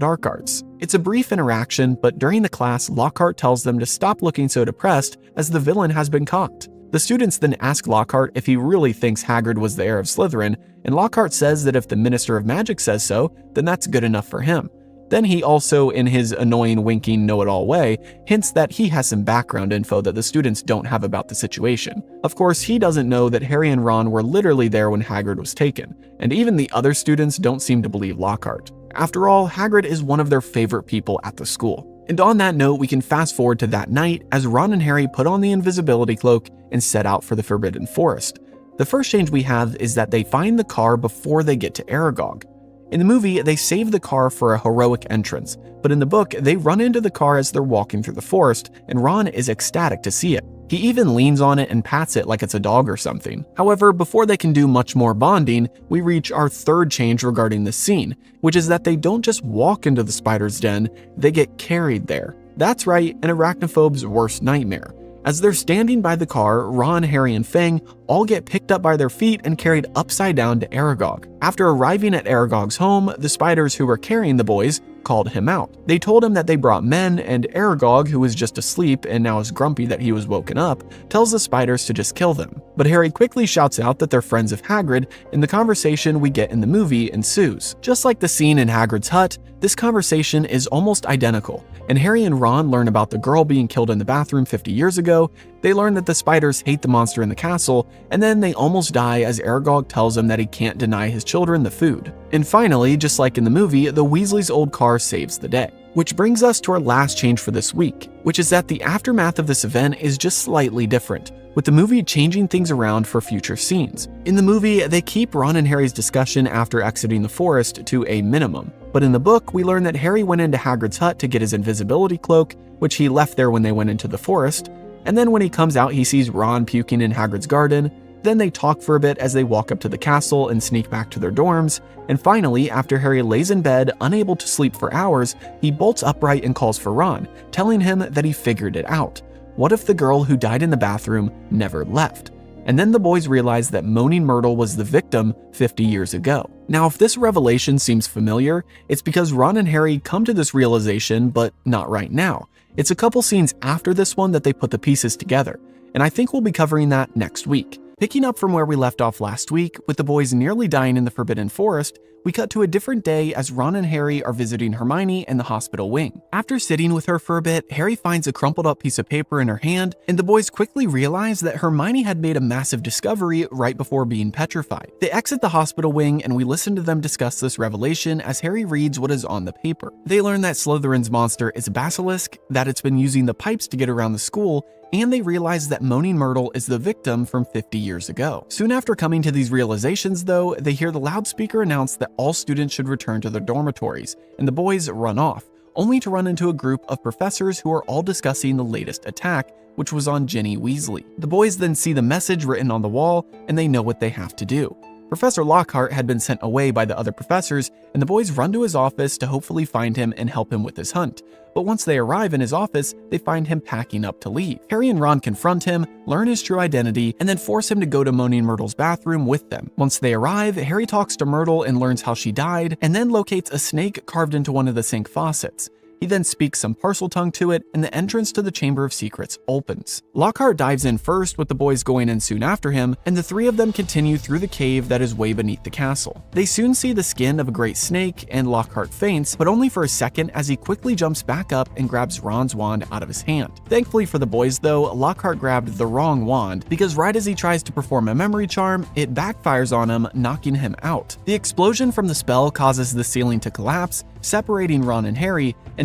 Dark Arts. It's a brief interaction, but during the class, Lockhart tells them to stop looking so depressed as the villain has been caught. The students then ask Lockhart if he really thinks Hagrid was the heir of Slytherin, and Lockhart says that if the Minister of Magic says so, then that's good enough for him. Then he also, in his annoying winking know-it-all way, hints that he has some background info that the students don't have about the situation. Of course, he doesn't know that Harry and Ron were literally there when Hagrid was taken, and even the other students don't seem to believe Lockhart. After all, Hagrid is one of their favorite people at the school. And on that note, we can fast forward to that night as Ron and Harry put on the invisibility cloak and set out for the Forbidden Forest. The first change we have is that they find the car before they get to Aragog. In the movie, they save the car for a heroic entrance, but in the book, they run into the car as they're walking through the forest, and Ron is ecstatic to see it. He even leans on it and pats it like it's a dog or something. However, before they can do much more bonding, we reach our third change regarding this scene, which is that they don't just walk into the spider's den, they get carried there. That's right, an arachnophobe's worst nightmare. As they're standing by the car, Ron, Harry, and Fang all get picked up by their feet and carried upside down to Aragog. After arriving at Aragog's home, the spiders who were carrying the boys called him out. They told him that they brought men, and Aragog, who was just asleep and now is grumpy that he was woken up, tells the spiders to just kill them. But Harry quickly shouts out that they're friends of Hagrid, and the conversation we get in the movie ensues. Just like the scene in Hagrid's hut, this conversation is almost identical, and Harry and Ron learn about the girl being killed in the bathroom 50 years ago, they learn that the spiders hate the monster in the castle, and then they almost die as Aragog tells them that he can't deny his children the food. And finally, just like in the movie, the Weasley's old car saves the day. Which brings us to our last change for this week, which is that the aftermath of this event is just slightly different, with the movie changing things around for future scenes. In the movie, they keep Ron and Harry's discussion after exiting the forest to a minimum, but in the book, we learn that Harry went into Hagrid's hut to get his invisibility cloak, which he left there when they went into the forest, and then when he comes out, he sees Ron puking in Hagrid's garden. Then they talk for a bit as they walk up to the castle and sneak back to their dorms, and finally, after Harry lays in bed, unable to sleep for hours, he bolts upright and calls for Ron, telling him that he figured it out. What if the girl who died in the bathroom never left? And then the boys realize that Moaning Myrtle was the victim 50 years ago. Now, if this revelation seems familiar, it's because Ron and Harry come to this realization, but not right now. It's a couple scenes after this one that they put the pieces together, and I think we'll be covering that next week. Picking up from where we left off last week, with the boys nearly dying in the Forbidden Forest, we cut to a different day as Ron and Harry are visiting Hermione in the hospital wing. After sitting with her for a bit, Harry finds a crumpled up piece of paper in her hand, and the boys quickly realize that Hermione had made a massive discovery right before being petrified. They exit the hospital wing, and we listen to them discuss this revelation as Harry reads what is on the paper. They learn that Slytherin's monster is a basilisk, that it's been using the pipes to get around the school, and they realize that Moaning Myrtle is the victim from 50 years ago. Soon after coming to these realizations, though, they hear the loudspeaker announce that all students should return to their dormitories, and the boys run off, only to run into a group of professors who are all discussing the latest attack, which was on Ginny Weasley. The boys then see the message written on the wall, and they know what they have to do. Professor Lockhart had been sent away by the other professors, and the boys run to his office to hopefully find him and help him with his hunt. But once they arrive in his office, they find him packing up to leave. Harry and Ron confront him, learn his true identity, and then force him to go to Moaning Myrtle's bathroom with them. Once they arrive, Harry talks to Myrtle and learns how she died, and then locates a snake carved into one of the sink faucets. He then speaks some Parseltongue to it, and the entrance to the Chamber of Secrets opens. Lockhart dives in first, with the boys going in soon after him, and the three of them continue through the cave that is way beneath the castle. They soon see the skin of a great snake, and Lockhart faints, but only for a second as he quickly jumps back up and grabs Ron's wand out of his hand. Thankfully for the boys though, Lockhart grabbed the wrong wand, because right as he tries to perform a memory charm, it backfires on him, knocking him out. The explosion from the spell causes the ceiling to collapse, separating Ron and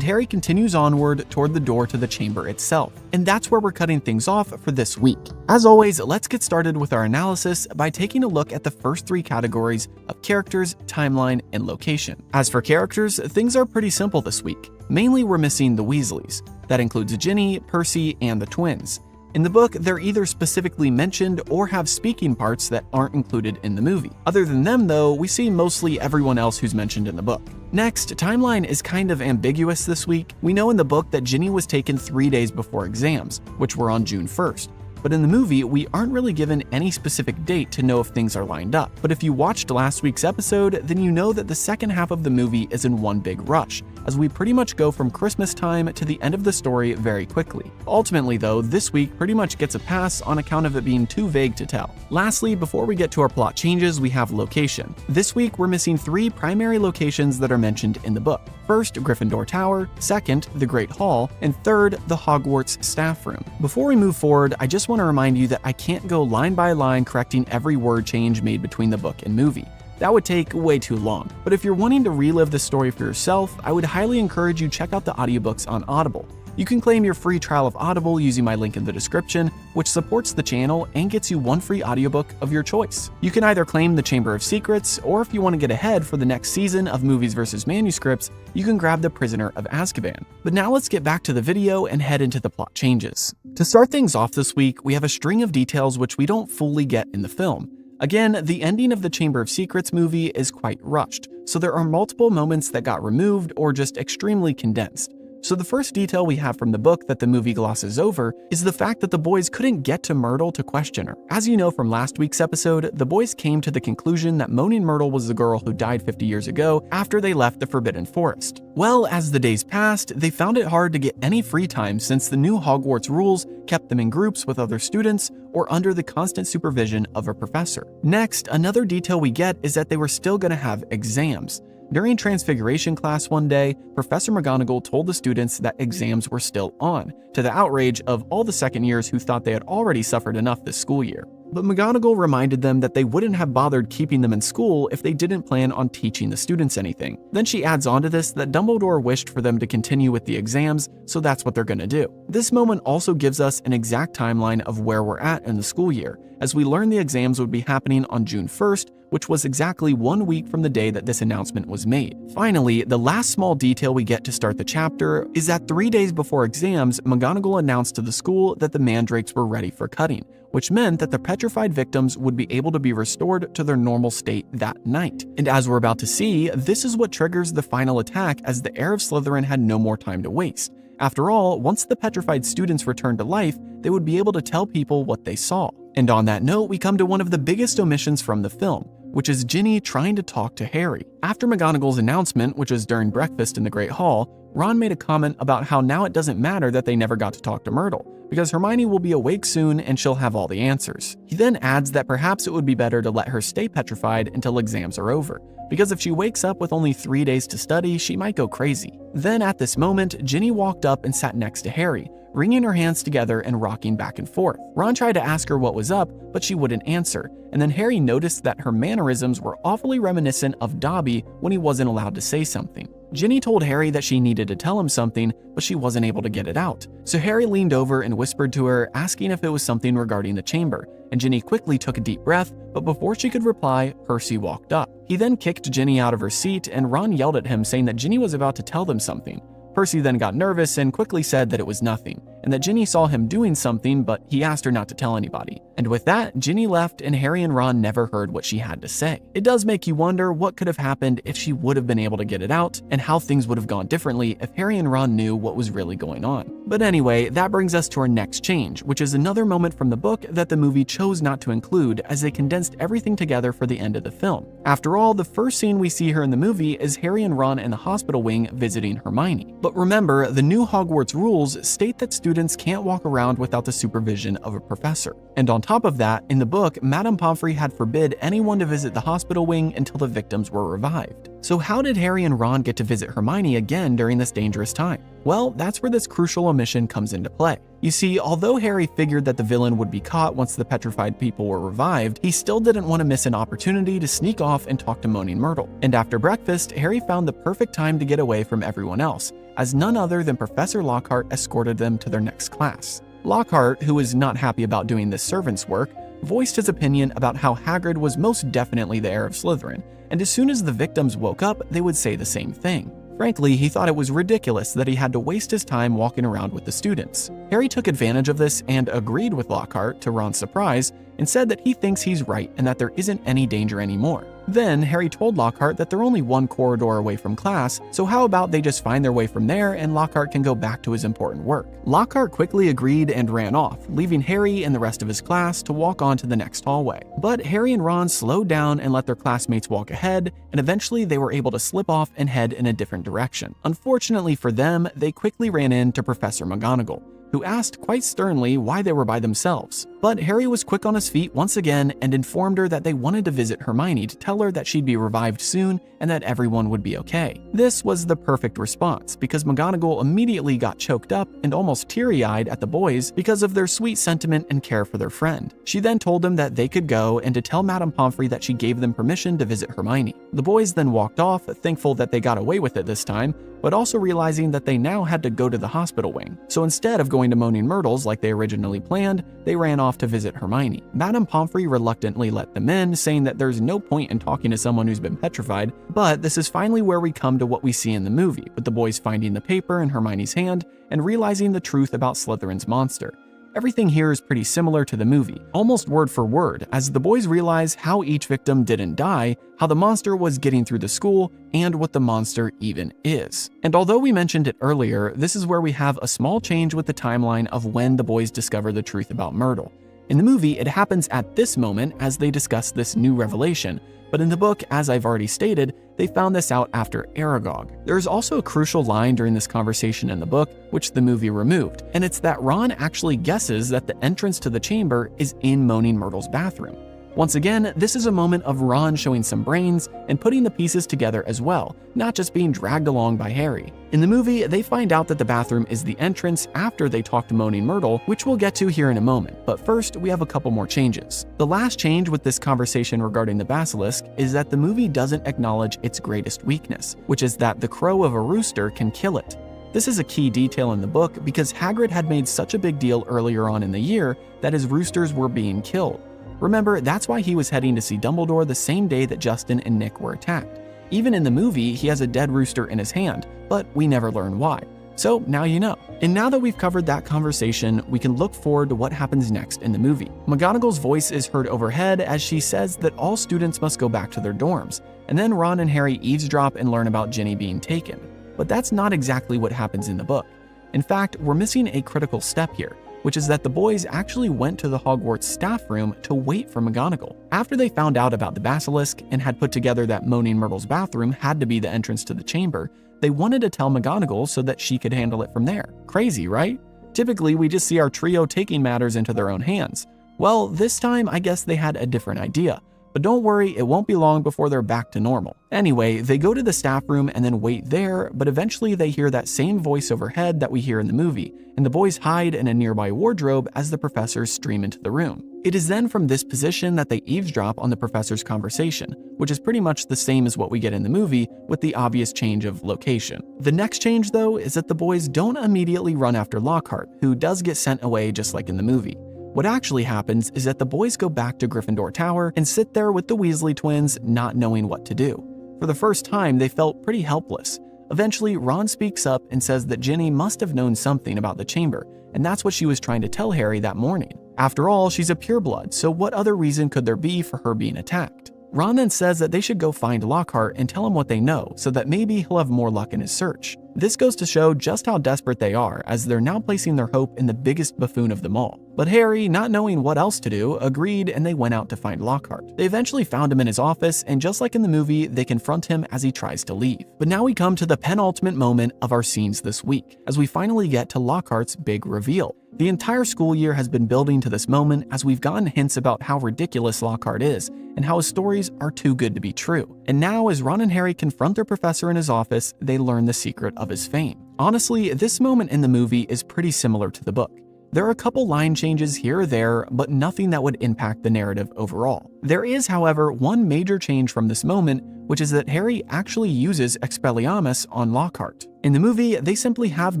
Harry continues onward toward the door to the chamber itself. And that's where we're cutting things off for this week. As always, let's get started with our analysis by taking a look at the first three categories of characters, timeline, and location. As for characters, things are pretty simple this week. Mainly we're missing the Weasleys. That includes Ginny, Percy, and the twins. In the book, they're either specifically mentioned or have speaking parts that aren't included in the movie. Other than them though, we see mostly everyone else who's mentioned in the book. Next, timeline is kind of ambiguous this week. We know in the book that Ginny was taken 3 days before exams, which were on June 1st. But in the movie, we aren't really given any specific date to know if things are lined up. But if you watched last week's episode, then you know that the second half of the movie is in one big rush, as we pretty much go from Christmas time to the end of the story very quickly. Ultimately though, this week pretty much gets a pass on account of it being too vague to tell. Lastly, before we get to our plot changes, we have location. This week we're missing 3 primary locations that are mentioned in the book. First, Gryffindor Tower, second, the Great Hall, and third, the Hogwarts staff room. Before we move forward, I just want to remind you that I can't go line by line correcting every word change made between the book and movie. That would take way too long. But if you're wanting to relive the story for yourself, I would highly encourage you check out the audiobooks on Audible. You can claim your free trial of Audible using my link in the description, which supports the channel and gets you 1 free audiobook of your choice. You can either claim The Chamber of Secrets, or if you want to get ahead for the next season of Movies vs. Manuscripts, you can grab The Prisoner of Azkaban. But now let's get back to the video and head into the plot changes. To start things off this week, we have a string of details which we don't fully get in the film. Again, the ending of the Chamber of Secrets movie is quite rushed, so there are multiple moments that got removed or just extremely condensed. So the first detail we have from the book that the movie glosses over is the fact that the boys couldn't get to Myrtle to question her. As you know from last week's episode, the boys came to the conclusion that Moaning Myrtle was the girl who died 50 years ago after they left the Forbidden Forest. Well, as the days passed, they found it hard to get any free time since the new Hogwarts rules kept them in groups with other students or under the constant supervision of a professor. Next, another detail we get is that they were still going to have exams. During Transfiguration class one day, Professor McGonagall told the students that exams were still on, to the outrage of all the second years who thought they had already suffered enough this school year. But McGonagall reminded them that they wouldn't have bothered keeping them in school if they didn't plan on teaching the students anything. Then she adds on to this that Dumbledore wished for them to continue with the exams, so that's what they're gonna do. This moment also gives us an exact timeline of where we're at in the school year, as we learn the exams would be happening on June 1st, which was exactly 1 week from the day that this announcement was made. Finally, the last small detail we get to start the chapter is that 3 days before exams, McGonagall announced to the school that the mandrakes were ready for cutting, which meant that the petrified victims would be able to be restored to their normal state that night. And as we're about to see, this is what triggers the final attack, as the heir of Slytherin had no more time to waste. After all, once the petrified students returned to life, they would be able to tell people what they saw. And on that note, we come to one of the biggest omissions from the film, which is Ginny trying to talk to Harry. After McGonagall's announcement, which was during breakfast in the Great Hall, Ron made a comment about how now it doesn't matter that they never got to talk to Myrtle, because Hermione will be awake soon and she'll have all the answers. He then adds that perhaps it would be better to let her stay petrified until exams are over, because if she wakes up with only 3 days to study, she might go crazy. Then at this moment, Ginny walked up and sat next to Harry, wringing her hands together and rocking back and forth. Ron tried to ask her what was up, but she wouldn't answer, and then Harry noticed that her mannerisms were awfully reminiscent of Dobby when he wasn't allowed to say something. Ginny told Harry that she needed to tell him something, but she wasn't able to get it out. So Harry leaned over and whispered to her, asking if it was something regarding the chamber, and Ginny quickly took a deep breath, but before she could reply, Percy walked up. He then kicked Ginny out of her seat, and Ron yelled at him saying that Ginny was about to tell them something. Percy then got nervous and quickly said that it was nothing, and that Ginny saw him doing something, but he asked her not to tell anybody. And with that, Ginny left and Harry and Ron never heard what she had to say. It does make you wonder what could have happened if she would have been able to get it out, and how things would have gone differently if Harry and Ron knew what was really going on. But anyway, that brings us to our next change, which is another moment from the book that the movie chose not to include, as they condensed everything together for the end of the film. After all, the first scene we see her in the movie is Harry and Ron in the hospital wing visiting Hermione. But remember, the new Hogwarts rules state that students can't walk around without the supervision of a professor. And on top of that, in the book, Madame Pomfrey had forbid anyone to visit the hospital wing until the victims were revived. So how did Harry and Ron get to visit Hermione again during this dangerous time? Well, that's where this crucial omission comes into play. You see, although Harry figured that the villain would be caught once the petrified people were revived, he still didn't want to miss an opportunity to sneak off and talk to Moaning Myrtle. And after breakfast, Harry found the perfect time to get away from everyone else, as none other than Professor Lockhart escorted them to their next class. Lockhart, who was not happy about doing this servant's work, voiced his opinion about how Hagrid was most definitely the heir of Slytherin, and as soon as the victims woke up, they would say the same thing. Frankly, he thought it was ridiculous that he had to waste his time walking around with the students. Harry took advantage of this and agreed with Lockhart, to Ron's surprise, and said that he thinks he's right and that there isn't any danger anymore. Then, Harry told Lockhart that they're only one corridor away from class, so how about they just find their way from there and Lockhart can go back to his important work. Lockhart quickly agreed and ran off, leaving Harry and the rest of his class to walk on to the next hallway. But Harry and Ron slowed down and let their classmates walk ahead, and eventually they were able to slip off and head in a different direction. Unfortunately for them, they quickly ran into Professor McGonagall, who asked quite sternly why they were by themselves. But Harry was quick on his feet once again and informed her that they wanted to visit Hermione to tell her that she'd be revived soon and that everyone would be okay. This was the perfect response because McGonagall immediately got choked up and almost teary-eyed at the boys because of their sweet sentiment and care for their friend. She then told them that they could go and to tell Madame Pomfrey that she gave them permission to visit Hermione. The boys then walked off, thankful that they got away with it this time, but also realizing that they now had to go to the hospital wing. So instead of going to Moaning Myrtle's like they originally planned, they ran off to visit Hermione. Madame Pomfrey reluctantly let them in, saying that there's no point in talking to someone who's been petrified, but this is finally where we come to what we see in the movie, with the boys finding the paper in Hermione's hand and realizing the truth about Slytherin's monster. Everything here is pretty similar to the movie, almost word for word, as the boys realize how each victim didn't die, how the monster was getting through the school, and what the monster even is. And although we mentioned it earlier, this is where we have a small change with the timeline of when the boys discover the truth about Myrtle. In the movie, it happens at this moment as they discuss this new revelation, but in the book, as I've already stated, they found this out after Aragog. There's also a crucial line during this conversation in the book, which the movie removed, and it's that Ron actually guesses that the entrance to the chamber is in Moaning Myrtle's bathroom. Once again, this is a moment of Ron showing some brains and putting the pieces together as well, not just being dragged along by Harry. In the movie, they find out that the bathroom is the entrance after they talk to Moaning Myrtle, which we'll get to here in a moment, but first we have a couple more changes. The last change with this conversation regarding the basilisk is that the movie doesn't acknowledge its greatest weakness, which is that the crow of a rooster can kill it. This is a key detail in the book because Hagrid had made such a big deal earlier on in the year that his roosters were being killed. Remember, that's why he was heading to see Dumbledore the same day that Justin and Nick were attacked. Even in the movie, he has a dead rooster in his hand, but we never learn why. So now you know. And now that we've covered that conversation, we can look forward to what happens next in the movie. McGonagall's voice is heard overhead as she says that all students must go back to their dorms, and then Ron and Harry eavesdrop and learn about Ginny being taken. But that's not exactly what happens in the book. In fact, we're missing a critical step here, which is that the boys actually went to the Hogwarts staff room to wait for McGonagall. After they found out about the basilisk and had put together that Moaning Myrtle's bathroom had to be the entrance to the chamber, they wanted to tell McGonagall so that she could handle it from there. Crazy, right? Typically, we just see our trio taking matters into their own hands. Well, this time I guess they had a different idea. But don't worry, it won't be long before they're back to normal. Anyway, they go to the staff room and then wait there, but eventually they hear that same voice overhead that we hear in the movie, and the boys hide in a nearby wardrobe as the professors stream into the room. It is then from this position that they eavesdrop on the professor's conversation, which is pretty much the same as what we get in the movie, with the obvious change of location. The next change, though, is that the boys don't immediately run after Lockhart, who does get sent away just like in the movie. What actually happens is that the boys go back to Gryffindor Tower and sit there with the Weasley twins, not knowing what to do. For the first time, they felt pretty helpless. Eventually, Ron speaks up and says that Ginny must have known something about the chamber, and that's what she was trying to tell Harry that morning. After all, she's a pureblood, so what other reason could there be for her being attacked? Ron then says that they should go find Lockhart and tell him what they know, so that maybe he'll have more luck in his search. This goes to show just how desperate they are, as they're now placing their hope in the biggest buffoon of them all. But Harry, not knowing what else to do, agreed and they went out to find Lockhart. They eventually found him in his office, and just like in the movie, they confront him as he tries to leave. But now we come to the penultimate moment of our scenes this week, as we finally get to Lockhart's big reveal. The entire school year has been building to this moment as we've gotten hints about how ridiculous Lockhart is and how his stories are too good to be true. And now as Ron and Harry confront their professor in his office, they learn the secret of his fame. Honestly, this moment in the movie is pretty similar to the book. There are a couple line changes here or there, but nothing that would impact the narrative overall. There is, however, one major change from this moment, which is that Harry actually uses Expelliarmus on Lockhart. In the movie, they simply have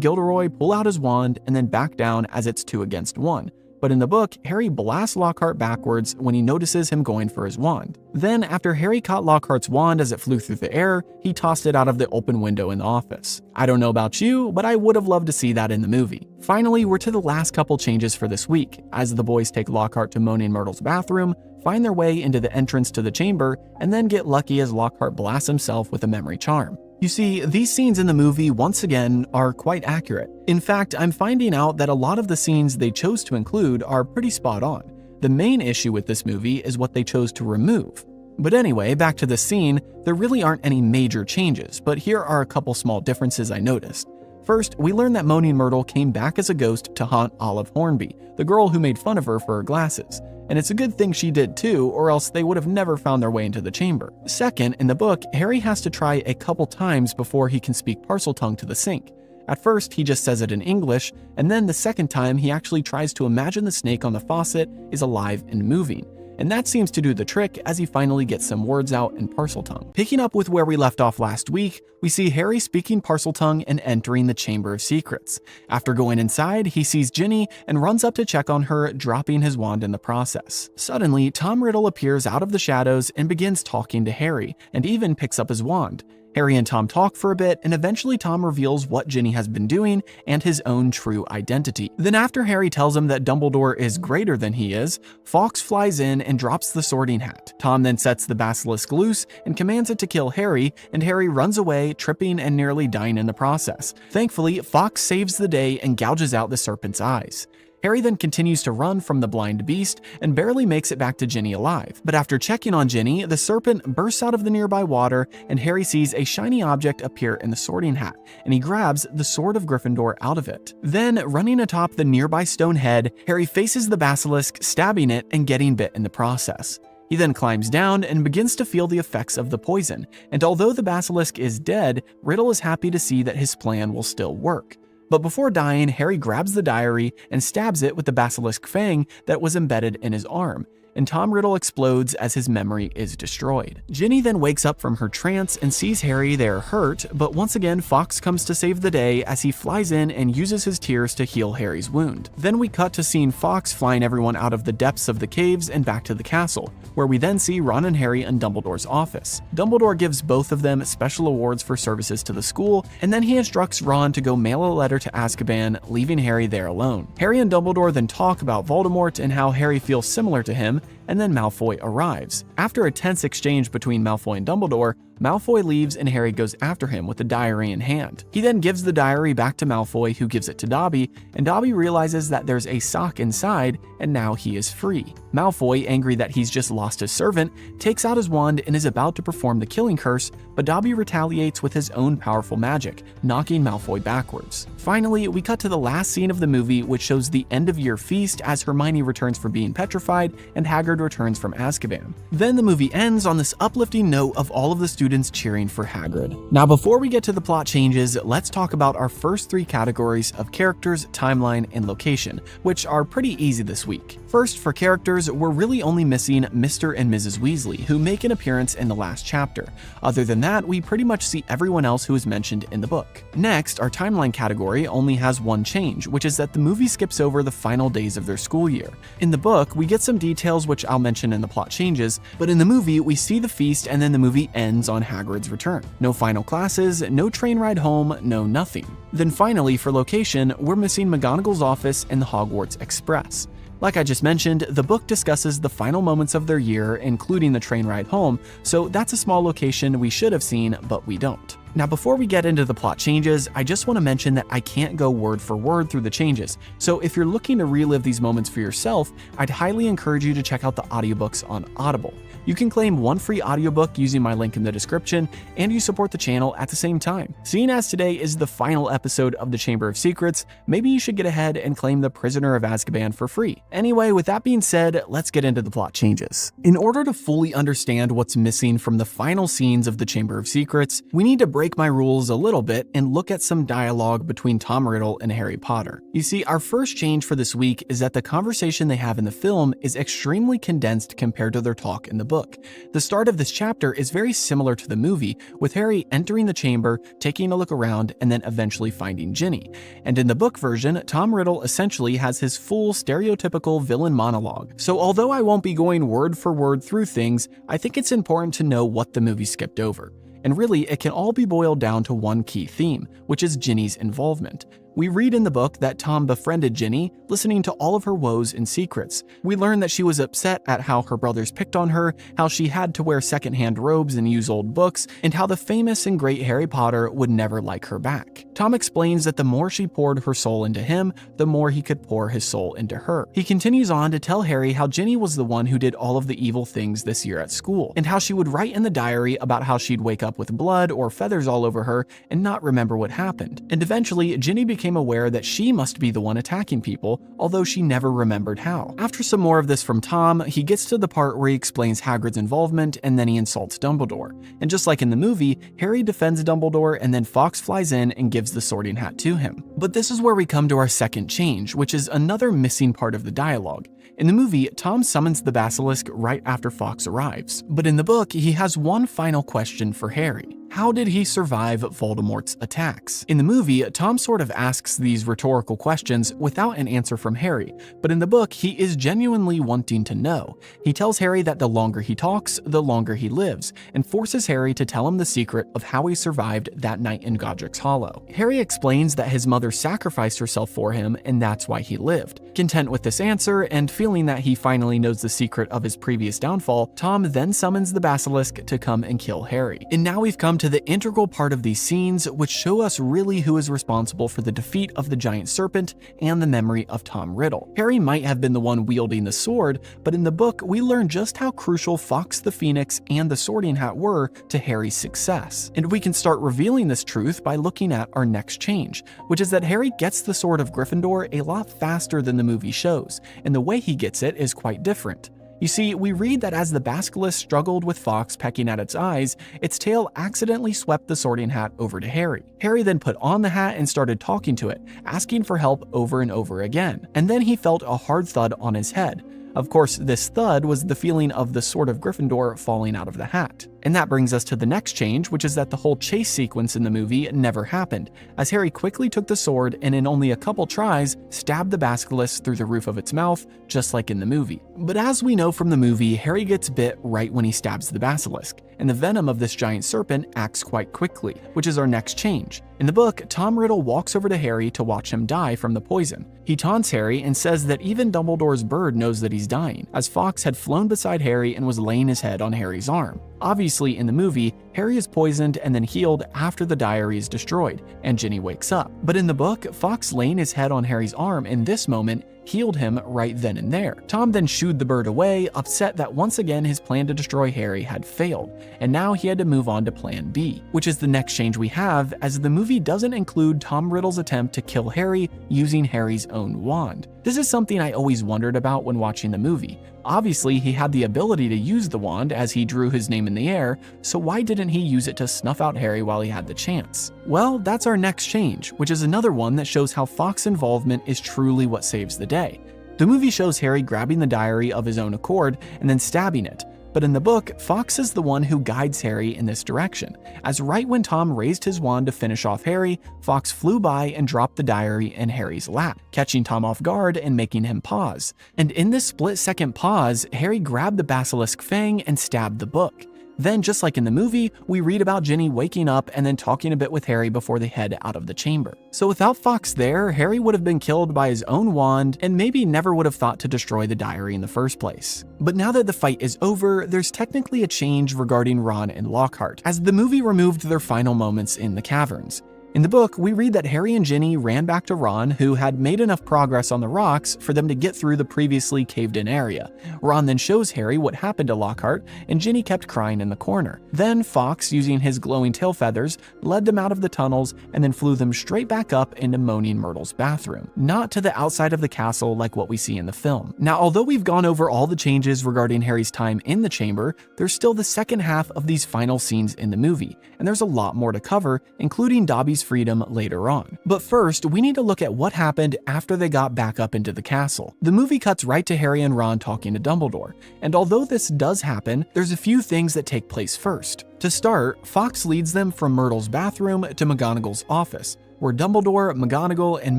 Gilderoy pull out his wand and then back down as it's 2 against 1. But but in the book, Harry blasts Lockhart backwards when he notices him going for his wand. Then, after Harry caught Lockhart's wand as it flew through the air, he tossed it out of the open window in the office. I don't know about you, but I would have loved to see that in the movie. Finally, we're to the last couple changes for this week, as the boys take Lockhart to Moaning Myrtle's bathroom, find their way into the entrance to the chamber, and then get lucky as Lockhart blasts himself with a memory charm. You see, these scenes in the movie, once again, are quite accurate. In fact, I'm finding out that a lot of the scenes they chose to include are pretty spot on. The main issue with this movie is what they chose to remove. But anyway, back to the scene, there really aren't any major changes, but here are a couple small differences I noticed. First, we learn that Moaning Myrtle came back as a ghost to haunt Olive Hornby, the girl who made fun of her for her glasses. And it's a good thing she did too, or else they would have never found their way into the chamber. Second, in the book, Harry has to try a couple times before he can speak Parseltongue to the sink. At first, he just says it in English, and then the second time he actually tries to imagine the snake on the faucet is alive and moving. And that seems to do the trick as he finally gets some words out in Parseltongue. Picking up with where we left off last week, we see Harry speaking Parseltongue and entering the Chamber of Secrets. After going inside, he sees Ginny and runs up to check on her, dropping his wand in the process. Suddenly, Tom Riddle appears out of the shadows and begins talking to Harry, and even picks up his wand. Harry and Tom talk for a bit, and eventually Tom reveals what Ginny has been doing and his own true identity. Then after Harry tells him that Dumbledore is greater than he is, Fawkes flies in and drops the sorting hat. Tom then sets the basilisk loose and commands it to kill Harry, and Harry runs away, tripping and nearly dying in the process. Thankfully, Fawkes saves the day and gouges out the serpent's eyes. Harry then continues to run from the blind beast and barely makes it back to Ginny alive. But after checking on Ginny, the serpent bursts out of the nearby water and Harry sees a shiny object appear in the sorting hat, and he grabs the Sword of Gryffindor out of it. Then, running atop the nearby stone head, Harry faces the basilisk, stabbing it and getting bit in the process. He then climbs down and begins to feel the effects of the poison, and although the basilisk is dead, Riddle is happy to see that his plan will still work. But before dying, Harry grabs the diary and stabs it with the basilisk fang that was embedded in his arm, and Tom Riddle explodes as his memory is destroyed. Ginny then wakes up from her trance and sees Harry there hurt, but once again Fawkes comes to save the day as he flies in and uses his tears to heal Harry's wound. Then we cut to seeing Fawkes flying everyone out of the depths of the caves and back to the castle, where we then see Ron and Harry in Dumbledore's office. Dumbledore gives both of them special awards for services to the school, and then he instructs Ron to go mail a letter to Azkaban, leaving Harry there alone. Harry and Dumbledore then talk about Voldemort and how Harry feels similar to him, and then Malfoy arrives. After a tense exchange between Malfoy and Dumbledore, Malfoy leaves and Harry goes after him with the diary in hand. He then gives the diary back to Malfoy, who gives it to Dobby, and Dobby realizes that there's a sock inside, and now he is free. Malfoy, angry that he's just lost his servant, takes out his wand and is about to perform the killing curse, but Dobby retaliates with his own powerful magic, knocking Malfoy backwards. Finally, we cut to the last scene of the movie, which shows the end-of-year feast as Hermione returns from being petrified and Hagrid returns from Azkaban. Then the movie ends on this uplifting note of all of the students cheering for Hagrid. Now, before we get to the plot changes, let's talk about our first three categories of characters, timeline, and location, which are pretty easy this week. First, for characters, we're really only missing Mr. and Mrs. Weasley, who make an appearance in the last chapter. Other than that, we pretty much see everyone else who is mentioned in the book. Next, our timeline category only has one change, which is that the movie skips over the final days of their school year. In the book, we get some details which I'll mention in the plot changes, but in the movie, we see the feast and then the movie ends on Hagrid's return. No final classes, no train ride home, no nothing. Then finally, for location, we're missing McGonagall's office and the Hogwarts Express. Like I just mentioned, the book discusses the final moments of their year, including the train ride home, so that's a small location we should have seen, but we don't. Now, before we get into the plot changes, I just want to mention that I can't go word for word through the changes, so if you're looking to relive these moments for yourself, I'd highly encourage you to check out the audiobooks on Audible. You can claim one free audiobook using my link in the description, and you support the channel at the same time. Seeing as today is the final episode of the Chamber of Secrets, maybe you should get ahead and claim the Prisoner of Azkaban for free. Anyway, with that being said, let's get into the plot changes. In order to fully understand what's missing from the final scenes of the Chamber of Secrets, we need to break my rules a little bit and look at some dialogue between Tom Riddle and Harry Potter. You see, our first change for this week is that the conversation they have in the film is extremely condensed compared to their talk in the book. book. The start of this chapter is very similar to the movie, with Harry entering the chamber, taking a look around, and then eventually finding Ginny. And in the book version, Tom Riddle essentially has his full stereotypical villain monologue. So although I won't be going word for word through things, I think it's important to know what the movie skipped over. And really, it can all be boiled down to one key theme, which is Ginny's involvement. We read in the book that Tom befriended Ginny, listening to all of her woes and secrets. We learn that she was upset at how her brothers picked on her, how she had to wear secondhand robes and use old books, and how the famous and great Harry Potter would never like her back. Tom explains that the more she poured her soul into him, the more he could pour his soul into her. He continues on to tell Harry how Ginny was the one who did all of the evil things this year at school, and how she would write in the diary about how she'd wake up with blood or feathers all over her and not remember what happened. And eventually, Ginny became aware that she must be the one attacking people, although she never remembered how. After some more of this from Tom, he gets to the part where he explains Hagrid's involvement and then he insults Dumbledore. And just like in the movie, Harry defends Dumbledore and then Fawkes flies in and gives the Sorting Hat to him. But this is where we come to our second change, which is another missing part of the dialogue. In the movie, Tom summons the basilisk right after Fawkes arrives. But in the book, he has one final question for Harry. How did he survive Voldemort's attacks? In the movie, Tom sort of asks these rhetorical questions without an answer from Harry, but in the book, he is genuinely wanting to know. He tells Harry that the longer he talks, the longer he lives, and forces Harry to tell him the secret of how he survived that night in Godric's Hollow. Harry explains that his mother sacrificed herself for him, and that's why he lived. Content with this answer, and feeling that he finally knows the secret of his previous downfall, Tom then summons the basilisk to come and kill Harry. And now we've come to the integral part of these scenes, which show us really who is responsible for the defeat of the giant serpent and the memory of Tom Riddle. Harry might have been the one wielding the sword, but in the book, we learn just how crucial Fawkes the Phoenix and the Sorting Hat were to Harry's success. And we can start revealing this truth by looking at our next change, which is that Harry gets the Sword of Gryffindor a lot faster than the movie shows, and the way he gets it is quite different. You see, we read that as the basilisk struggled with Fawkes pecking at its eyes, its tail accidentally swept the Sorting Hat over to Harry. Harry then put on the hat and started talking to it, asking for help over and over again. And then he felt a hard thud on his head. Of course, this thud was the feeling of the Sword of Gryffindor falling out of the hat. And that brings us to the next change, which is that the whole chase sequence in the movie never happened, as Harry quickly took the sword and in only a couple tries, stabbed the basilisk through the roof of its mouth, just like in the movie. But as we know from the movie, Harry gets bit right when he stabs the basilisk, and the venom of this giant serpent acts quite quickly, which is our next change. In the book, Tom Riddle walks over to Harry to watch him die from the poison. He taunts Harry and says that even Dumbledore's bird knows that he's dying, as Fawkes had flown beside Harry and was laying his head on Harry's arm. Obviously, in the movie, Harry is poisoned and then healed after the diary is destroyed, and Ginny wakes up. But in the book, Fawkes laying his head on Harry's arm in this moment healed him right then and there. Tom then shooed the bird away, upset that once again his plan to destroy Harry had failed, and now he had to move on to plan B, which is the next change we have, as the movie doesn't include Tom Riddle's attempt to kill Harry using Harry's own wand. This is something I always wondered about when watching the movie. Obviously, he had the ability to use the wand as he drew his name in the air, so why didn't he use it to snuff out Harry while he had the chance? Well, that's our next change, which is another one that shows how Fawkes' involvement is truly what saves the day. The movie shows Harry grabbing the diary of his own accord and then stabbing it. But in the book, Fawkes is the one who guides Harry in this direction, as right when Tom raised his wand to finish off Harry, Fawkes flew by and dropped the diary in Harry's lap, catching Tom off guard and making him pause. And in this split-second pause, Harry grabbed the basilisk fang and stabbed the book. Then, just like in the movie, we read about Ginny waking up and then talking a bit with Harry before they head out of the chamber. So without Fawkes there, Harry would have been killed by his own wand and maybe never would have thought to destroy the diary in the first place. But now that the fight is over, there's technically a change regarding Ron and Lockhart, as the movie removed their final moments in the caverns. In the book, we read that Harry and Ginny ran back to Ron, who had made enough progress on the rocks for them to get through the previously caved-in area. Ron then shows Harry what happened to Lockhart, and Ginny kept crying in the corner. Then Fawkes, using his glowing tail feathers, led them out of the tunnels and then flew them straight back up into Moaning Myrtle's bathroom, not to the outside of the castle like what we see in the film. Now, although we've gone over all the changes regarding Harry's time in the chamber, there's still the second half of these final scenes in the movie, and there's a lot more to cover, including Dobby's freedom later on. But first, we need to look at what happened after they got back up into the castle. The movie cuts right to Harry and Ron talking to Dumbledore, and although this does happen, there's a few things that take place first. To start, Fawkes leads them from Myrtle's bathroom to McGonagall's office, where Dumbledore, McGonagall, and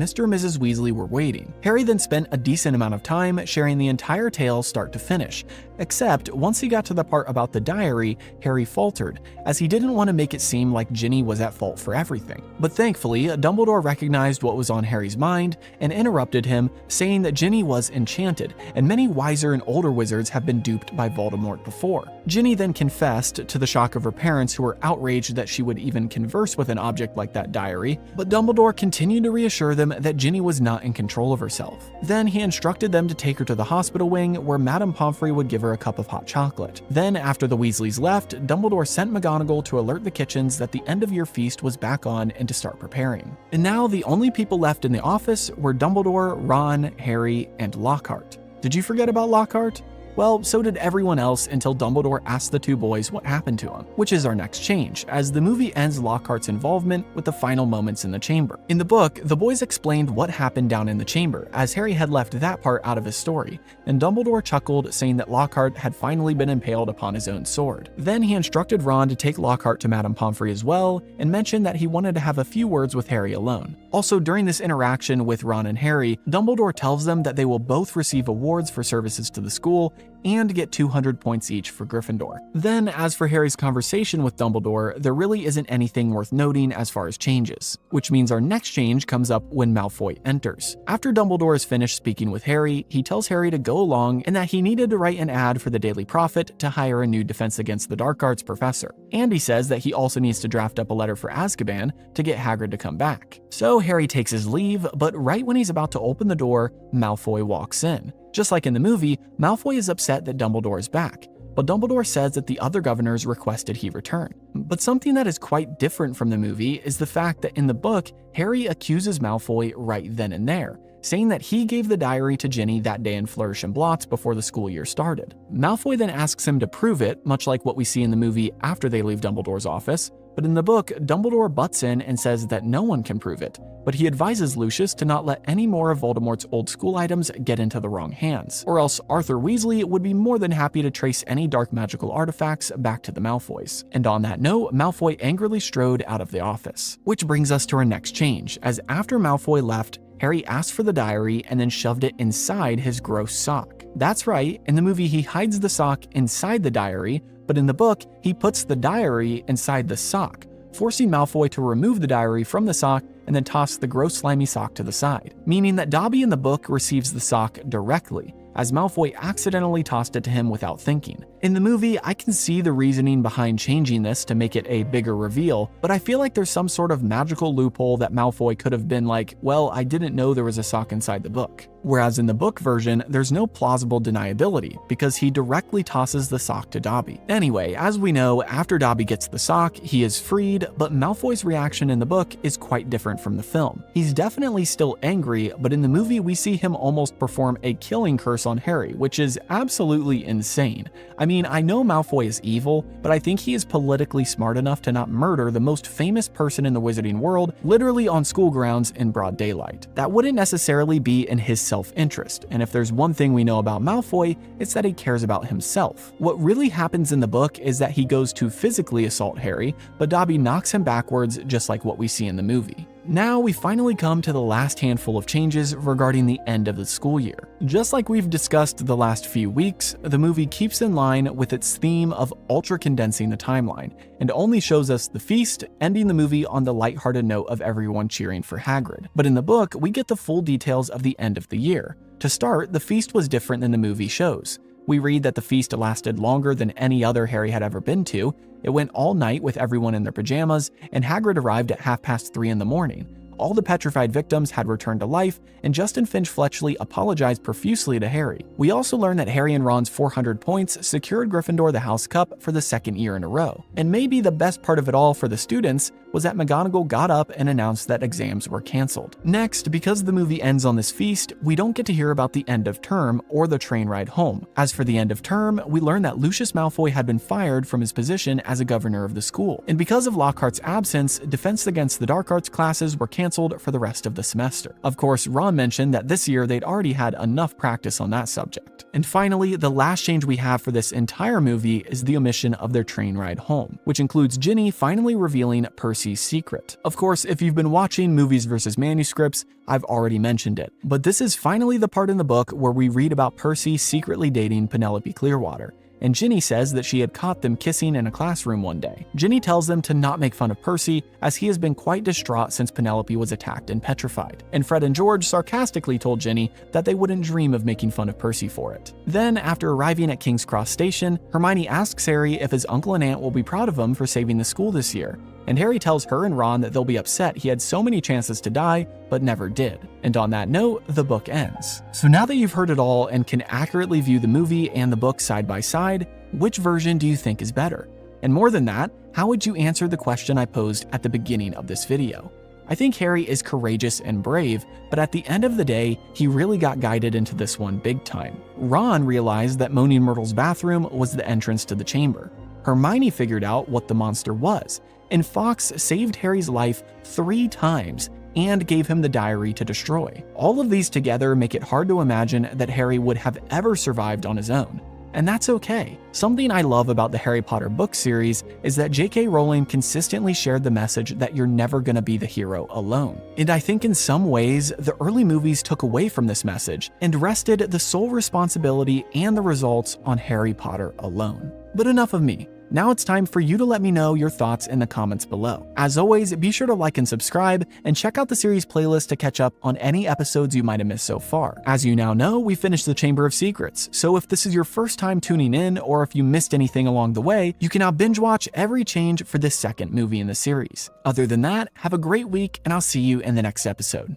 Mr. and Mrs. Weasley were waiting. Harry then spent a decent amount of time sharing the entire tale start to finish, except once he got to the part about the diary, Harry faltered, as he didn't want to make it seem like Ginny was at fault for everything. But thankfully, Dumbledore recognized what was on Harry's mind and interrupted him, saying that Ginny was enchanted, and many wiser and older wizards have been duped by Voldemort before. Ginny then confessed, to the shock of her parents, who were outraged that she would even converse with an object like that diary, but Dumbledore continued to reassure them that Ginny was not in control of herself. Then he instructed them to take her to the hospital wing, where Madame Pomfrey would give her a cup of hot chocolate. Then, after the Weasleys left, Dumbledore sent McGonagall to alert the kitchens that the end-of-year feast was back on and to start preparing. And now the only people left in the office were Dumbledore, Ron, Harry, and Lockhart. Did you forget about Lockhart? Well, so did everyone else until Dumbledore asked the two boys what happened to him, which is our next change, as the movie ends Lockhart's involvement with the final moments in the chamber. In the book, the boys explained what happened down in the chamber, as Harry had left that part out of his story, and Dumbledore chuckled, saying that Lockhart had finally been impaled upon his own sword. Then he instructed Ron to take Lockhart to Madame Pomfrey as well, and mentioned that he wanted to have a few words with Harry alone. Also, during this interaction with Ron and Harry, Dumbledore tells them that they will both receive awards for services to the school and get 200 points each for Gryffindor. Then, as for Harry's conversation with Dumbledore, there really isn't anything worth noting as far as changes, which means our next change comes up when Malfoy enters. After Dumbledore is finished speaking with Harry, he tells Harry to go along and that he needed to write an ad for the Daily Prophet to hire a new Defense Against the Dark Arts professor. And he says that he also needs to draft up a letter for Azkaban to get Hagrid to come back. So Harry takes his leave, but right when he's about to open the door, Malfoy walks in. Just like in the movie, Malfoy is upset that Dumbledore is back, but Dumbledore says that the other governors requested he return. But something that is quite different from the movie is the fact that in the book, Harry accuses Malfoy right then and there, saying that he gave the diary to Ginny that day in Flourish and Blots before the school year started. Malfoy then asks him to prove it, much like what we see in the movie after they leave Dumbledore's office, but in the book, Dumbledore butts in and says that no one can prove it, but he advises Lucius to not let any more of Voldemort's old school items get into the wrong hands, or else Arthur Weasley would be more than happy to trace any dark magical artifacts back to the Malfoys. And on that note, Malfoy angrily strode out of the office. Which brings us to our next change, as after Malfoy left, Harry asked for the diary and then shoved it inside his gross sock. That's right, in the movie he hides the sock inside the diary, but in the book, he puts the diary inside the sock, forcing Malfoy to remove the diary from the sock and then toss the gross slimy sock to the side, meaning that Dobby in the book receives the sock directly, as Malfoy accidentally tossed it to him without thinking. In the movie, I can see the reasoning behind changing this to make it a bigger reveal, but I feel like there's some sort of magical loophole that Malfoy could have been like, well, I didn't know there was a sock inside the book. Whereas in the book version, there's no plausible deniability, because he directly tosses the sock to Dobby. Anyway, as we know, after Dobby gets the sock, he is freed, but Malfoy's reaction in the book is quite different from the film. He's definitely still angry, but in the movie we see him almost perform a killing curse on Harry, which is absolutely insane. I mean, I know Malfoy is evil, but I think he is politically smart enough to not murder the most famous person in the wizarding world, literally on school grounds in broad daylight. That wouldn't necessarily be in his self-interest, and if there's one thing we know about Malfoy, it's that he cares about himself. What really happens in the book is that he goes to physically assault Harry, but Dobby knocks him backwards just like what we see in the movie. Now we finally come to the last handful of changes regarding the end of the school year. Just like we've discussed the last few weeks, the movie keeps in line with its theme of ultra-condensing the timeline, and only shows us the feast, ending the movie on the lighthearted note of everyone cheering for Hagrid. But in the book, we get the full details of the end of the year. To start, the feast was different than the movie shows. We read that the feast lasted longer than any other Harry had ever been to. It went all night with everyone in their pajamas, and Hagrid arrived at 3:30 in the morning. All the petrified victims had returned to life, and Justin Finch Fletchley apologized profusely to Harry. We also learned that Harry and Ron's 400 points secured Gryffindor the House Cup for the second year in a row. And maybe the best part of it all for the students was that McGonagall got up and announced that exams were cancelled. Next, because the movie ends on this feast, we don't get to hear about the end of term or the train ride home. As for the end of term, we learn that Lucius Malfoy had been fired from his position as a governor of the school. And because of Lockhart's absence, Defense Against the Dark Arts classes were cancelled for the rest of the semester. Of course, Ron mentioned that this year they'd already had enough practice on that subject. And finally, the last change we have for this entire movie is the omission of their train ride home, which includes Ginny finally revealing Percy's secret. Of course, if you've been watching Movies vs. Manuscripts, I've already mentioned it. But this is finally the part in the book where we read about Percy secretly dating Penelope Clearwater. And Ginny says that she had caught them kissing in a classroom one day. Ginny tells them to not make fun of Percy, as he has been quite distraught since Penelope was attacked and petrified. And Fred and George sarcastically told Ginny that they wouldn't dream of making fun of Percy for it. Then, after arriving at King's Cross Station, Hermione asks Harry if his uncle and aunt will be proud of him for saving the school this year. And Harry tells her and Ron that they'll be upset he had so many chances to die, but never did. And on that note, the book ends. So now that you've heard it all and can accurately view the movie and the book side by side, which version do you think is better? And more than that, how would you answer the question I posed at the beginning of this video? I think Harry is courageous and brave, but at the end of the day, he really got guided into this one big time. Ron realized that Moaning Myrtle's bathroom was the entrance to the chamber. Hermione figured out what the monster was, and Fawkes saved Harry's life 3 times and gave him the diary to destroy. All of these together make it hard to imagine that Harry would have ever survived on his own. And that's okay. Something I love about the Harry Potter book series is that J.K. Rowling consistently shared the message that you're never gonna be the hero alone. And I think in some ways, the early movies took away from this message and rested the sole responsibility and the results on Harry Potter alone. But enough of me. Now it's time for you to let me know your thoughts in the comments below. As always, be sure to like and subscribe, and check out the series playlist to catch up on any episodes you might have missed so far. As you now know, we finished the Chamber of Secrets, so if this is your first time tuning in, or if you missed anything along the way, you can now binge watch every change for this second movie in the series. Other than that, have a great week, and I'll see you in the next episode.